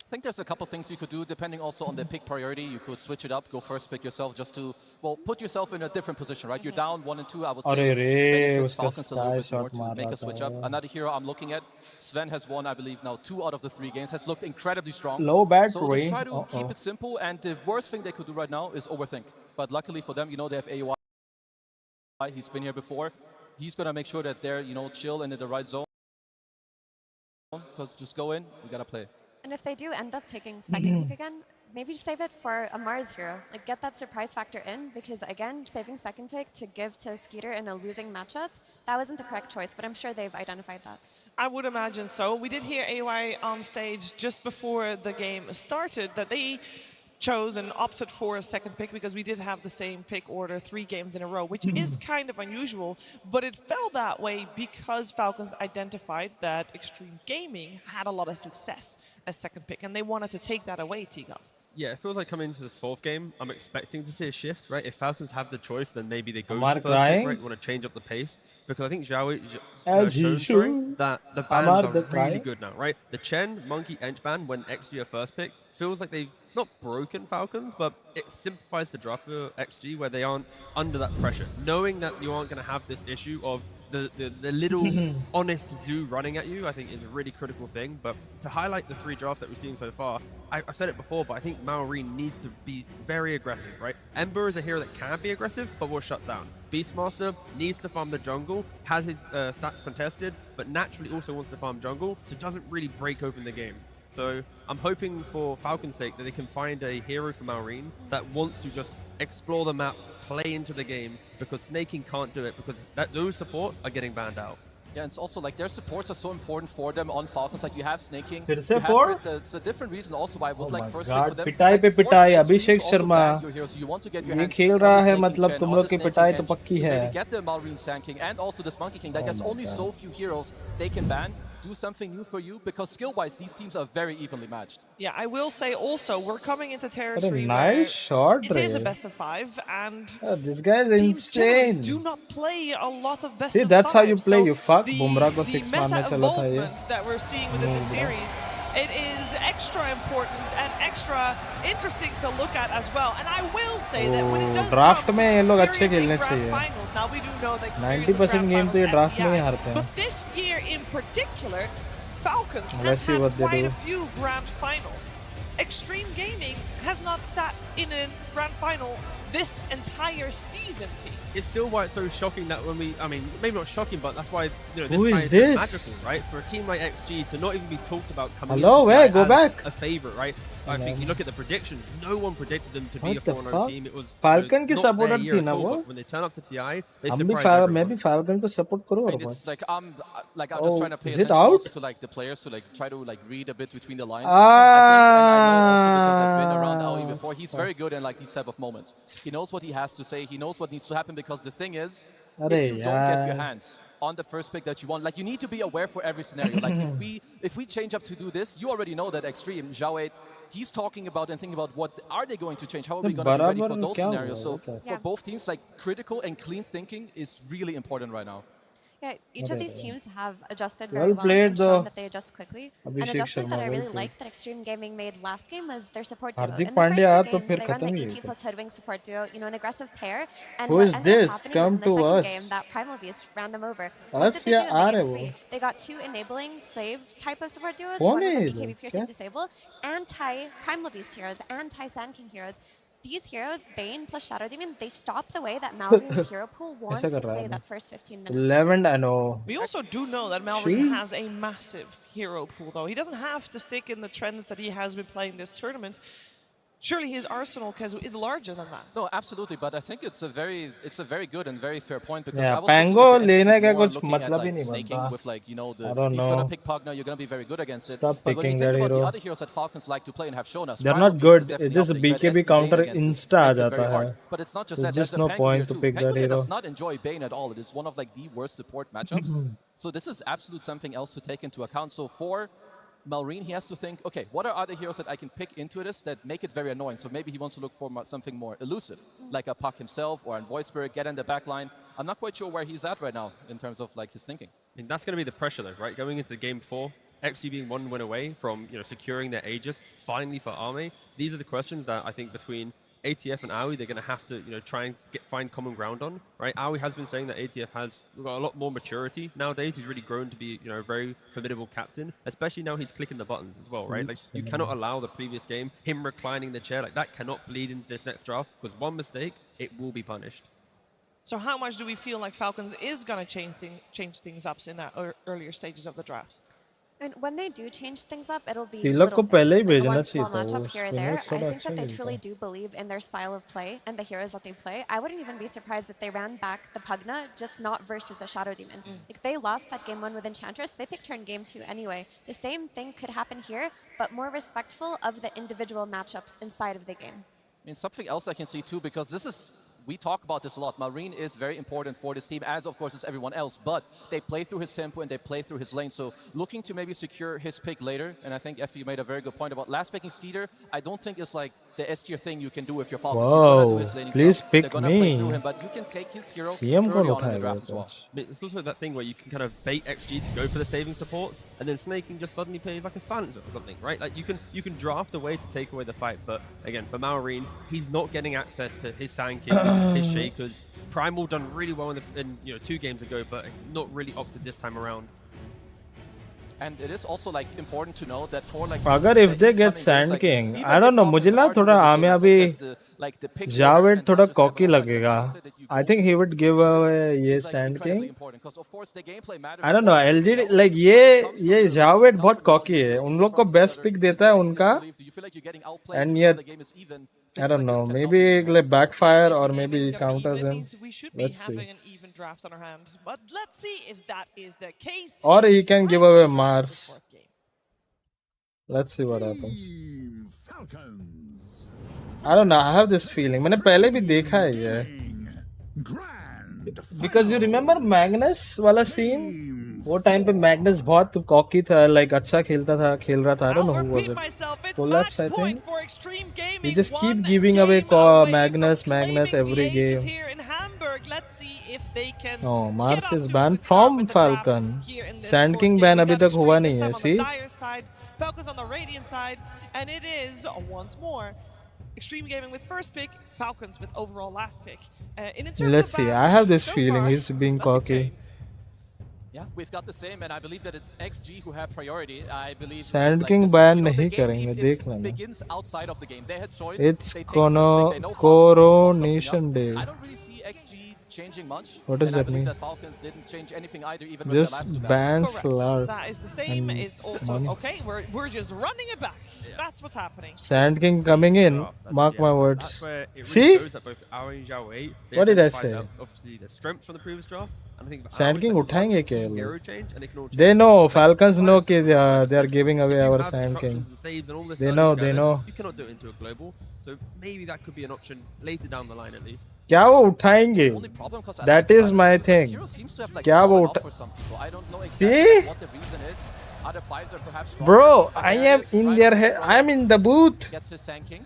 I think there's a couple things you could do, depending also on the pick priority. You could switch it up, go first pick yourself, just to, well, put yourself in a different position, right? You're down 1 and 2, I would say. अरे रे, Benefits उसका Falcons a little bit sky more shot to मार make रहा a switch था. up. Another hero I'm looking at, Sven has won, I believe, now 2 out of the 3 games. Has looked incredibly strong. Low battery. So just try to keep it simple. And the worst thing they could do right now is overthink. But luckily for them, you know, they have AUI. He's been here before. He's going to make sure that they're, you know, chill and in the right zone. Because just go in, we got to play. And if they do end up taking second pick again, maybe save it for a Mars hero. Like, get that surprise factor in, because again, saving second pick to give to Skeeter in a losing matchup, that wasn't the correct choice, but I'm sure they've identified that. I would imagine so. We did hear AY on stage just before the game started that they chose and opted for a second pick because we did have the same pick order 3 games in a row, which is kind of unusual, but it fell that way because Falcons identified that Extreme Gaming had a lot of success as second pick, and they wanted to take that away, T-Gov. Yeah, it feels like coming into this 4th game, I'm expecting to see a shift, right? If Falcons have the choice, then maybe they go Amar to first crying? pick, right? Want to change up the pace. Because I think Xiaoyi As he shown should. that the Amar bans the are really crying? good now, right? The Chen, Monkey, Ench ban when XG are first pick feels like they've not broken Falcons, but it simplifies the draft for XG where they aren't under that pressure. Knowing that you aren't going to have this issue of the little honest zoo running at you, I think is a really critical thing. But to highlight the 3 drafts that we've seen so far, I've said it before, but I think Maorine needs to be very aggressive, right? Ember is a hero that can be aggressive, but will shut down. Beastmaster needs to farm the jungle, has his stats contested, but naturally also wants to farm jungle, so doesn't really break open the game. So I'm hoping for Falcon's sake that they can find a hero from Maorine that wants to just explore the map, play into the game, because snaking can't do it because those supports are getting banned out. Yeah, and it's also like their supports are so important for them on Falcons. Like you have snaking, फिर से you have 4? crit. It's a different reason also why I would Oh like my first pick God, for them. पिटाई Like पे force पिटाई, Extreme Abhishek to also Sharma ban your heroes. So you want to get your ये hands खेल on रहा the है, snaking मतलब gen, तुम on लोग the की snaking पिटाई तो edge, पक्की to है. maybe get the Malrine Sand King and also this Monkey King. Like there's only so few heroes they can ban. Do something new for you because skill-wise these teams are very evenly matched. Yeah, I will say also we're coming into What a territory nice where shot, it is a Ray. best of 5, and This guy is teams generally insane. do not play a lot of best See, of that's how 5. you play. So You fuck. the, Bumrah को the 6 meta मारने चला था ये. evolvement that we're seeing within the series, it is extra important and extra interesting to look at as well. And I will say that when it does draft come में to ये लोग अच्छे experiencing खेलने grand चाहिए. finals, now we do know the experience of 90% grand game तो ये finals draft at में ही TI. हारते हैं. But this year in particular, Falcons Let's has see had what they quite do. a few grand finals. Extreme Gaming has not sat in a grand final this entire season, team. It's still why it's so shocking that when I mean, maybe not shocking, but that's why, you know, this Who tie is is this? so magical, right? For a team like XG to not even be talked about coming Hello, into hey, TI go as back. a favorite, right? I think you look at the predictions, no one predicted them to be What a the 4-0 fuck? team. It was Falcon की not their supporter year थी at ना all, वो? but when they turn up to TI, they हम भी surprise everyone. मैं भी Falcon को support करूँ और And what? it's like I'm just trying to pay is it attention also out? to like the players to like try to like read a bit between the lines. I think, and I know also because I've been around Aoi before, he's very good in like these type of moments. He knows what he has to say. He knows what needs to happen because the thing is, if you don't get your hands on the first pick that you want, like you need to be aware for every scenario. Like if we change up to do this, you already know that Extreme Zhao, he's talking about and thinking about what are they going to change? How are we going to be ready for those scenarios? So for both teams, like critical and clean thinking is really important right now. Yeah, each of these teams have adjusted Well very well played, and though. shown that they adjust quickly. An Abhishek adjustment that Sharma, I well really played. liked that Extreme Gaming made last game was their support duo. Hardik In the Pandya first तो two फिर games, they ran खत्म the he ET plus Hoodwing support duo, you know, an aggressive pair. And Who what is ended up this? happening Come was in the to second us. game, that Primal Beast ran them over. Us What did they do या in uh the रहे game वो? 3? They got two enabling slave type of support duos, कौन one है with a ये BKB लोग? piercing क्या? disable, anti-Primal Beast heroes, anti-Sand King heroes. These heroes, Bane plus Shadow Demon, they stop the way that Malvin's hero pool wants ऐसा to कर रहा play है that ना? first 15 minutes. 11 I know. We also do know that Malrine has a massive hero pool, though. He doesn't have to stick in the trends that he has been playing this tournament. Surely his arsenal, Kezu, is larger than that. No, absolutely, but I think it's a very good and very fair point because Yeah, I was Pango looking at the लेने ST का more कुछ looking at मतलब ही like नहीं snaking बनता. with like, you know, I don't he's gonna know. pick Pugna, you're gonna be very good against it. Stop But when you picking think that about the hero. other heroes that Falcons like to play and have shown us, They're Primal not Beast good. is It's definitely just something, Red BKB ST counter Bane against it insta uh makes it जाता very है. hard. But it's not just that. There's There's no a Peng point here to too. pick that Peng here hero. does not enjoy Bane at all. It is one of like the worst support matchups. So this is absolute something else to take into account. So for Malrine, he has to think, okay, what are other heroes that I can pick into this that make it very annoying? So maybe he wants to look for something more elusive, like a Puck himself or a Void Spirit, get in the back line. I'm not quite sure where he's at right now in terms of like his thinking. I mean, that's going to be the pressure, though, right? Going into game 4, XG being one win away from, you know, securing their Aegis finally for Arme. These are the questions that I think between ATF and Aoi, they're going to have to, you know, try and find common ground on, right? Aoi has been saying that ATF has got a lot more maturity nowadays. He's really grown to be, you know, a very formidable captain, especially now he's clicking the buttons as well, right? Like, you cannot allow the previous game, him reclining the chair, like that cannot bleed into this next draft because one mistake, it will be punished. So how much do we feel like Falcons is going to change things up in that earlier stages of the draft? And when they do change things up, it'll be तिलक को little पहले ही things, like भेजना one चाहिए small था, matchup वो here or spinner there. I थोड़ा think अच्छा that they खेलता truly है. do believe in their style of play and the heroes that they play. I wouldn't even be surprised if they ran back the Pugna, just not versus a Shadow Demon. Like they lost that game 1 with Enchantress, they picked her in game 2 anyway. The same thing could happen here, but more respectful of the individual matchups inside of the game. I mean, something else I can see too, because this is, we talk about this a lot. Malrine is very important for this team, as of course is everyone else, but they play through his tempo and they play through his lane. So looking to maybe secure his pick later, and I think Effie made a very good point about last picking Skeeter. I don't think it's like the S tier thing you can do if you're Falcons. He's gonna do his laning Please stuff. pick They're gonna play me. through him, but you can take his hero CM early को on in the उठाएगा draft as well. कुछ. But it's also that thing where you can kind of bait XG to go for the saving supports, and then Snaking just suddenly plays like a silencer or something, right? Like you can draft a way to take away the fight, but again, for Malrine, he's not getting access to his Sand King, his Shakers. Primal done really well in 2 games ago, but not really opted this time around. And it is also like important to know that for like अगर if they get Sand King, I don't know, मुझे ना थोड़ा आमे अभी जावेद थोड़ा cocky लगेगा. I think he would give away ये Sand King. I don't know, LG like ये जावेद बहुत कॉकी है. उन लोग को बेस्ट पिक देता है उनका, and yet I don't know. Maybe like backfire or maybe counters him. We should be Let's having see. an even draft on our hands, but let's see if that is the case. Or in he this can give grand away final draft of the Mars. fourth game. Let's see what happens. Team Falcons. I don't know. I have this feeling. मैंने पहले भी देखा है ये. Because you remember Magnus वाला scene? वो time पे Magnus बहुत cocky था, like अच्छा खेलता था, खेल रहा था. I don't know who was it. Collapse, I think. He just keep giving away Magnus every game. Let's see if they can Oh, Mars is banned from Falcon. Sand King ban अभी तक हुआ नहीं है. See? Falcons on the Radiant side, and it is once more Extreme Gaming with first pick, Falcons with overall last pick. In terms Let's of see. bans, I have this so feeling far, he's being cocky. Yeah, we've got the same, and I believe that it's XG who have priority. I believe Sand like King this, ban you know, the नहीं game करेंगे, it's- देख लेना. begins outside of the game. They had choice. It's they take first pick, they know Falcons will fuck Coronation something Day. up. I don't really see XG changing much. What does and I that believe mean? that Falcons didn't change anything either, even with their last Just two ban bans. Slark. that is the same. and It's also money. okay. We're just running it back. That's what's happening. Sand King coming in. Mark my words. That's where it really See? shows that both Aoi and Zhao Wei, they What did I identified say? that obviously the strengths from the previous draft. And I think for Sand Aoi, King it's like उठाएंगे one क्या key ये hero लोग? change and they can all They change. know. Like, Falcons know Falcons, कि they are giving away if you our have Sand King. disruptions and saves and all this They early know. They scatters, know. You cannot do it into a global. So maybe that could be an option later down the line at least. क्या वो उठाएंगे? That is my thing. क्या वो उठा? See? Other fives are perhaps stronger, Bro, but I there am is in right their from head. front. I am in the booth. Gets his Sand King.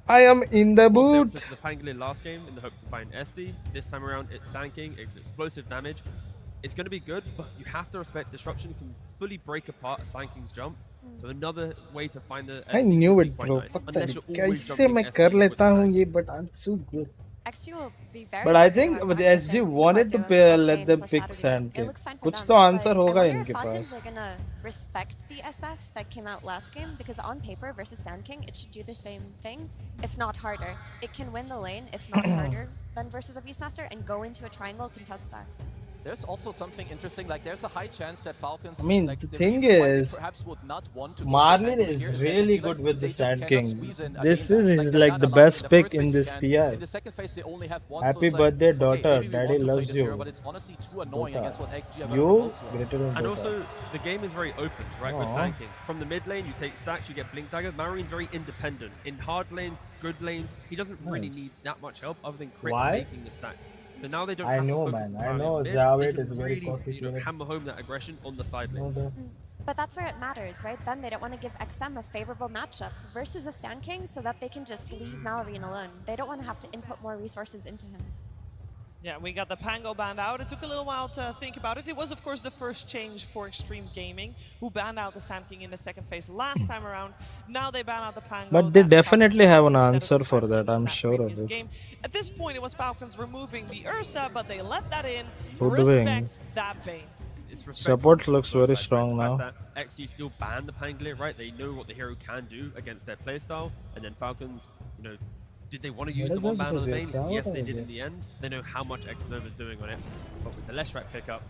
I am in the Of course, they booth. took the Pangolin last game in the hope to find SD. This time around, it's Sand King. It's explosive damage. It's going to be good, but you have to respect disruption can fully break apart a Sand King's jump. So another way to find the SD I knew would be it, quite bro. nice, पता unless नहीं you're always कैसे jumping मैं SD कर with लेता the हूँ Sand ये, but I'm so good. XG will be very But I hard think to with run SG with wanted to them, pay, so let they them push pick out of the Sand game. It King. looks fine for कुछ them, तो answer but I होगा wonder if इनके Falcons pass. are gonna respect the SF that came out last game, because on paper versus Sand King, it should do the same thing, if not harder. It can win the lane, if not harder, than versus a Beastmaster, and go into a triangle contest stacks. There's also something interesting, like there's a high chance that Falcons, I mean, like, the the thing reason why they is, perhaps would not want to go for Marlin Pangolin is here that they really feel good like with the they just Sand cannot King. squeeze in a This game is back. his, they're like not the allowed best the pick first in phase this you can. TI. In the second phase, they only have one. Happy so it's like, birthday, okay, daughter. maybe we Daddy want to play loves this hero, you. but it's honestly too annoying Dota. against what XG are going to You propose to us. greater than And Dota. also, the game is very open, right, with Aw. Sand King. From the mid lane, you take stacks, you get Blink Dagger. Marine's very independent. In hard lanes, good lanes, he doesn't really Nice. need that much help other than crit Why? making the stacks. So now they don't I have know, to focus man. I entirely know on mid. Javed They is can very really, complicated. hammer home that aggression on the side No lanes. doubt. But that's where it matters, right? Then they don't want to give XM a favorable matchup versus a Sand King so that they can just leave Malrine alone. They don't want to have to input more resources into him. Yeah, we got the Pango banned out. It took a little while to think about it. It was, of course, the first change for Extreme Gaming, who banned out the Sand King in the second phase last time around. Now they ban out the Pango. But they that definitely have an instead of answer the for Sand that. King I'm that sure of previous it. game. At this point, it was Falcons removing the Ursa, but they let that in. Who doing? Respect that Bane. It's respectful Support from looks both very sides, strong right? now. The fact that XG still banned the Pangolin, right? They know what the hero can do against their playstyle. And then Falcons, you know, did they want to use the one ban on the main? Yes, they did in the end. They know how much X Nova's doing on it. But with the Leshrac pickup,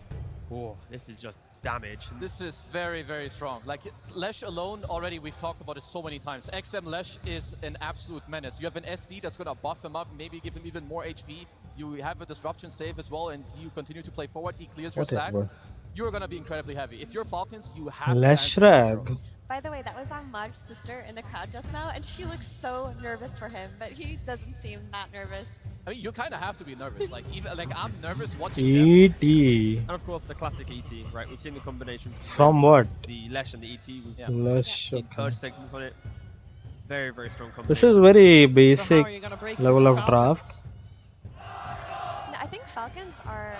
oh, this is just damage. This is very, very strong. Like, Lesh alone, already we've talked about it so many times. XM Lesh is an absolute menace. You have an SD that's going to buff him up, maybe give him even more HP. You have a disruption save as well, and you continue to play forward. He clears your stacks. Whatever. You're going to be incredibly heavy. If you're Falcons, you have to answer these Leshrac. heroes. By the way, that was Ahmad's sister in the crowd just now, and she looks so nervous for him, but he doesn't seem that nervous. I mean, you kind of have to be nervous. Like, even like I'm nervous watching them. ET. And of course, the classic ET, right? We've seen the combination From what? the Lesh and the ET. We've Lesh, seen okay. Purge segments on it. Very, very strong combination. This is very basic level of draft. No, I think Falcons are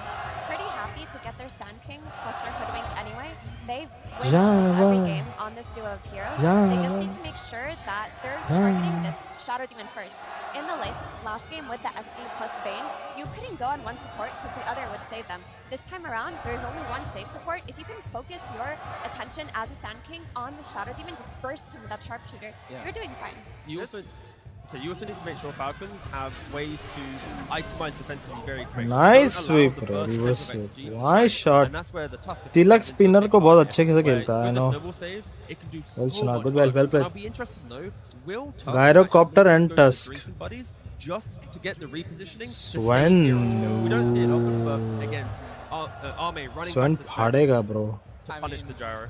pretty happy to get their Sand King plus their Hoodwink anyway. They win almost every game on this duo of heroes. They just need to make sure that they're targeting this Shadow Demon first. In the last game with the SD plus Bane, you couldn't go on one support because the other would save them. This time around, there's only one save support. If you can focus your attention as a Sand King on the Shadow Demon, just burst him with that sharpshooter, you're doing fine. You also need to make sure Falcons have ways to itemize defensively very quickly. Nice Don't allow sweep, the bro. burst Reverse of sweep. XG to Nice shine, shot. and that's where the Tusk Tilak spinner को बहुत अच्छे से खेलता है, I with the know. snowball saves, it can do so Well, much Chinab, work. well played. I'll be interested to know will Tusk Gyrocopter actually and go for Tusk. drinking buddies just to get the repositioning? Sven. We don't see it often, but again, Arme running Sven back to phadega, bro. to punish the gyro.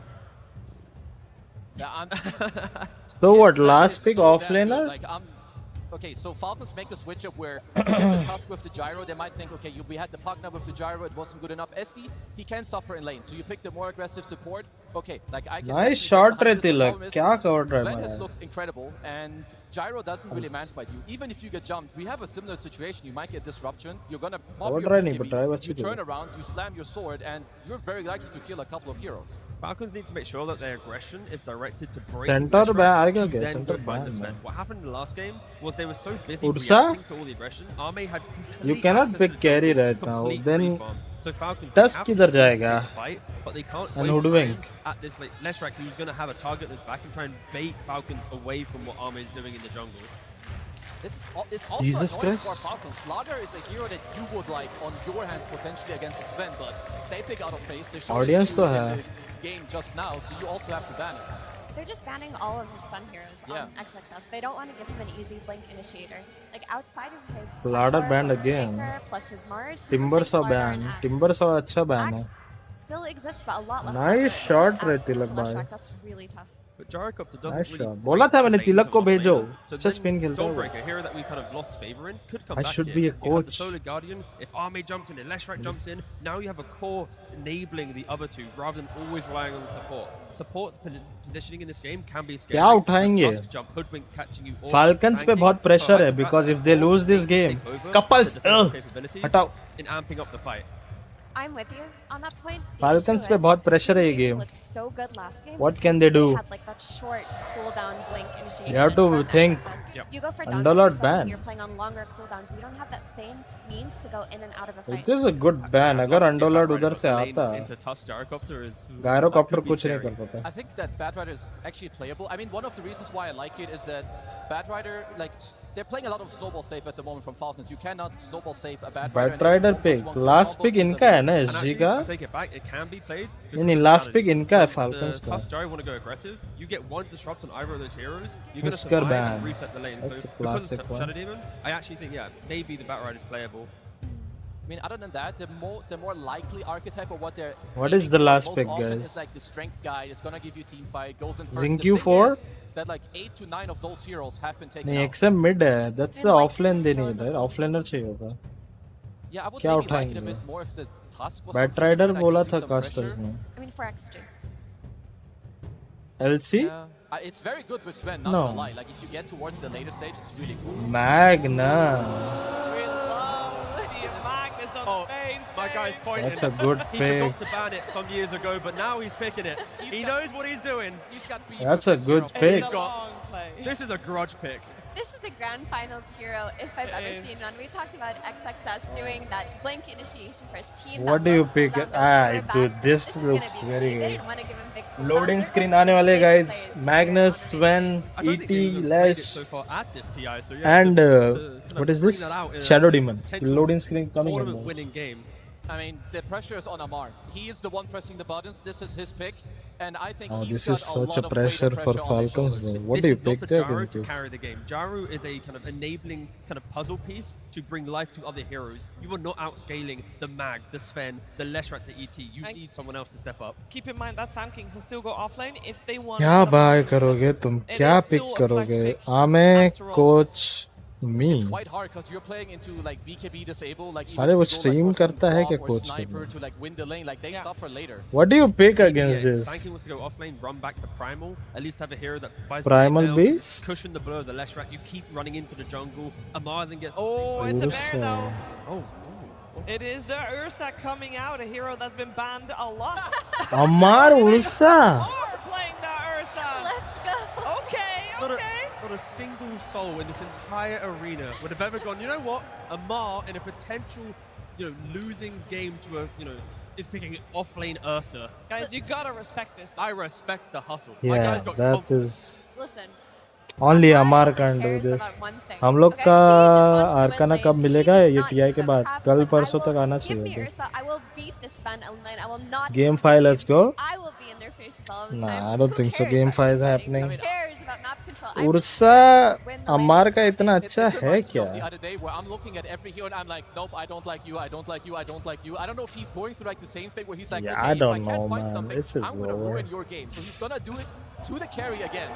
Yeah, So what? Sven Last is pick so damn offlaner? good. Like, okay, so Falcons make the switch up where you get the Tusk with the gyro. They might think, okay, we had the Pugna with the gyro, it wasn't good enough. SD, he can suffer in lane, so you pick the more aggressive support. Okay, like I can. Nice actually shot, get behind this. The Tilak. problem is Kya covered रहा है Sven has मैंने? looked incredible, and gyro doesn't really man fight you. Even if you get jumped, we have a similar situation. You might get disruption. You're gonna pop Covered your रहा नहीं, but BKB, drive you अच्छी turn थी. around, you slam your sword, and you're very likely to kill a couple of heroes. Falcons need to make sure that their aggression is directed to break Center Leshrac ban, I to guess, then center go find the ban, Sven. man. What happened in the last game was they were so busy Ursa? reacting to all the aggression. Arme had You complete cannot access pick to the carry jungle, right now. complete Then free farm. So Falcons Tusk have to किधर be able to जाएगा? take the fight, but they can't And waste Hoodwink. time at this like Leshrac, who's going to have a target in his back and try and bait Falcons away from what Arme is doing in the jungle. It's also Jesus annoying Christ. for Falcons. Slaughter is a hero that you would like on your hands potentially against the Sven, but they pick out of face. They show Audience it तो in है. the game just now, so you also have to ban it. They're just banning all of his stun heroes on XXS. They don't want to give him an easy blink initiator. Like outside of his Ladder Centaur banned plus his again. Shaker plus his Mars, Timbersaw ban. Timbersaw अच्छा ban है. still exists, but a lot less. Nice popular. shot रे Axe into तिलक भाई. Leshrac, that's really tough. But Gyrocopter doesn't Nice really shot. बोला था मैंने तिलक को भेजो. So अच्छा spin खेलता है वो. Dawnbreaker, a hero that we kind of lost favor in, could come I back should here. be a You have the coach. Solar Guardian. If Arme jumps in and Leshrac jumps in, now you have a core enabling the other two rather than always relying on the supports. Supports positioning in this game can be scary. क्या उठाएंगे? Tusk jump, Hoodwink catching you, or Falcons पे flanking. बहुत So pressure I है think that because if they lose this game, take over couples, the defensive capabilities हटाओ. in amping up the fight. I'm with you on that point. The Falcons issue पे is बहुत the pressure है ये team game. looked so good last game What because can they do? had like that short cooldown blink initiation. You have to from think. XXS. Yep. You go for Underlord down ban. You're playing on longer cooldowns. You don't have that same means to go in and out of a fight. It is a good ban. अगर Underlord उधर से आता, Into Tusk Gyrocopter is Gyrocopter that could be कुछ नहीं scary. कर पाता. I think that Bad Rider is actually playable. I mean, one of the reasons why I like it is that Bad Rider, like, they're playing a lot of snowball safe at the moment from Falcons. You cannot snowball safe a Bad Rider. Bad Rider pick. Last pick इनका है ना And SG actually, का. I take it back, it can be played. नहीं नहीं last pick इनका है Falcons The का. Tusk Gyro want to go aggressive. You get one disrupt on either of those heroes, you're going to Husker survive ban. and reset the lane. That's So a because classic of one. Shadow Demon, I actually think, yeah, maybe the Bat Rider is playable. I mean, other than that, the more likely archetype of what they're What aiming is the for last most pick, often guys? is like the strength guide. It's gonna give you team fight. Goes in first. Zinc The thing Q4? is that like 8 to 9 of those heroes have been taken नहीं out. XM mid है. That's the offlane they need. Right? Offlaner चाहिए होगा. Yeah, I would क्या maybe like it a उठाएंगे? bit more if the task was Bat something Rider different. I बोला could था see some casters pressure. ने. I mean, for X2. LC? Yeah. It's very good with Sven, not No. gonna lie. Like if you get towards the later stage, it's really cool. Magna. Oh, my guy's pointing. That's a good He pick. forgot to ban it some years ago, but now he's picking it. He knows what he's doing. He's got beef That's with a this good hero. pick. He's got, this is a grudge pick. This is a grand finals hero if I've ever seen one. We talked about XXS doing that blink initiation for his team. What that do you low pick? cooldown goes Ah, to their dude, backs. this is gonna looks be very key. They good. didn't want to give him big cooldowns. Loading They're screen gonna आने वाले big guys. players. Magnus, Sven, I don't think they've ET, even played it Lash, so far at this TI, so yeah, and to kind what of is bring this? that out in a Shadow Demon. potential Loading screen coming in. tournament-winning game. I mean, the pressure is on Amar. He is the one pressing the buttons. This is his pick, and I think Oh, he's this got is a such lot a of pressure weight and for pressure on his Falcons. shoulders. Though. What do This you is not pick the there Gyro against to this? carry the game. Gyro is a kind of enabling kind of puzzle piece to bring life to other heroes. You are not outscaling the Mag, the Sven, the Leshrac to ET. You need someone else to step up. Keep in mind that Sand King can still go offlane if they want. क्या buy करोगे तुम? It क्या is pick still a flex करोगे? pick, आमे after all. Coach me. It's quite hard because you're playing into like BKB disable, like even सारे if वो you go, stream like, for some करता है drop क्या or coach sniper के? to like win the lane, like they suffer later. What do you pick against Yeah, this? Sanky wants to go offlane, run back to Primal, at least have a hero that buys Primal blade mail, Beast? cushion the blow of the Leshrac. You keep running into the jungle. Amar then gets. Oh, it's a bear though. Oh. It is the Ursa coming out, a hero that's been banned a lot. Amar Ursa. Are playing the Ursa. Let's go. Okay, Not a, okay. not a single soul in this entire arena would have ever gone, you know what? Amar in a potential, losing game to a, is picking offlane Ursa. Guys, you gotta respect this. I respect the hustle. My Yeah, guy's got that confidence. is. Listen, Only Amar can do this. हम लोग का आर्काना कब मिलेगा ये TI के बाद? कल परसों तक आना give me चाहिए. Ursa. I will beat this Sven online. I will not. Game 5, let's go. I will be in their faces all the Nah, time. I don't Who think so. cares Game about 5 is cheating? happening. Who cares about map control? उर्सा अमार का इतना अच्छा है क्या? The other day where I'm looking at every hero and I'm like, nope, I don't like you, I don't like you, I don't like you. I don't know if he's going through like the same thing where he's like, Yeah, okay, I if I don't can't know, find man. something, This is I'm gonna over. ruin your game. So he's gonna do it to the carry again.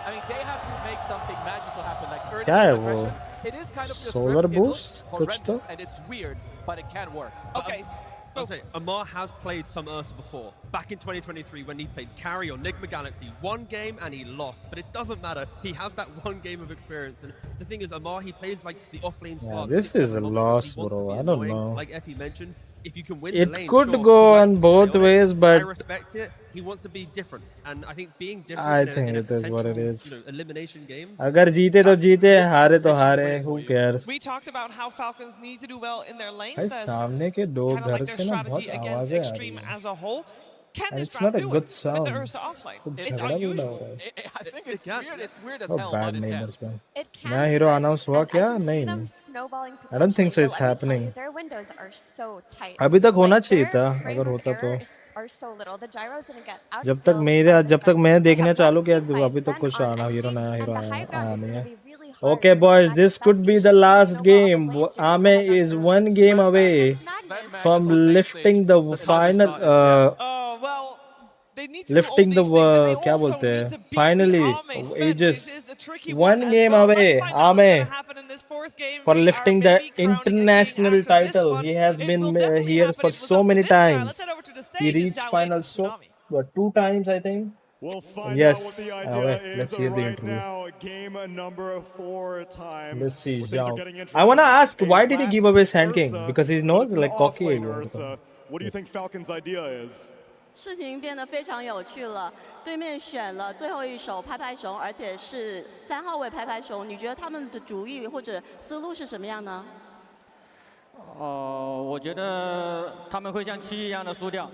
I mean, they have to make something magical happen, like early क्या है वो? aggression. It is kind of just Solar script. It looks boost? कुछ तो? horrendous and it's weird, but it can work. Okay. I'll say, Amar has played some Ursa before. Back in 2023 when he played Carry on Nigma Galaxy. One game and he lost. But it doesn't matter. He has that one game of experience. And the thing is, Amar, he plays like the off-lane Yeah, slot. this is a loss, bro. I don't know. Like Effie mentioned, if you can win It the lane, could sure, go he likes on to both play on it. ways, but I respect it. He wants to be different. And I think being different I in a, think in a it is what it potential, is. you know, elimination game. अगर जीते तो जीते, हारे तो हारे. Who cares? We talked about how Falcons need to do well in their lanes. भाई That's सामने के दो kind of घर like their से ना बहुत strategy against आवाजें आ रही Extreme हैं. as a whole. Can And this it's not draft a do good it with sound. the Ursa offlane? कुछ It's झगड़ा भी हो unusual. रहा है. I think it's weird. It's weird as Oh, hell, bad but it can. neighbors, man. It can नया do hero it, announce हुआ and क्या? I can see नहीं. them snowballing I don't think so. potentially, It's but let me tell happening. you, their windows are so tight. अभी तक होना Like, चाहिए their था, frame अगर of होता तो. error are so little. The gyros didn't get out. जब तक मैं देखने चालू किया अभी तक कुछ आना हीरो नया हीरो आया नहीं है. Okay, boys, this could be the last game. Ame is one game away from lifting the final. Lifting the क्या बोलते हैं? Finally, ages. One game away, Ame, for lifting the international title. He has been here for so many times. He reached final what, 2 times, I think. We'll find Yes. out what the Wait, idea let's is hear the right interview. now. Game number 4 time. Let's see. Things are Yeah. getting I interesting. wanna ask, why did he A give away last Sand King? Ursa, Because he but knows it's an like cocky. offlane Ursa. What do you think Falcons' idea is? 事情变得非常有趣了。对面选了最后一手拍拍熊，而且是3号位拍拍熊。你觉得他们的主意或者思路是什么样呢？我觉得他们会像7一样的输掉。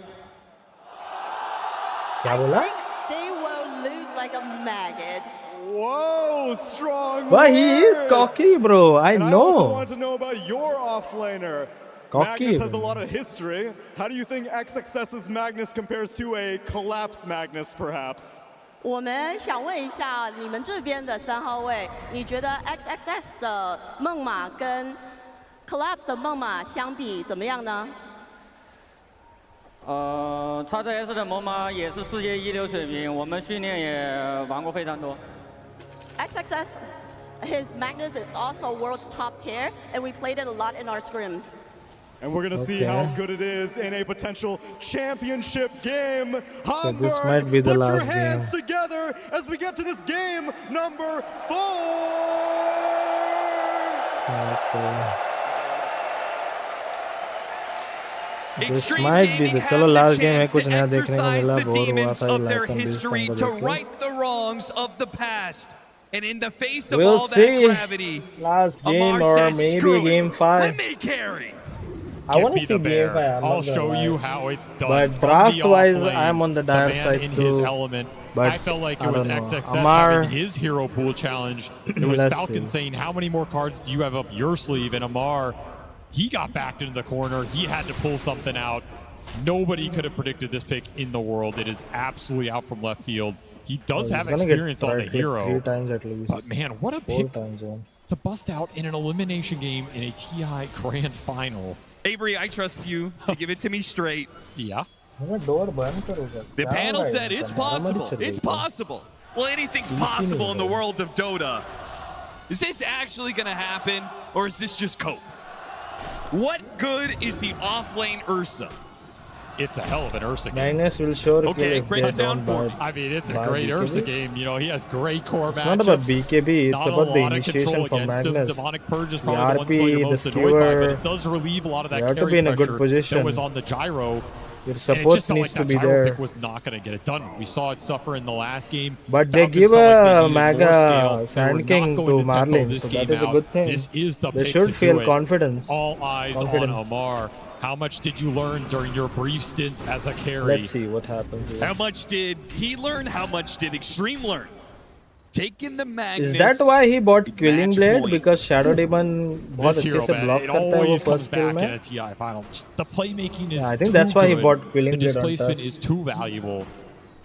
क्या बोला? They will lose like a maggot. Whoa, strong But he is words. cocky, bro. I And I also know. want to know about your offlaner. Cocky, Magnus has a man. lot of history. How do you think XXS's Magnus compares to a collapse Magnus, perhaps? 我们想问一下你们这边的3号位，你觉得 XXS 的梦马跟 Collapse 的梦马相比怎么样呢？ XXS 的猛犸也是世界一流水平，我们训练也玩过非常多。 XXS, his Magnus is also world's top tier, and we played it a lot in our scrims. And we're going to see how good it is in a potential championship game. So this might be the put your last hands game. together as we get to this game number 4. Okay. This Extreme might be Gaming the had चलो the last game है chance कुछ to नया देखने को exercise मिला the bore हुआ demons था of their Elacrity history को to देख के. right the wrongs of the past. And in the face of We'll all that see. gravity, Last game Amar or says, maybe "Screw it. game 5. Let me carry." I want to Be see the game bear. 5. I'm I'll not gonna show lie. you how it's done. But From the draft-wise, off-lane, I'm on the dire man side in his too. element. But I felt like I it was don't know. XXS Amar, having his hero pool challenge. It was Let's Falcon see. saying, how many more cards do you have up your sleeve? And Amar, he got backed into the corner. He had to pull something out. Nobody could have predicted this pick in the world. It is absolutely out from left field. He does have he's gonna get experience on the tried like hero. 3 times at least. But man, what a 4 pick times, yeah. to bust out in an elimination game in a TI Grand Final. Avery, I trust you to give it to me straight. Yeah. door बंद करोगे. The क्या panel होगा said इनका? it's मारामारी possible. चल रही It's है. possible. Well, anything's DC possible in the नहीं world of Dota. Is this actually going to happen, or is this just cope? What good is the off-lane Ursa? It's a hell of an Ursa game. Magnus will sure kill Okay, if break they it down don't for buy- me. I mean, it's a buy great BKB. Ursa game. You know, he has great core It's matchups. not about BKB, it's Not about a the lot of initiation control for against him. Magnus. Demonic Purge is The probably the one spell RP, you're the most annoyed by, but skewer. it does relieve a lot of that You have to carry be in a good pressure position. that was on the gyro. Your And it support just felt needs like to that be gyro there. pick was not going to get it done. We saw it suffer in the last game. But they Falcons give felt like they a needed more Mega scale. They were Sand not King going to tempo Marlin, this so game that is a out. good thing. This is the They pick should to feel do it. confidence. All eyes Confident. on Amar. How much did you learn during your brief stint as a carry? Let's see what happens here. How much did he learn? How much did Extreme learn? Taking the Magnus. Is that why he bought Quelling match Blade? point. Because Shadow Demon बहुत This अच्छे hero, से man, block it करता है वो always comes first kill back in में. a TI final. The playmaking is Yeah, I think too that's why he good. bought Quelling The Blade on displacement Tusk. is too valuable.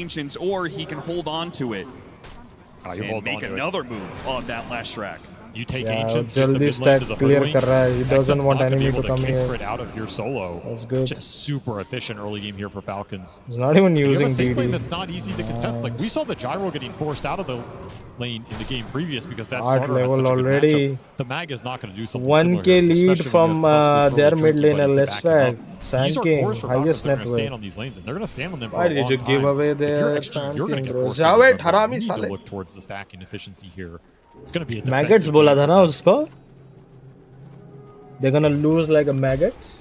Ancients, or he can hold on to it and make another move on that last track. You take Yeah, Ancients, get the jaldi mid lane stack to the clear hood lane. kar raha hai. He doesn't XM's want not gonna be enemy able to come kick here. crit out of your solo. That's good. Just super efficient early game here for Falcons. He's not even And you have using a safe lane DD. that's not easy to contest. Like we saw the gyro getting forced out of the lane in the game previous because that Art starter had level such a good already. matchup. The Mag is not going to do something 1k similar here, lead especially from when you have their Tusk, mid Drinky laner. Buddies to Let's back him drag. up. Sand These are King, cores for highest Falcons that are net going to stand worth. on these lanes, and they're going to stand on them for Why a did long you give time. away If you're the extreme, Sand you're going to King, get bro? forced Javed, to harami you need to sale. look towards the stacking efficiency here. It's gonna be a Maggots बोला था ना उसको? They're gonna lose like a maggots.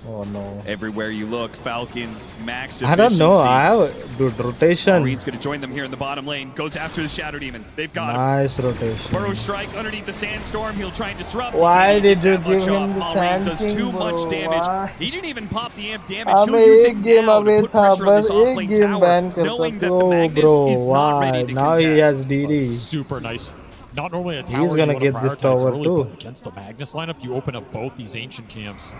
Oh no. Everywhere you look, Falcons max I efficiency. don't know. Dude, rotation. Marines going to join them here in the bottom lane. Goes after the Shadow Demon. They've got nice him. rotation. Burrow strike underneath the Sandstorm. He'll try and disrupt. Why did you give Much him off. the Marine does Sand too King, much bro? damage. Why? He didn't even pop the amp damage. I'm He'll use it game now to away put pressure on this था offlane game tower, ban knowing that the करता Magnus bro. is not ready Why? to Now contest. he has DD. Super nice. Not normally a tower. He's gonna you wanna get this prioritize tower early, too. but against the Magnus lineup, you open up both these ancient camps.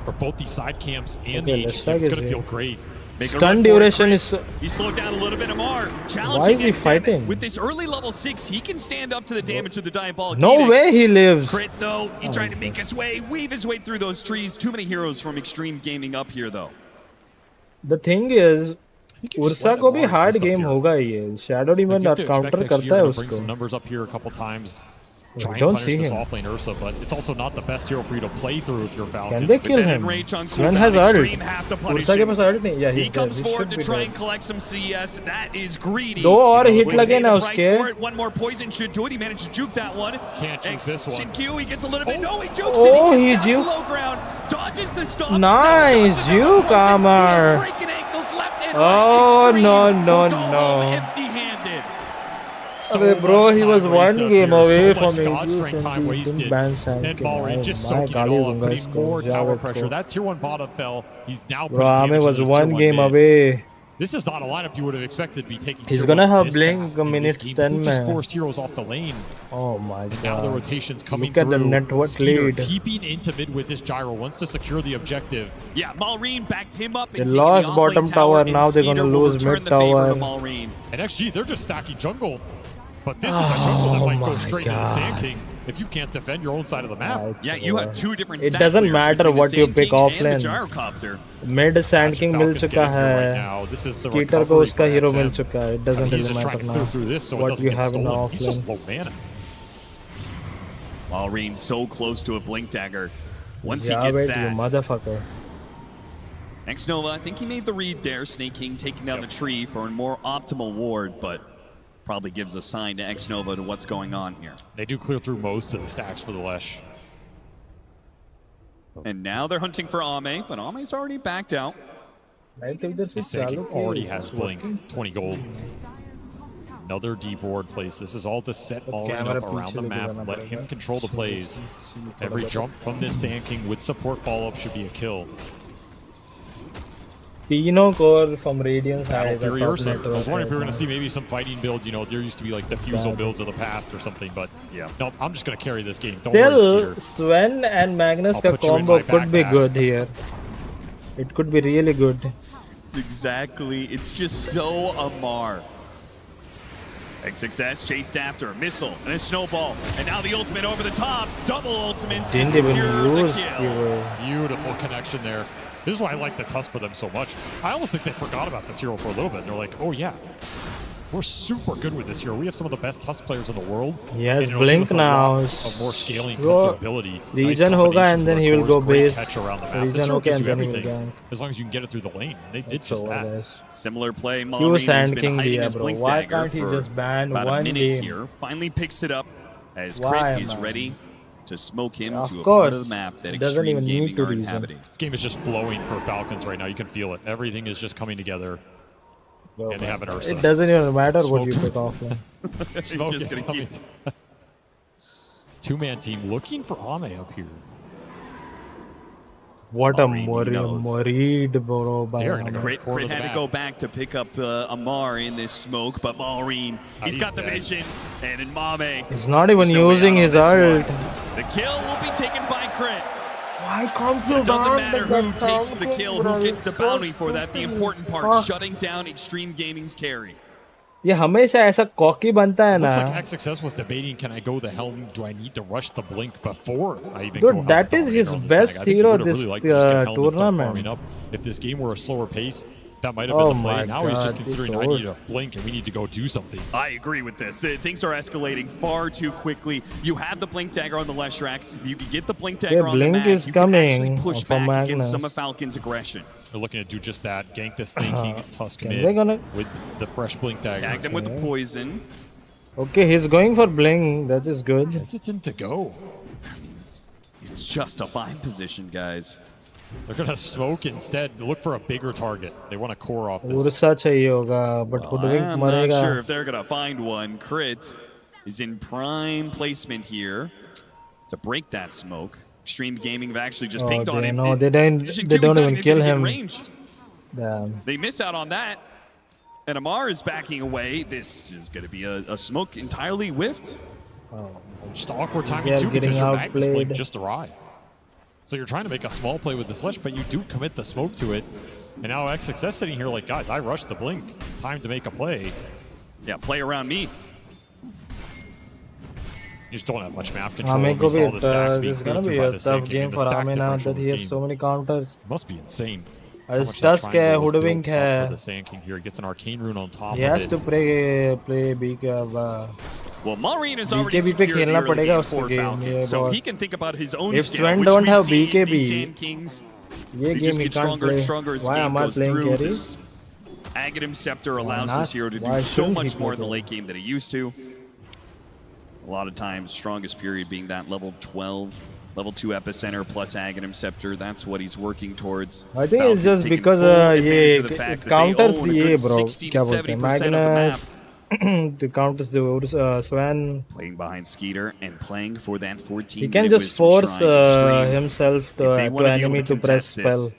Or both these side camps and the ancient camp. It's gonna feel great. Stun duration is. He slowed down a little bit. Amar Why challenging is he XN. fighting? With this early level 6, he can stand up to the damage of the Diabolic No Edict. way he lives. Crit though, he tried to make his way, weave his way through those trees. Too many heroes from Extreme Gaming up here though. The thing is, Ursa को भी hard game होगा ये. Shadow Demon counter करता है Bring some उसको. numbers up here a couple times. We Try and don't punish see this him. offlane Ursa, but it's also not the best hero for you to play through if you're Falcons. Can they kill him? Sven has ult. Ursa के पास ult नहीं. Yeah, He he's dead. comes He forward should to be try dead. and collect some CS. That is greedy. दो और hit Will लगे pay ना the price उसके. for it. One more poison should do it. He managed to juke that one. Can't juke this one. Shinkyu, he gets a little bit. No, he jukes Oh, it. he He gets juked. low ground. Dodges the stop. Nice juke, Amar. Breaking ankles left and Oh right. no Extreme no will go home no. empty-handed. Bro, he was one game away so from much God Aegis strength and time he wasted. didn't ban Sand And King. Mallory Oh just my soaking it God, all up, guys, putting more go. tower Jared, pressure. go. That tier 1 bottom fell. He's now Bro, putting Ame damage was to this tier one game mid. away. This is not a lineup you would have expected to be taking. He's tier gonna ones have this Blink fast a in this minute game. 10 He just man. forced heroes off the lane. Oh my And now the God. rotation's coming Look at the through. network Skeeter lead. TPing into mid with this gyro wants to secure the objective. Yeah, Malrine backed him up. They And taking lost the bottom offlane tower, and now they're gonna Skeeter will lose return mid the favor to tower. Malrine. And XG, they're just stacking jungle. But this is a jungle that might go straight to the Sand King if you can't defend your own side of the map. Yeah, you have two different It stat doesn't clears matter between the what you Sand pick King and the offlane. Gyrocopter. Mid Sand King mill Falcons चुका getting here है. right now. This is the Skeeter को recovery उसका for hero XM. मिल चुका है. It doesn't He's really just trying matter to clear now through this so it what doesn't you get have in the stolen. He's just offlane. low mana. Malrine so close to a Blink Dagger. Once Yeah, he gets wait, that. you motherfucker. Nova, I think he made the read there. Snake King taking down the tree for a more optimal ward, but probably gives a sign to Nova to what's going on here. They do clear through most of the stacks for the Lesh. And now they're hunting for Ame, but Ame's already backed out. This Sand King already has Blink, 20 gold. Another deep ward place. This is all to set Malrine up around the map. Let him control the plays. Every jump from this Sand King with support follow-up should be a kill. तीनों core from Radiance Battle side. Fury Ursa. I was wondering if we were going to see maybe some fighting builds. You know, there used to be like diffusal builds of the past or something, but yeah. No, I'm just going to carry this game. Don't worry, Still, Skeeter. Sven and Magnus I'll ka put you in combo my could be backpack. good here. It could be really good. It's just so Amar. XXS chased after, missile, and a snowball. And now the ultimate over the top. Double ultimates to Didn't even secure the use kill. Beautiful connection there. This is why I like the Tusk for them so much. I almost think they forgot about this hero for a little bit. They're like, oh yeah, we're super good with this hero. We have some of the best Tusk players in the world. He has and it'll Blink give us a now. lot of more scaling Go ability. Regen nice hoga and combination then for he will a go course, great base. catch around the map. This Regen hero okay gives and you then he will everything gank. as long as you can get it through the lane. And they did It's just over, that. guys. Similar play. Few Malrine has Sand been King hiding diya, his bro. Blink Why Dagger can't he for just ban about a one minute game? here. Finally picks it up as Why, Crit is man? ready to smoke him Of to a part course. of the map that He doesn't Extreme even need Gaming to are reason. inhabiting. This game is just flowing for Falcons right now. You can feel it. Everything is just coming together. Bro, And they have an Ursa. It doesn't even matter what Smoke. you pick offlane. Smoke Just is gonna coming. keep- Two-man team looking for Ame up here. What a Already knows. Moried, bro. By They're gonna go Crit corner of the had to map. go back to pick up Amar in this smoke, but Malrine, he's he's got the dead. vision, and in Mame, He's not even there's no way using out on his this one. ult. The kill will be taken by Crit. Why can't you It doesn't ban matter that who takes the Sand kill, King, bro? who gets the It's so bounty for that. The stupid. important part, Fuck. shutting down Extreme Gaming's carry. ये हमेशा ऐसा cocky बनता है ना. Looks like XXS was debating, can I go the Helm? Do I need to rush the Blink before I even go Dude, Helm that is Dominator his on this best mag? I think he hero would've this really liked to just get Helm and start tournament. farming up. If this game were a slower pace, That might have been Oh the my play. Now he's just God, considering this I need old. to blink and we need to go do something. I agree with this. Things are escalating far too quickly. You have the blink dagger on the left track. You can get the blink dagger on the blink mag. is You can actually coming push from back against Magnus. some of Falcon's aggression. They're looking to do just that. Gank the snaking Tusk Can mid they gonna- with the fresh blink dagger. Tagged him with the poison. Okay, he's going for Bling. That is good. Hesitant to go. It's just a fine position, guys. They're going to smoke instead. Look for a bigger target. They want to core off this. Ursa चाहिए होगा, but Hoodwink I'm not मरेगा. sure if they're going to find one. Crit is in prime placement here to break that smoke. Extreme Gaming have actually just pinged on him. No, they don't even kill him. Damn. They miss out on that. And Amar is backing away. This is going to be a smoke entirely whiffed. Just awkward timing They're too because getting your Magnus blink outplayed. just arrived. So you're trying to make a small play with the sledge, but you do commit the smoke to it. And now XXS sitting here like, guys, I rushed the blink. Time to make a play. Yeah, play around me. You just don't have much map control. Ame We को saw भी the stacks being this is gonna cleared be through by a the tough Sand King, game and the for stack Ame now differential that he in has this so game many counters. must be insane. How His much that Tusk है, triangle is built Hoodwink up है. for the Sand King here. He gets an arcane rune on top He of has it. to play BK. Well, Maureen has already BKB पे secured the खेलना early पड़ेगा game उसको for game. Falcons, so बहुत- he can think about his own If skill, Sven which don't we've have seen BKB, these Sand Kings. ये They game just he get can't stronger play. and stronger as the Why game am I goes playing through. carry? This Aghanim Scepter allows not? this hero to Why do so shouldn't he much more in play the carry? late game than he used to. A lot of times, strongest period being that level 12, level 2 Epicenter plus Aghanim Scepter. That's what he's working towards. I think Falcons it's just taking because full advantage of the ये fact it that they counters own the a A, good bro. 60 to क्या बोलते हैं? 70% of the map. Magnus to counters the Sven. Playing behind Skeeter and playing for that 14. He can minute just wisdom force shrine extreme. himself If they to wanna be able enemy to press contest this, spell.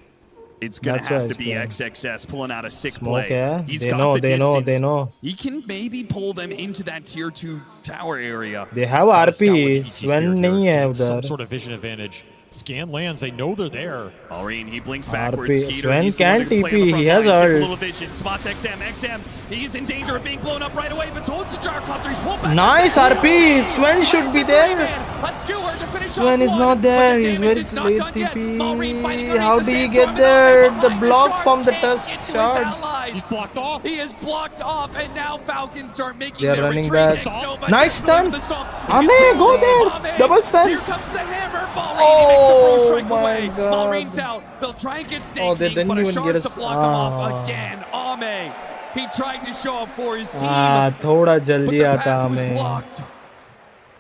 It's going to That's why have to he's be playing. XXS pulling out a sick Smoke, play. yeah? He's They got know, the they distance. know, they know. He can maybe pull them into that tier 2 tower area. They have Gotta scout with RP. ET Sven Spirit नहीं here. है Take some उधर. sort of vision advantage. Scan lands, they know they're there. Maureen, he blinks RP. backwards. Skeeter, Sven he's the one can that can play on the TP, front he has lines, gets a ult. little vision. Spots XM. XM, he's in danger of being blown up right away, but holds the gyrocopter. He's pulled back. Nice RP. Sven should be there. A skewer to finish Sven off is one, not but there. the He's damage very is not late done yet. Maureen fighting TP. How underneath do the you sandstorm get and there? behind The the block shards from the can't Tusk get to his shards. allies. He's blocked off. He is blocked off, and now Falcons start making They are their running retreat. back. X-Nova Nice gets going stun. for the stomp. Ame, go there. Ame. Double stun. Here comes the hammer. Maureen, he makes the pro strike my away. God. Maureen's out. They'll try and get Oh, they Snake King, didn't but a even get shards us- to block him off again. Ame, he tried to show up for his team, थोड़ा but जल्दी the आता path was हमें. blocked.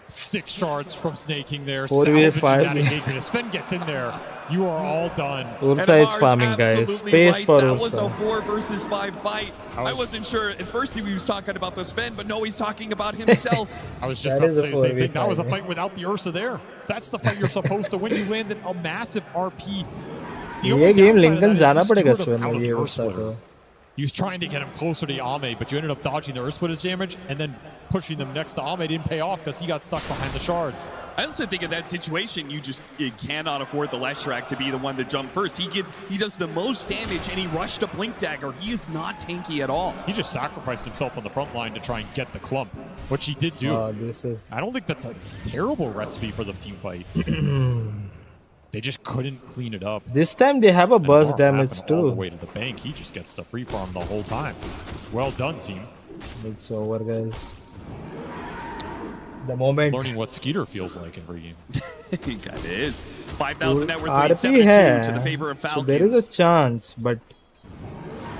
6 shards from snaking there. 4v5. Salvaging that engagement. As Sven gets in there, you are all done. Ursa is farming, guys. Absolutely Space right. for That was a Ursa. 4 versus 5 fight. I wasn't sure. At first he was talking about the Sven, but no, he's talking about himself. I was just That about is to a say the same thing. 4v5, That was a right? fight without the Ursa there. That's the fight you're supposed to win. You landed a massive RP. The only ये game downside of Lincoln that is जाना you पड़ेगा screwed him Sven out of ये the Ursa Earthsplitter. को. He was trying to get him closer to Ame, but you ended up dodging the Earthsplitter's damage, and then pushing them next to Ame didn't pay off because he got stuck behind the shards. I also think in that situation, you cannot afford the Leshrac to be the one to jump first. He does the most damage, and he rushed a Blink Dagger. He is not tanky at all. He just sacrificed himself on the front line to try and get the clump, which he did do. This is I don't think that's a terrible recipe for the team fight. They just couldn't clean it up. This time they have a And burst Amar damage happened all the too. way to the bank. He just gets to free farm the whole time. Well done, team. It's over, guys. The moment Learning what Skeeter feels like every game. That is 5,000 net worth lead, RP 7-2 to the है, favor of so Falcons. there is a chance, but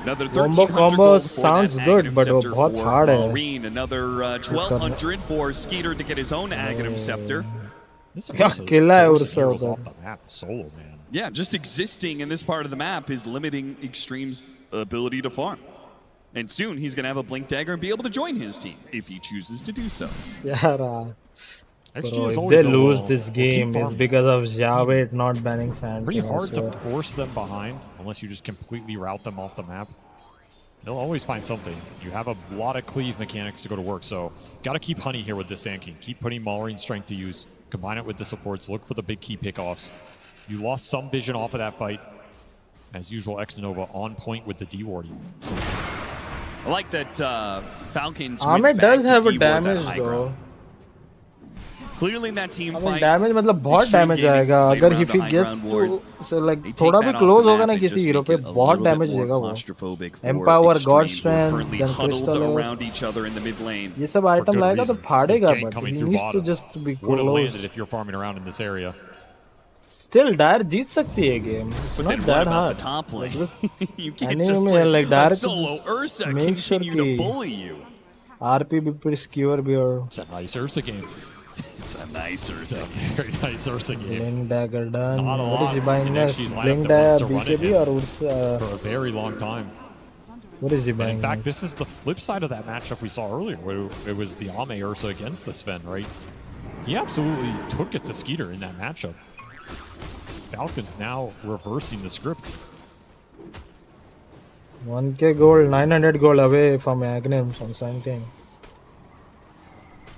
Another combo 1,300 gold for sounds that good, Aghanim but वो Scepter बहुत for hard है. Maureen. Another 1,200 for Skeeter to get his own Aghanim Scepter. This क्या Ursa's किला है forcing Ursa heroes उधर. off the map solo, man. Yeah, just existing in this part of the map is limiting Extreme's ability to farm. And soon he's going to have a Blink Dagger and be able to join his team if he chooses to do so. यार XG bro, is if always they a lose low. this We'll keep game, it's farming. because of Javed not banning Sand. Pretty King, I hard to swear. force them behind unless you just completely route them off the map. They'll always find something. You have a lot of cleave mechanics to go to work, so got to keep Honey here with this Sand King. Keep putting Maureen's strength to use. Combine it with the supports. Look for the big key pickoffs. You lost some vision off of that fight. As usual, X-Nova on point with the D-warding. I like that Falcons Ahmed went back does to have a D-ward that damage high though. ground. Clearly in that team I mean, fight, damage मतलब बहुत Extreme damage Gaming आएगा played अगर around if the he high gets ground ward. to so like They take थोड़ा that भी off close the होगा map ना and किसी just hero make पे it a बहुत little bit damage more देगा वो claustrophobic for empower Extreme, god who are strength currently then huddled crystal around each other in the mid lane. ये सब item लाएगा तो फाड़ेगा Gank but coming he through needs to bottom. just be Would have close. landed if you're farming around in this area. Still Dadar जीत सकती है game. It's But not then what that about hard. the top lane? You can't Anime just में let like a Dadar solo Ursa make sure continue to कि bully you. RP भी pretty skewer भी और It's a nice Ursa game. It's a nice Ursa. Very nice Ursa game. Blink Dagger done. Not a What is he lot buying in next? XG's lineup Blink that wants Dagger, to run it BKB in or Ursa? for a very long time. What is he And buying in fact, next? this is the flip side of that matchup we saw earlier, where it was the Ame Ursa against the Sven, right? He absolutely took it to Skeeter in that matchup. Falcons now reversing the script. 1k gold, 900 gold away from Agnem on Sun King.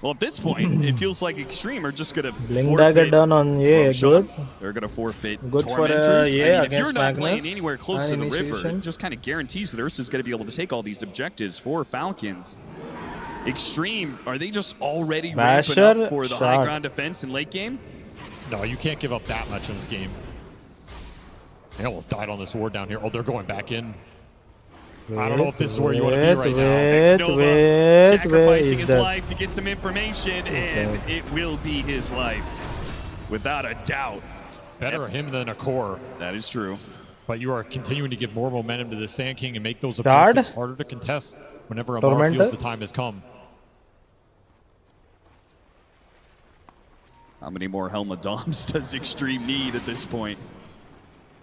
Well, at this point, it feels like Extreme are just going to Blink Dagger done on Roshan. good. They're going to forfeit Good for, Tormentors. yeah, I mean, if against you're not Magnus playing anywhere close to and the river, initiation. it just kind of guarantees that Ursa's going to be able to take all these objectives for Falcons. Extreme, are they just already ramping Basher up for the high ground defense in late game? No, you can't give up that much in this game. They almost died on this ward down here. Oh, they're going back in. I don't know if this is where you want to be right now. Nova sacrificing his life to get some information, and it will be his life, without a doubt. Better him than a core. That is true. But you are continuing to give more momentum to the Sand King and make those Guard. objectives harder to contest whenever Amar Tormentor. feels the time has come. How many more Helma Doms does Extreme need at this point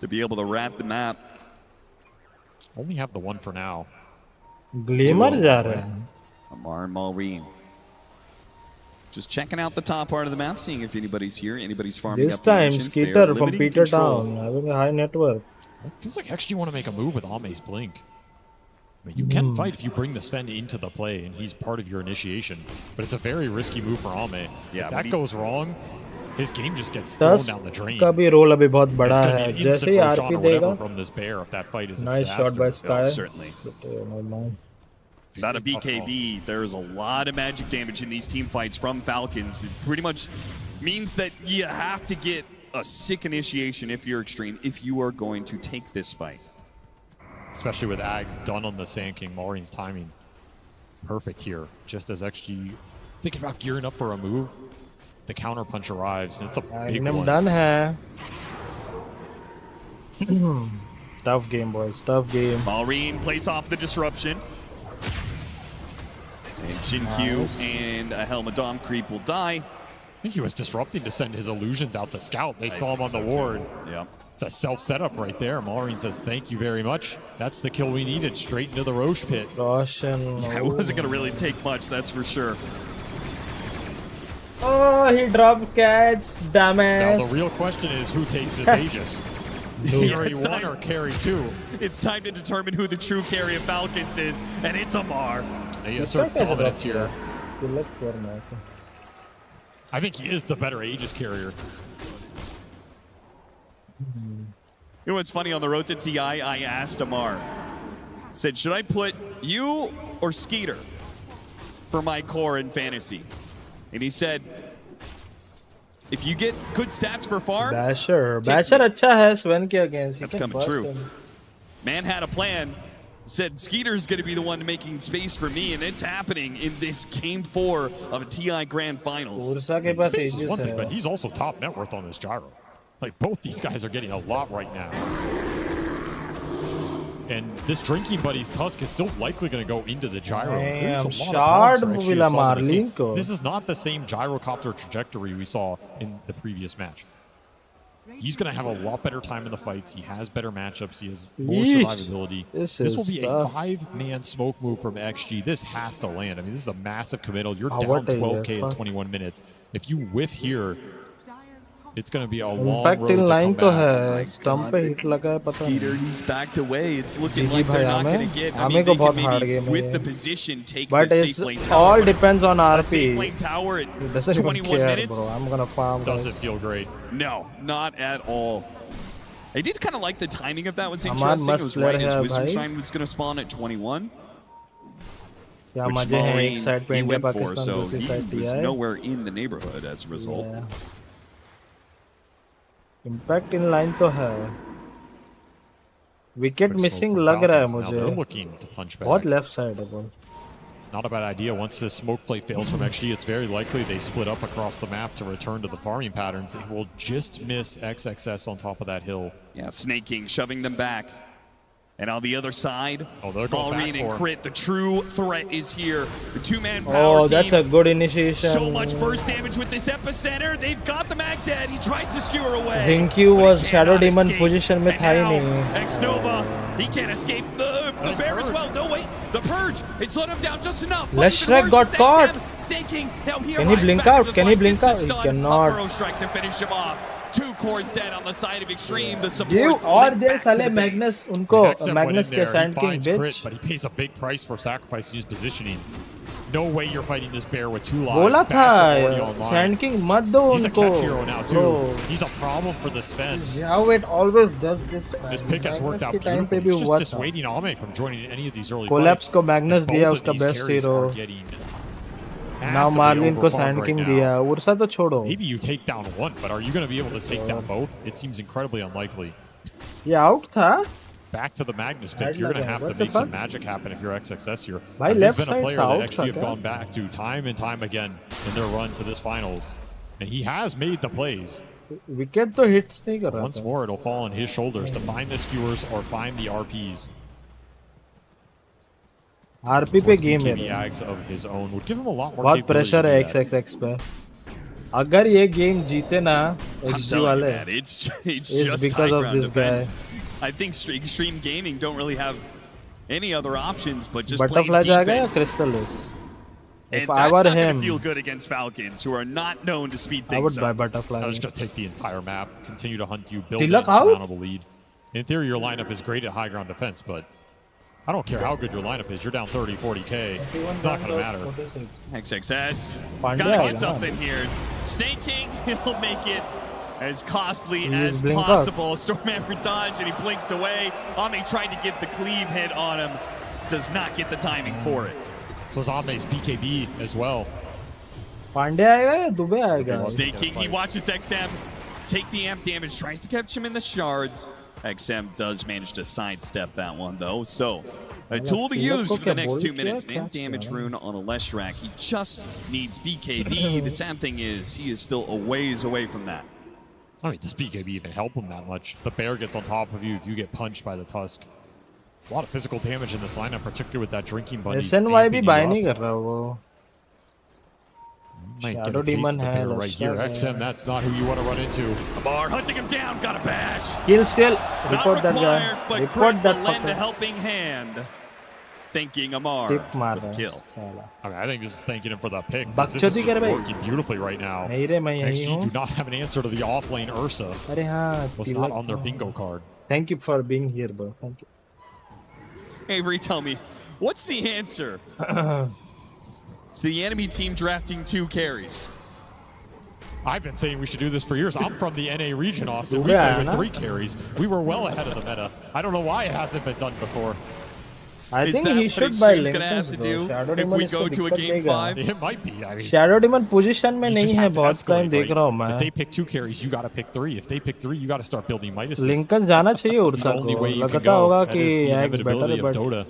to be able to rat the map? Only have the one for now. Glimmer जा रहा है. Amar and Malreen. Just checking out the top part of the map, seeing if anybody's here, anybody's farming This up the time ancients. They are Skeeter from limiting Peter control. Town having a high network. It feels like actually you want to make a move with Ame's Blink. I mean, you can fight if you bring the Sven into the play and he's part of your initiation, but it's a very risky move for Ame. Yeah, if that goes wrong, his game just gets 10 thrown down the drain. का भी role अभी बहुत It's बड़ा gonna है. be an जैसे instant he Roshan RP or whatever देगा. from this bear if that fight is a Nice shot by disaster. Sky. certainly. But, never mind. Without a BKB, there's a lot of magic damage in these team fights from Falcons. It pretty much means that you have to get a sick initiation if you're Extreme, if you are going to take this fight. Especially with Ags done on the Sand King. Maureen's timing perfect here. Just as XG thinking about gearing up for a move, the counter punch arrives, and it's a big Agnem one. done है. Tough game, boys. Tough game. Maureen plays off the disruption. And Jinkyu and a Helma Dom creep will die. I think he was disrupting to send his illusions out to scout. They saw him on the ward. Yeah. It's a self-setup right there. Maureen says, thank you very much. That's the kill we needed, straight into the Roche pit. Roshan. That wasn't going to really take much, that's for sure. Oh, he dropped catch. Damn Now it. the real question is, who takes this Aegis? Carry it's 1 time- or carry 2? It's time to determine who the true carry of Falcons is, and it's Amar. He asserts dominance here. Tilak करना है. I think he is the better Aegis carrier. You know what's funny? On the road to TI, I asked Amar, said, should I put you or Skeeter for my core in fantasy? And he said, if you get good stats for farm, Basher. take Basher me. अच्छा है Sven के against. He That's can coming bust true. him. Man had a plan, said Skeeter's going to be the one making space for me, and it's happening in this Game 4 of a TI Grand Finals. Ursa के पास Space is Aegis one thing, है. but he's also top net worth on this gyro. Like, both these guys are getting a lot right now. And this Drinking Buddy's Tusk is still likely going to go into the gyro. There's a lot of shard promise actually Villa saw in this game. Marlinko. This is not the same gyrocopter trajectory we saw in the previous match. He's going to have a lot better time in the fights. He has better matchups. He has more Yeesh. survivability. This will is be tough. a 5-man smoke move from XG. This has to land. I mean, this is a massive committal. You're Ah, down what a 12K year. in Fuck. 21 minutes. If you whiff here, it's going to be a long Impact road in to line come तो back. है. Stump पे hit लगा है पता Skeeter, नहीं. he's backed away. It's looking GG like they're भाई not going आमे. to get. I आमे mean, को they बहुत can hard maybe, game है with ये. the position, take But the it's safe lane all tower. depends on A safe RP. lane tower He at doesn't even 21 care, minutes. bro. I'm gonna farm. Doesn't guys. feel great. No, not at all. I did kind of like the timing of that. Was Amar interesting. It must was player right as है Wisdom भाई. Shrine was going to spawn at 21. क्या which मजे हैं एक Maureen side पे he India went for, Pakistan so दूसरी he side was TI. nowhere in the neighborhood as a result. Impact in line तो है. Wicket Quick smoke missing from लग रहा है Falcons. Now they're मुझे. looking to punch back. बहुत left side है ball. Not a bad idea. Once this smoke play fails from XG, it's very likely they split up across the map to return to the farming patterns. They will just miss XXS on top of that hill. Yeah, snaking, shoving them back. And on the other side, they're going Maureen back and for Crit, the true threat is here. The two-man power Oh, team. that's a good initiation. So much burst damage with this epicenter. They've got the mag dead. He tries to skewer away. Zinkyu was Shadow Demon position में था ही नहीं. X-Nova, he can't escape the bear as well. No, wait. The Purge, it slowed him down just enough. But Let's even Shrek worse, got it's caught. XM sinking. Now he Can he arrives blink back out? to the Can he fight, blink gets out? the He stun. cannot. A Burrow Strike to finish him off. Two cores dead on the side of Extreme. The Give supports और limp they back to साले the base. Magnus उनको XM went Magnus in के there, Sand he King finds bitch. Crit, but he pays a big price for sacrificing his positioning. No way you're fighting this bear with 2 lives. बोला Bash already था online. Sand King मत दो He's a उनको. catch hero now too. Bro. He's a problem for the Sven. How it always does this. This pick has worked out के time पे beautifully. भी It's हुआ just था. dissuading Ame from joining any of these early Collapse fights. को Magnus And दिया both of उसका these best carries hero. are getting Now massively Marlin को overfarmed Sand right King now. दिया. Ursa तो छोड़ो. Maybe you take down one, but are you going to be able to take down both? It seems incredibly unlikely. ये out था. Back to the Magnus pick. Right You're going to लगा. have to What the make some fuck? magic happen if you're XXS here. भाई He's left been a side player था, that out XG have था gone back to time and time again in their run to this finals. And he has made the plays. Wicket तो hits नहीं कर रहा Once था. more, it'll fall on his shoulders to find the skewers or find the RPs. RP पे game है. BKB Ags of his own would give him a lot more बहुत capability pressure to है do that. XXX पे. अगर ये game जीते ना I'm XG telling you, वाले. man, it's It's just because high of ground this defense. guy. I think Extreme Gaming don't really have any other options but just Butterfly plain जाएगा या defense. Crystallis? And If that's I were not going him, to feel good against Falcons, who are not known to speed I things would buy up. Butterfly. I was just going to take the entire map, continue to hunt you, build Tilak an out? insurmountable lead. In theory, your lineup is great at high ground defense, but I don't care how good your lineup is. You're down 30, 40K. It's not going to matter. XXS, Pandya gotta आएगा get ना. something here. Snaking, he'll make it as costly He as is blink out. possible. Stormhammer dodge and he blinks away. Ame tried to get the cleave hit on him. Does not get the timing for it. So is Ame's BKB as well. Pandya आएगा या दुबे आएगा? Snaking, he watches XM take the amp damage, tries to catch him in the shards. XM does manage to sidestep that one though. So a tool to use for the next 2 minutes. An amp damage rune on a Leshrac. He just needs BKB. The sad thing is he is still a ways away from that. I mean, does BKB even help him that much? The bear gets on top of you if you get punched by the tusk. A lot of physical damage in this lineup, particularly with that drinking bunny. SNY भी buy नहीं कर रहा वो. Might get Shadow a taste Demon of the है, bear right here. Leshrac XM, that's not who you want to run into. Amar hunting him down, got a bash. Kill seal. Not Report that required, guy. but Report Crit that will lend a fucker. helping hand. Thanking Amar Kick for मार the रहा है, kill. साला. I mean, I think this is thanking him for the pick. This is बकचोदी just कर भाई. working beautifully right now. नहीं रे, मैं यहीं XG हूँ. do not have an answer to the offlane Ursa. अरे हाँ. Was Tilak not on their हाँ. bingo card. Thank you for being here, bro. Thank you. Avery, tell me, what's the answer? It's the enemy team drafting 2 carries. I've been saying we should do this for years. I'm from the NA region, Austin. We Yeah, play with no? 3 carries. We were well ahead of the meta. I don't know why it hasn't been done before. I Is think that he what should buy Extreme's gonna have Lincolns, to bro. do Shadow if Demon we इसको go to a दिक्कत game देगा. 5? It might be. I mean, Shadow Demon position में you नहीं just है have to बहुत escalate, time देख right? रहा हूँ If मैं. they pick 2 carries, you got to pick 3. If they pick 3, you got to start building Midas. Lincoln जाना चाहिए That's the उर्सा only को. way you can लगता go. होगा That कि is the Axe inevitability better, of but Dota.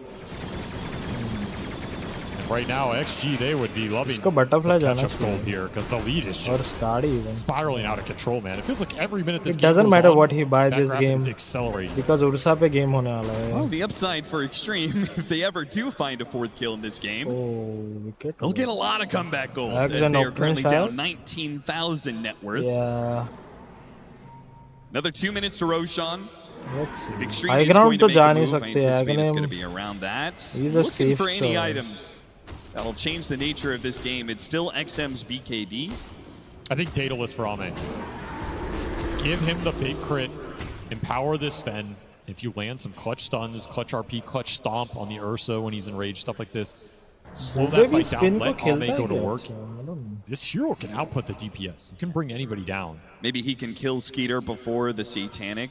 Right now, XG, they would be loving इसको butterfly some जाना catch-up चाहिए. gold here because the lead is और just Skadi even. spiraling out of control, man. It feels like every minute this It game doesn't goes matter on, what he buy that this graphic game is accelerating. because Ursa पे game होने वाला है. Well, the upside for Extreme, if they ever do find a 4th kill in this game, wicket. they'll get a lot of comeback gold Axe as and they are opening currently shot. down 19,000 net worth. Yeah. Another 2 minutes to Roshan. Let's see. If Extreme High is ground going to तो make जा a नहीं move, I सकते. anticipate it's Aghanim, going to be around that. he's a Looking safe for any choice. items that'll change the nature of this game. It's still XM's BKB. I think Daedalus for Ame. Give him the big crit. Empower this Sven. If you land some clutch stuns, clutch RP, clutch stomp on the Ursa when he's enraged, stuff like this, slow that fight down, let Ame go to work. This hero can output the DPS. You can bring anybody down. Maybe he can kill Skeeter before the Satanic.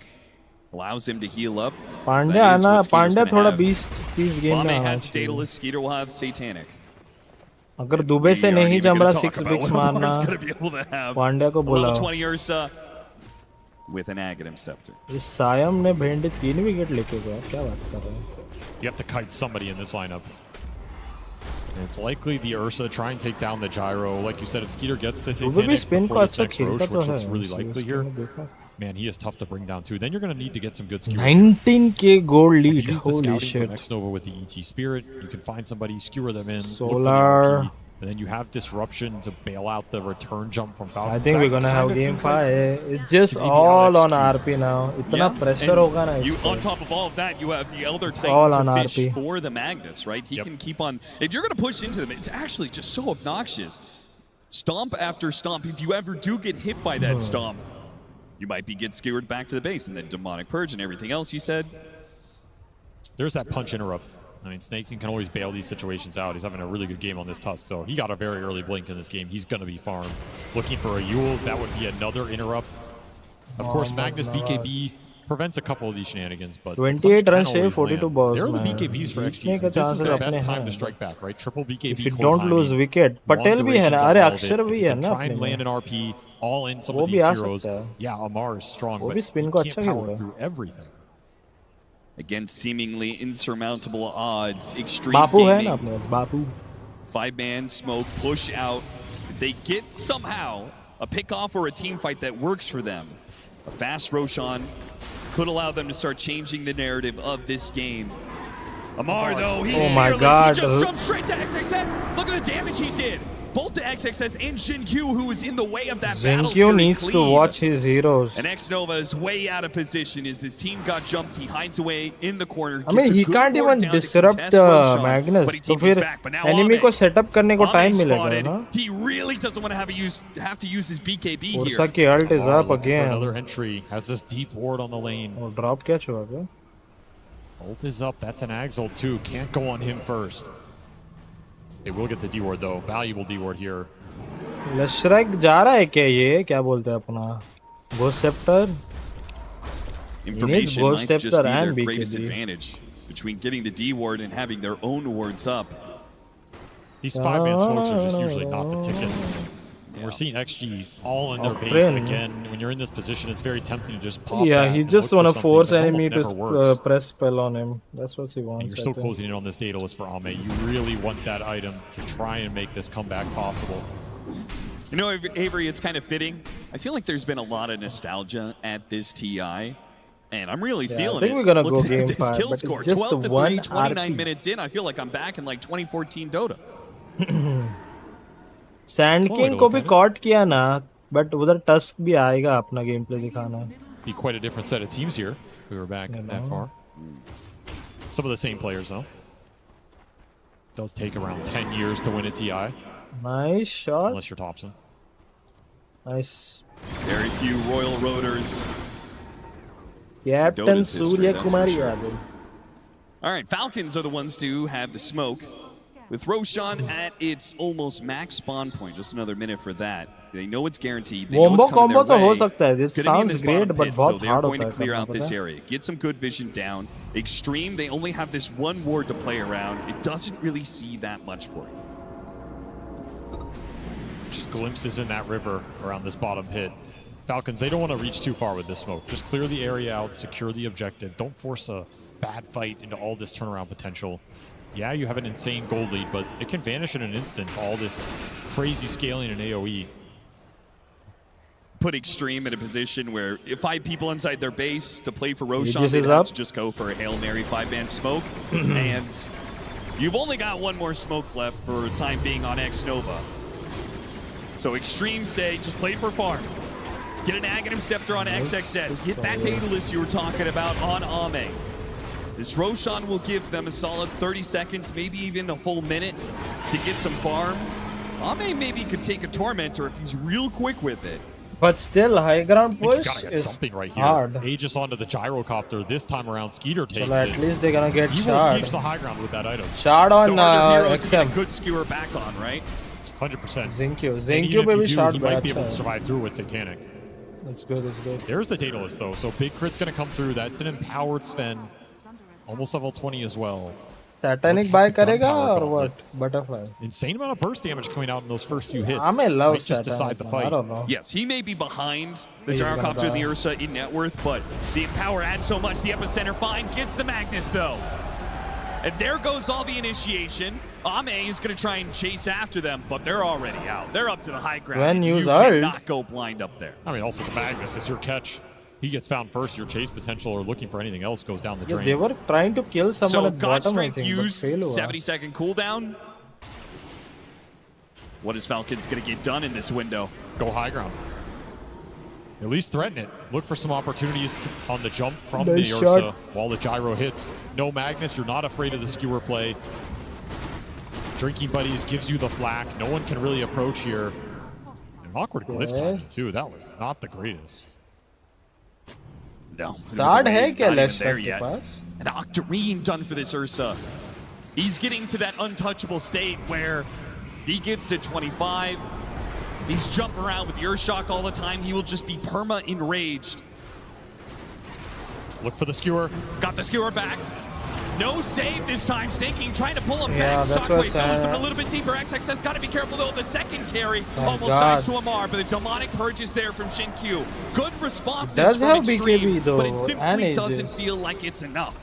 Allows him to heal up. Pandya आना पांड्या थोड़ा 20-30 game Ame में आना has चाहिए. Daedalus, Skeeter will have Satanic. अगर Dubai से नहीं जम रहा 6 बिग्स मारना पांड्या को बोला with an Aghanim Scepter. इस सायम ने भेंडे 3 विकेट लेके गया क्या बात कर रहे हैं You have to kite somebody in this lineup. And it's likely the Ursa try and take down the gyro. Like you said, if Skeeter gets to Satanic before this next Roche, which looks really likely here, man, he is tough to bring down too. Then you're going to need to get some good skewers. 19k gold lead. Use the Holy scouting shit. from X-Nova with the ET Spirit. You can find somebody, skewer them in, look for the Solar. RP, and then you have Disruption to bail out the return jump from Falcons. I think we're gonna have game 5. It's just all on RP now. इतना pressure होगा ना You, इसको. on top of all of that, you have the Elder All saying on to fish RP. for the Magnus, right? He can keep on. If you're going to push into them, it's actually just so obnoxious. Stomp after stomp. If you ever do get hit by that stomp, you might be get skewered back to the base, and then Demonic Purge and everything else you said. There's that punch interrupt. I mean, Snaking can always bail these situations out. He's having a really good game on this Tusk, so he got a very early blink in this game. He's going to be farmed. Looking for a Yules, that would be another interrupt. Of course, Magnus BKB prevents a couple of these shenanigans, but 28 run shave, 42 balls. They're the man. BKBs for जीतने XG. के This is chances their अपने best time हैं. to strike back, right? Triple BKB. If you core don't timing, lose wicket, long Patel भी है ना. durations अरे on all of अक्षर it. भी If you है can ना try and अपने land में. an RP, all in some वो of भी these आ heroes. सकता है. Yeah, Amar is strong, वो but भी he spin को can't अच्छा power खेलता है. through everything. Against seemingly insurmountable odds, Extreme बापू है ना Gaming, अपने पास बापू. 5-man smoke, push out. If they get somehow a pick-off or a team fight that works for them, a fast Roshan could allow them to start changing the narrative of this game. Amar, though, he's Oh my fearless. God. He just jumped straight to XXS. Look at the damage he did. Both to XXS and Jinkyu, who was in the way of that battle. Zinkyu needs to watch his heroes. And X-Nova is way out of position as his team got jumped. He hides away in the corner. I mean, he can't even disrupt Magnus. तो फिर enemy को setup करने को time मिलेगा ना. He really doesn't want to have to use his BKB Ursa here. की ult is up again. Another entry has this deep ward on the lane. और drop catch हुआ क्या? Ult is up. That's an Ags ult too. Can't go on him first. They will get the D ward though. Valuable D ward here. लश्रक जा रहा है क्या ये? क्या बोलते हैं अपना? Ghost Scepter. Information Ghost might just be Scepter their and greatest BKB. advantage between getting the D ward and having their own wards up. These 5-man smokes are just usually not the ticket. And we're seeing XG all in their base Prin. again. When you're in this position, it's very tempting to just pop Yeah, that he and just look for wanna something, force but it enemy almost to never works. press spell on him. That's what he wants. And you're I still think. closing in on this Daedalus for Ame. You really want that item to try and make this comeback possible. You know, Avery, it's kind of fitting. I feel like there's been a lot of nostalgia at this TI. And I'm really feeling I think it. we're gonna Looking go at game this 5, kill but score, it's just 12 to the 3, one 29 RP. minutes in. I feel like I'm back in like 2014 Dota. Sand King को भी caught किया ना, but उधर Tusk भी आएगा अपना gameplay दिखाना. Be quite a different set of teams here if we were back that far. Some of the same players though. Does take around 10 years to win a TI. Nice shot. Unless you're Thompson. Nice. Very few Royal Roaders. Captain Dota's history, Surya that's for Kumar sure. Yadav. All right, Falcons are the ones to have the smoke. With Roshan at its almost max spawn point, just another minute for that. They know it's guaranteed. They know Wombo it's coming combo their तो हो way. सकता है. This It's gonna be in sounds this bottom great, but pit, so बहुत they're hard going होता to है clear करना, out this पता है? area. Get some good vision down. Extreme, they only have this one ward to play around. It doesn't really see that much for it. Just glimpses in that river around this bottom pit. Falcons, they don't want to reach too far with this smoke. Just clear the area out, secure the objective. Don't force a bad fight into all this turnaround potential. Yeah, you have an insane gold lead, but it can vanish in an instant. All this crazy scaling in AoE. Put Extreme in a position where if 5 people inside their base to play for Roshan, Aegis they'd is have up. to just go for a Hail Mary 5-man smoke. And you've only got one more smoke left for the time being on X-Nova. So Extreme say, just play for farm. Get an Aghanim Scepter on XXS. Get that Daedalus you were talking about on Ame. This Roshan will give them a solid 30 seconds, maybe even a full minute to get some farm. Ame maybe could take a Tormentor if he's real quick with it. But still, high ground You push gotta get is something right here. hard. Aegis onto the gyrocopter. This time around, Skeeter takes So at it. least they're gonna get He will shard. siege the high ground with that item. Shard on The harder hero to get a XM. good skewer back on, right? 100%. Zinkyu. And Zinkyu even if पे भी you do, shard he might be बैठा able to है. survive through with Satanic. That's good, that's good. There's the Daedalus though, so big crit's gonna come through. That's an empowered Sven. Almost level 20 as well. Satanic buy karega or what? Butterfly. Insane amount of burst damage coming out in those first few hits. Ame loves Might just decide the Satanic. I fight. don't know. Yes, he may be behind the He's gyrocopter gonna and the die. Ursa in net worth, but the Empower adds so much. The epicenter fine gets the Magnus though. And there goes all the initiation. Ame is going to try and chase after them, but they're already out. They're up to the high ground. When you use ult. cannot go blind up there. I mean, also the Magnus is your catch. He gets found first. Your chase potential or looking for anything else goes down the Yeah, drain. they were trying to kill someone So at God bottom, I Strength think, but used, fail hua. 70-second cooldown. What is Falcons going to get done in this window? Go high ground. At least threaten it. Look for some opportunities on the jump from Nice the Ursa shot. while the gyro hits. No Magnus, you're not afraid of the skewer play. Drinking Buddies gives you the flak. No one can really approach here. An awkward glyph Okay. timing too. That was not the greatest. No. Start hai kya Not even left there side ke yet. paas? An Octarine done for this Ursa. He's getting to that untouchable state where he gets to 25. He's jumping around with your shock all the time. He will just be perma enraged. Look for the skewer. Got the skewer back. No save this time. Snaking trying to pull him Yeah, back. that's Shockwave what's, fills him a little bit deeper. XXS got to be careful though. The second carry almost dies to Amar, but the demonic purge is there from Shin-Q. Good responses Does from have Extreme, BKB though, but it and simply ages. doesn't feel like it's enough.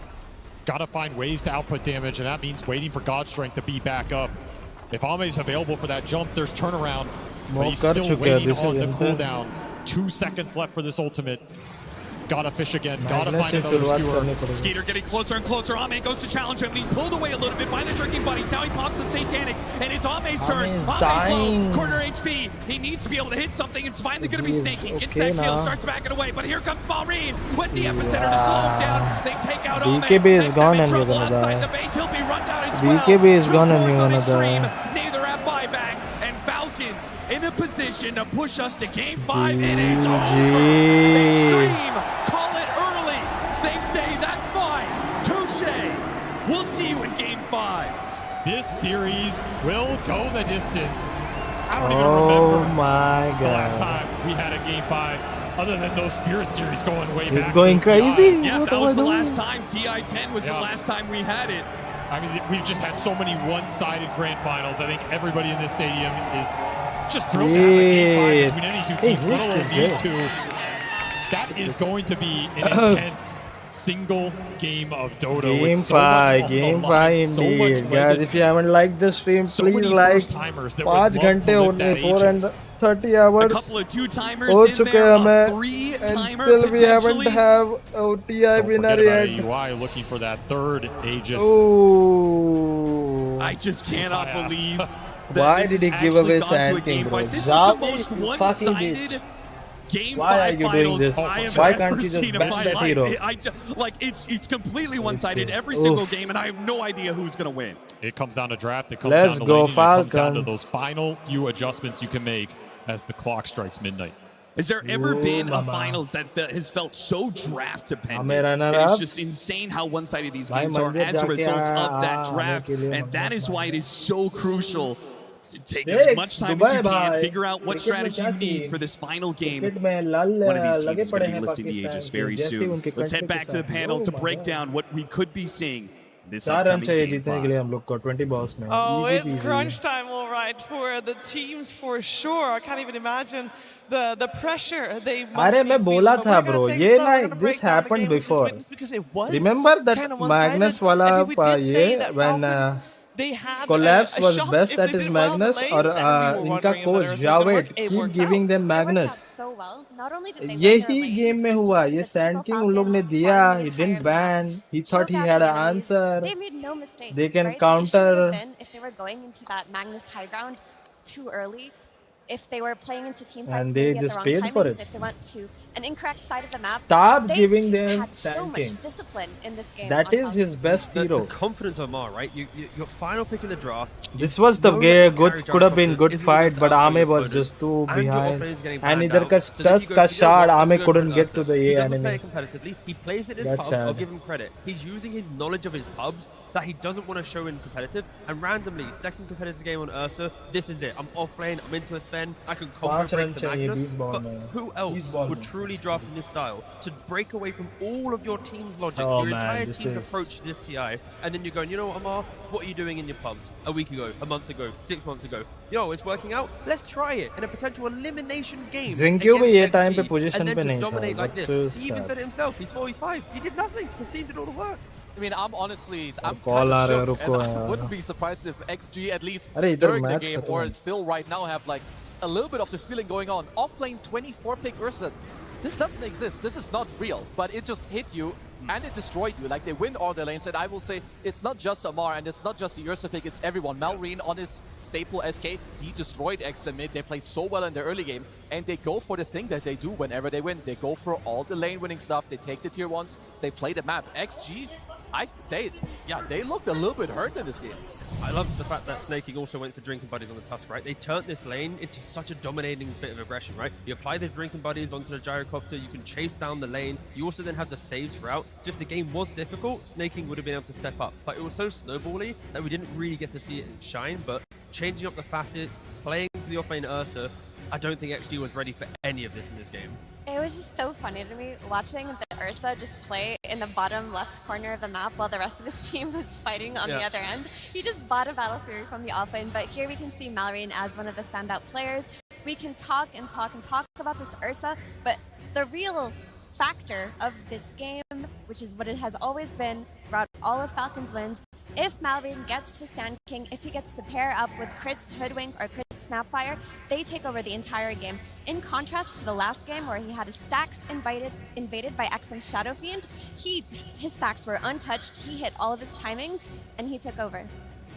Gotta find ways to output damage, and that means waiting for God Strength to be back up. If Ame's available for that jump, there's turnaround. But he's Kar still chuka hai, waiting this on is the intense. cooldown. 2 seconds left for this ultimate. Gotta fish again. Gotta Magnus find se another शुरुआत skewer. करनी पड़ेगी. Skeeter getting closer and closer. Ame goes to challenge him, and he's pulled away a little bit by the Drinking Buddies. Now he pops the Satanic, and it's Ame's turn. Ame's Ame's dying. low, corner HP. He needs to be able to hit something. It's finally going to be He's Snaking. Gets okay that kill, now. starts backing away, but here comes Maureen with the epicenter to slow him down. They take out Ame. BKB is Makes gone him in and you're trouble gonna outside die. the base. He'll be run down as well. BKB is Two gone and cores you're on gonna Extreme. die. Neither have buyback, and Falcons in a position to push us to Game 5. It is over. GG. Extreme call it early. They say that's fine. Touche. We'll see you in Game 5. This series will go the distance. I don't even Oh remember my the last god. time we had a Game 5, other than those Spirit series going way He's back. going to CIs. crazy. Yeah, What that am was I the doing? last time. TI-10 was the last time we had it. I mean, we've just had so many one-sided grand finals. I think everybody in this stadium is just thrilled to have a Game 5 between any two Hey, teams, let alone this is these good. two. That is going to be an intense single game of Dota. Game with so much 5, on the Game line, 5 so much indeed. Guys, legacy. if you haven't liked the stream, So please many like. first-timers that would 5 love घंटे to lift होने that 4 and aegis. 30 A hours couple of two-timers हो in चुके there, हैं a हमें, and three-timer still we haven't potentially. have OTI Don't winner forget about yet. AUI looking for that third Aegis. Ooh. I just cannot Yeah. believe that Why this did he has give actually away gone to a Sand Game King, bro? 5. This is Zabi the most fucking one-sided Game Why 5 are you doing finals this? I have Why ever can't you just seen in ban my that life. hero? It's completely one-sided is. every single Oof. game, and I have no idea who's going to win. It comes down to draft. It comes Let's down to go, laning. It comes down to Falcons. those final few adjustments you can make as the clock strikes midnight. Has there ever Ooh, been a mama. finals that has felt so draft dependent? Hame runner It's up. just insane how one-sided these Bhai, games are mandir as a jaake result of that aane draft, ke liye and that mandir is why it is so crucial to take Six, as much time as you Dubai, can, bhai. figure out what Cricket mein strategy kya you need scene? for this final game. Cricket में लाल One of these लगे teams is going पड़े to हैं be lifting the Pakistan Aegis के, very जैसे soon. उनके Let's head country back के to the साथ। panel to Oh my break God. down what we could be seeing this 4 run upcoming चाहिए Game जीतने के 5. लिए हम लोग को 20 balls में। Oh, Easy it's peasy. crunch time, all right, for the teams for sure. I can't even imagine the pressure they must अरे be मैं feeling. बोला But था we're gonna bro, take ये this down, ना we're gonna break this down the happened game we just before. witnessed because it was Remember that kind of one-sided. Magnus वाला I think we did ये say that when Falcons, they had Collapse a was shot best if at they his did well in the Magnus lanes, or and we were इनका wondering if the coach Ursa was gonna work. Javed It keep worked giving out. them It worked out Magnus. so well. Not only did they win यही their lanes, game में they हुआ, just did ये the Sand typical King उन लोग ने Falcons, दिया, farm the he entire didn't map, ban, he chilled thought he out had the an enemies. answer. They made no mistakes. They can right? The issue would counter. have been if they were going into that Magnus high ground too early. If they were playing into team fights And they maybe at just the wrong paid for timings, it. if they went to an incorrect side of the map, Stop they giving just them had so Sand much King. discipline in this game. That on is his Falcons. best hero. The confidence of Mar, right? Your final pick in the draft. This was the know that game. the Good carry could have been Jarvis good isn't fight, the but absolute Ame was opponent, just too and your behind. offlane is getting And banned इधर out. का So then Tusk he का goes, you know shot, what, I'm Ame gonna go couldn't for get Ursa. to the He A doesn't play enemy. it competitively. He plays it in his That's pubs. I'll sad. give him credit. He's using his knowledge of his pubs that he doesn't want to show in competitive. And randomly, second competitive game on Ursa, this is it. I'm off lane. I'm into his Sven, I can combo break the Magnus, but man. who else would truly draft in this style to break away from all of your team's logic, your entire team's approach to this TI, and then you're going, you know what, Amar, what are you doing in your pubs? A week ago, a month ago, 6 months ago. Yo, it's working out. Let's try it in a potential elimination game against XG, and then to dominate like this. He even said it himself. He's 45. He did nothing. His team did all the work. I mean, I'm honestly, I'm kind of shook, and I wouldn't be surprised if XG at least during the game or still right now have like a little bit of this feeling going on. Offlane 24 pick Ursa. This doesn't exist. This is not real, but it just hit you and it destroyed you. Like, they win all their lanes, and I will say it's not just Amar and it's not just the Ursa pick, it's everyone. Malrine on his staple SK, he destroyed X and mid. They played so well in the early game, and they go for the thing that they do whenever they win. They go for all the lane winning stuff. They take the tier 1s, they play the map. XG, they looked a little bit hurt in this game. I love the fact that Snaking also went to Drinking Buddies on the Tusk, right? They turned this lane into such a dominating bit of aggression, right? You apply the Drinking Buddies onto the Gyrocopter, you can chase down the lane, you also then have the saves throughout. So if the game was difficult, Snaking would have been able to step up. But it was so snowbally that we didn't really get to see it shine, but changing up the facets, playing for the offlane Ursa, I don't think XG was ready for any of this in this game. It was just so funny to me watching the Ursa just play in the bottom left corner of the map while the rest of his team was fighting on the other end. He just bought a Battle Fury from the offlane, but here we can see Malrine as one of the standout players. We can talk and talk and talk about this Ursa, but the real factor of this game, which is what it has always been throughout all of Falcons wins, if Malrine gets his Sand King, if he gets to pair up with Crit's Hoodwink or Crit's Snapfire, they take over the entire game. In contrast to the last game where he had his stacks invaded by XM's Shadow Fiend, his stacks were untouched, he hit all of his timings, and he took over.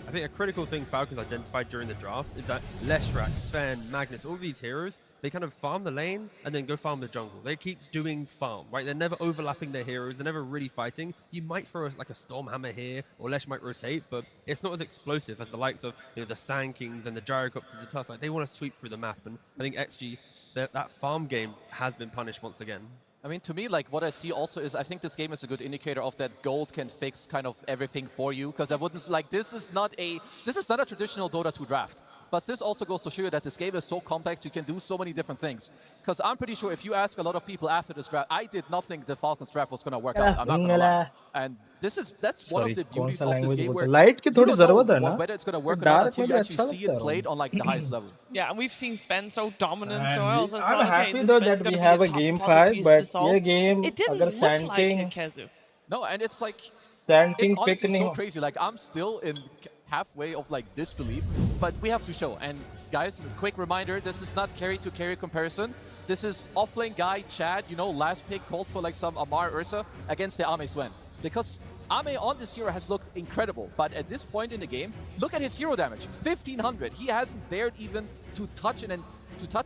I think a critical thing Falcons identified during the draft is that Leshrac, Sven, Magnus, all these heroes, they kind of farm the lane and then go farm the jungle. They keep doing farm, right? They're never overlapping their heroes. They're never really fighting. You might throw like a Stormhammer here, or Lesh might rotate, but it's not as explosive as the likes of the Sand Kings and the Gyrocopters and Tusk. Like, they want to sweep through the map, and I think XG, that farm game has been punished once again. I mean, to me, like, what I see also is I think this game is a good indicator of that gold can fix kind of everything for you, because I wouldn't, like, this is not a traditional Dota 2 draft. But this also goes to show you that this game is so complex, you can do so many different things. Because I'm pretty sure if you ask a lot of people after this draft, I did not think the Falcons draft was going to work out. I'm not going to lie. And that's one of the beauties of this game, where you don't know whether it's going to work or not until you actually see it played on like the highest level. Yeah, and we've seen Sven so dominant, so I I'm also thought, happy though that we have a game 5, but ये game it didn't अगर look Sand like King, Kezu. No, and it's like, Sand it's King pick honestly so नहीं crazy. Like, I'm still in halfway of like disbelief, but we have to show. And guys, quick reminder, this is not carry to carry comparison. This is offlane guy Chad, last pick calls for like some Amar Ursa against the Ame Sven. Because Ame on this hero has looked incredible, but at this point in the game, look at his hero damage, 1500. He hasn't dared even to touch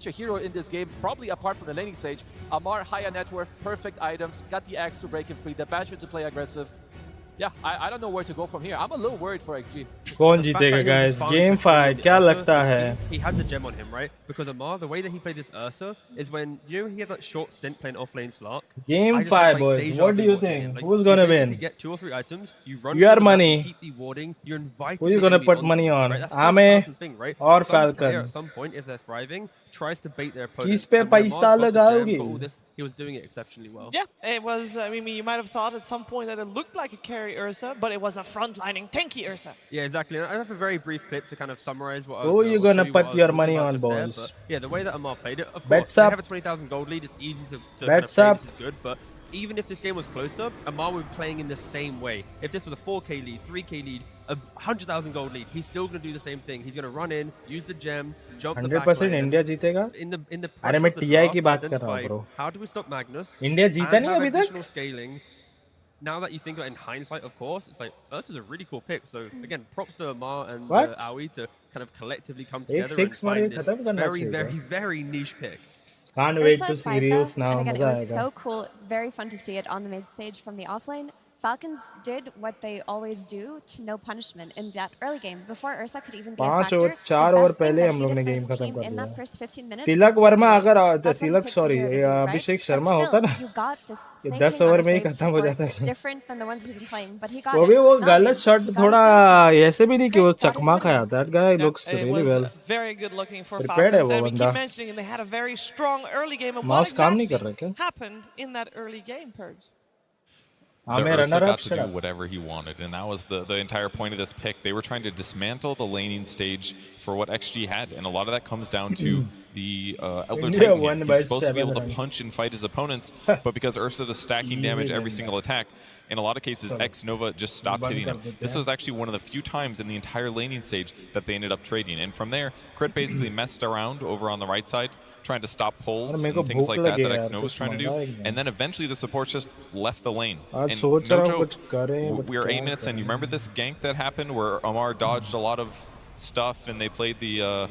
a hero in this game, probably apart from the laning stage. Amar, higher net worth, perfect items, got the axe to break him free, the Basher to play aggressive. Yeah, I don't know where to go from here. I'm a little worried for XG. कौन जीतेगा guys? Game 5 क्या लगता है? He had the gem on him, right? Because Amar, the way that he played this Ursa is when, he had that short stint playing offlane Slark. Game 5 boys, what do you think? Who's gonna win? You get 2 or 3 items, you run Your through the money. map, keep the warding, you're inviting Who are you the gonna enemy put onto money you, on? right? That's kind of Ame Falcon's thing, right? or Some player Falcon? at some point, if they're thriving, tries to bait their opponent. किस पे And when पैसा Amar got the gem, लगाओगे? got all this, he was doing it exceptionally well. Yeah, it was, I mean, you might have thought at some point that it looked like a carry Ursa, but it was a frontlining tanky Ursa. Yeah, exactly. And I have a very brief clip to kind of summarize what I Who was are you or gonna show you what put I was your talking money about on, just there, boys? but yeah, the way that Amar played it, of course, Bets they up. have a 20,000 gold lead. It's easy to kind Bets of say up. this is good, but even if this game was closer, Amar would be playing in the same way. If this was a 4k lead, 3k lead, a 100,000 gold lead, he's still going to do the same thing. He's going to run in, use the gem, jump the back 100% lane. India जीतेगा? In the अरे pressure मैं of the TI draft की to बात कर रहा हूँ identify bro. how do we stop Magnus? India जीता and नहीं have अभी तक? additional scaling. Now that you think about it in hindsight, of course, it's like, this is a really cool pick. So again, props to Amar and What? Aoi to kind of collectively come एक together and 6 मारे find this खत्म करना very, चाहिए very, था. very niche pick. Can't wait Ursa to is see fine, reels though, now. and again, it मजा was आएगा. so cool, very fun to see it on the mid stage from the offlane. Falcons did what they always do to no punishment in that early game. Before Ursa could even be a 5 factor, over the 4 best over thing पहले that हम he लोग did ने for game his खत्म team कर in दिया that first 15 minutes Tilak was win the Verma lane. अगर That's what he Tilak picked the sorry hero to do, right? Abhishek But Sharma still, होता ना you got this ये Snake 10 King on over a में ही save खत्म हो score जाता है different than the ones he's been playing, but he got वो it. भी वो Malvin, गलत शॉट he got थोड़ा his Snake King. ऐसे भी नहीं कि वो Crit got his चकमा win खाया lane. that guy Yep, looks it really was well very good looking for prepared है Falcons, वो and we बंदा keep mentioning they had a very strong early game. And what mouse काम नहीं exactly कर रहा क्या happened in that early game, Purge? The मैं Ursa runner got up to shut do up whatever he wanted, and that was the entire point of this pick. They were trying to dismantle the laning stage for what XG had, and a lot of that comes down to the Elder India Titan won here. by He's supposed to be 7 able to runs. punch and fight his opponents, but because Ursa does stacking damage Easy every win single attack, in a lot of cases, X-Nova just stopped Band hitting kar him. dete This hain. was actually one of the few times in the entire laning stage that they ended up trading, and from there, Crit basically messed around over on the right side, trying to stop pulls अरे मेरे को and things भूख like that लगी that यार, X-Nova was कुछ trying to do, मंगाएंगे। and then eventually the supports just left the lane. आज And सोच no रहा हूँ joke, कुछ करें but we were 8 क्या minutes in. You करें? remember this gank that happened where Amar dodged a lot of stuff and they played the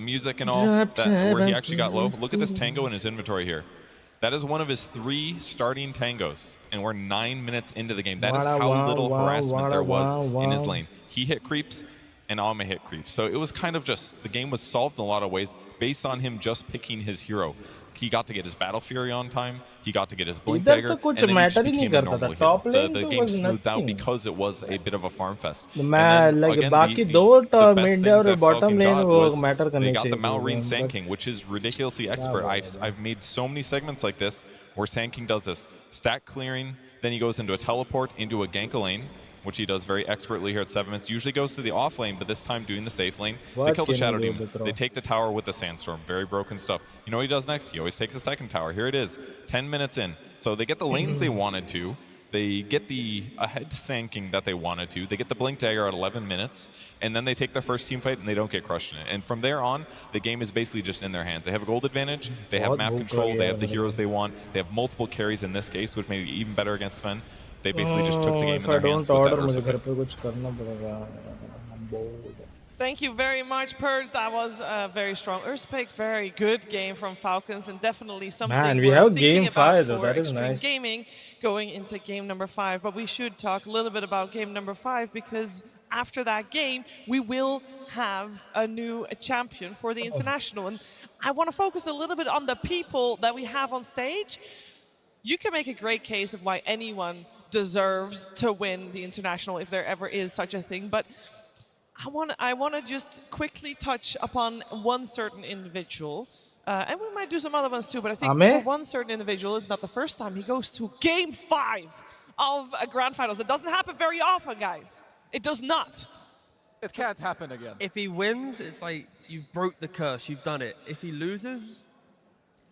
music and all, that, where he actually got low? Look at this tango in his inventory here. That is one of his 3 starting tangos, and we're 9 minutes into the game. That is how little harassment there was in his lane. He hit creeps, and Ame hit creeps. So it was kind of just, the game was solved in a lot of ways based on him just picking his hero. He got to get his Battle Fury on time, he got to get his Blink इधर Dagger, तो and कुछ then he just matter ही नहीं became a करता था normal top hero. lane The तो game was smoothed out nothing because it was a bit of a farm fest. मैं And then, like again, बाकी the दो best mid things और that bottom Falcon lane got वो was matter they करने got the चाहिए Malrine थे, Sand but- King, which is ridiculously expert. I've made so many segments like this where Sand King does this stack clearing, then he goes into a teleport into a gank lane, which he does very expertly here at 7 minutes. Usually goes to the off lane, but this time doing the safe lane. They What kill the can Shadow he do Demon. to throw? They take the tower with the Sandstorm. Very broken stuff. You know what he does next? He always takes a second tower. Here it is, 10 minutes in. So they get the lanes they wanted to. They get the ahead Sand King that they wanted to. They get the Blink Dagger at 11 minutes, and then they take their first team fight and they don't get crushed in it. And from there on, the game is basically just in their hands. They have a gold advantage, they have बहुत map भूख control, लगी they है have the मेरे heroes को। they want, they have multiple carries in this case, which made it even better against Sven. They basically just took the game in if I their hands don't with order that मुझे Ursa घर pick. पे कुछ करना पड़ेगा I'm bored Thank you very much, Purge. That was a very strong Ursa pick. Very good game from Falcons, and definitely something Man, we worth have thinking game about 5 though, for that is Extreme nice. Gaming going into game number 5. But we should talk a little bit about game number 5 because after that game, we will have a new champion for the international. And I want to focus a little bit on the people that we have on stage. You can make a great case of why anyone deserves to win the international if there ever is such a thing. But I want to just quickly touch upon one certain individual. And we might do some other ones too, but I think for one certain individual, it's not the first time he goes to game 5 of a grand finals. It doesn't happen very often, guys. It does not. It can't happen again. If he wins, it's like you've broke the curse, you've done it. If he loses,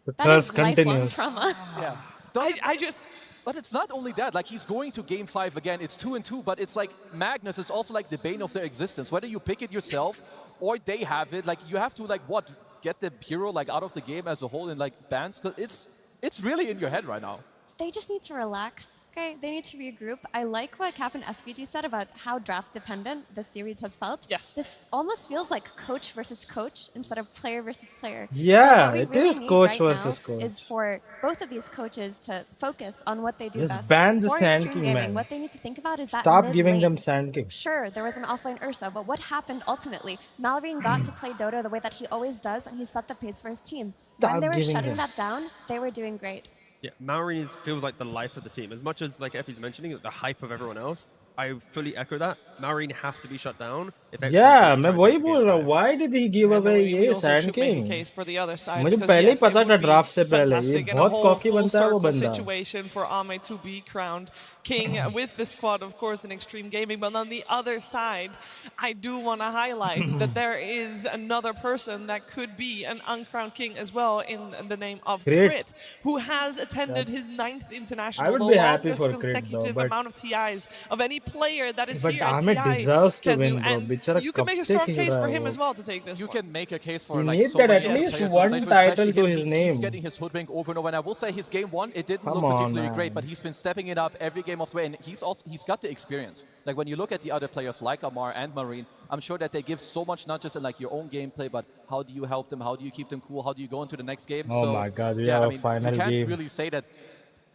the curse continues Yeah. I just... But it's not only that, like he's going to game 5 again, it's 2-2, but it's like Magnus is also like the bane of their existence. Whether you pick it yourself or they have it, like you have to like what, get the hero like out of the game as a whole in like bans, because it's really in your head right now. They just need to relax, okay? They need to regroup. I like what Cap and SVG said about how draft-dependent this series has felt. Yes. This almost feels like coach versus coach instead of player versus player. Yeah, so what we it really is need coach right versus now coach. is for both of these coaches to focus on what they do Just best. ban the for Sand Extreme King, Gaming, man. what they need to think about is that stop mid giving lane. them Sand King Sure, there was an offline Ursa, but what happened ultimately? Malrine got to play Dota the way that he always does, and he set the pace for his team. Stop When they were giving shutting them. that down, they were doing great. yeah, Maori feels like the life of the team. As much as like Effie's mentioning, the hype of everyone else, I fully echo that. Maureen has to be shut down. If XG Yeah, is मैं trying to वही take बोल game रहा हूँ. 5. Why did he give away ये Sand King? Case for the other side मुझे because पहले ही yes, it पता था would be draft से पहले. ये fantastic and a बहुत whole cocky full बनता है वो circle बंदा. situation for Ame to be crowned king with the squad, of course, in Extreme Gaming. But on the other side, I do want to highlight that there is another person that could be an uncrowned king as well in the name of Crit. Crit, who has attended his 9th international, I would the be happy longest for Crit, though, consecutive but- amount of TIs of any player that is But here at Ame TI. deserves to Kazu, win, bro. and बेचारा you can कब make a से strong खेल case रहा for है him वो. as well to take this You one. can make a case for You like need so that many at least players, one especially title to him. his He name. keeps getting his hoodwink over and over. And I will say his game 1, it didn't Come look on, particularly man. great, but he's been stepping it up every game of the way, and he's got the experience. Like when you look at the other players like Amar and Marine, I'm sure that they give so much, not just in like your own gameplay, but how do you help them, how do you keep them cool, how do you go into the next game. Oh so, my God, we yeah, have I a mean, final you can't game. really say that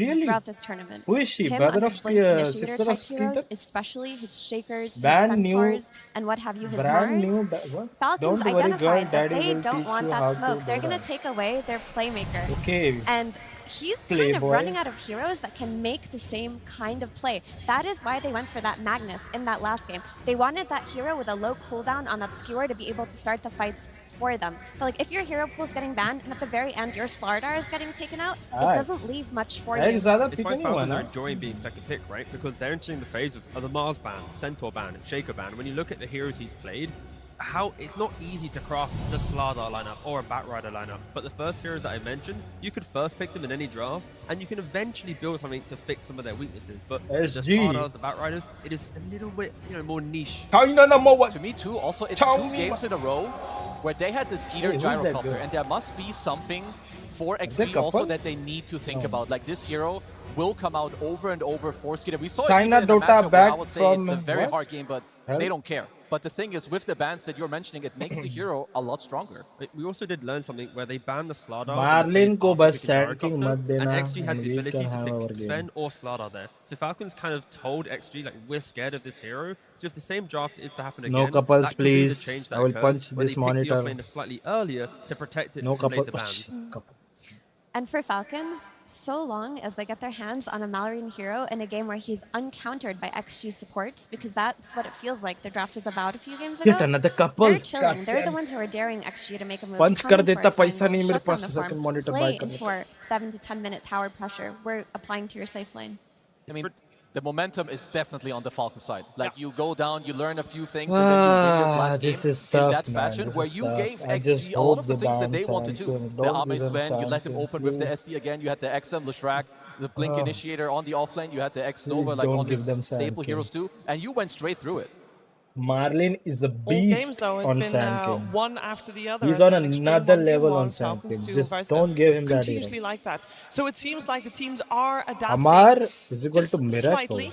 Really? throughout this tournament. Who is she? Him Brother on his of Blink Initiator sister type of Skeeter? heroes, especially his Shakers, his Brand new- Centaurs, and what have you, his Brand Mars. new. What? Falcons Don't worry, girl. identified that Daddy they will don't teach want you how that to smoke. do They're going to that. take away their playmaker. Okay. And he's kind of Playboy. running out of heroes that can make the same kind of play. That is why they went for that Magnus in that last game. They wanted that hero with a low cooldown on that skewer to be able to start the fights for them. But like if your hero pool is getting banned and at the very end your Slardar is getting taken out, it doesn't leave much for you. It's why Falcons are enjoying being second pick, right? Because they're entering the phase of the Mars ban, Centaur ban, and Shaker ban. When you look at the heroes he's played, how it's not easy to craft the Slardar lineup or a Batrider lineup, but the first heroes that I mentioned, you could first pick them in any draft, and you can eventually build something to fix some of their weaknesses. But the Slardars, the Batriders, it is a little bit, more niche. To me too. Also, it's 2 games in a row where they had the Skeeter gyrocopter, and there must be something for XG also that they need to think about. Like this hero will come out over and over for Skeeter. We saw it even in the matchup where I would say it's a very hard game, but they don't care. But the thing is, with the bans that you're mentioning, it makes the hero a lot stronger. We also did learn something where they banned the Slardar. Marlin ko bas and king mat dena. XG had the ability to pick Sven or Slardar there. So Falcons kind of told XG, like, we're scared of this hero. So if the same draft is to happen again, No couples, that could be the please. change that I will occurs, punch where this they pick the monitor. offlaner slightly earlier to protect it No from couple. later bans. And for Falcons, so long as they get their hands on a Mallory hero in a game where he's uncountered by XG supports, because that's what it feels like the draft was about a few games ago. Yet another couple. They're chilling. They're the ones who are daring XG to make a move. Punch come kar in for deta, a paisa triangle, nahi mere shut down paas, the second farm, monitor play buy into our 7 to 10 minute tower pressure we're applying to your safe lane. I mean, the momentum is definitely on the Falcon side. Like you go down, you learn a few things, and then you win this last This game is tough, in that man. fashion, This where is you tough. gave I just XG a lot hope of the the things that they bans wanted are to. good. The Don't Ame give them Sven, you let him something. open with the SD again. You had the XM Leshrac, the Blink Oh. Initiator on the offlane. You had the X Nova Please like don't on give his them staple Sand heroes too, and you went straight through it. Marlin is a All games beast though on have been Sand King. one after the other. He's as on an extreme another 1v1, level on Sand Falcons King. 2 Just versus don't give him that continuously hero. like that. So it seems like the teams are adapting. Amar is equal just to Miracle. slightly.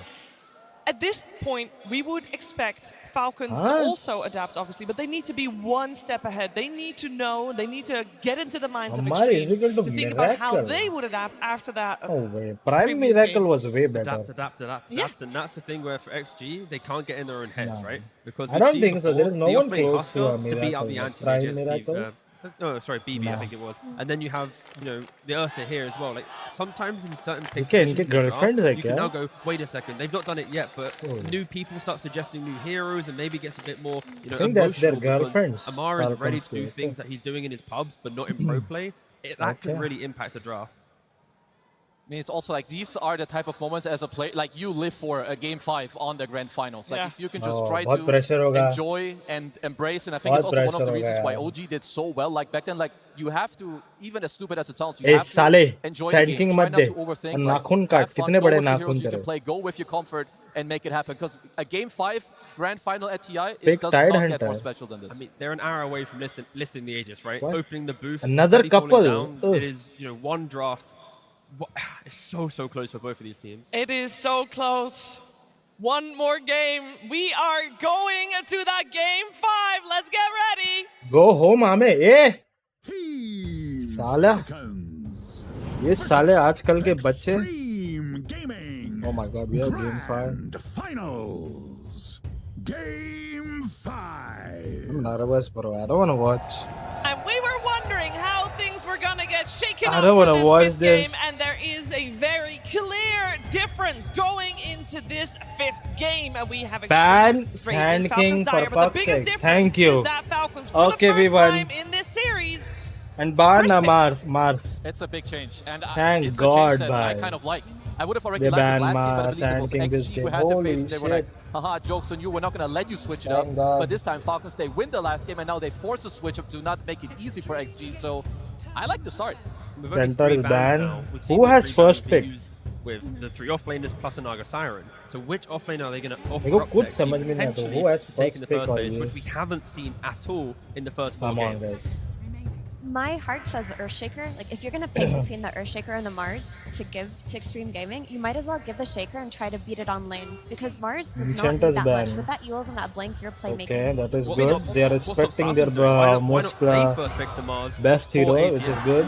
At this point, we would expect Falcons to also adapt, obviously, but they need to be one step ahead. They need to know, they need to get into the minds of Amar is Extreme equal to think about how Miracle. they would adapt after that. Oh wait, Prime previous Miracle game. was way better. Adapt. And that's the thing where for XG, they can't get in their own heads, right? Because I we've don't seen think so. before, There is no the one offlane close to a Husker to beat out the Miracle. anti-mage Prime Miracle? BB, I think it was. And then you have, the Ursa here as well. Like, sometimes in certain Okay, positions इनके in the draft, girlfriend है you can क्या? now go, wait a second, they've not done it yet, but Oh. new people start suggesting new heroes and maybe gets a bit more, I think that's their emotional because girlfriends, Amar is ready Falcons to do do. things that he's doing in his pubs, but not in pro play. That can Okay. really impact a draft. I mean, it's also like these are the type of moments as a player, like you live for a game 5 on the grand finals. Like if you can just try बहुत pressure to होगा. enjoy and embrace, and I think it's बहुत also one of the pressure reasons होगा why यार. OG did so well. Like back then, like you have to, even as stupid as it sounds, you A have to साले enjoy the Sand game. King Try मत not they to overthink. और Like, नाखून have काट fun, कितने go बड़े with the heroes नाखून you can तेरे play, go with your comfort, and make it happen. Because a game 5 grand final at TI, Big it does Tide not get Hunter. more special than this. I mean, they're an hour away from lifting the Aegis, right? What? Opening the booth. Another Teddy falling couple. down. Ugh. It is, one draft. It's so close for both of these teams. It is so close. One more game. We are going to that game 5. Let's get ready. Go home आमे ए साला ये साले आजकल के बच्चे Oh my god, we are game 5. Finals. Game 5. I'm nervous, bro. I don't want to watch. And we were wondering how things were going to get shaken I up don't for wanna this watch fifth this. game, and there is a very clear difference going into this 5th game. And we have Ban Extreme Sand Falcons King for Dire, but the fuck's biggest sake. difference Thank you. is that Falcons for Okay, the first everyone. time in this series. And ban Mars. It's a big change, and Thank it's God, a change that I bhai. kind of like. I would have already They liked it banned last game, but I Mars, believe it was Sand King this XG who game. had the Holy face, and they were like, shit. haha, jokes on you, we're not going to let you switch it up. Thank God. But this time, Falcons, they win the last game, and now they force a switch up to not make it easy for XG, so I like the start. We've only Center 3 is bans banned. now. We've seen Who the has 3 first bans being pick? used with the 3 offlaners plus a Naga Siren. So which offlane are they going to offer मेरे को up to कुछ XG समझ में नहीं आता. potentially Who has to take first in the pick first और phase, ये? which we haven't seen at all in the first 4 Come on, games. guys. My heart says Earthshaker. Like, if you're gonna pick between the Earthshaker and the Mars to give to Extreme Gaming, you might as well give the Shaker and try to beat it on lane, because Mars does not Enchanter's need that much. ban. With that Eul's and that Blink, you're playmaking. Okay, that is What good. stops- They are what stops respecting their Falcons doing? Why not most they first pick the Mars best for hero, ATM? which is good.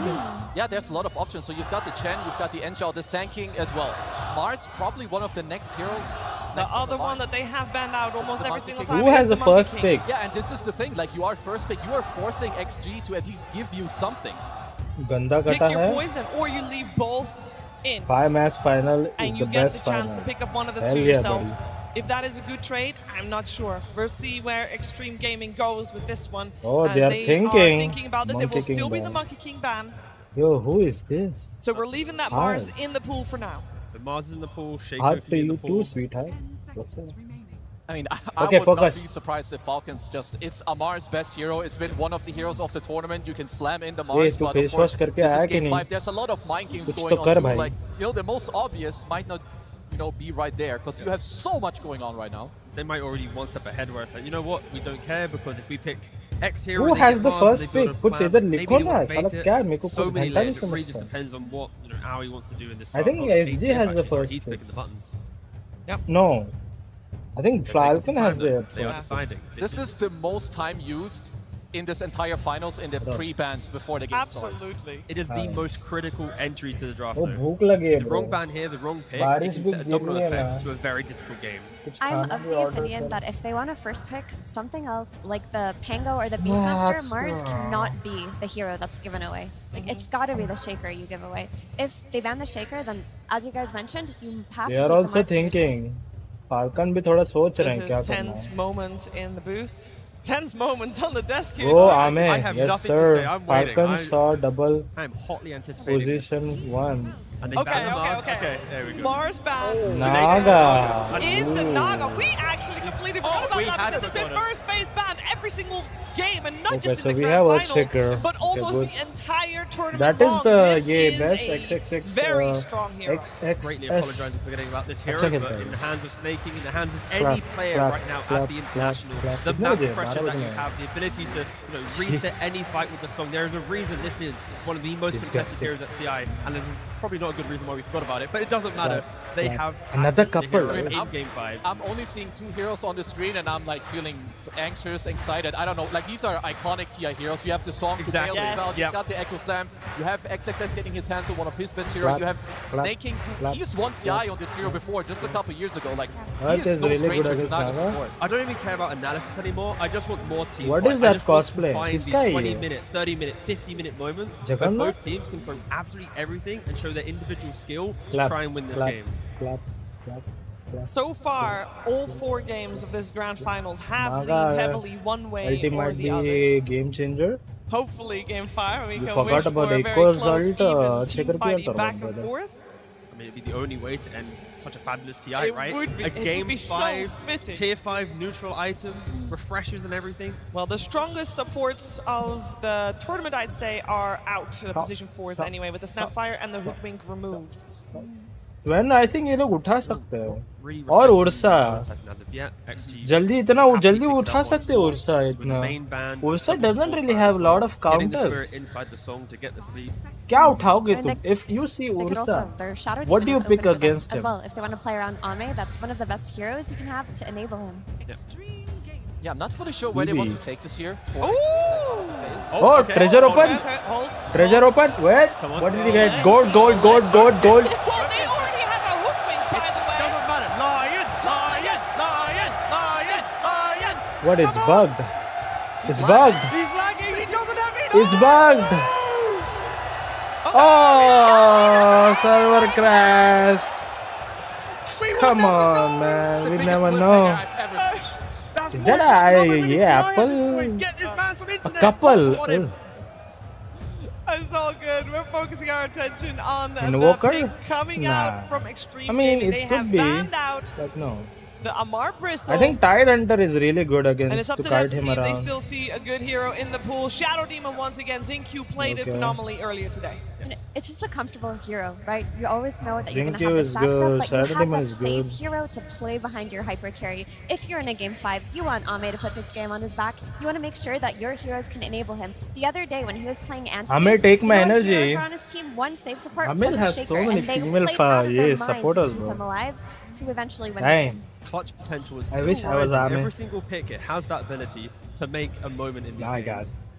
Yeah, there's a lot of options. So you've got the Chen, you've got the Enchao, the Sand King as well. Mars, probably one of the next heroes. The next on other line. one that they have banned out almost every single time. Who is has the Monkey first King. pick? Yeah, and this is the thing. Like, you are first pick. You are forcing XG to at least give you something. गंदा Pick कटा your है. poison, or you leave both in. 5 match final is And the you get best the chance final. to pick up one of the Hell two yeah, yourself. buddy. If that is a good trade, I'm not sure. We'll see where Extreme Gaming goes with this one. Oh, as they are thinking about this. It Monkey will King still be the ban. Monkey King ban. Yo, who is this? So we're leaving that Hard. Mars in the pool for now. So Mars is in the pool, Shaco Hard can to be in the you pool. too, sweetheart. What's up? I mean, Okay, I would focus. not be surprised if Falcons just... It's Amar's best hero. It's been one of the heroes of the tournament. You can slam in the Mars, तू but face of course, wash करके this आया is कि game नहीं? 5. There's a lot of mind games कुछ going तो on कर too. भाई. Like, you know, the most obvious might not, you know, be right there because you have so much going on right now. They might already one step ahead where it's like, you know what, we don't care because if we pick X hero, Who they has get the Mars and first they build pick? a कुछ plan, इधर maybe लिखो they ना, want to साला bait it. क्या है? मेरे को So कुछ many घंटा नहीं layers, it really just समझता. depends on what, you know, how he wants to do in this. I think SG has the first He's pick. clicking the buttons. No. I think Falcon has the They are first. deciding. This is the most time used in this entire finals in the pre-bans before the game starts. Absolutely. It is the most critical entry to the draft. वो though. भूख लगी है The bro. wrong ban here, the wrong pick, it बारिश can भी set a गिर domino रही है effect ना. to a very difficult game. I'm of the opinion that if they want a first pick, something else like the Pango or the Beastmaster, Mars cannot be the hero that's given away. Like it's got to be the Shaker you give away. If they ban the Shaker, then as you guys mentioned, you have They to are take also the Mars thinking. Falcon भी थोड़ा सोच रहे This हैं क्या is करना tense है. moments in the booth. Tense moments on the desk here. Oh, I Ame, have yes nothing to sir. say. I'm waiting. Falcon saw double I am hotly anticipating this. position 1. And they Okay, ban the okay, Mars. okay. There we go. Mars ban. Naga. It's a Ooh. Naga. We actually completely forgot about we that had because it's been forgotten. first base banned every single game and not Okay, just so in the we grand have finals, Earthshaker. but almost Okay, the entire tournament That is long. the This best is a XXX very strong hero. Greatly XXS. apologizing for getting about this hero, अच्छा but खेलता है. in the hands of Snaking, in the hands of Clap, any player clap, right now clap, at the clap, international, clap. the कितने map बजे? pressure 12 that बजे you हैं. have, the ability to reset any fight with the song. There is a reason this is one of the most contested Disgusting. heroes at TI, and there's probably not a good reason why we forgot about it, but it doesn't matter. They have Another access to the couple. hero I mean, in Game 5. I'm only seeing 2 heroes on the screen and I'm like feeling anxious, excited. I don't know. Like these are iconic TI heroes. You have the song to Exactly. bail Yes. them out. Yep. You got the Echo Slam. You have XXS getting his hands on one of his best heroes. Clap, You have clap, Snaking. clap, He's won TI clap. on this hero before, just a couple years ago. Like That he is is no really good stranger to against Naga Naga. support. I don't even care about analysis anymore. I just want more team What fights. is that I just want cosplay? to find these किसका है ये? 20-minute, 30-minute, 50-minute moments where Jagannat? both teams can throw absolutely everything and show their individual skill to Clap, try and win this clap, game. clap, clap, clap. So far, all 4 games of this grand finals have Naga, leaned heavily one way or the other. ultimately game changer. Hopefully, game 5 we You can forgot wish about for a very Echo's close, ult, even checker team पे fighting enter back one, and brother. forth. I mean, it'd be the only way to end such a fabulous TI, It right? would be. A It would game be so 5, fitting. tier 5 neutral item, refreshers and everything. Well, the strongest supports of the tournament, I'd say, are out to the Top, position forwards top, anyway, with the Snapfire and the Hoodwink removed. When I think ये लोग उठा सकते हैं. Really और respecting उड़सा. Titan as of yet. XG जल्दी इतना happily जल्दी picked उठा up once सकते हैं more उड़सा with the इतना. main ban, उड़सा double doesn't support really ban have as a lot well. of Getting the counters. spirit inside the song to get the sleep. क्या उठाओगे And तुम? they- If you see They could Ursa, also, their Shadow what do Demon you is pick open for them against as him? well. If they want to play around Ame, that's one of the best heroes you can have to enable him. Yeah, I'm not fully sure where they want to Easy. take this here. For Oh, okay. treasure open. Hold. Treasure open. Wait. Come on. What did he get? Gold, gold, gold, gold, gold. Well, they already have a Hoodwink, by the way. Doesn't matter. Lion, lion, lion, lion, lion. What? It's bugged. It's bugged. He's lagging. He doesn't have it. It's bugged. Oh, server crashed. Come on, man. We never know. Is that a apple? Get this man some A internet. couple. What him? It's all good. We're focusing our attention on the Invoker? pick coming Nah. out from Extreme I mean, Gaming. it They could have be. banned out Like, no. the Amar Bristle. I think Tide Hunter is really good and it's against up to to them kite to him see if they around. still see a good hero in the pool. Shadow Demon once again. Xingqiu played it Okay. phenomenally earlier today. And it's just a comfortable hero, right? You always know that you're going to Xingqiu have the is stacks good, up, but Shadow you have Demon that is save good. hero to play behind your hyper carry. If you're in a game 5, you want Ame to put this game on his back. You want to make sure that your heroes can enable him. The other day when he was playing anti, Ame, take my heroes energy. are on his team, one save support Ame plus a has shaker, so many and they female played out of their mind supporters, to keep bro. him alive to eventually win the Dang. game. Clutch potential is I still wish I was rising. Ame. Every single pick, it has that ability to make a moment in these My games. God.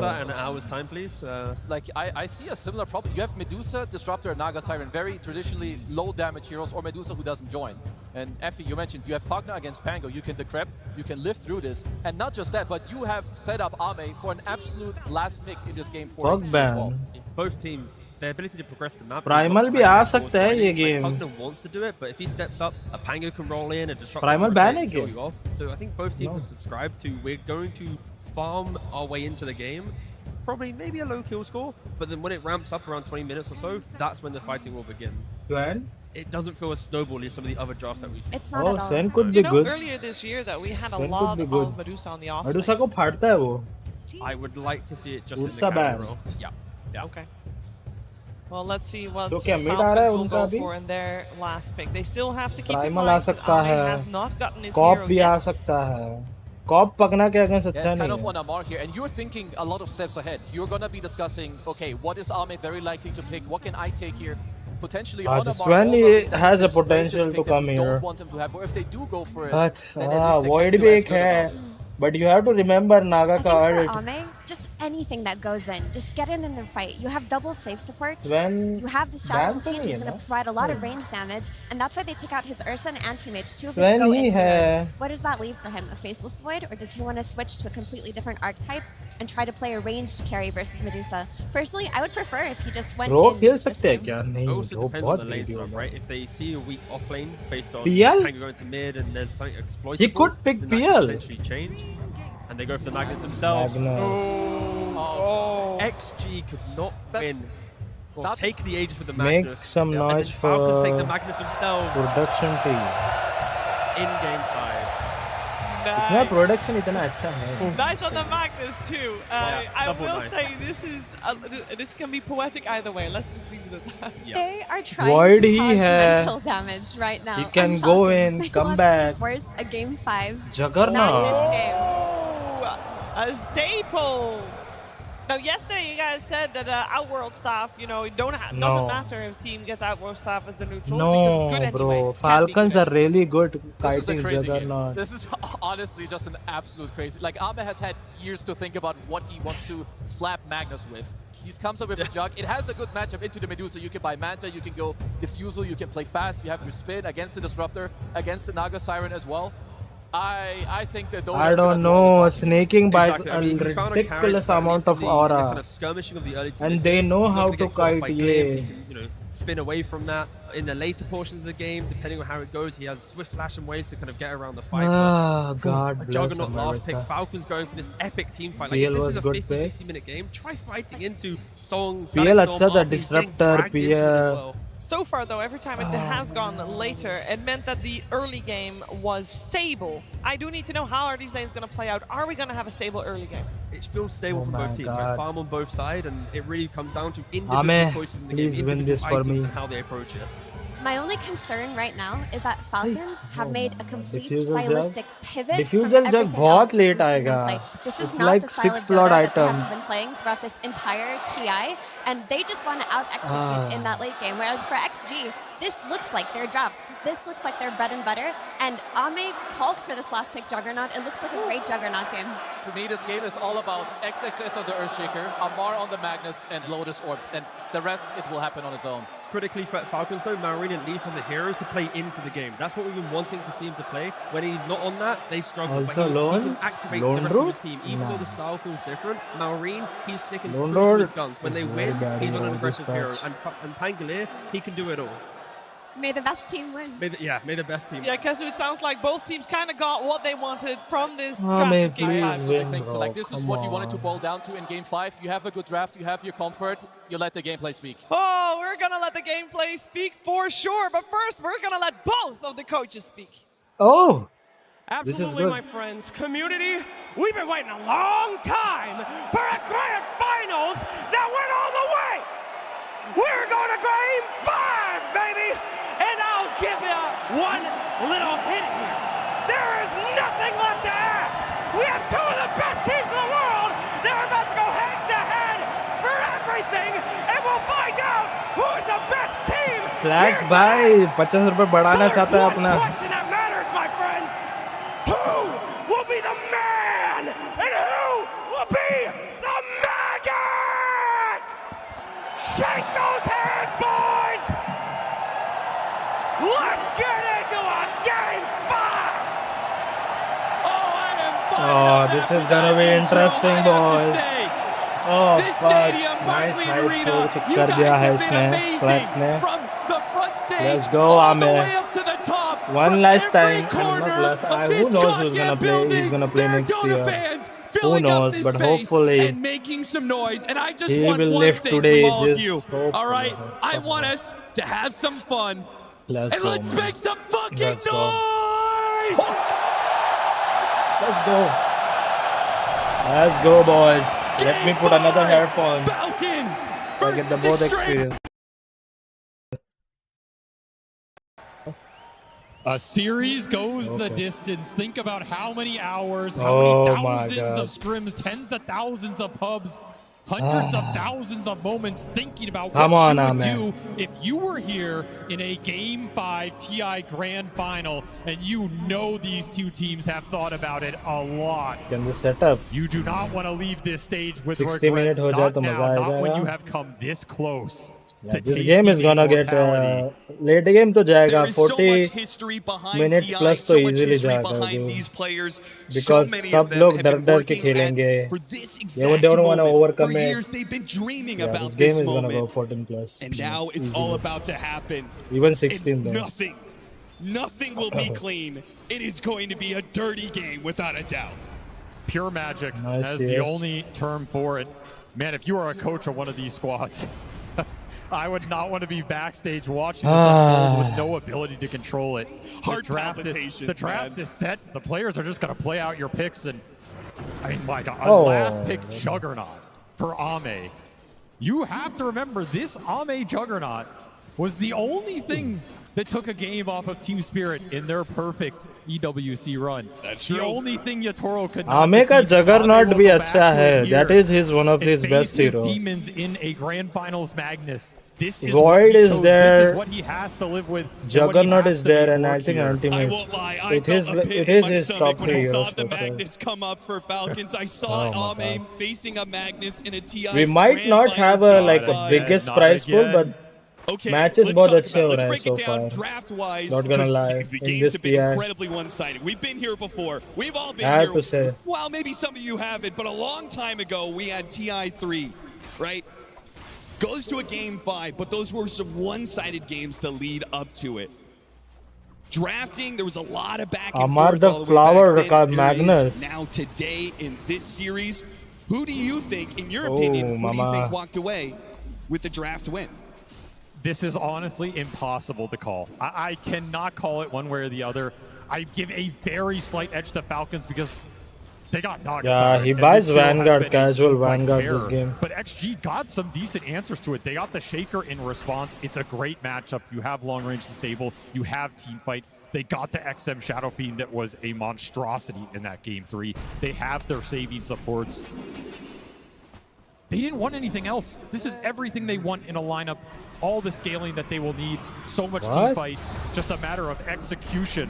that in an hour's time, please? Like, I see a similar problem. You have Medusa, Disruptor, and Naga Siren, very traditionally low damage heroes, or Medusa who doesn't join. And Effie, you mentioned you have Pogna against Pango. You can decrep, you can live through this. And not just that, but you have set up Ame for an absolute last pick in this game for Fuck XG as ban. well. Both teams, their ability to progress the map. Primal भी आ सकता है ये game. Pugna wants to do it, but if he steps up, a Pango can roll in, a disruptor Primal can ban rotate, है kill क्या? you off. So I think both teams have subscribed to we're going to farm our way into the game. Probably maybe a low kill score, but then when it ramps up around 20 minutes or so, that's when the fighting will begin. Sven? It doesn't feel as snowbally as some of the other drafts that we've seen. It's not Oh, at all. Sven could be You know, good. earlier this year that we had a Sven could lot be of good. Medusa on the off. Medusa को फाड़ता है वो. I would like to see it just in the Ursa carry ban. role. Yeah. Okay. Well, let's see what तो क्या mid आ रहा है Falcons will उनका go अभी? for in their last pick. They still have to keep in Primal mind uh that सकता Ame है. has not gotten his Cop hero भी yet. आ सकता है. Cop पकना के अगेंस्ट Yeah, अच्छा it's kind नहीं of है. on Amar here, and you're thinking a lot of steps ahead. You're gonna be discussing, okay, what is Ame very likely to pick? What can I take here? Potentially on Amar. Sven has a potential to come here. Don't want him to have, or if they do go for it, But then at least they Void can भी feel as एक good है. about it. But you have to remember Naga I का think ult. for Ame, just anything that goes in, just get in and fight. You have double safe supports. When You have the shadow ban तो fiend नहीं who's है going ना? to provide a lot of range damage, and that's why they take out his Ursa and anti-mage, two of his When go-in he heroes. है. What does that leave for him? A faceless void, or does he want to switch to a completely different archetype and try to play a ranged carry versus Medusa? Personally, I would prefer if he just went Rogue in खेल this सकते हैं game. क्या? नहीं, It also Rogue depends बहुत on the lane greedy setup, होगा. right? If they see a weak off lane based on PL? Pango going to mid and there's something exploitable, He could pick then that PL. could potentially change. And they go for the Magnus themselves. Magnus. Oh. XG could not win. Or take the Aegis with the Make Magnus. some And then noise Falcons take the for Magnus themselves production team. in game 5. इतना production इतना अच्छा है. Nice on the Magnus too. I double will nice. say this can be poetic either way. Let's just leave it at that. They are trying Void to he cause है. mental damage right now. He can on go Falcons. in, They come want back. to force a game 5. Juggernaut. Madness game. Oh, a staple. Now, yesterday you guys said that Outworld staff, you know, doesn't No. matter if team gets Outworld staff as the neutrals because it's good No, anyway. bro. Can be Falcons good are really good This is a kiting crazy game. Juggernaut. This is honestly just an absolute crazy. Like, Ame has had years to think about what he wants to slap Magnus with. He comes up with a jug. It has a good matchup into the Medusa. You can buy Manta, you can go Diffusal, you can play fast, you have your spin against the Disruptor, against the Naga Siren as well. I think that Dota I is gonna don't do all the know. talking. Snaking buys Exactly. I a mean, he's found a character ridiculous that at amount least of in the kind aura. of skirmishing of the early to And mid they game, know he's not how gonna to get caught kite, by glimpse. yeah. He can, spin away from that. In the later portions of the game, depending on how it goes, he has swift flash and ways to kind of get around the fight. Ah, But God a bless Juggernaut last pick. America. Falcons going for this epic team fight. Like, PL if this was is a good 50, pick. 60-minute game, try fighting into songs. PL Static अच्छा Storm, था, RPs, getting Disruptor, dragged into it as PL. well. So far, though, every time it has gone later, it meant that the early game was stable. I do need to know how are these lanes going to play out. Are we going to have a stable early game? It feels stable Oh from my both teams. Right? God. Farm on both sides, and it really comes down to individual Ame, choices in the please game, win individual this for items me. and how they approach it. My only concern right now is that Falcons have made a complete Diffusal jug? stylistic pivot Diffusal from jug everything बहुत else late we've seen them आएगा. play. This is It's not like the style of 6th slot Dota that they item. have been playing throughout this entire TI, and they just want to out-execute in that late game. Whereas for XG, this looks like their drafts. This looks like their bread and butter, and Ame called for this last pick Juggernaut. It looks like a great Juggernaut game. To me, this game is all about XXS on the Earthshaker, Amar on the Magnus, and Lotus Orbs. And the rest, it will happen on its own. Critically for Falcons though, Marine at least has a hero to play into the game. That's what we've been wanting to see him to play. When he's not on that, they struggle. Also but he lone? can activate Lone the rest of road? his team. Even though the style feels different, Marine, he's sticking Lone true to his road guns. When they is win, very bad he's in on an all aggressive this hero. patch. And Pangolier, he can do it all. May the best team win. May the best team. Yeah, Kesu, it sounds like both teams kind of got what they wanted from this Ah, draft may of Game please 5. win. I think so. Bro, Like, this is come what you wanted to on. boil down to in Game 5. You have a good draft, you have your comfort, you let the gameplay speak. Oh, we're going to let the gameplay speak for sure. But first, we're going to let both of the coaches speak. Oh, this is Absolutely, good. my friends. Community, we've been waiting a long time for a grand finals that went all the way. We're going to Game 5, baby. And I'll give you one little hint here. There is nothing left to ask. We have two of the best teams in the world. They're about to go head-to-head for everything. And we'll find out who is the best team. Flags भाई 50 रुपए बढ़ाना चाहता है अपना. Question that matters, my friends. Who will be the man? And who will be the maggot? Shake those hands, boys! Let's get into a this is gonna be interesting, boys. Oh, this fuck. stadium, Nice Barclays high Arena, throw. you Kar guys diya hai have been isne. amazing Slats ne. from the front stage Let's go, all the Ame. way up to the top. One last time. corner Not last. of Who this knows who's gonna goddamn play? He's building, gonna play there are next Dota year. fans Who filling up knows? this But space hopefully and making some noise. And I just he want will one lift thing today. from all of Just you. hopefully. All right, I want us to have some fun. Let's and go, let's man. make some fucking Let's go. noise. Let's go. Let's go, boys. Let me put another earphone. Falcons So I get the both experience. A series goes the Okay. distance. Think about how many hours, how Oh many my thousands God. of scrims, tens of thousands of pubs, hundreds of thousands of moments thinking about Come what on you now, would man. do if you were here in a Game 5 TI Grand Final, and you know these two teams have thought about it a lot. Can we set up? You do not want to leave this stage with 60 regrets. minute ho jaye Not to now, maza not when aayega. you have come this close. Yeah, to this game is tasting gonna get immortality. late game to jayega. There is so 40 much history behind minute TI, plus so to much easily history jayega. behind dude. these players. Because so many सब of them लोग have डर been डर के working खेलेंगे. for this They exact don't want to moment. overcome For it. years they've been dreaming Yeah, about this game this is gonna moment. go 14 plus. And now it's all about to happen. Even 16 And then. nothing will be clean. It is going to be a dirty game without a doubt. Pure magic Nice, as the yes. only term for it. Man, if you are a coach of one of these squads, I would not want to be backstage watching this unfold with no ability to control it. Heart The palpitations, draft man. is set. The players are just going to play out your picks. And I mean, my God, Oh. last pick juggernaut for Ame. You have to remember this Ame juggernaut was the only thing that took a game off of Team Spirit in their perfect EWC run. That's the true. only thing Yatoro could not Ame का defeat. juggernaut Ame will भी go back अच्छा to it है. here That is his one of and his face best his hero. demons in a Grand Finals Magnus. This is Void what he is chose. there. This is what he has to live with. and what he Juggernaut has is to there, make and I work think here. ultimate. I won't lie. I It is felt a pit it in is my his stomach top when I 3 saw heroes. the for sure. Magnus come up for Falcons. I saw Oh my Ame facing a Magnus in a TI. We might Grand not have Finals a like a game. biggest Not prize pool, again. but Okay, matches let's बहुत talk अच्छे about it. हो Let's रहे हैं break so it down far. draft-wise. Not gonna because lie, the in games this have been TI. incredibly one-sided. We've been here before. We've all been I have here. to say. Well, maybe some of you haven't, but a long time ago we had TI3, right? Goes to a game 5, but those were some one-sided games to lead up to it. Drafting, there was a lot of back and Amar forth the all the way flower back then. ka There is Magnus. now today in this series, who do you think, in your opinion, who do you mama. think walked away with the draft win? This is honestly impossible to call. I cannot call it one way or the other. I give a very slight edge to Falcons because they got knocked. Yeah, he buys Vanguard, casual Vanguard this game. But XG got some decent answers to it. They got the Shaker in response. It's a great matchup. You have long range disable. You have team fight. They got the XM Shadow Fiend that was a monstrosity in that game 3. They have their saving supports. They didn't want anything else. This is everything they want in a lineup. All the scaling that they will need. So much team What? fight. Just a matter of execution.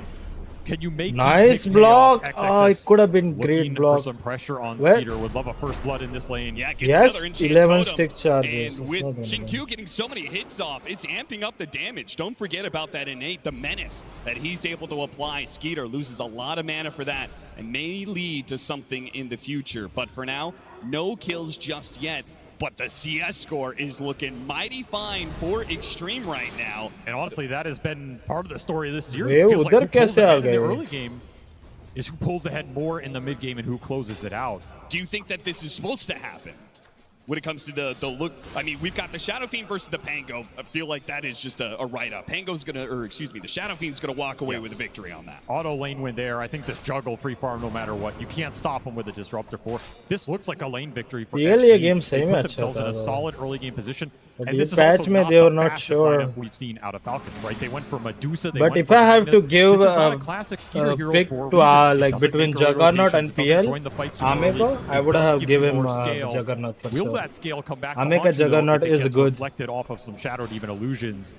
Can you make Nice these picks pay block. off? Oh, it XXS could have been great looking block. for some pressure on Where- Skeeter. Would love a first blood in this lane. Yeah, gets Yes, another enchant 11 totem. stick charges. And It's with not gonna Shinkyu getting so many hits off, it's amping up the damage. Don't forget about that innate, the menace that he's able to apply. Skeeter loses a lot of mana for that and may lead to something in the future. But for now, no kills just yet. But the CS score is looking mighty fine for Extreme right now. And honestly, that has been part of the story of this series. Hey, It feels like udhar who pulls kaise ahead aa in the gaye? early game is who pulls ahead more in the mid game and who closes it out. Do you think that this is supposed to happen? When it comes to the look, I mean, we've got the Shadow Fiend versus the Pango. I feel like that is just a write-up. Pango's gonna, or excuse me, the Shadow Fiend's gonna walk away with a victory on that. Auto lane win there. I think this juggle free farm no matter what. You can't stop him with a Disruptor 4. This looks like a lane victory for Really, XG. a game They same put match themselves in a था, though. solid early game position. But And ये this is patch also में not they were the not fastest sure. lineup we've seen out of Falcons, right? They went for Medusa. They But went if for I have to Magnus. give This is not a, a classic Skeeter hero pick for a to reason. like Doesn't between make early Juggernaut and rotations, doesn't PL, join the fight too Ame early. को, I It would does have give you given him more scale. Juggernaut for Will sure. that scale come back to Ame ka haunt you, though, Juggernaut if it is gets good. reflected off of some Shadow Demon illusions?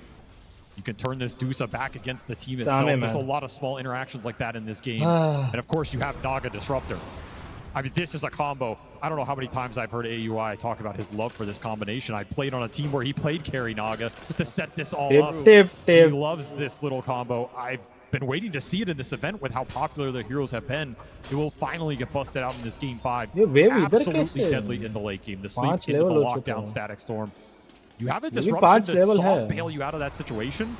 You can turn this Dusa back against the team Damn itself. it, There's a man. lot of small interactions like that in this game. Ah. And of course, you have Naga Disruptor. I mean, this is a combo. I don't know how many times I've heard AUI talk about his love for this combination. I played on a team where he played carry Naga to set this all Tip, up. tip, tip. He loves this little combo. been waiting to see it in this event with how popular the heroes have been. It will finally get busted out in this game 5. Absolutely deadly in the late game. The sleep into the lockdown Static Storm. You have a disruption to soft bail you out of that situation.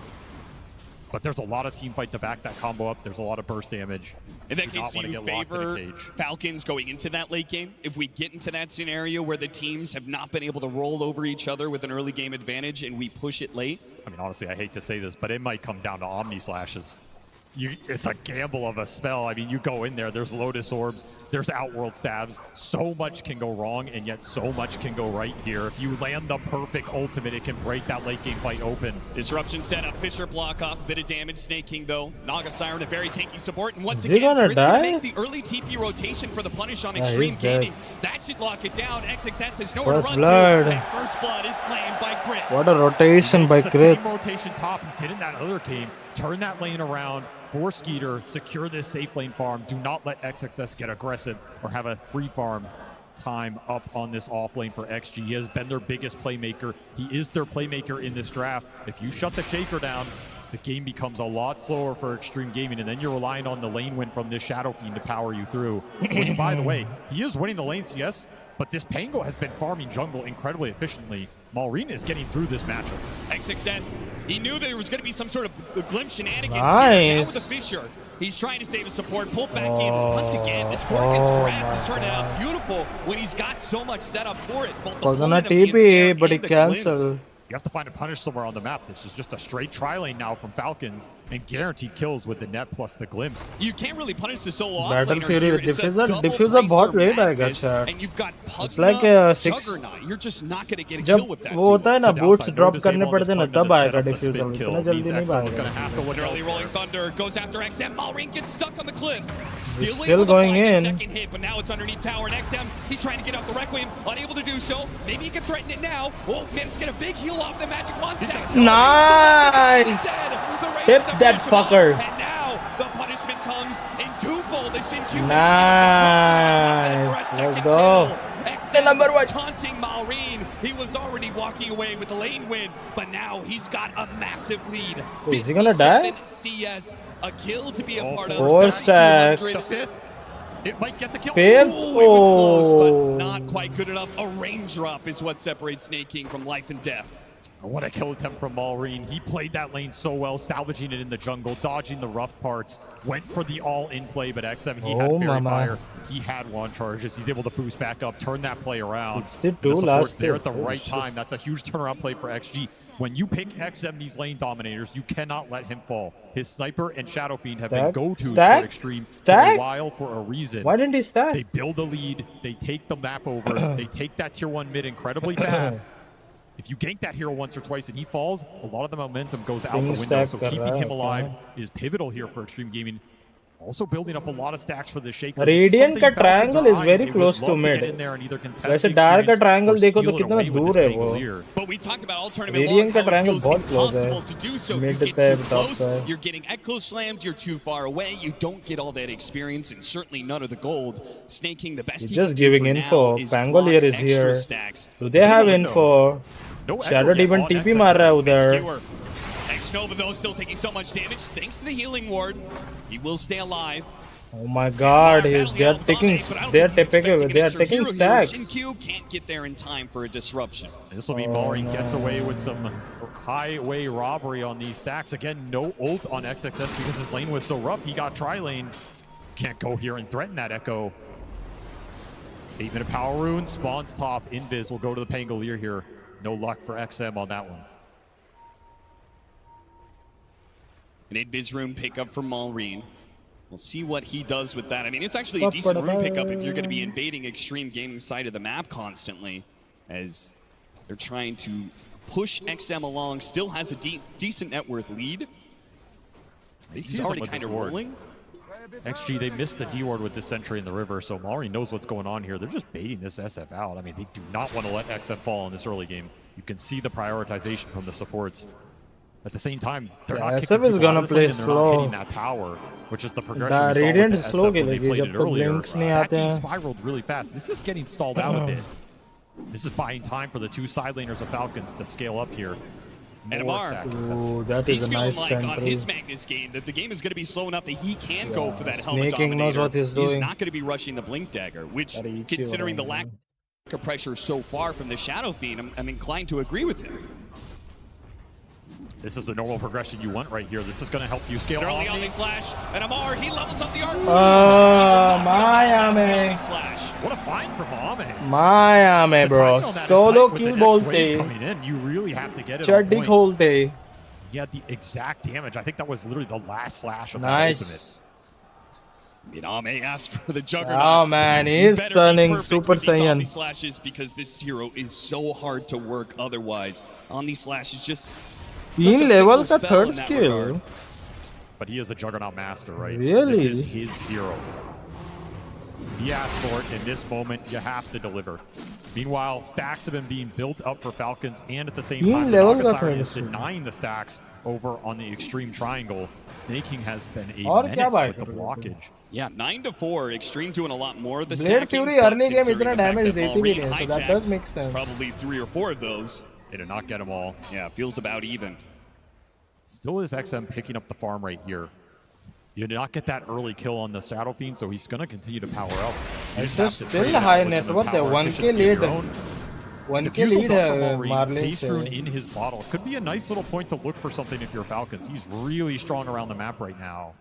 But there's a lot of team fight to back that combo up. There's a lot of burst damage. In that case, do you favor Falcons going into that late game? If we get into that scenario where the teams have not been able to roll over each other with an early game advantage and we push it late? I mean, honestly, I hate to say this, but it might come down to Omni Slashes. It's a gamble of a spell. I mean, you go in there, there's Lotus Orbs, there's Outworld Stabs. So much can go wrong, and yet so much can go right here. If you land the perfect ultimate, it can break that late game fight open. Disruption set up, Fisher block off, a bit of damage. Snake King, though. Naga Siren, a very tanky support. And once again, Grid's going to make the early TP rotation for the punish on Extreme Gaming. That should lock it down. XXS has nowhere to run to. And First Blood is claimed by Grid. What a rotation by Grid. Same rotation top he did in that other game. Turn that lane around. For Skeeter, secure this safe lane farm. Do not let XXS get aggressive or have a free farm time up on this off lane for XG. He has been their biggest playmaker. He is their playmaker in this draft. If you shut the Shaker down, the game becomes a lot slower for Extreme Gaming, and then you're relying on the lane win from this Shadow Fiend to power you through. Which, by the way, he is winning the lane CS, but this Pango has been farming jungle incredibly efficiently. Maureen is getting through this matchup. XXS, he knew there was going to be some sort of glimpse shenanigans here. Now with the Fisher, he's trying to save his support, pull back in. Once again, this Gorgon's grass is turning out beautiful when he's got so much set up for it. Both the was on a TP, but he cancelled. You have to find a punish somewhere on the map. This is just a straight tri-lane now from Falcons, and guaranteed kills with the net plus the glimpse. You can't really punish the solo off Battle laner Fury here. It's diffuser बहुत late आएगा शायद. And you've got It's like a 6. You're just not going to get a kill with that. जब वो होता है ना boots drop करने पड़ते हैं ना तब आएगा diffuser. इतना जल्दी नहीं आएगा. An early rolling thunder goes after XM. Malrine gets stuck on the cliffs. Still going in. Second hit, but now it's underneath tower. And XM, he's trying to get off the Requiem, unable to do so. Maybe he can threaten it now. Oh man, it's get a big heal off the Magic Wand. Nice! Hit that fucker. And now the punishment comes in twofold. The Shin-Q Nice. Let's go. Number 1 taunting Maureen. He was already walking away with the lane win, but now he's got a massive lead. Is he gonna die? CS, a kill to be a part of. 4 stacks. It might get the kill. It was close, but not quite good enough. A raindrop is what separates Snake King from life and death. What a kill attempt from Maureen. He played that lane so well, salvaging it in the jungle, dodging the rough parts, went for the all-in play, but XM, he had Fairy Fire. He had wand charges. He's able to boost back up, turn that play around. Still the support's there at the right time. That's a huge turnaround play for XG. When you pick XM, these lane dominators, you cannot let him fall. His Sniper and Shadow Fiend have been go-tos for Extreme for a while for a reason. Why didn't he stack? They build a lead. They take the map over. They take that tier 1 mid incredibly fast. If you gank that hero once or twice and he falls, a lot of the momentum goes out the window. So keeping him alive is pivotal here for Extreme Gaming. Also building up a lot of stacks for the Shaker. Radiant का triangle is very close to mid. वैसे Dark का triangle देखो तो कितना दूर है वो. But we talked about all tournament Radiant long, का triangle बहुत close impossible to do so. You get too close, you're getting echo slammed, you're too far away, you don't get all that experience, and certainly none of the gold. Snake King, the best he just can do giving for info. now is Pangolier is here. stacks. Do they have info? Shadow Demon TP मार रहा है उधर. X-Nova though still taking so much damage thanks to the healing ward. He will stay alive. Oh my god, they are taking stacks. Shin-Q can't get there in time for a disruption. This will be Maureen gets away with some highway robbery on these stacks. Again, no ult on XXS because his lane was so rough. He got tri-lane. Can't go here and threaten that Echo. 8-minute power rune, spawns top, invis will go to the Pangolier here. No luck for XM on that one. An invis rune pickup from Maureen. We'll see what he does with that. I mean, it's actually a decent rune pickup if you're going to be invading Extreme Gaming side of the map constantly, as they're trying to push XM along. Still has a decent net worth lead. He's already kind of rolling. XG, they missed the D-ward with this sentry in the river, so Maureen knows what's going on here. They're just baiting this SF out. I mean, they do not want to let XM fall in this early game. You can see the prioritization from the supports. At the same time, they're not kicking SF is gonna play slow. hitting that tower, which is the progression we saw Radiant with the slow SF when they played it earlier. नहीं That आते game हैं. spiraled really fast. This is getting stalled out a bit. This is buying time for the two side laners of Falcons to scale up here. And Amar, Ooh, that he's is a feeling nice like on century. his Magnus game that the game is going to be slow enough that he can go for that helmet Snaking knows dominator. what he's doing. not going to be rushing the Blink Dagger, which, considering the lack of pressure so far from the Shadow Fiend, I'm inclined to agree with him. This is the normal progression you want right here. This is going to help you scale Early off on the slash, and Amar, he levels up the arc. Miami. What a find from Ame. Miami, bro. Solo kill bolte. Coming in, you really have to get it Chaddi on point. kholte. He had the exact damage. I think that was literally the last slash of Nice. that ultimate. I mean, Ame asked for the Juggernaut. Oh man, he is turning Super Saiyan. These slashes because this hero is so hard to work otherwise. On these slashes, just 3 level का third skill. But he is a Juggernaut master, right? Really? This is his hero. He asked for it in this moment. You have to deliver. Meanwhile, stacks have been being built up for Falcons, and at the same time, Nagasari is denying the stacks over on the extreme triangle. Snaking has been a menace with the blockage. Yeah, 9-4. Extreme doing a lot more. The Blade Fury early game itna damage deti bhi nahi, so that does make sense. Probably 3 or 4 of those. They did not get them all. Yeah, feels about even. Still is XM picking up the farm right here. You did not get that early kill on the Shadow Fiend, so he's going to continue to power up. XM still high net worth है 1k lead. 1k lead है Marlin से. Rune in his bottle could be a nice little point to look for something if you're Falcons. He's really strong around the map right now.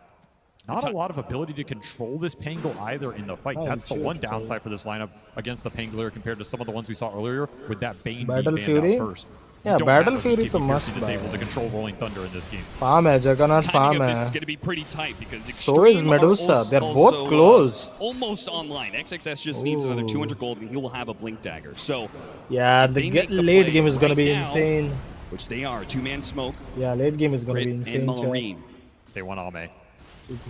Not a lot of ability to control this Pangle either in the fight. That's the one downside for this lineup against the Pangolier compared to some of the ones we saw earlier with that Bane Battle being Fury? banned out first. Yeah, Battle Fury to must disabled to control Rolling Thunder in this game. Farm hai, Juggernaut farm Timing of this hai. is going to be pretty tight because So is Medusa. They're both close. Almost online. XXS just needs another 200 gold and he will have a Blink Dagger. So yeah, the late game is going to be insane. Which they are. 2-man smoke. Yeah, late game is going to be Grit insane. and Marine. They want Ame.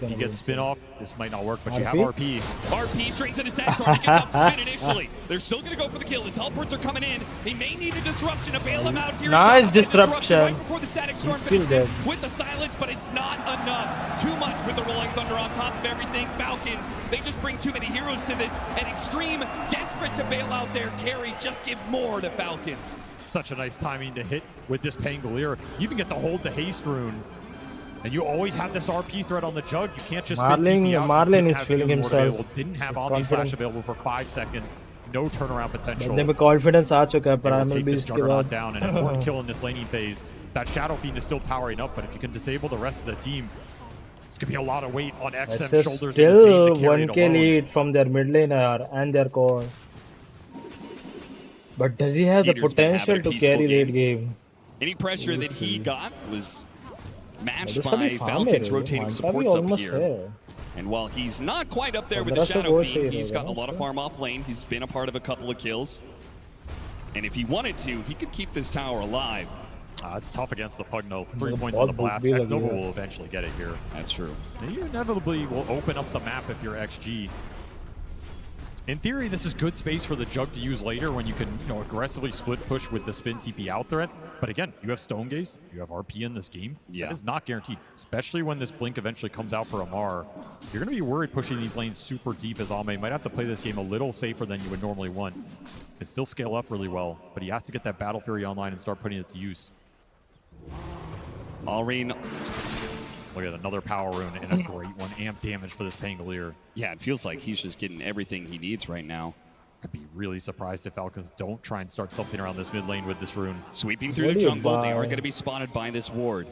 He gets spin off. This might not work, but you have RP? RP straight to the set. Target gets up to spin initially. They're still going to go for the kill. The teleports are coming in. He may need a disruption to bail him out here. Nice disruption. Right before the static storm He's still finishes dead. with the silence, but it's not enough. Too much with the Rolling Thunder on top of everything. Falcons, they just bring too many heroes to this. And Extreme, desperate to bail out their carry, just give more to Falcons. Such a nice timing to hit with this Pangolier. You even get to hold the haste rune. And you always have this RP threat on the Jug. You can't just Marlin is feeling himself. Didn't have He's Omni Slash confident. available for 5 seconds. No turnaround potential. बंदे में confidence आ चुका है They will Primal take this Beast के Juggernaut बाद. down and important kill in this laning phase. That Shadow Fiend is still powering up, but if you can disable the rest of the team, it's going to be a lot of weight on XM's SS shoulders in this still game to carry it 1k alone. lead from their mid laner and their core. But does he have the Skeeter's been having potential a to peaceful carry game. late game? Any pressure that he got was matched Medusa by भी farm Falcons है रे, rotating Manta भी supports up almost here. है. And while he's not quite up there with the 1500 Shadow gold Fiend, चाहिए he's रहेगा gotten a ना lot of उसको. farm off lane. He's been a part of a couple of kills. And if he wanted to, he could keep this tower alive. It's tough against the Pugno. 3 points बहुत on the भूख blast. भी X लगी Nova है. will eventually get it here. That's true. And you inevitably will open up the map if you're XG. In theory, this is good space for the Jug to use later when you can, aggressively split push with the spin TP out threat. But again, you have Stone Gaze, you have RP in this game. Yeah. That is not guaranteed, especially when this Blink eventually comes out for Amar. You're going to be worried pushing these lanes super deep as Ame might have to play this game a little safer than you would normally want. Can still scale up really well, but he has to get that Battle Fury online and start putting it to use. Alreen. Look at another power rune and a great one. Amp damage for this Pangolier. Yeah, it feels like he's just getting everything he needs right now. I'd be really surprised if Falcons don't try and start something around this mid lane with this rune. Sweeping through the jungle, they are going to be spotted by this ward.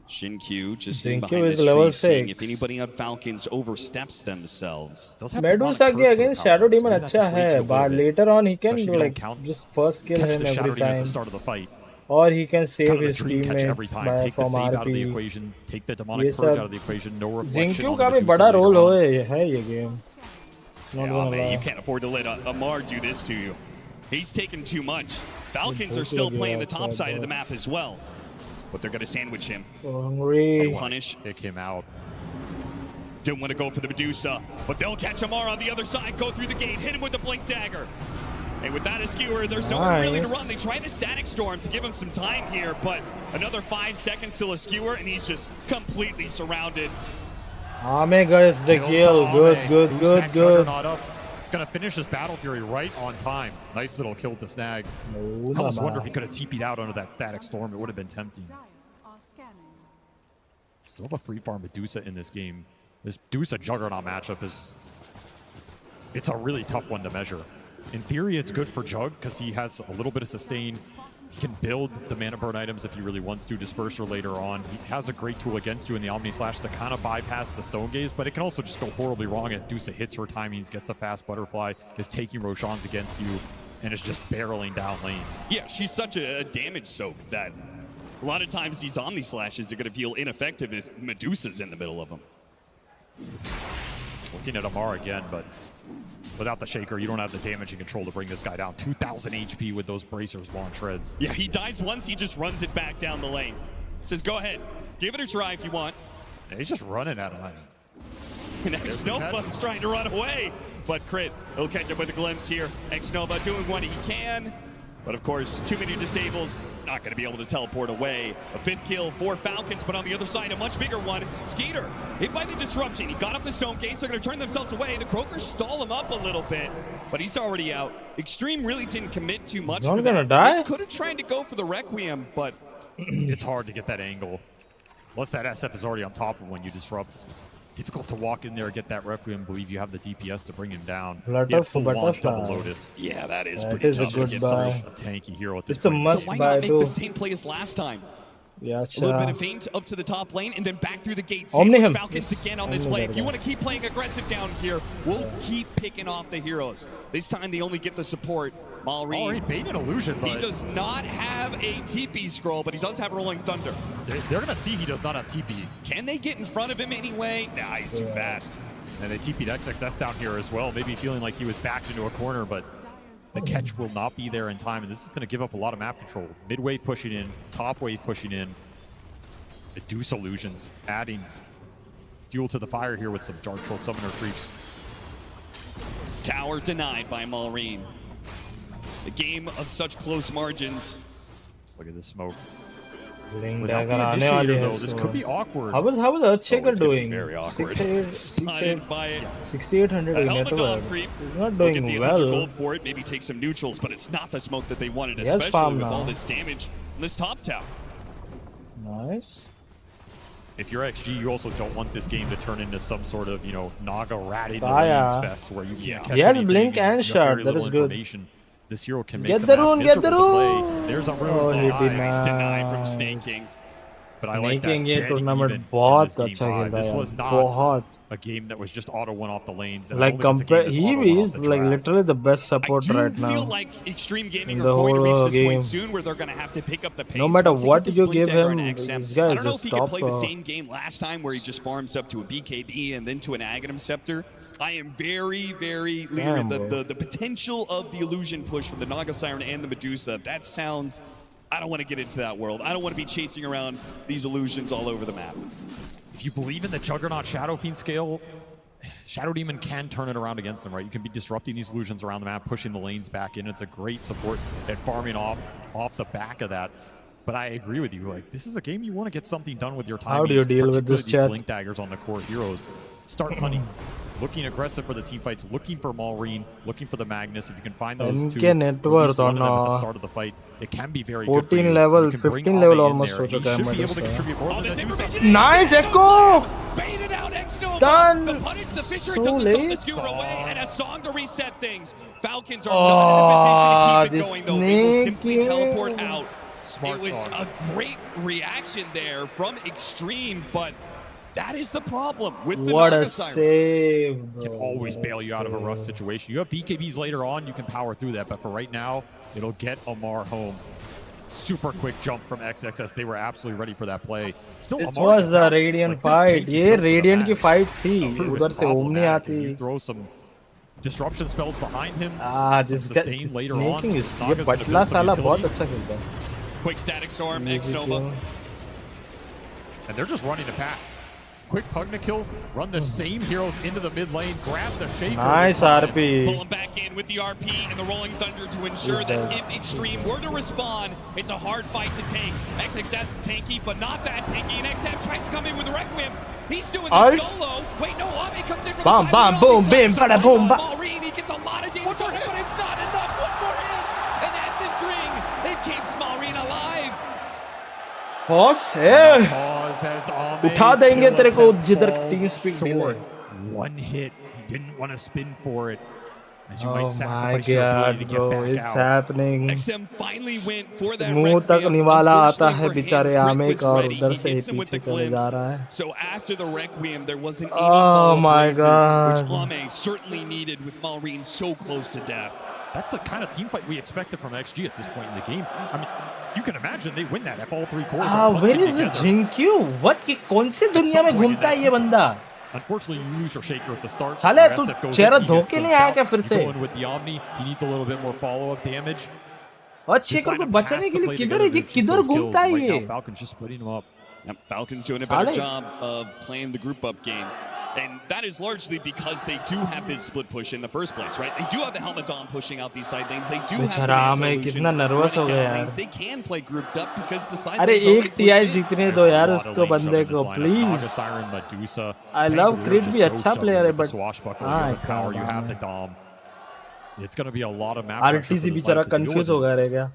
Shin Q just sitting Shin Q behind is this level tree, seeing 6. if anybody on Falcons oversteps themselves. Medusa के against Shadow Demon अच्छा है, but later on he can do like just first kill him the Shadow every Demon at time. the start of the fight. Or he can save Kind of a his dream catch every teammates time. by Take the from save out of the RP. equation. Take the demonic ये purge सब out of the equation. No reflection Zinkyu on का the भी Medusa बड़ा later role on. है ये game. Not Yeah, gonna man, lie. you can't afford to let Amar do this to you. He's taking too much. Falcons are still playing the top side of the map as well. But they're going to sandwich him. So hungry. Punish. Kick him out. Didn't want to go for the Medusa, but they'll catch Amar on the other side, go through the gate, hit him with the Blink Dagger. And with that skewer, there's nowhere really to run. They try the Static Storm to give him some time here, but another 5 seconds till a skewer, and he's just completely surrounded. Ame gets the kill. Good, good, good, good. It's going to finish his Battle Fury right on time. Nice little kill to snag. I almost wonder if he could have TP'd out under that Static Storm. It would have been tempting. Still have a free farm Medusa in this game. This Medusa Juggernaut matchup is... It's a really tough one to measure. In theory, it's good for Jug because he has a little bit of sustain. He can build the mana burn items if he really wants to, Disperser later on. He has a great tool against you in the Omni Slash to kind of bypass the Stone Gaze, but it can also just go horribly wrong if Dusa hits her timings, gets a fast Butterfly, is taking Roshan's against you, and is just barreling down lanes. Yeah, she's such a damage soak that a lot of times these Omni Slashes are going to feel ineffective if Medusa's in the middle of them. Looking at Amar again, but without the Shaker, you don't have the damage and control to bring this guy down. 2,000 HP with those bracers long shreds. Yeah, he dies once, he just runs it back down the lane. Says, go ahead, give it a try if you want. Yeah, he's just running at him. And X-Nova's trying to run away, but Crit, he'll catch up with a glimpse here. X-Nova doing what he can, but of course, too many disables, not going to be able to teleport away. A 5th kill for Falcons, but on the other side, a much bigger one. Skeeter, hit by the disruption. He got up the Stone Gates, they're going to turn themselves away. The Croakers stall him up a little bit, but he's already out. Extreme really didn't commit too much for that. Die? Could have tried to go for the Requiem, but... it's hard to get that angle. Once that SF is already on top of when you disrupt, it's difficult to walk in there and get that Requiem. Believe you have the DPS to bring him down. Double Lotus. Yeah, that is pretty tough to get a tanky hero at this It's point. a must So why buy not make too. the same play as last time? Yeah, A little bit of feint up to the top lane and then back through the gate. Omni Sandwich him. Falcons again on this play. If you want to keep playing aggressive down here, we'll keep picking off the heroes. This time they only get the support. Malrine baited Illusion, He but does not have a TP scroll, but he does have Rolling Thunder. they're going to see he does not have TP. Can they get in front of him anyway? Nah, he's too fast. And they TP'd XXS down here as well, maybe feeling like he was backed into a corner, but the catch will not be there in time, and this is going to give up a lot of map control. Mid wave pushing in, top wave pushing in. Medusa Illusions adding fuel to the fire here with some Dark Troll Summoner creeps. Tower denied by Malrine. A game of such close margins. Look at this smoke. Ring Without dagger the आने initiator, वाली है though, this इसमें. could be awkward. How was Earthshaker doing? Very awkward. 6800 A hell of a dom network. creep. He's not Look at doing the 100 well. gold for it. Maybe take some neutrals, but it's not the smoke that they wanted, He has especially farm with all now. this damage on this top tower. Nice. If you're XG, you also don't want this game to turn into some sort of, you know, Naga rat in the Fire. lanes fest where you can't catch He has anything blink and you have shot, very that little is good. information. This hero can make Get the the map rune, get the miserable to play. rune. There's a rune. Oh, he Nice denied. deny from Snake King. But I like that Snaking ये dead tournament even बहुत in this game अच्छा five. खेला This यार, was not बहुत. a game that was just auto one off the lanes. And I Like don't think it's a compare, game that's he auto one is off the like track. literally the best support I do right feel now. like Extreme Gaming in are the going to whole reach this game. point soon where they're going to have to pick up the pace. No matter Once they what get this you Blink give Dagger him, and XM. this guy I is don't know just if he could play the top, same game last time where he just farms up to a BKB and then to an Aghanim Scepter. I am very, very leery. Damn, The potential of the illusion push from the Naga Siren and the Medusa, that sounds... I don't want to get into that world. I don't want to be chasing around these illusions all over the map. If you believe in the Juggernaut Shadow Fiend scale, Shadow Demon can turn it around against them, right? You can be disrupting these illusions around the map, pushing the lanes back in. It's a great support at farming off the back of that. But I agree with you. Like, this is a game you want to get something done with your timings. How do you deal with this, particularly these chat? Blink Daggers on the core heroes. Start hunting. Looking aggressive for the team fights, looking for Malrine, looking for the Magnus. If you can find those इनके two, or at network least one of them at the on, start of the fight, it can be very good for 14 you. level, You can bring 15 Ame level in almost there, हो and चुका he है should be able to Medusa. contribute more than Medusa. Nice Echo! Baited out X-Nova. Done. The punish the Fisher So doesn't late. the skewer away, and a song to reset things. Falcons are not in a position to keep it going, though. They will simply teleport out. Smart it was song. a great reaction there from Extreme, but that is the problem with the What a Naga Siren. save, bro. Can always bail you out of a rough situation. You have BKBs later on, you can power through that, but for right now, it'll get Amar home. Super quick jump from XXS. They were absolutely ready for that play. Still, It Amar was gets the out. Radiant Like, this fight. tanky ये built for the Radiant की match. fight थी. Proven उधर से Omni problematic. आती. You throw some disruption spells behind him. Ah, some this guy sustain later on. Snaking is ये Naga's gonna पटला build some साला बहुत utility. अच्छा खेलता है. Quick Static Storm, Easy X-Nova. kill. And they're just running a pack. Quick Pugna kill, run the same heroes into the mid lane, grab the Shaker. Nice RP. Pull him back in with the RP and the Rolling Thunder to ensure that if Extreme were to respond, it's a hard fight to take. XXS is tanky, but not that tanky, and XM tries to come in with the Requiem. He's doing Ult. this solo. Wait, no, Ame comes in from Bam, the side bam, of the boom, Omni bim, Slash. bada, boom, ba- Malrine, he gets a lot Pause उठा देंगे तेरे को जिधर team speak मिले. One hit. He didn't want to spin for it. As you Oh might my sacrifice your ability to God, bro, get back it's out. happening. XM finally went for that मुंह तक Requiem. निवाला आता है Unfortunately for बेचारे him, आमे Crit का was और ready. उधर He से hits him with पीछे the चले जा glimpse. रहा है. So after the Requiem, there wasn't any Oh follow-up my raises, God. which Ame certainly needed with Malrine so close to death. That's the kind of team fight we expected from XG at this point in the game. I mean, you can imagine they win that if all three cores are Where punching is the together. Jinkyu? What? ये कौन सी दुनिया में घूमता है ये बंदा? Unfortunately, you lose your shaker at the start. साले Your तू SF goes चेहरा in, he gets धोके नहीं glimpsed आया out. क्या फिर You से? go in with the Omni, he needs a little bit more follow-up damage. और शेखर को बचाने के लिए किधर घूमता है ये? Falcons just splitting him up. Yep, Falcons doing a better job of playing the group up game. And that is largely because they do have this split push in the first place, right? They do have the Helmet Dom pushing out these side lanes. They do have the Mantle कितना Illusions nervous हो running गया down यार. lanes. They can play grouped up because the side अरे lanes already एक pushed TI in. जीतने दो यार उसको बंदे को please. Siren, Medusa, I love Crit भी अच्छा player है but हाँ power, you have the Dom. It's going to be a lot of map pressure RTC for this बेचारा line to deal confuse with. हो गया रहेगा.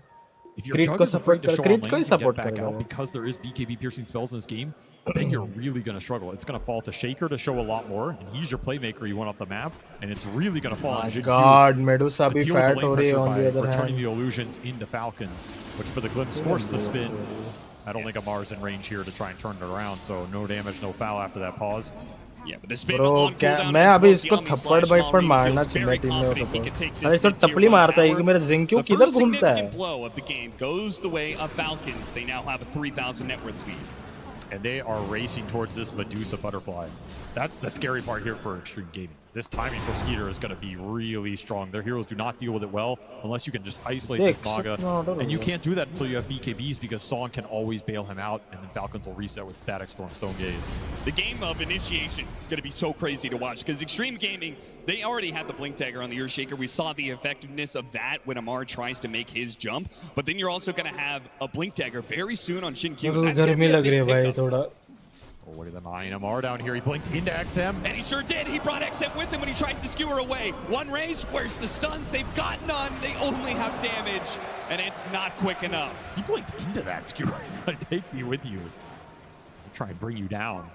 If your Crit jug को is support afraid to कर show Crit on को ही lane to support get back करेगा out वो. because there is BKB piercing spells in this game, then you're really going to struggle. It's going to fall to Shaker to show a lot more, and he's your playmaker you want off the map, and it's really going to fall on My Jinju God, Medusa to भी deal with fat the lane हो रही है pressure on the by other returning hand. the illusions into Falcons. Looking for the glimpse, force the spin. I don't think Amar's in range here to try and turn it around, so no damage, no foul after that pause. Yeah, but the spin Bro, on क्या cooldown मैं as अभी well. इसको Diami थप्पड़ slash bite पर Malrine मारना feels चाहिए very team में confident he तो. can take this अरे इसको mid-tier टपली one मारता है tower. कि मेरा Jinkyu The किधर first घूमता है? significant blow of the game goes the way of Falcons. They now have a 3,000 net worth lead. And they are racing towards this Medusa butterfly. That's the scary part here for Extreme Gaming. This timing for Skeeter is going to be really strong. Their heroes do not deal with it well unless you can just isolate this Naga. And you can't do that until you have BKBs because Song can always bail him out, and then Falcons will reset with Static Storm, Stone Gaze. The game of initiations is going to be so crazy to watch because Extreme Gaming, they already had the Blink Dagger on the Earthshaker. We saw the effectiveness of that when Amar tries to make his jump. But then you're also going to have a Blink Dagger very soon on Shin-Q. That's going to be a big pickup. Oh, look at them eyeing Amar down here. He blinked into XM. And he sure did. He brought XM with him when he tries to skewer away. One raise, where's the stuns? They've got none. They only have damage, and it's not quick enough. He blinked into that skewer. He's like, take me with you. I'll try and bring you down.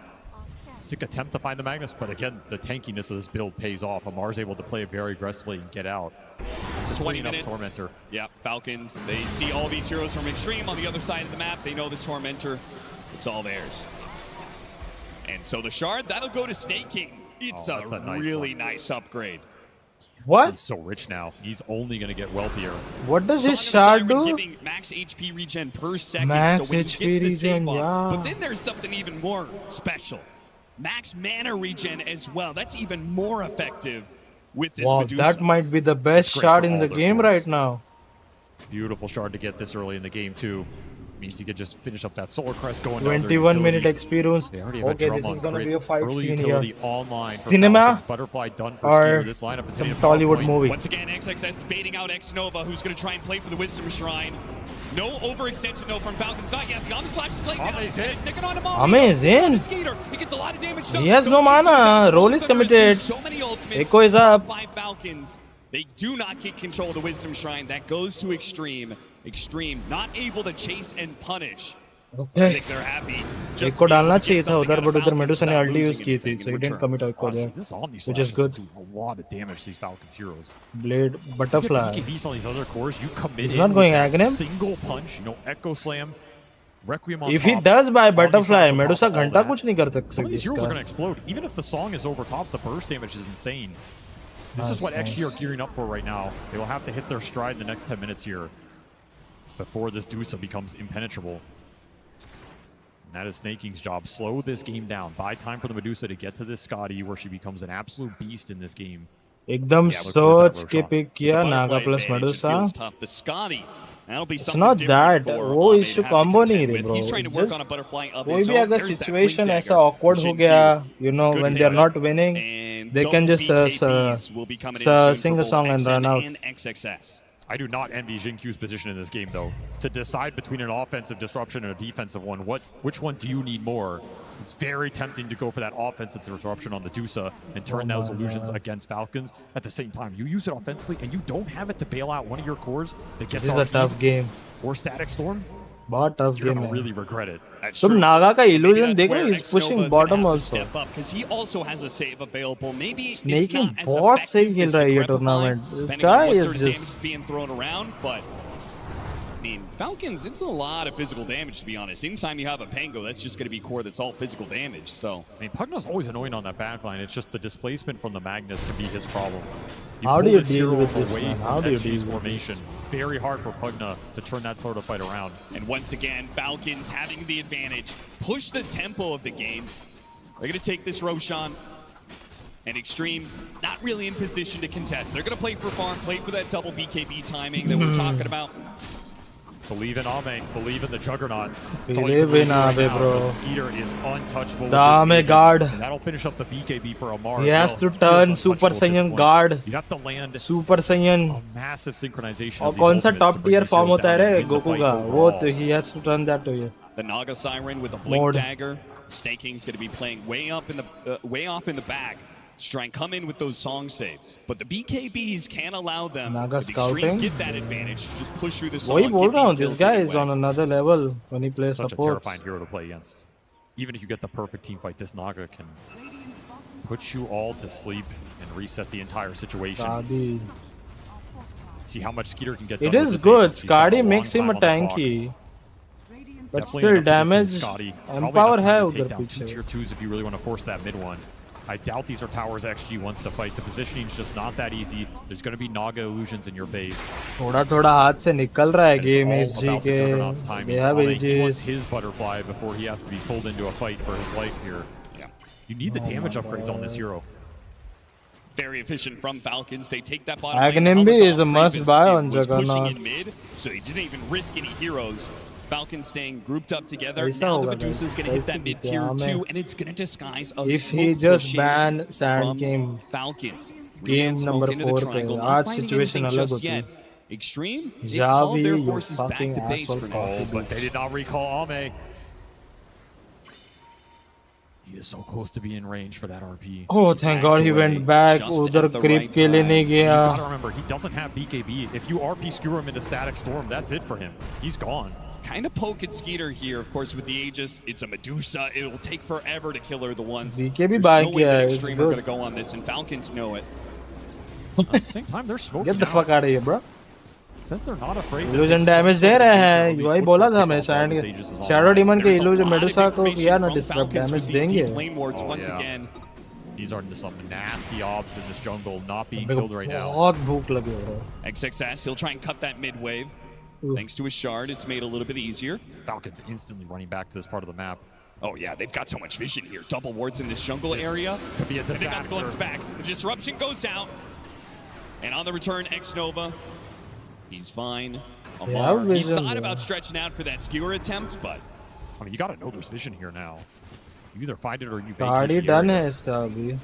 Sick attempt to find the Magnus, but again, the tankiness of this build pays off. Amar's able to play it very aggressively and get out. This is 20 up minutes. Tormentor. Yeah, Falcons, they see all these heroes from Extreme on the other side of the map. They know this Tormentor. It's all theirs. And so the Shard, that'll go to Snake King. It's a nice really nice upgrade. What? He's so rich now. He's only going to get wealthier. What does Song his of the shard Siren do? giving max HP regen per second. Max so when HP he gets the save regen, off. yeah. But then there's something even more special. Max mana regen as well. That's even more effective with this Wow, Medusa. that might be the best Great shard for in all the their game cores. right now. Beautiful shard to get this early in the game, too. Means you could just finish up that Solar Crest going down. 21 minute experience. They already have a Okay, drum this on is gonna crit. be a fight Early scene utility here. online for Cinema Falcons. Butterfly done for or Skeeter. This lineup is some hitting Tollywood point. movie. Once again, XXS is baiting out X-Nova, who's going to try and play for the Wisdom Shrine. No overextension, though, from Falcons. Not yet. The Omni Slash is laid down. Ame's in. It's taken on him all. Amazing. Skeeter. He gets a lot of damage done. He has no mana. Roll is committed. So many ultimates. Echo is up. By Falcons. They do not get control of the Wisdom Shrine. That goes to Extreme. Extreme not able to chase and punish. I Okay. think they're happy. एक को डालना चाहिए था उधर, but उधर Medusa ने ulti use की थी, so he didn't commit a call there, This Omni which Slash is good. doing a lot of damage to these Falcons heroes. Blade You butterfly. get BKBs on these other cores, you commit He's not going Aghanim. single punch, Echo Slam, Requiem on If he top, does buy Omni butterfly, Slash on top Medusa of all घंटा that. कुछ नहीं कर Some सकती of these heroes are इसका. going to explode. Even if the song is over top, the burst damage is insane. This is what XG are gearing up for right now. They will have to hit their stride in the next 10 minutes here before this Dusa becomes impenetrable. And that is Snake King's job. Slow this game down. Buy time for the Medusa to get to this Scotty where she becomes an absolute beast in this game. एकदम सोच के pick किया Naga plus Medusa. The Scotty. That'll be It's something not different that. for वो Ame issue to have to combo नहीं contend रही with. bro. He's trying to work Just on a butterfly of कोई his भी own. अगर There's that situation Blink ऐसा Dagger awkward for हो Shin-Q. गया, you know, Good when they're pickup. not winning, And they can double just BKBs will be coming in sing soon a for song both and run XM out. and XXS. I do not envy Jinkyu's position in this game, though. To decide between an offensive disruption and a defensive one, which one do you need more? It's very tempting to go for that offensive disruption on the Dusa and turn those illusions against Falcons. At the same time, you use it offensively and you don't have it to bail out one of your cores that gets This is a tough game. or Static Storm. बहुत tough you're game gonna है. really regret it. तुम नागा का illusion देख रहे हो? He's pushing bottom also. Because he also has a save available. Maybe it's Snaking not as बहुत सही effective खेल as रहा है ये the tournament. Grepify, This depending on guy what is sort of damage just is being thrown around, but I mean, Falcons, it's a lot of physical damage, to be honest. Anytime you have a Pango, that's just going to be core that's all physical damage. So, I mean, Pugna's always annoying on that backline. It's just the displacement from the Magnus can be his problem. How pull do you this deal hero with this, away man? from How do you XG's deal with formation. Very hard for Pugna to turn that sort of fight around. and once again, Falcons having the advantage, push the tempo of the game. They're going to take this Roshan. And Extreme, not really in position to contest. They're going to play for farm, play for that double BKB timing that we're talking about. Believe in Ame. Believe in the Juggernaut. Believe in Ame, bro. Skeeter is untouchable. The Ame guard. And that'll finish up the BKB for Amar. He has to turn Super Saiyan guard. You have to land Super Saiyan. massive synchronization. और कौन सा top tier form होता है रे Goku का? वो तो he has to turn that to you. The Naga Siren with a blink Mode. dagger. Snaking's going to be playing way off in the back. To try and come in with those song saves. But the BKBs can't allow them Naga with Extreme scouting. get that advantage to just push through the song. वही बोल get रहा हूँ. these This kills guy is anyway. on another level when he plays Such a supports. terrifying hero to play against. Even if you get the perfect team fight, this Naga can put you all to sleep and reset the entire situation. Skadi. See how much Skeeter can get It done is with this good. agent. He's got a Skadi long makes him time a on the clock. tanky. But Definitely still enough to get damage through Scotty. Probably empower enough है time to take उधर down two पीछे. tier 2s if you really want to force that mid one. I doubt these are towers XG wants to fight. The positioning's just not that easy. There's going to be Naga illusions in your base. थोड़ा थोड़ा हाथ से निकल रहा है And it's game all SG about the के. Juggernaut's They timing. have He wants ages. his butterfly before he has to be pulled into a fight for his life here. Yeah. You need the damage upgrades on this hero. Very efficient from Falcons. They take that bottom. Agnimbi is a must buy on Pushing Juggernaut. in mid, so he didn't even risk any heroes. Falcons staying grouped up together. ऐसा Now the होगा Medusa is guys. going to hit that ऐसे mid दिखते tier हैं 2, हमें. and it's going to disguise a If he smoke just pushing ban Sand from Game. Falcons. Game Smoke number into the 4 पे triangle, not आज finding situation anything अलग just होती yet. है. Extreme, they Javi, called their you forces back fucking to base asshole for now. Oh, but they did not recall Ame. He is so close to being in range for that RP. Oh, thank God he went back. उधर creep के लिए नहीं You गया. gotta remember, he doesn't have BKB. If you RP skewer him into Static Storm, that's it for him. He's gone. Kind of poke at Skeeter here, of course, with the Aegis. It's a Medusa. It'll take forever to kill her, the ones. BKB There's buy no way किया that है, it's Extreme are going good. to go on this, and Falcons know it. At the same time, they're smoking Get the out. fuck out of here, bro. Since they're not afraid to Illusion take damage some they sort of रहे danger, हैं. at least वही look बोला for था pick मैं off while this Aegis is on Shadow line. Demon के There's a illusion lot of Medusa को information किया ना from disrupt Falcons damage with these देंगे. deep lane wards Oh, once yeah. again. These are some nasty obs in this jungle, not being मेरे को killed right now. बहुत भूख लगी bro. XXS, he'll try and cut that mid wave. Thanks to his shard, it's made a little bit easier. Falcons instantly running back to this part of the map. Oh yeah, they've got so much vision here. Double wards in this jungle area. Could be a And they got the disaster. glimpse back. The disruption goes out. And on the return, X-Nova. He's fine. Amar, he vision, thought bro. about stretching out for that skewer attempt, but I mean, you gotta know there's vision here now. You either find it or you गाड़ी vacate the done area. है इसका अभी.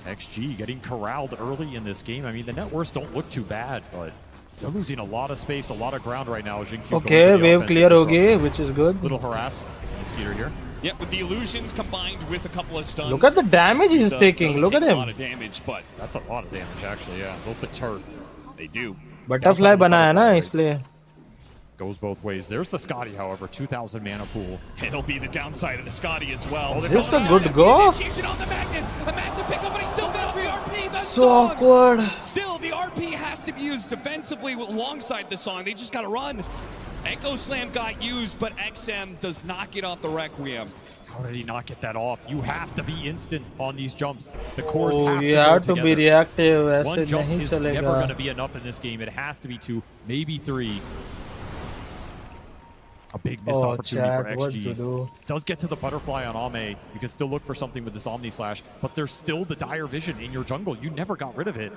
XG getting corralled early in this game. I mean, the net worths don't look too bad, but they're losing a lot of space, a lot of ground right now. Jinx Okay, wave clear होगी, which is good. Little harass in the Skeeter here. yeah, with the illusions combined with a couple of stuns. Look at the damage he's does taking. Look take at a him. lot of damage, but That's a lot of damage, actually. Yeah, those things hurt. they do. Butterfly बनाया ना इसलिए. Goes both ways. There's the Scotty, however, 2,000 mana pool. It'll be the downside of the Scotty as well. Is this a good go? Initiation on the Magnus. A massive pickup, but he's still got RP. That's So awkward. Still, the RP has to be used defensively alongside the song. They just got to run. Echo Slam got used, but XM does not get off the Requiem. How did he not get that off? You have to be instant on these jumps. The cores Oh, have to you go have to together. be reactive. ऐसे One jump नहीं is never going to चलेगा. be enough in this game. It has to be 2, maybe 3. A big missed Oh, opportunity chat, for what XG. to do? Does get to the butterfly on Ame. You can still look for something with this Omni Slash, but there's still the dire vision in your jungle. You never got rid of it.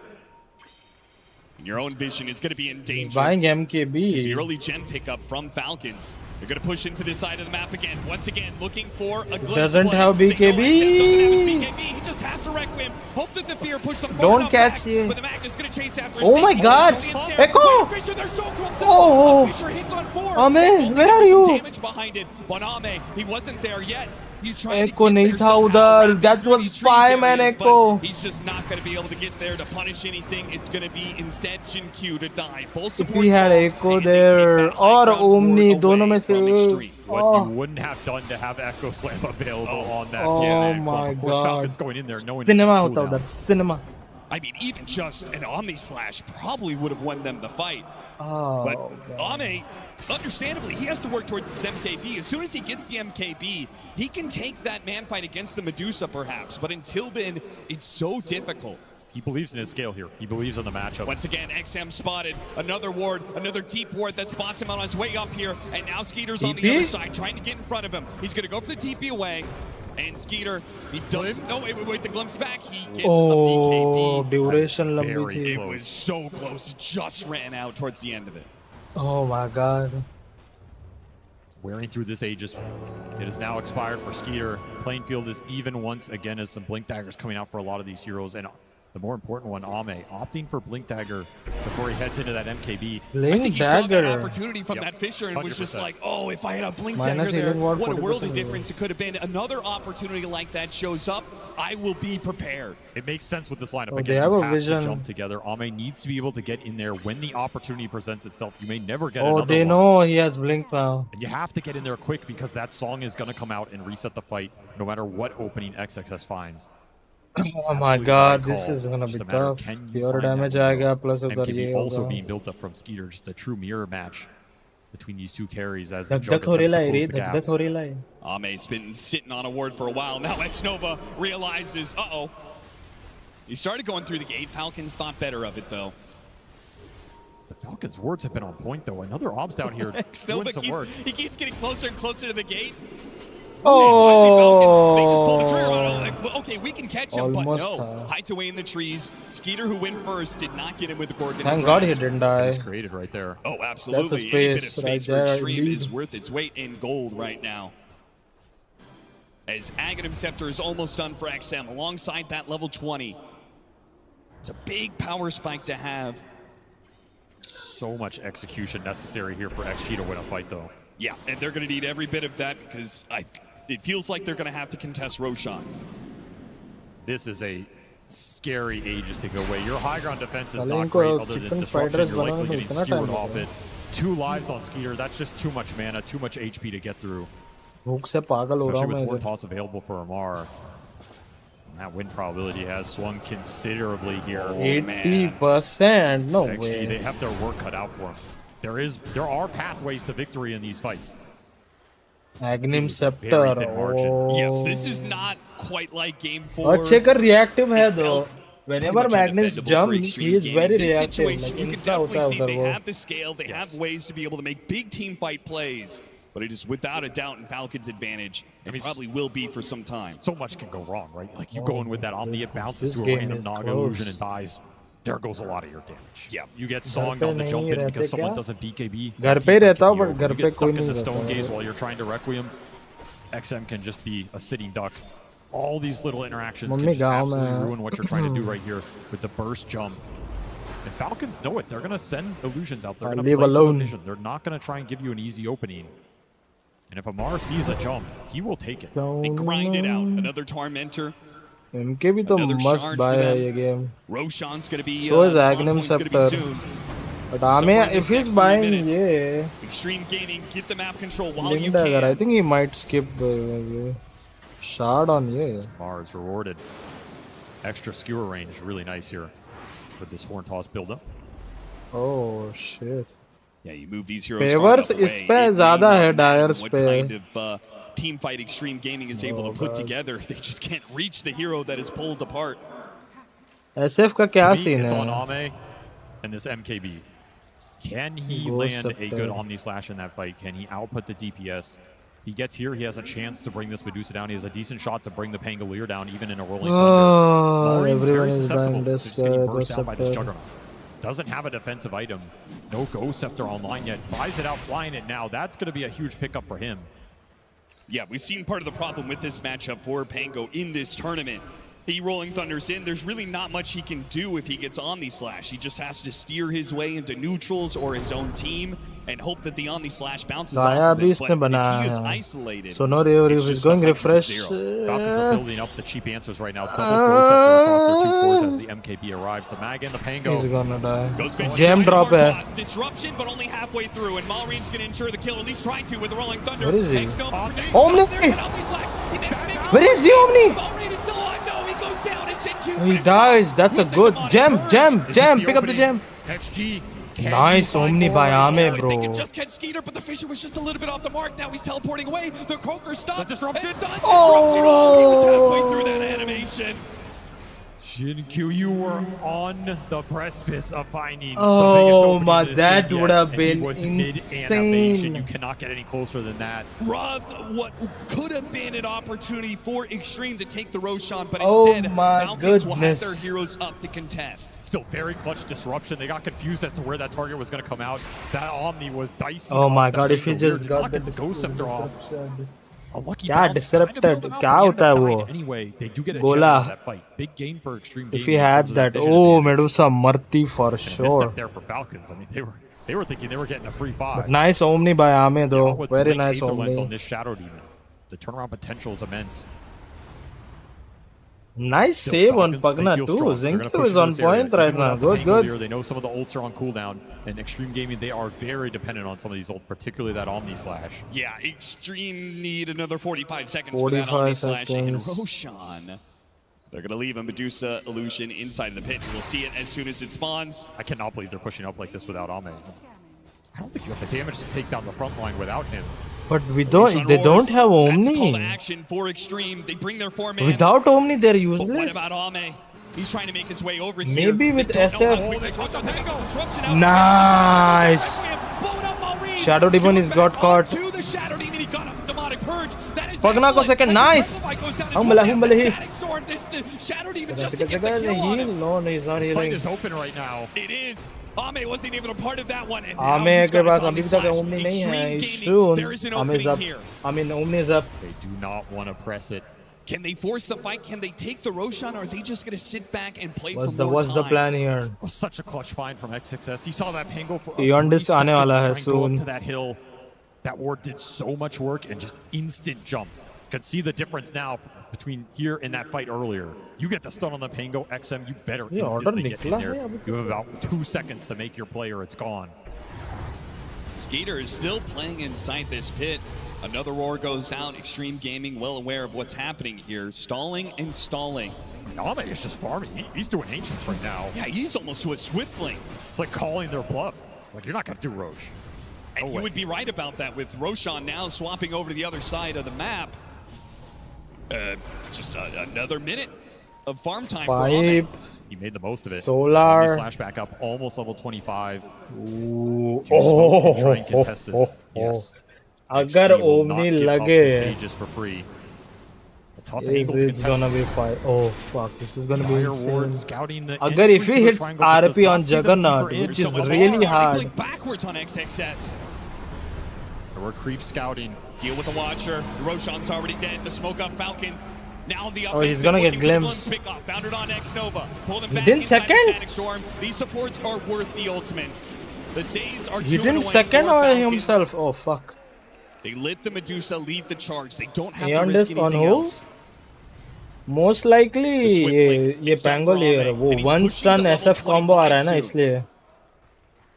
Your own vision is going to be in danger. Buying It's MKB. the early gem pickup from Falcons. They're going to push into this side of the map again. Once again, looking for a glimpse. Doesn't play. have They know XM doesn't have his BKB. BKB. He just has to Requiem. Hope that the fear pushes them Don't far catch back, you. But the Magnus is going to chase after. Oh my Snake. God. He's only in there. Echo. Wait, Fisher, they're so grouped up. Oh. Fisher hits on 4. Ame, Only where are some you? damage behind it. But Ame, he wasn't there yet. He's trying Echo to नहीं get था there उधर. somehow, That was these trees 5-man areas, Echo. but he's just not going to be able to get there to punish anything. It's going to be instead Q to die. Both If he had Echo there or Omni, दोनों में से What you wouldn't have done to have Echo Slam available on that. Oh my Of course, God. Falcons going in there knowing Cinema it's a होता cooldown. उधर. Cinema. I mean, even just an Omni Slash probably would have won them the fight. Oh, But Ame, understandably, he has to work towards his MKB. As soon as he gets the MKB, he can take that man fight against the Medusa, perhaps. But until then, it's so difficult. He believes in his scale here. He believes in the matchup. Once again, XM spotted. Another ward, another deep ward that spots him on his way up here. And now Skeeter's on the TP? other side, trying to get in front of him. He's going to go for the TP away. And Skeeter, he does. No, wait, the glimpse back. He gets a BKB. Duration लंबी थी. It was so close. Just ran out towards the end of it. Oh my God. Wearing through this Aegis. It is now expired for Skeeter. Playing field is even once again as some Blink Daggers coming out for a lot of these heroes. And the more important one, Ame, opting for Blink Dagger before he heads into that MKB. I think he saw that opportunity from that Fisher and was just 100%. like, oh, if I had a Blink Minus Dagger there, healing ward, what a 40% worldly difference it could have been. Another opportunity like that shows up, I will be prepared. It makes sense with this lineup. Oh, Again, they have you a have vision. to jump together. Ame needs to be able to get in there when the opportunity presents itself. You may never get Oh, another they one. know he has blink now. And you have to get in there quick because that song is going to come out and reset the fight no matter what opening XXS finds. Oh my God, this is gonna be tough. Pure damage आएगा plus उधर ये MKB also होगा. being built up from Skeeter, just a true mirror match between these two carries as धक the धक Jug हो रही attempts to है रे, close the धक gap. धक हो रही है. Ame's been sitting on a ward for a while. Now X-Nova realizes, uh-oh. He started going through the gate. Falcons thought better of it, though. The Falcons' wards have been on point, though. Another obs down here doing some work. He keeps getting closer and closer to the gate. Oh! They just pulled the trigger on him. Like, well, okay, we can catch him, but Almost, no. Hides away in the trees. Skeeter, who went first, did not get him with the Gorgon's Thank God he grasp. didn't die. Space created right there. Oh, absolutely. That's a Any bit of space space right for there, Extreme indeed. is worth its weight in gold right now. As Aghanim Scepter is almost done for XM, alongside that level 20. It's a big power spike to have. So much execution necessary here for XG to win a fight, though. Yeah, and they're going to need every bit of that because it feels like they're going to have to contest Roshan. This is a scary Aegis to go away. Your high ground defense is Salim not ko great other than chicken disruption. fighters You're likely बनाने में getting इतना skewered time off लगा. it. 2 lives on Skeeter, that's just too much mana, too much HP to get through. भूख से पागल हो रहा Especially हूँ with मैं War इधर. Toss available for Amar. And that win probability has swung considerably here. 80%? No XG, way. they have their work cut out for them. There are pathways to victory in these fights. Aghanim Scepter. very thin margin. Oh. Yes, this is not quite like game 4. और checker reactive है though. Whenever much Magnus undefendable for jumps, Extreme he is Gaming. very This reactive. situation, Like you can insta होता definitely है see उधर they वो. have the scale, they have ways to be able to make big team fight plays. But it is without a doubt in Falcons' advantage. It probably will be for some time. So much can go wrong, right? Like you go in with that Omni, it bounces This to a game random is Naga close. illusion and dies. There goes a lot of your damage. Yeah. You get घर songed पे on the नहीं jump in रहते because someone क्या? doesn't BKB. घर पे ही रहता हूँ, but घर You पे get stuck कोई in नहीं the stone रहता gaze है. while you're trying to Requiem. XM can just be a sitting duck. All these little interactions can mummy just गाँव absolutely में ruin what you're trying to do right here with the burst jump. And Falcons know it. They're going to send illusions out. They're going to leave play for the alone. vision. They're not going to try and give you an easy opening. And if Amar sees a jump, he will take it. They grind it out. Another Tormentor. इनके भी तो Another must shard buy for है them. ये game. Roshan's going to be So is spawn Aghanim point's gonna be Scepter. soon. But Somewhere Ame, in if this he's next 3 buying minutes. ये Extreme Gaming, get the map control while Blink you Dagger, I can. think he might skip ये shard on ये. Amar is rewarded. Extra skewer range, really nice here with this horn toss buildup. Oh shit. Yeah, you move these heroes far Favors enough away. इस पे It may ज़्यादा not है matter Dyer's what पे. kind of team fight Extreme Gaming is able to put God. together. They just can't reach the hero that is pulled apart. SF का क्या To me, scene it's on है? Ame and this MKB. Can he Go land a Scepter. good Omni Slash in that fight? Can he output the DPS? He gets here, he has a chance to bring this Medusa down. He has a decent shot to bring the Pangolier down, even in a rolling Oh, thunder. Maureen's everyone very is susceptible buying to this just getting Go burst down by this Scepter. Juggernaut. Doesn't have a defensive item. No Go Scepter online yet. Buys it out, flying it now. That's going to be a huge pickup for him. Yeah, we've seen part of the problem with this matchup for Pango in this tournament. He rolling thunders in. There's really not much he can do if he gets Omni Slash. He just has to steer his way into neutrals or his own team. and hope that the Omni Slash bounces Gaia off of भी it. इसने But if बनाया he is है. isolated, So no It's he's just going 100 to refresh. 0. Falcons are building up the cheap answers right now. Double Pro Scepter across their 2 cores as the MKB arrives. The Mag and the Pango. He's gonna die. goes Vision. Gem drop hai. Toss, disruption, but only halfway through, and Malreen's going to ensure the kill, at least trying to with the Rolling Thunder. Where is he? Omni! Where is the Omni? Malreen is still alive. No, he goes down. And Shin He dies. That's a good gem. Pick up the gem. XG. Nice Omni by Ame, They bro. can just catch Skeeter, but the Fisher was just a little bit off the mark. Now he's teleporting away. The Croaker stopped. The disruption. Oh, he was halfway through that animation. Shinkyu, you were on the precipice of finding Oh, the biggest opening my, this that game would yet, have and been he was insane. mid-animation. You cannot get any closer than that. Robbed what could have been an opportunity for Extreme to take the Roshan, but Oh instead, my Falcons will have their goodness. heroes up to contest. Still very clutch disruption. They got confused as to where that target was going to come out. That Omni was dicey. Oh my off the god, if he Pango. just Did got not get the Ghost Scepter off. A lucky क्या bounce, kind of disrupted bailed them out, क्या but he होता है ended up वो dying anyway. They do get a गोला gem out of that fight. Big gain for Extreme if Gaming he in had terms of their that vision oh advantage. Medusa Marti for And a sure misstep there for Falcons. I mean, they were thinking they were getting a free 5. but nice Omni by Ame though With very Blink nice Aether Lens on Omni this Shadow Demon. The turnaround potential is immense. nice Still, save on Falcons, they Pagna feel too strong. They're gonna Zinke push is into on this area. point right Even now without the good Pango good here, they know some of the ults are on cooldown. And Extreme Gaming, they are very dependent on some of these ults, particularly that Omni Slash. Yeah, Extreme need another 45 seconds 45 for that Omni Slash and seconds. Roshan. They're going to leave a Medusa illusion inside the pit. We'll see it as soon as it spawns. I cannot believe they're pushing up like this without Ame. I don't think you have the damage to take down the front line without him. but they don't have That's the call to Omni action for Extreme. They bring their 4-man. without Omni they're But what useless about Ame? He's trying to make his way over here. maybe with They don't know SF how quick this Roshan can go. Disruption out. nice Blowing up Malreen. Shadow Demon is got caught To the Shadow Demon, he got a demonic purge. That is Pagna ko excellent. second nice humble Storm. This Shadow Demon just to he get the kill on heal him. no he's not This fight healing is open right now. It is. Ame wasn't even a part of that one. And now Ame he's के got पास his अभी तक Omni Omni Slash. नहीं है Extreme Gaming, soon there is an Ame is opening up here. I mean Omni is up They do not want to press it. Can they force the fight? Can they take the Roshan? Or are they just going to sit back and play what's for the more what's time? the plan here Was such a clutch find from XXS. He saw that Pango for Beyond this आने वाला है try and go up soon to that hill. That ward did so much work and just instant jump. Could see the difference now between here and that fight earlier. You get the stun on the Pango, XM, you better ये order instantly get in निकला there. है अभी You have about 2 seconds to make your play or it's gone. Skater is still playing inside this pit. Another roar goes out. Extreme Gaming well aware of what's happening here. Stalling and stalling. Ame is just farming. He's doing Ancients right now. Yeah, he's almost to a Swiftling. It's like calling their bluff. It's like, you're not going to do Roche. And you would be right about that with Roshan now swapping over to the other side of the map. Just another minute of farm time for Ame. pipe He made the most of it. Solar. Omni Slash back up, almost level 25. Ooh. Oh, try and contest this. Yes. अगर XG will not Omni give up लगे the stages for free. A tough is angle to this contest. gonna be fight oh fuck this is gonna be Dire Ward insane scouting the अगर entry if to he the hits triangle, but does RP not on see them Juggernaut deeper in. which is So much really more. hard They play backwards on XXS. There were creep scouting. Deal with the Watcher. Roshan's already dead. The smoke up Falcons. Now the Oh, he's gonna get glimpse. Found it on X Nova. Pull them He back didn't inside second? the Static Storm. These supports are worth the ultimates. The saves are he 2-1 didn't second for or Falcons. himself oh fuck They let the Medusa lead the charge. They don't have to Beyond risk this on anything who? else. most likely The Swift Link. ये It's done Pango for ले Ame, वो and he's one pushing stun to level SF combo आ रहा है ना 25 soon. इसलिए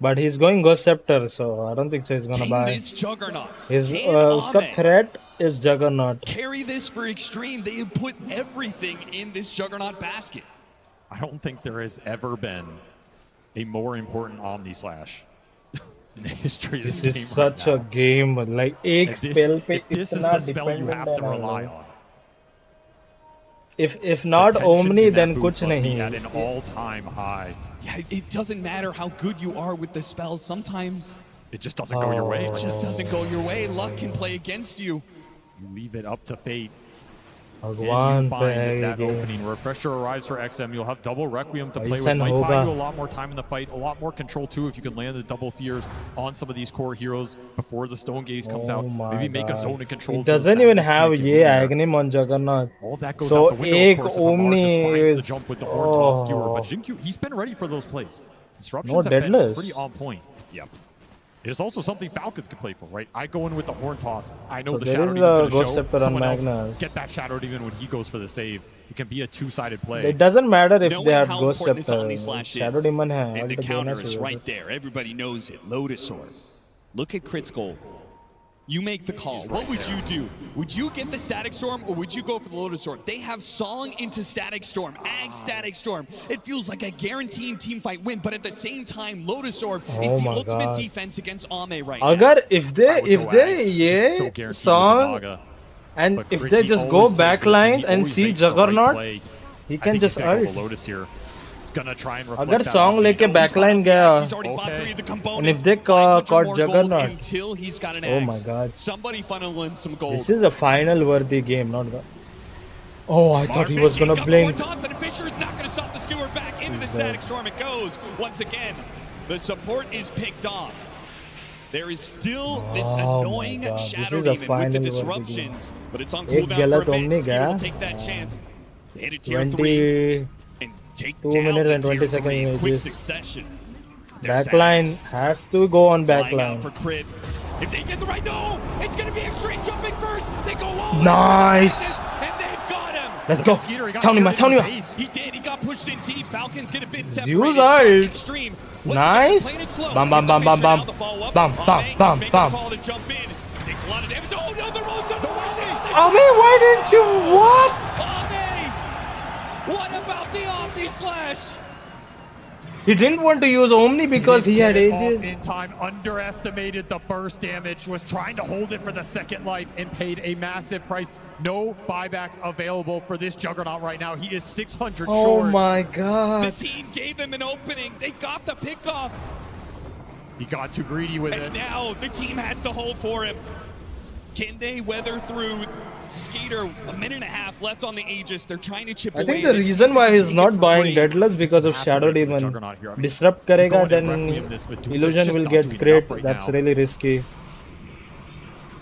but he's going Ghost Scepter so I don't think so he's gonna King buy this Juggernaut. his Can उसका Ame threat is Juggernaut carry this for Extreme? They have put everything in this Juggernaut basket. I don't think there has ever been a more important Omni Slash in the history of this this game. is such a game like एक If this- spell पे if this is इतना the spell you dependent have to है ना rely वो। on. if not The tension Omni in that then booth कुछ must be नहीं at an all-time high. Yeah, it doesn't matter how good you are with the spells. Sometimes It just doesn't go your way. it just doesn't go your way. Luck can play against you. You leave it up to fate. And भगवान you पे find है that ये opening. Refresher arrives for XM. You'll have double Requiem to play ऐसा with. Might buy होगा। you a lot more time in the fight, a lot more control too if you can land the double fears on some of these core heroes before the Stone Gaze comes out. my Maybe make a God. zone of control. It so doesn't that even this have kid can ये be there. Aghanim on Juggernaut All that goes so out the window, एक of course, if Amar Omni just finds the is jump with the horn toss skewer. oh But Jinkyu, he's been ready for those plays. Disruptions No have been deadlifts. pretty on point. Yep. It is also something Falcons could play for, right? I go in with the horn toss. I know So the there Shadow is Demon's a going to Ghost show Scepter on someone else Magnus. get that Shadow Demon when he goes for the save. It can be a two-sided play. It doesn't matter if Knowing they have how Ghost important this Scepter. Omni-Slash Shadow is, Demon hai. and the Alt counter देना is चाहिए right there. Everybody knows it. Lotus Orb. Look at Crit's goal. You make the call. What would you do? Would you get the Static Storm or would you go for the Lotus Orb? They have Song into Static Storm, Ag Static Storm. It feels like a guaranteed team fight win, but at the same time, Lotus Orb is the ultimate defense against Ame right now. Agar if they ye song and if they just go backline and see Juggernaut, he can just ult. Lotus here. Gonna try and अगर song लेके backline गया and if they caught Juggernaut, oh my god, somebody funnel in some gold. this is a final worthy game, not the. Oh, I thought he was gonna blink. Fisher's not gonna stop the skewer back into the Static Storm. It goes once again. The support is picked off. There is still this annoying Shadow Demon with the disruptions, but it's on cooldown for a minute. Skewer will take that chance to hit a tier 3. 2 minutes and 20 seconds. Backline has to go on backline. If they get the right, no, it's going to be extreme jumping first. They go all Nice. and they've got him. Let's go. Tell me, He did. He got pushed in deep. Falcons get a bit Zeus separated. ult. Extreme. Nice. Bam, bam, bam, bam, bam. Bam, bam, bam, bam. Takes a lot of damage. Oh, no, they're all done. Ami, why didn't you? What? What about the Omni Slash? He didn't want to use Omni because he had ages. In time, underestimated the burst damage, was trying to hold it for the second life and paid a massive price. No buyback available for this Juggernaut right now. He is 600 Oh short. my god. The team gave them an opening. They got the pick off. He got too greedy with And now the team has to hold for him. Can they weather through Skater? A minute and a half left on the Aegis. They're trying to chip I away. think the reason why he's not buying Deadless because of Shadow Demon. Disrupt karega, then Illusion will get great. That's really risky.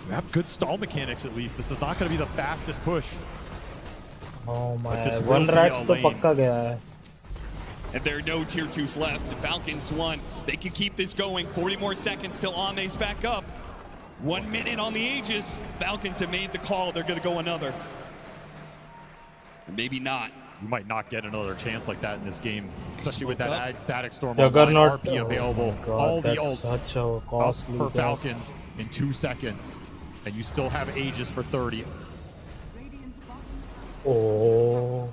You have good stall mechanics at least. This is not going to be the fastest push. Oh my, this will one be rats a to lane. pakka gaya hai. And there are no tier 2s left. Falcons won. They can keep this going. 40 more seconds till Ame's back up. 1 minute on the Aegis. Falcons have made the call. They're going to go another. Or maybe not. You might not get another chance like that in this game, especially with that Ag Static Storm Juggernaut. online, RP available. Oh my God, all the that's ults such a costly for thing. Falcons in 2 seconds, and you still have Aegis for 30. Oh.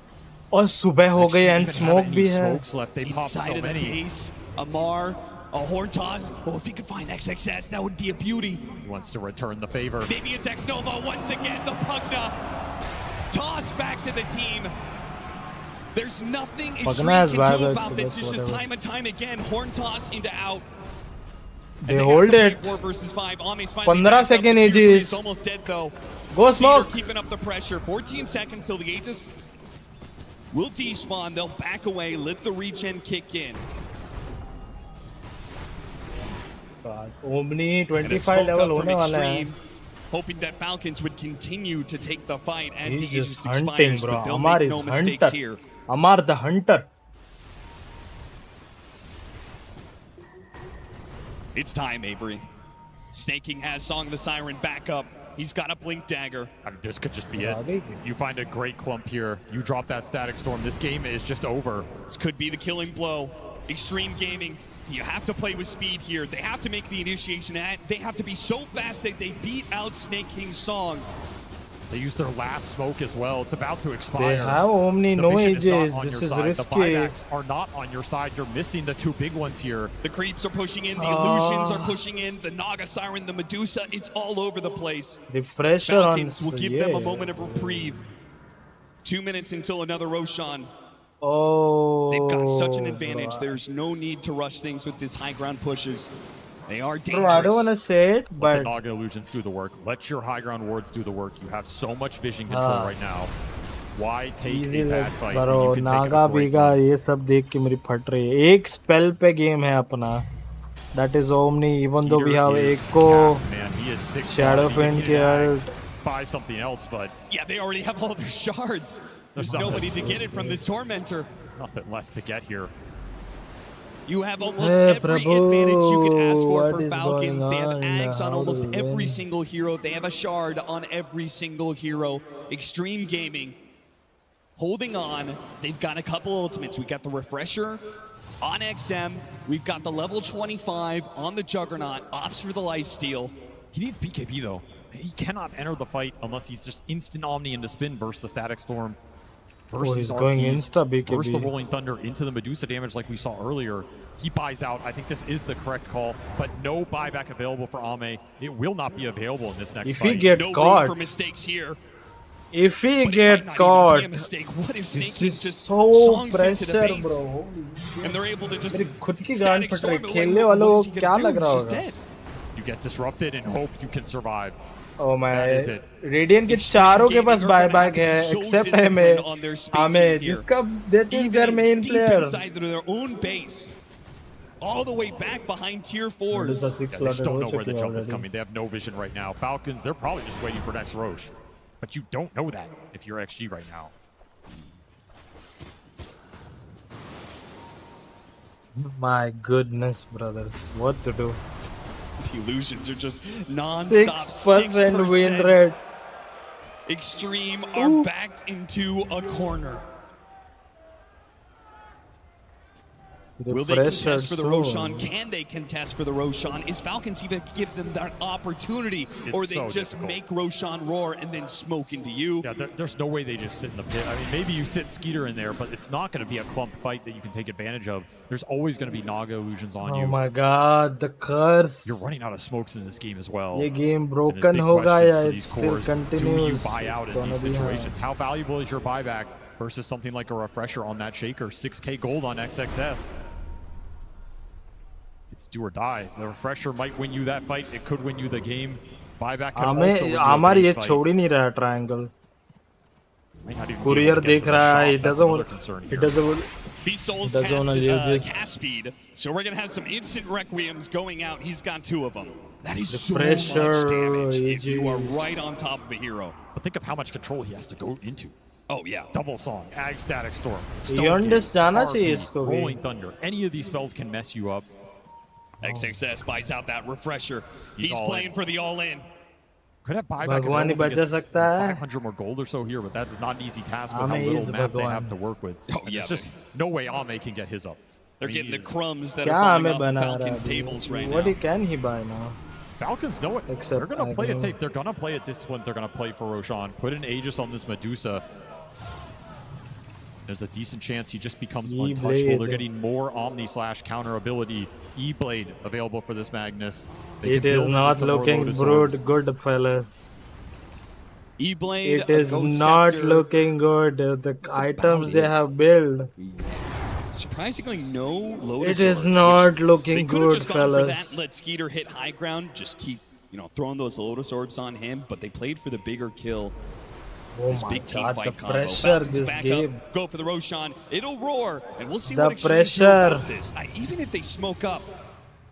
और सुबह हो गई and smoke भी है. Smokes left. They pop Inside so of the many. base, Amar, a horn toss. Oh, if he could find XXS, that would be a beauty. He wants to return the favor. Maybe it's X-Nova once again. The Pugna. Toss back to the team. There's nothing Pugna Extreme has can do Vavex, about so this. that's It's just whatever. time and time again. Horn toss into out. They hold it. 4 versus 5. Ame's 15 second Aegis. It's almost dead though. Go Skater smoke. keeping up the pressure. 14 seconds till the Aegis will despawn. They'll back away. Let the regen kick in. God, Omni And a 25 smoke level up होने from वाला है. Extreme, hoping that Falcons would continue to take the fight as He's the Aegis just hunting, expires, bro. but they'll Amar make is no mistakes hunter. here. Amar the hunter. It's time, Avery. Snaking has Song of the Siren back up. He's got a Blink Dagger. I mean, this could just be it. You find a great clump here. You drop that Static Storm. This game is just over. This could be the killing blow. Extreme Gaming, you have to play with speed here. They have to make the initiation. They have to be so fast that they beat out Snake King's Song. They used their last smoke as well. It's about to expire. They have Omni, The no vision is not Aegis. on This your is side. The risky. buybacks are not on your side. You're missing the 2 big ones here. The creeps are pushing in. The illusions are pushing in. The Naga Siren, the Medusa, it's all over the place. The pressure on Falcons will give them a moment of reprieve. 2 minutes until another Roshan. Oh. They've got such an advantage. There's no need to rush things with this high ground pushes. They are Bro, dangerous. I don't want to say it, Let but the Naga illusions do the work. Let your high ground wards do the work. You have so much vision control right now. Why take easy a like bad fight when bro, you can take Naga a great बीगा one? ये सब देख के मेरी फट रही है. एक spell पे game है अपना. That is Omni. Even though we have Skeeter is Echo, capped, man. He is 6 Shadow He Fiend needed Axe, killed. buy something else, but Yeah, they already have all their shards. There's nobody to get it from this Tormentor. nothing left to get here. You have almost every advantage you could ask for Falcons. They have Ags on almost every single hero. They have a Shard on every single hero. Extreme Gaming holding on. They've got a couple ultimates. We've got the Refresher on XM. We've got the level 25 on the Juggernaut. Opts for the lifesteal. He needs BKB though. He cannot enter the fight unless he's just instant Omni into spin versus the Static Storm. He's going insta BKB. Versus the Rolling Thunder into the Medusa damage like we saw earlier. He buys out. I think this is the correct call, but no buyback available for Ame. It will not be available in this next if fight. He get no caught, room for mistakes here. If he get caught, this is so pressure, bro. And they're able to just खुद की गांड फट रही खेलने वालों को क्या लग रहा होगा? You get disrupted and hope you can survive. Oh my! Radiant के चारों के पास buyback है, except हमें जिसका that is their main player. Inside their own base, all the way back behind tier 4s. They just don't know where the jump is coming. They have no vision right now. Falcons, they're probably just waiting for next Roche, but you don't know that if you're XG right now. My goodness, brothers, what to do? The illusions are just non-stop. 6% win rate. Extreme are backed into a corner. Will they contest for the Roshan? Can they contest for the Roshan? Is Falcons even give them that opportunity? Or they just make Roshan roar and then smoke into you? Yeah, there's no way they just sit in the pit. I mean, maybe you sit Skeeter in there, but it's not going to be a clump fight that you can take advantage of. There's always going to be Naga illusions on you. Oh my god, the curse. You're running out of smokes in this game as well. This game broken hoga ya it still continues. Do you buy out in these situations? How valuable is your buyback versus something like a Refresher on that Shaker? 6k gold on XXS. It's do or die. The Refresher might win you that fight. It could win you the game. Buyback can also win you हमारी ये fight. छोड़ ही नहीं रहा triangle. Courier देख रहा है. It doesn't want to leave this. Cast speed, so we're gonna have some instant requiems going out. He's got 2 of them. That is so Refresher, much damage if you are right on top of a hero. But think of how much control he has to go into. Oh yeah. Double Song, Ag Static Storm, Rolling Thunder. Any of these spells can mess you up. XXS buys out that Refresher. He's playing for the all-in. Could have buyback भगवान ही बचा सकता है. 500 more gold or so here, but that is not an easy task with how little map they have to work with. Oh, yeah, there's just no way Ame can get his up. They're getting the crumbs that क्या are हमें falling off बना Falcons' रहा है? tables right What now. can he buy now? Falcons know it. Except they're going to play it Agnew. safe. They're going to play it disciplined. They're going to play for Roshan. Put an Aegis on this Medusa. There's a decent chance he just becomes untouchable. They're getting more Omni / counter ability. E-Blade available for this Magnus. It is not looking good, fellas. E-Blade. It is not looking good. The items they have built. Surprisingly, no Lotus. It is Orbs, not looking they could have good, just gone for fellas. that, let Skeeter hit high ground, just keep throwing those Lotus Orbs on him, but they played for the bigger kill. Oh This my big team god, fight the combo. pressure Falcons this back game. up, go for the Roshan. It'll roar, and we'll see The what Exchange do about pressure. this. Even if they smoke up,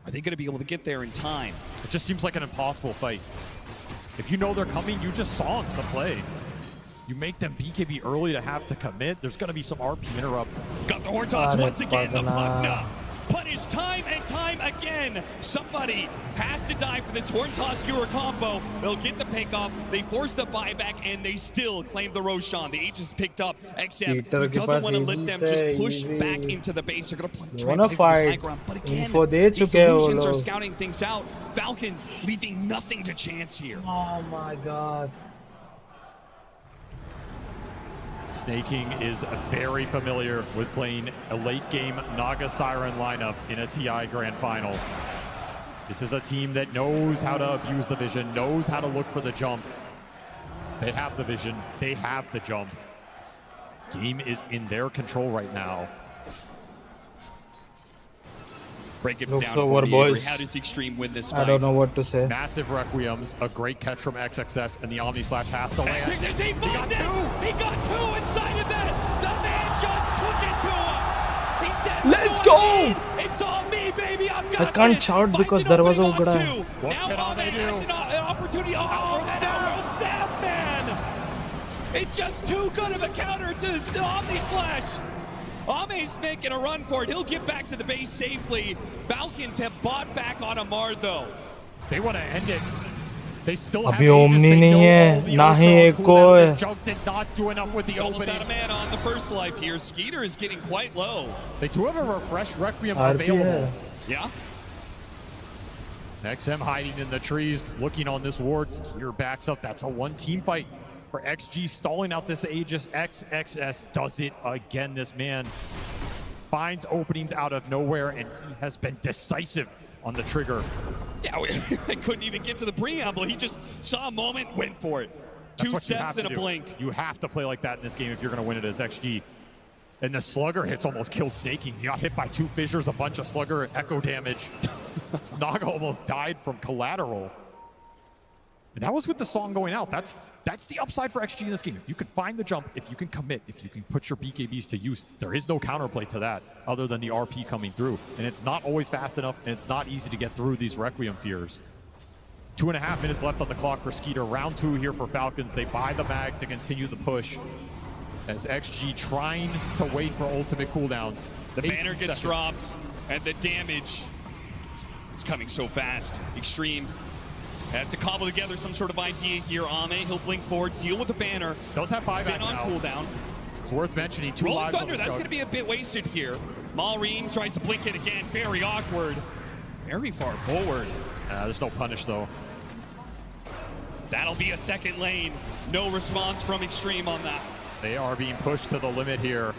are they going to be able to get there in time? It just seems like an impossible fight. If you know they're coming, you just song the play. You make them BKB early to have to commit. There's going to be some RP interrupt. Got the horn toss once again. The Pugna punished time and time again. Somebody has to die for this horn toss skewer combo. They'll get the pick off. They force the buyback, and they still claim the Roshan. The Aegis picked up. XM doesn't want to let them just push back into the base. They're going to try and play for the high ground. But again, these illusions are scouting things out. Falcons leaving nothing to chance here. Oh my god. Snaking is very familiar with playing a late game Naga Siren lineup in a TI Grand Final. This is a team that knows how to abuse the vision, knows how to look for the jump. They have the vision, they have the jump. This game is in their control right now. Break it Look down over, for boys. How does Extreme win this fight? I don't know what to say. Massive Requiems, a great catch from XXS, and the Omni / has to land. He got 2! He got 2 inside of that! The man just took it to him! He said, Let's go! It's on me, baby! I've got I can't shout because darwaza ugda hai. What can Ame do? An opportunity. Oh, that staff, man! It's just too good of a counter to the Omni /. Ame's making a run for it. He'll get back to the base safely. Falcons have bought back on Amar, though. They want to end it. They still have अभी omni नहीं है ना ही एक को है. Jump did not do enough with the Almost opening. out of man on the first life here. Skeeter is getting quite low. They do have a refresh Requiem RP available. Yeah. XM hiding in the trees, looking on this ward. Skeeter backs up. That's a one-team fight for XG, stalling out this Aegis. XXS does it again. This man finds openings out of nowhere, and he has been decisive on the trigger. Yeah, I couldn't even get to the preamble. He just saw a moment, went for it. That's Two what you steps have and to a do. blink. You have to play like that in this game if you're going to win it as XG. And the Slugger hits almost killed Snaking. He got hit by 2 fissures, a bunch of Slugger echo damage. Naga almost died from collateral. And that was with the song going out. That's the upside for XG in this game. If you can find the jump, if you can commit, if you can put your BKBs to use, there is no counterplay to that other than the RP coming through. And it's not always fast enough, and it's not easy to get through these Requiem fears. 2.5 minutes left on the clock for Skeeter. Round 2 here for Falcons. They buy the mag to continue the push. As XG trying to wait for ultimate cooldowns. The banner gets dropped, and the damage, it's coming so fast. Extreme had to cobble together some sort of idea here. Ame, he'll blink forward, deal with the banner. Does have buyback on now. cooldown. It's worth mentioning, 2 Rolling lives on Thunder, the that's choke. going to be a bit wasted here. Malrine tries to blink it again. Very awkward. Very far forward. There's no punish, though. That'll be a second lane. No response from Extreme on that. They are being pushed to the limit here.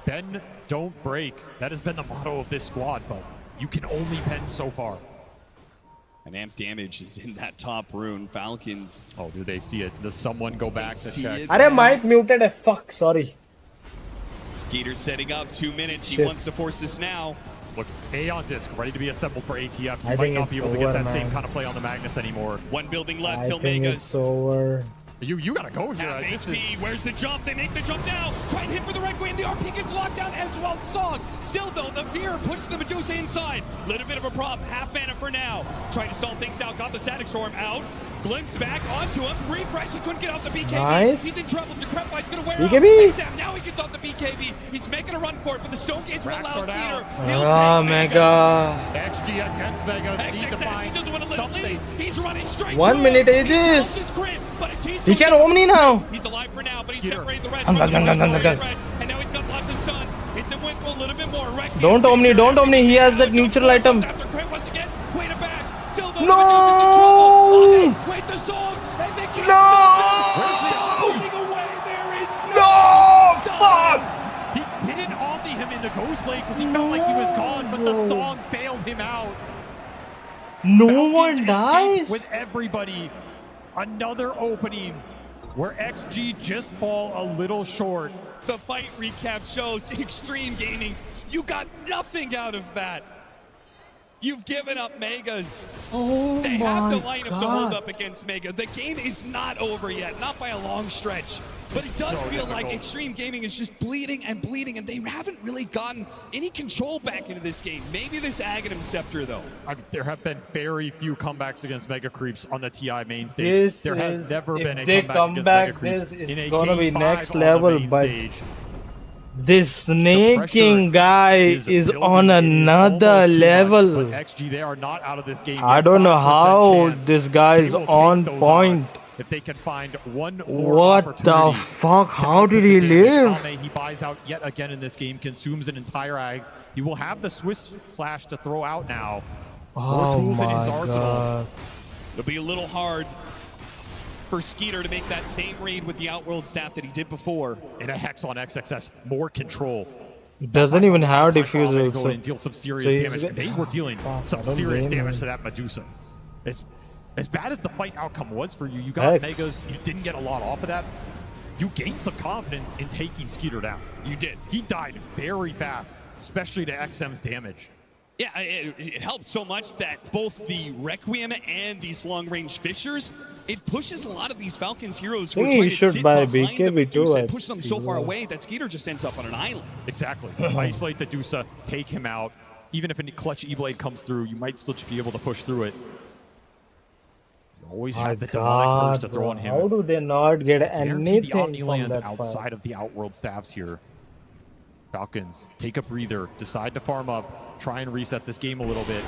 Bend, don't break. That has been the motto of this squad, but you can only bend so far. And amp damage is in that top rune. Falcons. Oh, do they see it? Does someone go back to check? अरे mic muted है. Fuck, sorry. Skeeter setting up 2 minutes. He Shit. wants to force this now. Look, A on disc, ready to be assembled for ATF. You I might think not be it's able to get over, that same man. kind of play on the Magnus anymore. One building left I till think Megas. it's over. You gotta go here. Half This HP, where's the jump? They make the jump now. Try and hit for the Requiem. The RP gets locked down as well. Song. Still though, the Fear pushes the Medusa inside. Little bit of a problem. Half mana for now. Trying to stall things out. Got the Static Storm out. Glimpse back onto him. Refresh. He couldn't get off the BKB. Nice. He's in trouble. Decrepify's gonna wear BKB. out. Now he gets off the BKB. He's making a run for it, but the Stone Gaze will Racks allow are down. Skeeter. He'll Ah, take Mega. XG against Megas. Need to XXS, he find doesn't want to let him something. leave. He's running straight 1 to minute him. He Aegis. jumped his crib, but a cheese He goes can down. Omni now. He's alive for now, but he's Skeeter. separated the rest. Gun, from gun, the gun, gun, rest. gun. Refresh, and now he's got lots of suns. It's a win for a little bit more. Requiem Don't Omni, Fisher don't Omni. He has that neutral item. after crit once again. Wait a bash. Still though, No. Medusa's in trouble. Okay, wait the song, and they can't No. stop it. Running away, there is No. stop. He didn't omni him in the ghost blade because he felt like he was gone, but the song bailed him out. No Falcons one escape dies. with everybody. Another opening where XG just fall a little short. The fight recap shows Extreme Gaming. You got nothing out of that. You've given up Megas. Oh They have the my lineup to hold God. up against Mega. The game is not over yet, not by a long stretch. But it does So feel like difficult. Extreme Gaming is just bleeding and bleeding, and they haven't really gotten any control back into this game. Maybe this Aghanim Scepter, though. There have been very few comebacks against Mega Creeps on the TI main stage. This there has is, never been a if they comeback come against back, Mega Creeps this in is a gonna be game next 5 on the level. main But stage. this Snake pressure King guy is building. on It is another almost too much, level. but XG, they are not out of this game. I yet. don't know 5% how chance. this guy is They will take on those point. odds if they can find one more What the opportunity fuck? to How output did the he damage. live? Ame, he buys out yet again in this game, consumes an entire Ags. He will have the Swiss Slash to throw out now. More Oh tools in my his arsenal. God. It'll be a little hard for Skeeter to make that same read with the Outworld staff that he did before. And a Hex on XXS, more control. He doesn't even have Go diffusal. in and deal some serious he's damage. get- They were dealing some I don't serious blame damage him. to that Medusa. As bad as the fight outcome was for you, you got Hex. Megas, you didn't get a lot off of that. You gained some confidence in taking Skeeter down. You did. He died very fast, especially to XM's damage. Yeah, it helps so much that both the Requiem and these long-range Fissures, it pushes a lot of these Falcons heroes who are Think he trying to should sit buy behind the BKB too, Medusa I and push them so feel. far away that Skeeter just ends up on an island. Exactly. Isolate the Dusa, take him out. Even if a clutch E-Blade comes through, you might still just be able to push through it. You always My have the demonic God, purge to throw bro. on him. How do they not get Guaranteed the anything Omni from lands that outside fight? of the Outworld staffs here. Falcons take a breather, decide to farm up, try and reset this game a little bit.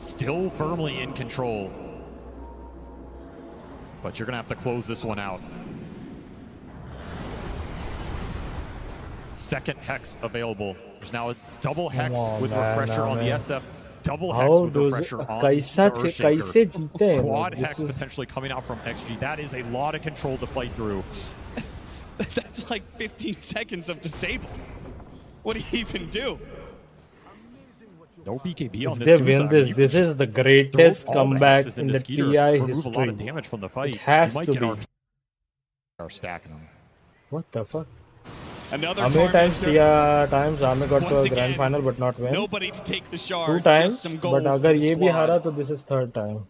Still firmly in control. But you're going to have to close this one out. Second Hex available. There's now a double Hex with Refresher on the SF. Double Hex with Refresher on the Earthshaker. Quad Hex potentially coming out from XG. That is a lot of control to fight through. That's like 15 seconds of disable. What do you even do? No BKB on If this. they win this, this is the greatest comeback in the TI remove history. a lot of damage from the fight. It has You might to get be. Are stacking them. What the fuck? Another How many times tormentor. TI times Ame got to Once a grand again, final but not win? Nobody to take the 2 shard. times, Just some but gold for agar the ye bhi squad. hara, to this is 3rd time.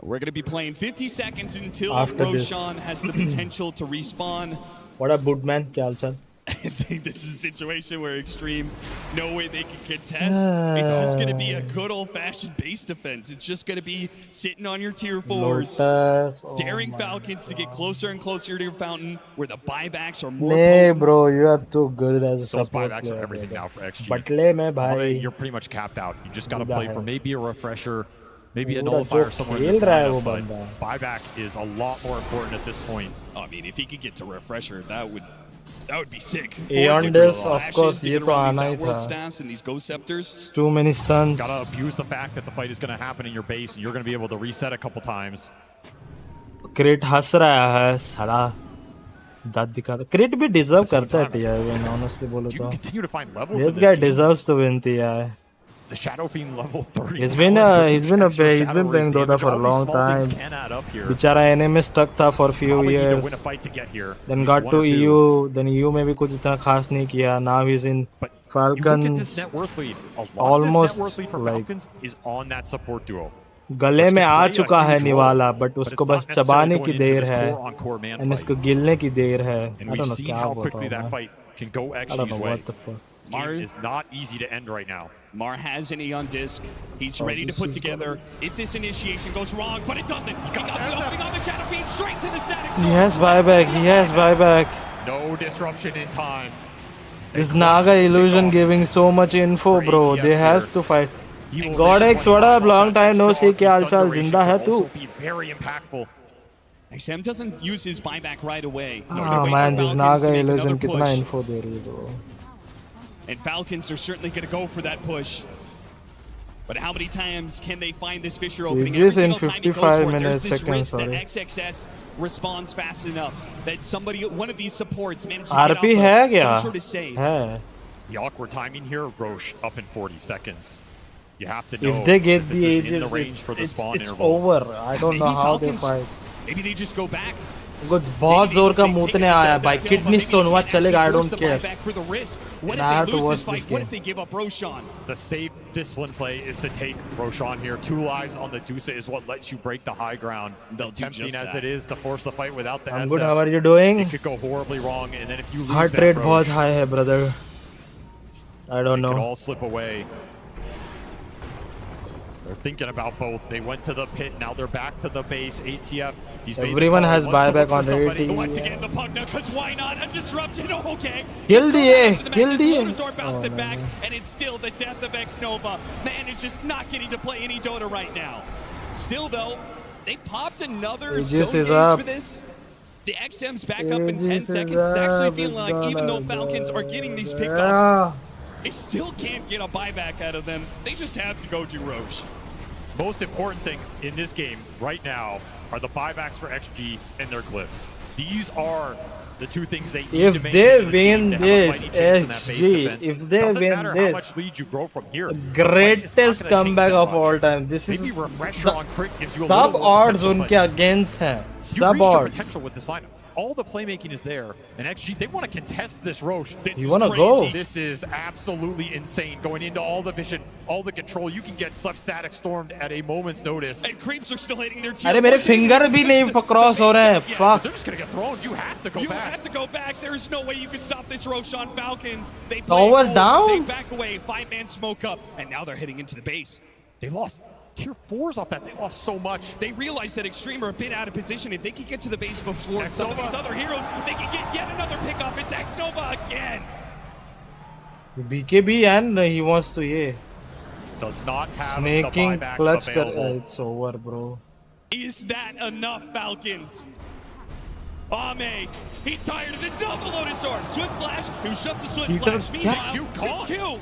We're going to be playing 50 seconds until After this. Roshan has the potential to respawn. What a good man, kya chal? I think this is a situation where Extreme, no way they can contest. It's just going to be a good old-fashioned base defense. It's just going to be sitting on your tier 4s, Lotus, oh daring Falcons to get closer and closer to your fountain, where the buybacks are more Nay, potent. bro, you are too good as a Those support buybacks player. are everything now for XG. But le mein Ame, bhai. you're pretty much capped out. You just got to play Buddha for hai. maybe a Refresher, maybe a Pura Nullifier jo somewhere in khel this raha hai lineup, wo but banda. buyback is a lot more important at this point. I mean, if he could get to Refresher, that would be sick. Aeon Disc, of course, ye to aana hi tha. Staffs and these Ghost Scepters. Too many stuns. Gotta abuse the fact that the fight is going to happen in your base, and you're going to be able to reset a couple times. Crit हंस रहा है साला दांत दिखा Crit भी deserve करता है TI win, honestly बोलो तो. Continue to find levels This in guy this game. deserves to win TI. The Shadow Fiend level 3. He's been playing Dota for a long time. Bichara NA में stuck था for a few years. Then got to EU. Then EU में भी कुछ इतना खास नहीं किया. Now he's in Look at Falcons. this net worth lead. A lot Almost of this net worth lead for like Falcons is on that support duo. गले में आ चुका है निवाला, but उसको बस चबाने की देर है. And इसको गिलने की देर है. I And don't we've know seen क्या how बोल quickly रहा that हूँ. fight can go I don't know XG's way. what the fuck. This game is not easy to end right now. Mar has an Aeon Disc. He's Oh, ready to this put is together. If this initiation goes wrong, but it doesn't. He got the opening on the Shadow Fiend straight to the static He has buyback. He has buyback. No disruption in time. This Naga illusion giving so much info, bro. They has to fight. Godex, what up? Long time no see. क्या हाल चाल? जिंदा है तू? Be very impactful. XM doesn't use his buyback right away. He's Oh gonna wait man, for this Falcons Naga to make illusion another कितना push. info दे रही है bro. And Falcons are certainly going to go for that push. But how many times can they find this fissure opening? just Every in single time he goes 55 for it, there's minutes, this seconds, risk that sorry. XXS responds fast enough that somebody, one of these supports, manages to get RP off है of क्या? some sort of save. है. The awkward timing here, Roche up in 40 seconds. You have to know If they get that this the is in ages, the range for the spawn it's interval. over. I don't know Maybe how they Falcons- fight. Maybe they just go back. कुछ बहुत जोर का मूतने आया है भाई. Kidney stone हुआ चलेगा. I don't care. For the risk. What And I have if to they lose watch this this fight? What game. if they give up Roshan? The safe discipline play is to take Roshan here. 2 lives on the Dusa is what lets you break the high ground. They'll As do tempting just as that. it is to force the fight without the I'm SF, good. How are you doing? it could go horribly wrong. And then if you lose Heart that rate Roche, बहुत high है brother. I don't it could know. all slip away. They're thinking about both. They went to the pit, now they're back to the base. ATF, he's made the Everyone call, has wants to buyback look for on the somebody. AT. Once again, the Pugna, because why not? A disruption, okay. Kill diye, kill Magnus diye. Lotusor bounce Oh, it no, back, no. and it's still the death of X-Nova. Man is just not getting to play any Dota right now. Still, though, they popped another Aegis stone is gaze up. for this. The XM's back up in 10 Aegis is seconds. It's actually up, feeling it's like even though gonna Falcons are getting these pickups, Yeah. they still can't get a buyback out of them. They just have to go to Roche. Most important things in this game right now are the buybacks for XG and their glyph. These are the 2 things they need If to maintain they in this game win to have a this fighting chance in that base XG, defense. if they Doesn't win matter how this, much lead you grow from here. greatest comeback of all time. This is Maybe Refresher on crit gives you a sub little more odds potential, उनके but against हैं. you've Sub reached your odds. potential with this lineup. All the playmaking is there, and XG, they want to contest this Roche. This You is wanna crazy. go. This is absolutely insane. Going into all the vision, all the control, you can get sub-static stormed at a moment's notice. And creeps are still hitting their tier अरे मेरे 4. finger भी नहीं cross हो रहे हैं. Fuck. They're just gonna get thrown. You have to go You back. have to go back. There's no way you can stop this Roshan Falcons. They play Tower cool. down? They back away. 5-man smoke up. And now they're heading into the base. They lost tier 4s off that. They lost so much. They realize that Extreme are a bit out of position. If they can get to the base before some of these other heroes, they can get yet another pickoff. It's X-Nova again. BKB and he wants to does not have snaking the buyback clutch. available. It's over, bro. Is that enough, Falcons? Ame, he's tired of this. No, the Lotus Orb. Swift Slash, it was just a Swift Slash. Meanwhile, Q.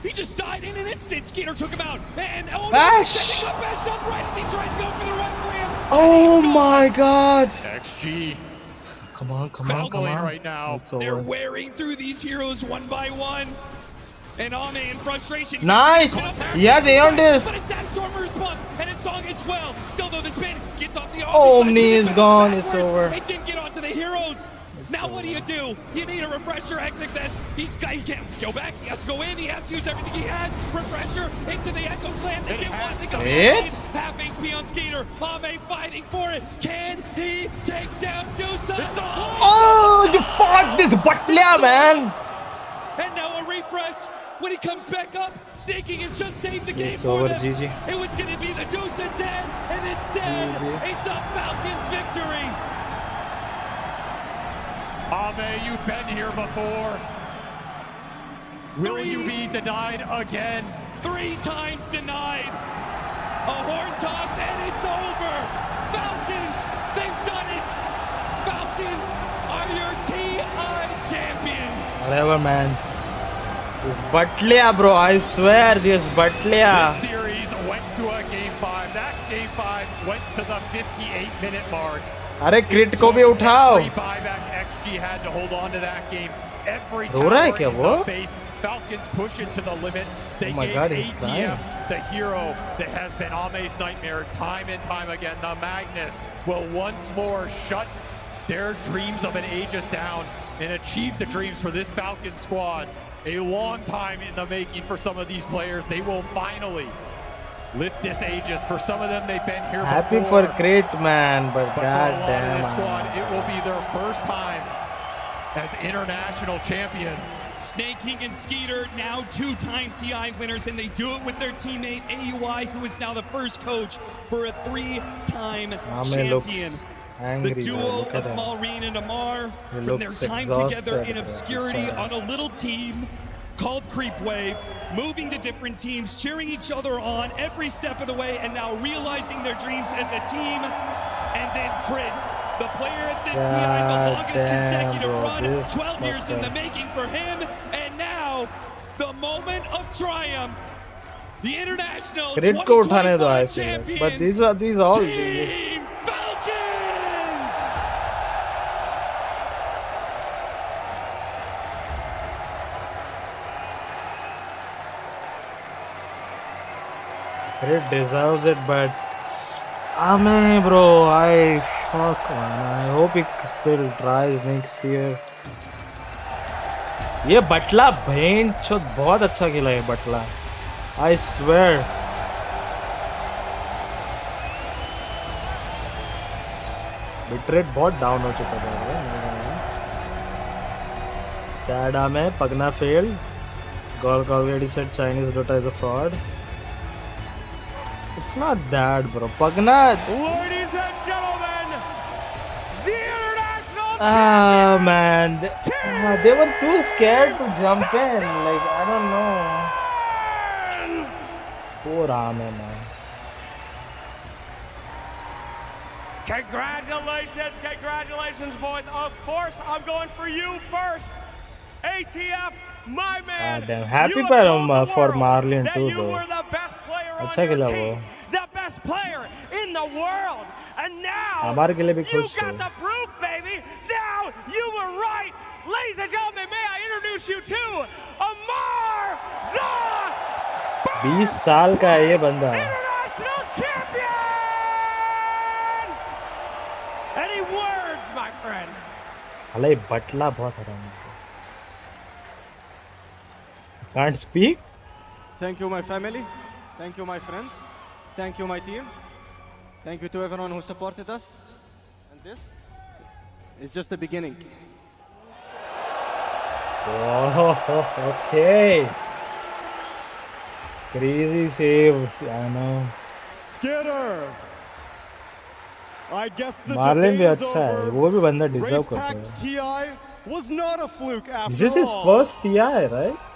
He just died in an instant. Skeeter took him out. And Bash! setting up Bash up right as he tried to go for the Requiem. Oh my god. XG. Come on. Right now. It's over. They're wearing through these heroes one by one. And Ame in frustration. Nice! He has Aeon Disc. But it's that Stormer response, and it's Song as well. Still though, the spin gets off the Omni is gone. It's over. It didn't get onto the heroes. Now what do? You need a refresher, XXS. He can't go back. He has to go in. He has to use everything he has. Refresher into the Echo Slam. They get one. They go it? Half HP on Skeeter. Ame fighting for it. Can he take down Dusa? Oh, you fucked this Butler, man. And now a refresh. When he comes back up, Snaking has just saved the game It's for over, them. GG. It was going to be the Dusa dead, and instead, it's a Falcons victory. Ame, you've been here before. Will you be denied again? 3 times denied. A horn toss, and it's over. Falcons, they've done it. Falcons are your TI champions. Whatever, man. This Butler, bro. I swear, this Butler. This series went to a game 5. That game 5 went to the 58-minute mark. अरे क्रिट को भी उठाओ. Buyback XG had to hold on to that game. Every रो रहा है tower क्या in वो? the base, Falcons push it to the limit. They Oh my gave God, he's ATF crying. the hero that has been Ame's nightmare time and time again. The Magnus will once more shut their dreams of an Aegis down and achieve the dreams for this Falcon squad. A long time in the making for some of these players. They will finally lift this Aegis. For some of them, they've been here Happy before. for Crit, man, but But for a lot of goddamn. this squad, it will be their first time as international champions. Snaking and Skeeter, now 2-time TI winners, and they do it with their teammate AUI, who is now the first coach for a 3-time Ame champion. looks angry, The bro. duo Look of at him. Maureen and Amar, He from their looks time together exhausted, in bro. obscurity Sorry. on a little team called Creep Wave, moving to different teams, cheering each other on every step of the way, and now realizing their dreams as a team. And then Crit, the player at this TI, the longest Goddamn, consecutive bro, run, this 12 years in the fucker. making for him, and now the moment of triumph. The international क्रिट को उठाने दो, I 2025 feel. champions, But these all. Team Falcons! Crit deserves it, but Ame, bro, fuck, man. I hope he still tries next year. ये बटला भेंट चोद बहुत अच्छा खेला है बटला. I swear. बिटरेट बहुत डाउन हो चुका था. Sad Ame, Pagna failed. Golk already said Chinese Dota is a fraud. It's not that, bro. Pagna. Ladies and gentlemen, the international Man. They were too scared to jump in. Like, I don't know. Poor Ame, man. Congratulations, boys. Of course, I'm going for you first. ATF, my man. Damn. Happy you have for told the world Marlin that too, you though. were the best player on अच्छा your खेला team, वो. the best player in the world. And now हमारे के लिए भी you खुश got है. the proof, baby. Now you were right. Ladies and gentlemen, may I introduce you to Amar the 20 साल का है ये बंदा. International Champion! Any words, my friend? हालांकि बटला बहुत हरामी है. Can't speak? Thank you, my family. Thank you, my friends. Thank you, my team. Thank you to everyone who supported us. And this is just the beginning. Oh, okay. Crazy saves, I know. Skitter. I guess the Marlin भी debate is अच्छा है, over. वो भी बंदा deserve Wraith करता Pact है. TI was not a fluke after This is his all. first TI, right?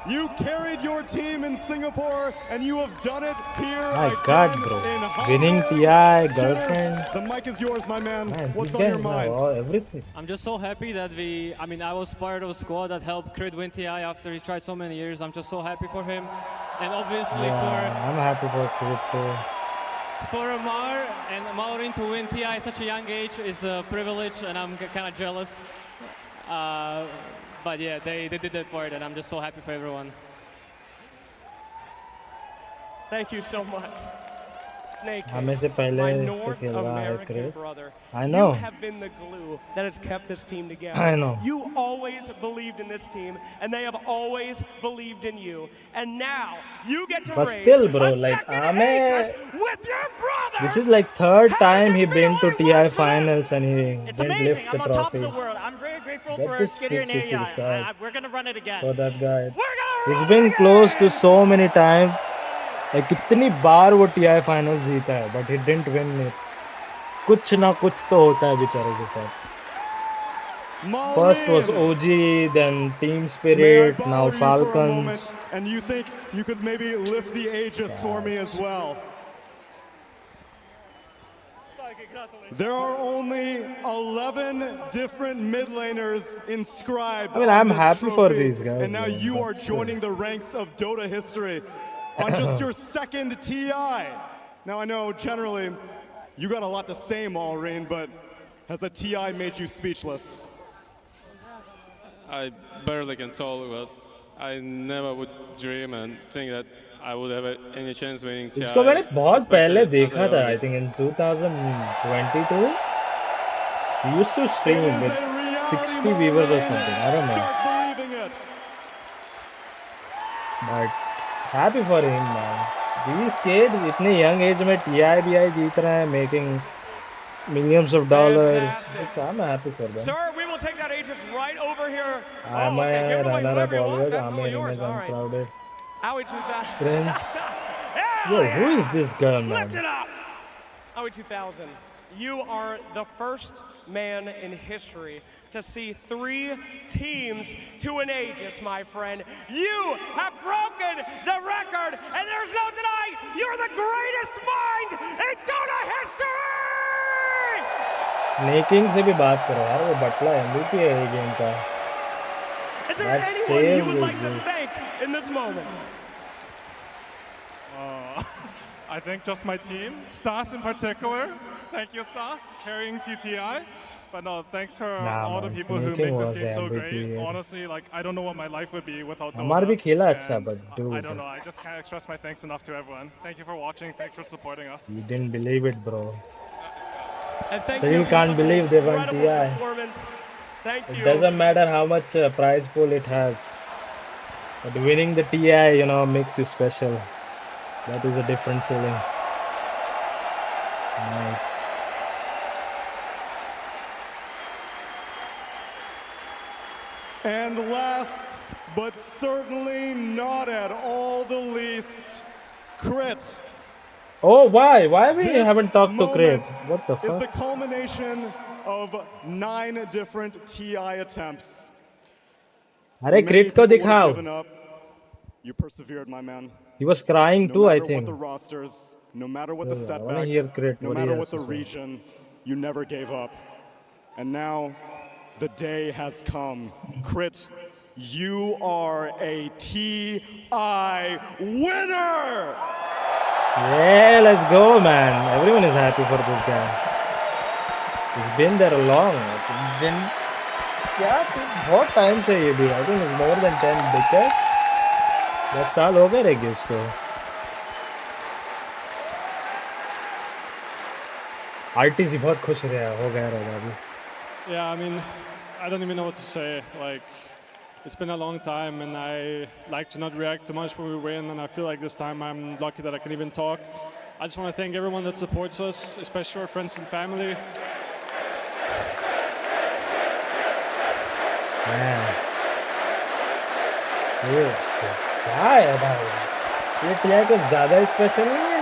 You carried your team in Singapore, and you have done it here My again God, bro. in Hong Winning Kong. TI, Skitter, girlfriend. the mic is yours, my man. Man, What's these on guys your know mind? everything. I'm just so happy that I was part of a squad that helped Crit win TI after he tried so many years. I'm just so happy for him. And obviously Yeah, I'm happy for crypto. for Amar and Maureen to win TI at such a young age is a privilege, and I'm kind of jealous. But yeah, they did their part, and I'm just so happy for everyone. Thank you so much. Snake, हमें से पहले my से North खेल रहा है American क्रिट. brother. I know. You have been the glue that has kept this team together. I know. You always believed in this team, and they have always believed in you. And now you get to But raise still, bro, a like second Ame, Aegis with your brother. this is like third time he been to TI finals and he It's didn't amazing. lift I'm the on top of trophy. the world. I'm very grateful That for just Skidder and makes you feel AEI. sad We're going to run it again. for that guy. He's been close to so many times. Like कितनी बार वो TI finals जीता है, but he didn't win it. कुछ ना कुछ तो होता है बेचारे के साथ. First was OG, then Team May I Spirit, borrow now you for a Falcons. moment, and you think you could maybe lift the Aegis for me as well? There are only 11 different mid laners inscribed. I mean, on I'm this happy for trophy, these guys, and now man, you but are still. joining the ranks of Dota history on just your second TI. Now I know generally you got a lot to say, Maureen, but has a TI made you speechless? I barely can talk, but I never would dream and think that I would have any chance winning TI. इसको मैंने बहुत पहले especially as देखा a था. I youngest. think in 2022. He used to stream with 60 viewers or something. I don't know. Start believing it. But happy for him, man. These kids, इतने young age में TI जीत रहे हैं, making millions of dollars. I'm happy for them. Sir, we will take that Aegis right over here. I'm okay, a give it away runner-up whoever you want. always. That's I'm all a yours. All right. uncrowded. Howie 2000. Prince. Yo, who is this girl, man? Lift it up. Howie 2000. You are the first man in history to see 3 teams to an Aegis, my friend. You have broken the record, and there's no denying you're the greatest mind in Dota history! Making से भी बात करो यार, वो बटला MVP है ये game का. Is there That anyone you save would is like to just- thank in this moment? I think just my team, Stas in particular. Thank you, Stas, carrying TTI. But no, thanks for all the man, people who Sneaking make this was game so MVP, great. yeah. Honestly, like I don't know what my life would be without Dota. हमारा भी खेला अच्छा, And but dude, I don't know. I just can't express my thanks enough to everyone. Thank you for watching. Thanks for supporting us. you didn't believe it, bro. And thank Still you for can't such believe an they won incredible TI. performance. Thank It you. doesn't matter how much prize pool it has, but winning the TI, makes you special. That is a different feeling. Nice. And last, but certainly not at all the least, Crit. Oh, why? Why we This haven't talked to Crit? moment What the is the fuck? culmination of 9 different TI attempts. अरे Many Crit को people would have दिखाओ. given up. You persevered, my man. He was crying No too, I matter think. what the rosters, no matter what the Yeah, I wanna hear setbacks, Crit, no what he matter has what the to say. region, you never gave up. And now the day has come. Crit, you are a TI winner! Yeah, let's go, man. Everyone is happy for this guy. He's been there long. It's been बहुत time से ये भी. I think it's more than 10 decades. 10 साल हो गए रहेंगे उसको. RTC बहुत खुश हो गया रहेगा अभी. Yeah, I mean, I don't even know what to say. Like, it's been a long time, and I like to not react too much when we win, and I feel like this time I'm lucky that I can even talk. I just want to thank everyone that supports us, especially our friends and family. Man. ये क्या है भाई? ये TI कुछ ज़्यादा special नहीं है?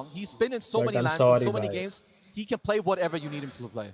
strong. He's been in so But many I'm lands, sorry, in so many bhai. games. He can play whatever you need him to play.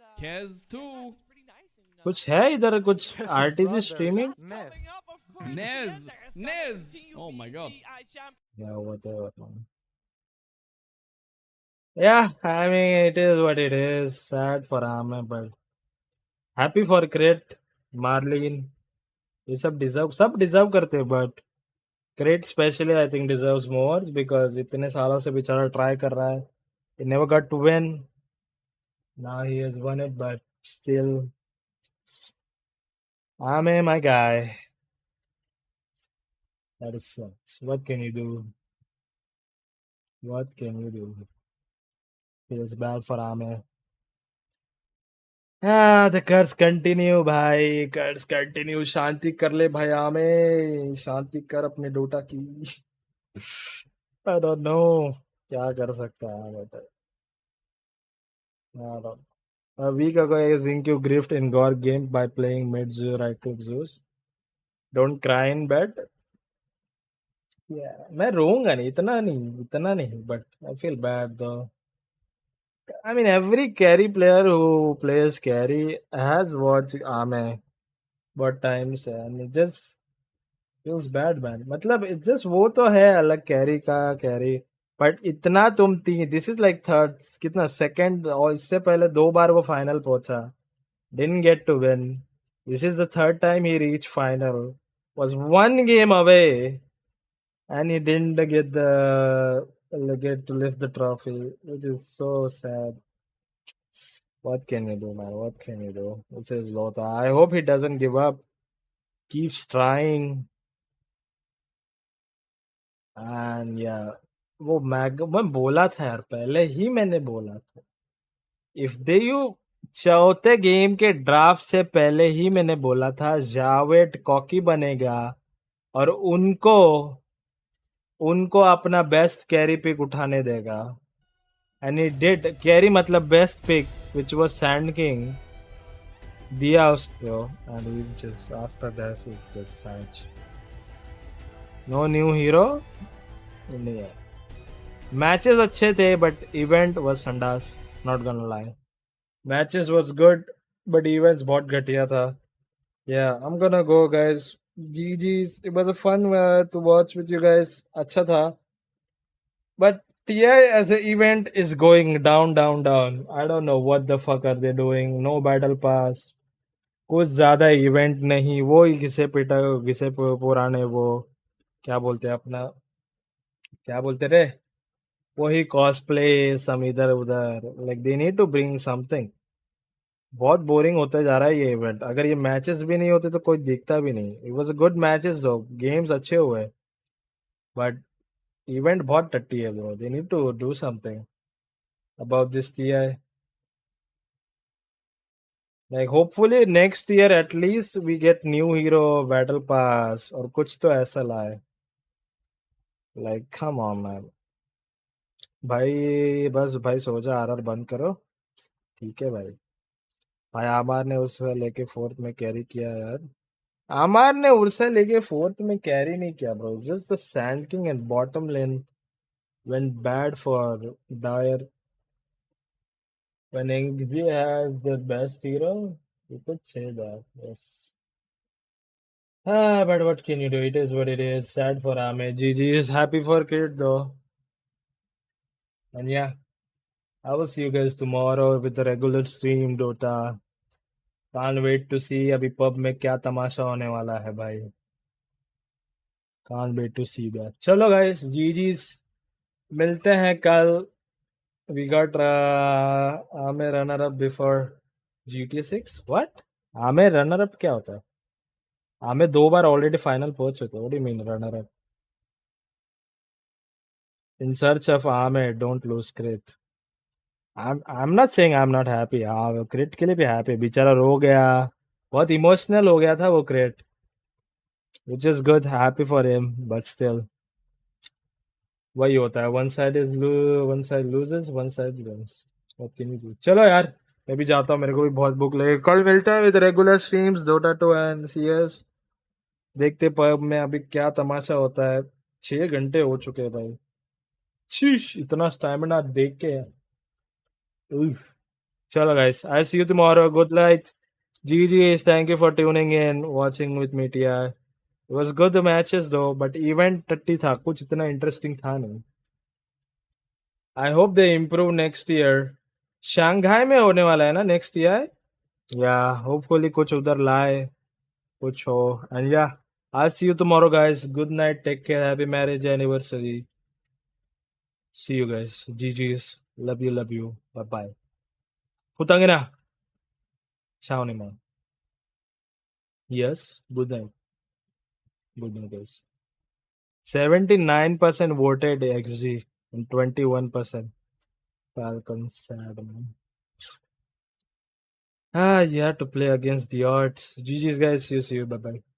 uh, Kez too. It's pretty nice in कुछ है इधर कुछ RTG streaming Nez. Oh my god. Yeah, whatever. Yeah, I mean it is what it is. Sad for Ame, but happy for Crit, Marlene. ये सब deserve करते हैं, but Crit especially I think deserves more because इतने सालों से बेचारा try कर रहा है. He never got to win. Now he has won it, but still, Ame, my guy. That is sucks. What can you do? What can you do? Feels bad for Ame. The curse continue भाई, curse continue. शांति कर ले भाई आमे, शांति कर अपने Dota की. I don't know क्या कर सकता है बता. I don't. A week ago, I think you griefed in Gore game by playing mid Zoo right click Zeus. Don't cry in bed. Yeah, मैं रोऊंगा नहीं, इतना नहीं, but I feel bad though. I mean, every carry player who plays carry has watched Ame what times and it just feels bad, man. मतलब it just वो तो है अलग carry का carry, but इतना तुम this is like third कितना second और इससे पहले 2 बार वो final पहुंचा, didn't get to win. This is the third time he reached final, was 1 game away, and he didn't get to lift the trophy, which is so sad. What can you do, man? What can you do? This is Lota. I hope he doesn't give up. Keeps trying. And yeah, वो मैं बोला था यार, पहले ही मैंने बोला था. If they you चौथे गेम के ड्राफ्ट से पहले ही मैंने बोला था जावेद कॉकी बनेगा और उनको अपना बेस्ट कैरी पिक उठाने देगा. And he did. Carry मतलब best pick, which was Sand King. दिया उसको, and we just after that it just such. No new hero. नहीं है. Matches अच्छे थे, but event was संडास. Not gonna lie. Matches was good, but events बहुत घटिया था. Yeah, I'm gonna go, guys. GG's. It was a fun to watch with you guys. अच्छा था. But TI as an event is going down. I don't know what the fuck are they doing. No battle pass. कुछ ज्यादा event नहीं. वो ही घिसे पुराने वो क्या बोलते हैं अपना, क्या बोलते रे, वही कॉस्प्ले सम इधर उधर. Like they need to bring something. बहुत बोरिंग होता जा रहा है ये इवेंट. अगर ये मैचेस भी नहीं होते तो कोई देखता भी नहीं. It was a good matches दो, गेम्स अच्छे हुए, बट इवेंट बहुत टट्टी है bro. They need to do something about this TI. Like hopefully next year at least we get new hero battle pass और कुछ तो ऐसा लाए. Like come on man. भाई बस भाई सो जा, RR बंद करो. ठीक है भाई. भाई आमार ने उस लेके 4th में कैरी किया यार. आमार ने उर्सा लेके 4th में कैरी नहीं किया bro. Just the Sand King and bottom lane went bad for Dire. When XG has the best hero, you could say that, yes. But what can you do? It is what it is. Sad for Ame. GG is happy for Kid though. And yeah, I will see you guys tomorrow with the regular stream Dota. Can't wait to see अभी pub में क्या तमाशा होने वाला है भाई. Can't wait to see that. चलो guys, GG's. मिलते हैं कल. We got Ame runner-up before GTA 6. What? Ame runner-up क्या होता है? Ame 2 बार already final पहुंच चुके. What do you mean runner-up? In search of Ame, don't lose Crit. I'm not saying I'm not happy. हाँ, Crit के लिए भी happy. बेचारा रो गया. बहुत emotional हो गया था वो Crit. Which is good. Happy for him, but still. वही होता है. one side loses, one side wins. What can you do? चलो यार, मैं भी जाता हूँ. मेरे को भी बहुत भूख लगे. कल मिलता है with regular streams Dota 2 and CS. देखते पब में अभी क्या तमाशा होता है. 6 घंटे हो चुके हैं भाई. शीश, इतना स्टैमिना देख के. चलो guys, I see you tomorrow. Good night. GG's, thank you for tuning in, watching with me, TI. It was good the matches though, but event 30 था, कुछ इतना interesting था नहीं. I hope they improve next year. Shanghai में होने वाला है ना next year? Yeah, hopefully कुछ उधर लाए, कुछ हो. And yeah, I'll see you tomorrow, guys. Good night, take care, happy marriage anniversary. See you guys. GG's. Love you. Bye-bye. Putangina. Ciao naman. Yes, good night. Good night, guys. 79% voted XG and 21% Falcons. Sad, man. You have to play against the odds. GG's, guys. See you. Bye-bye.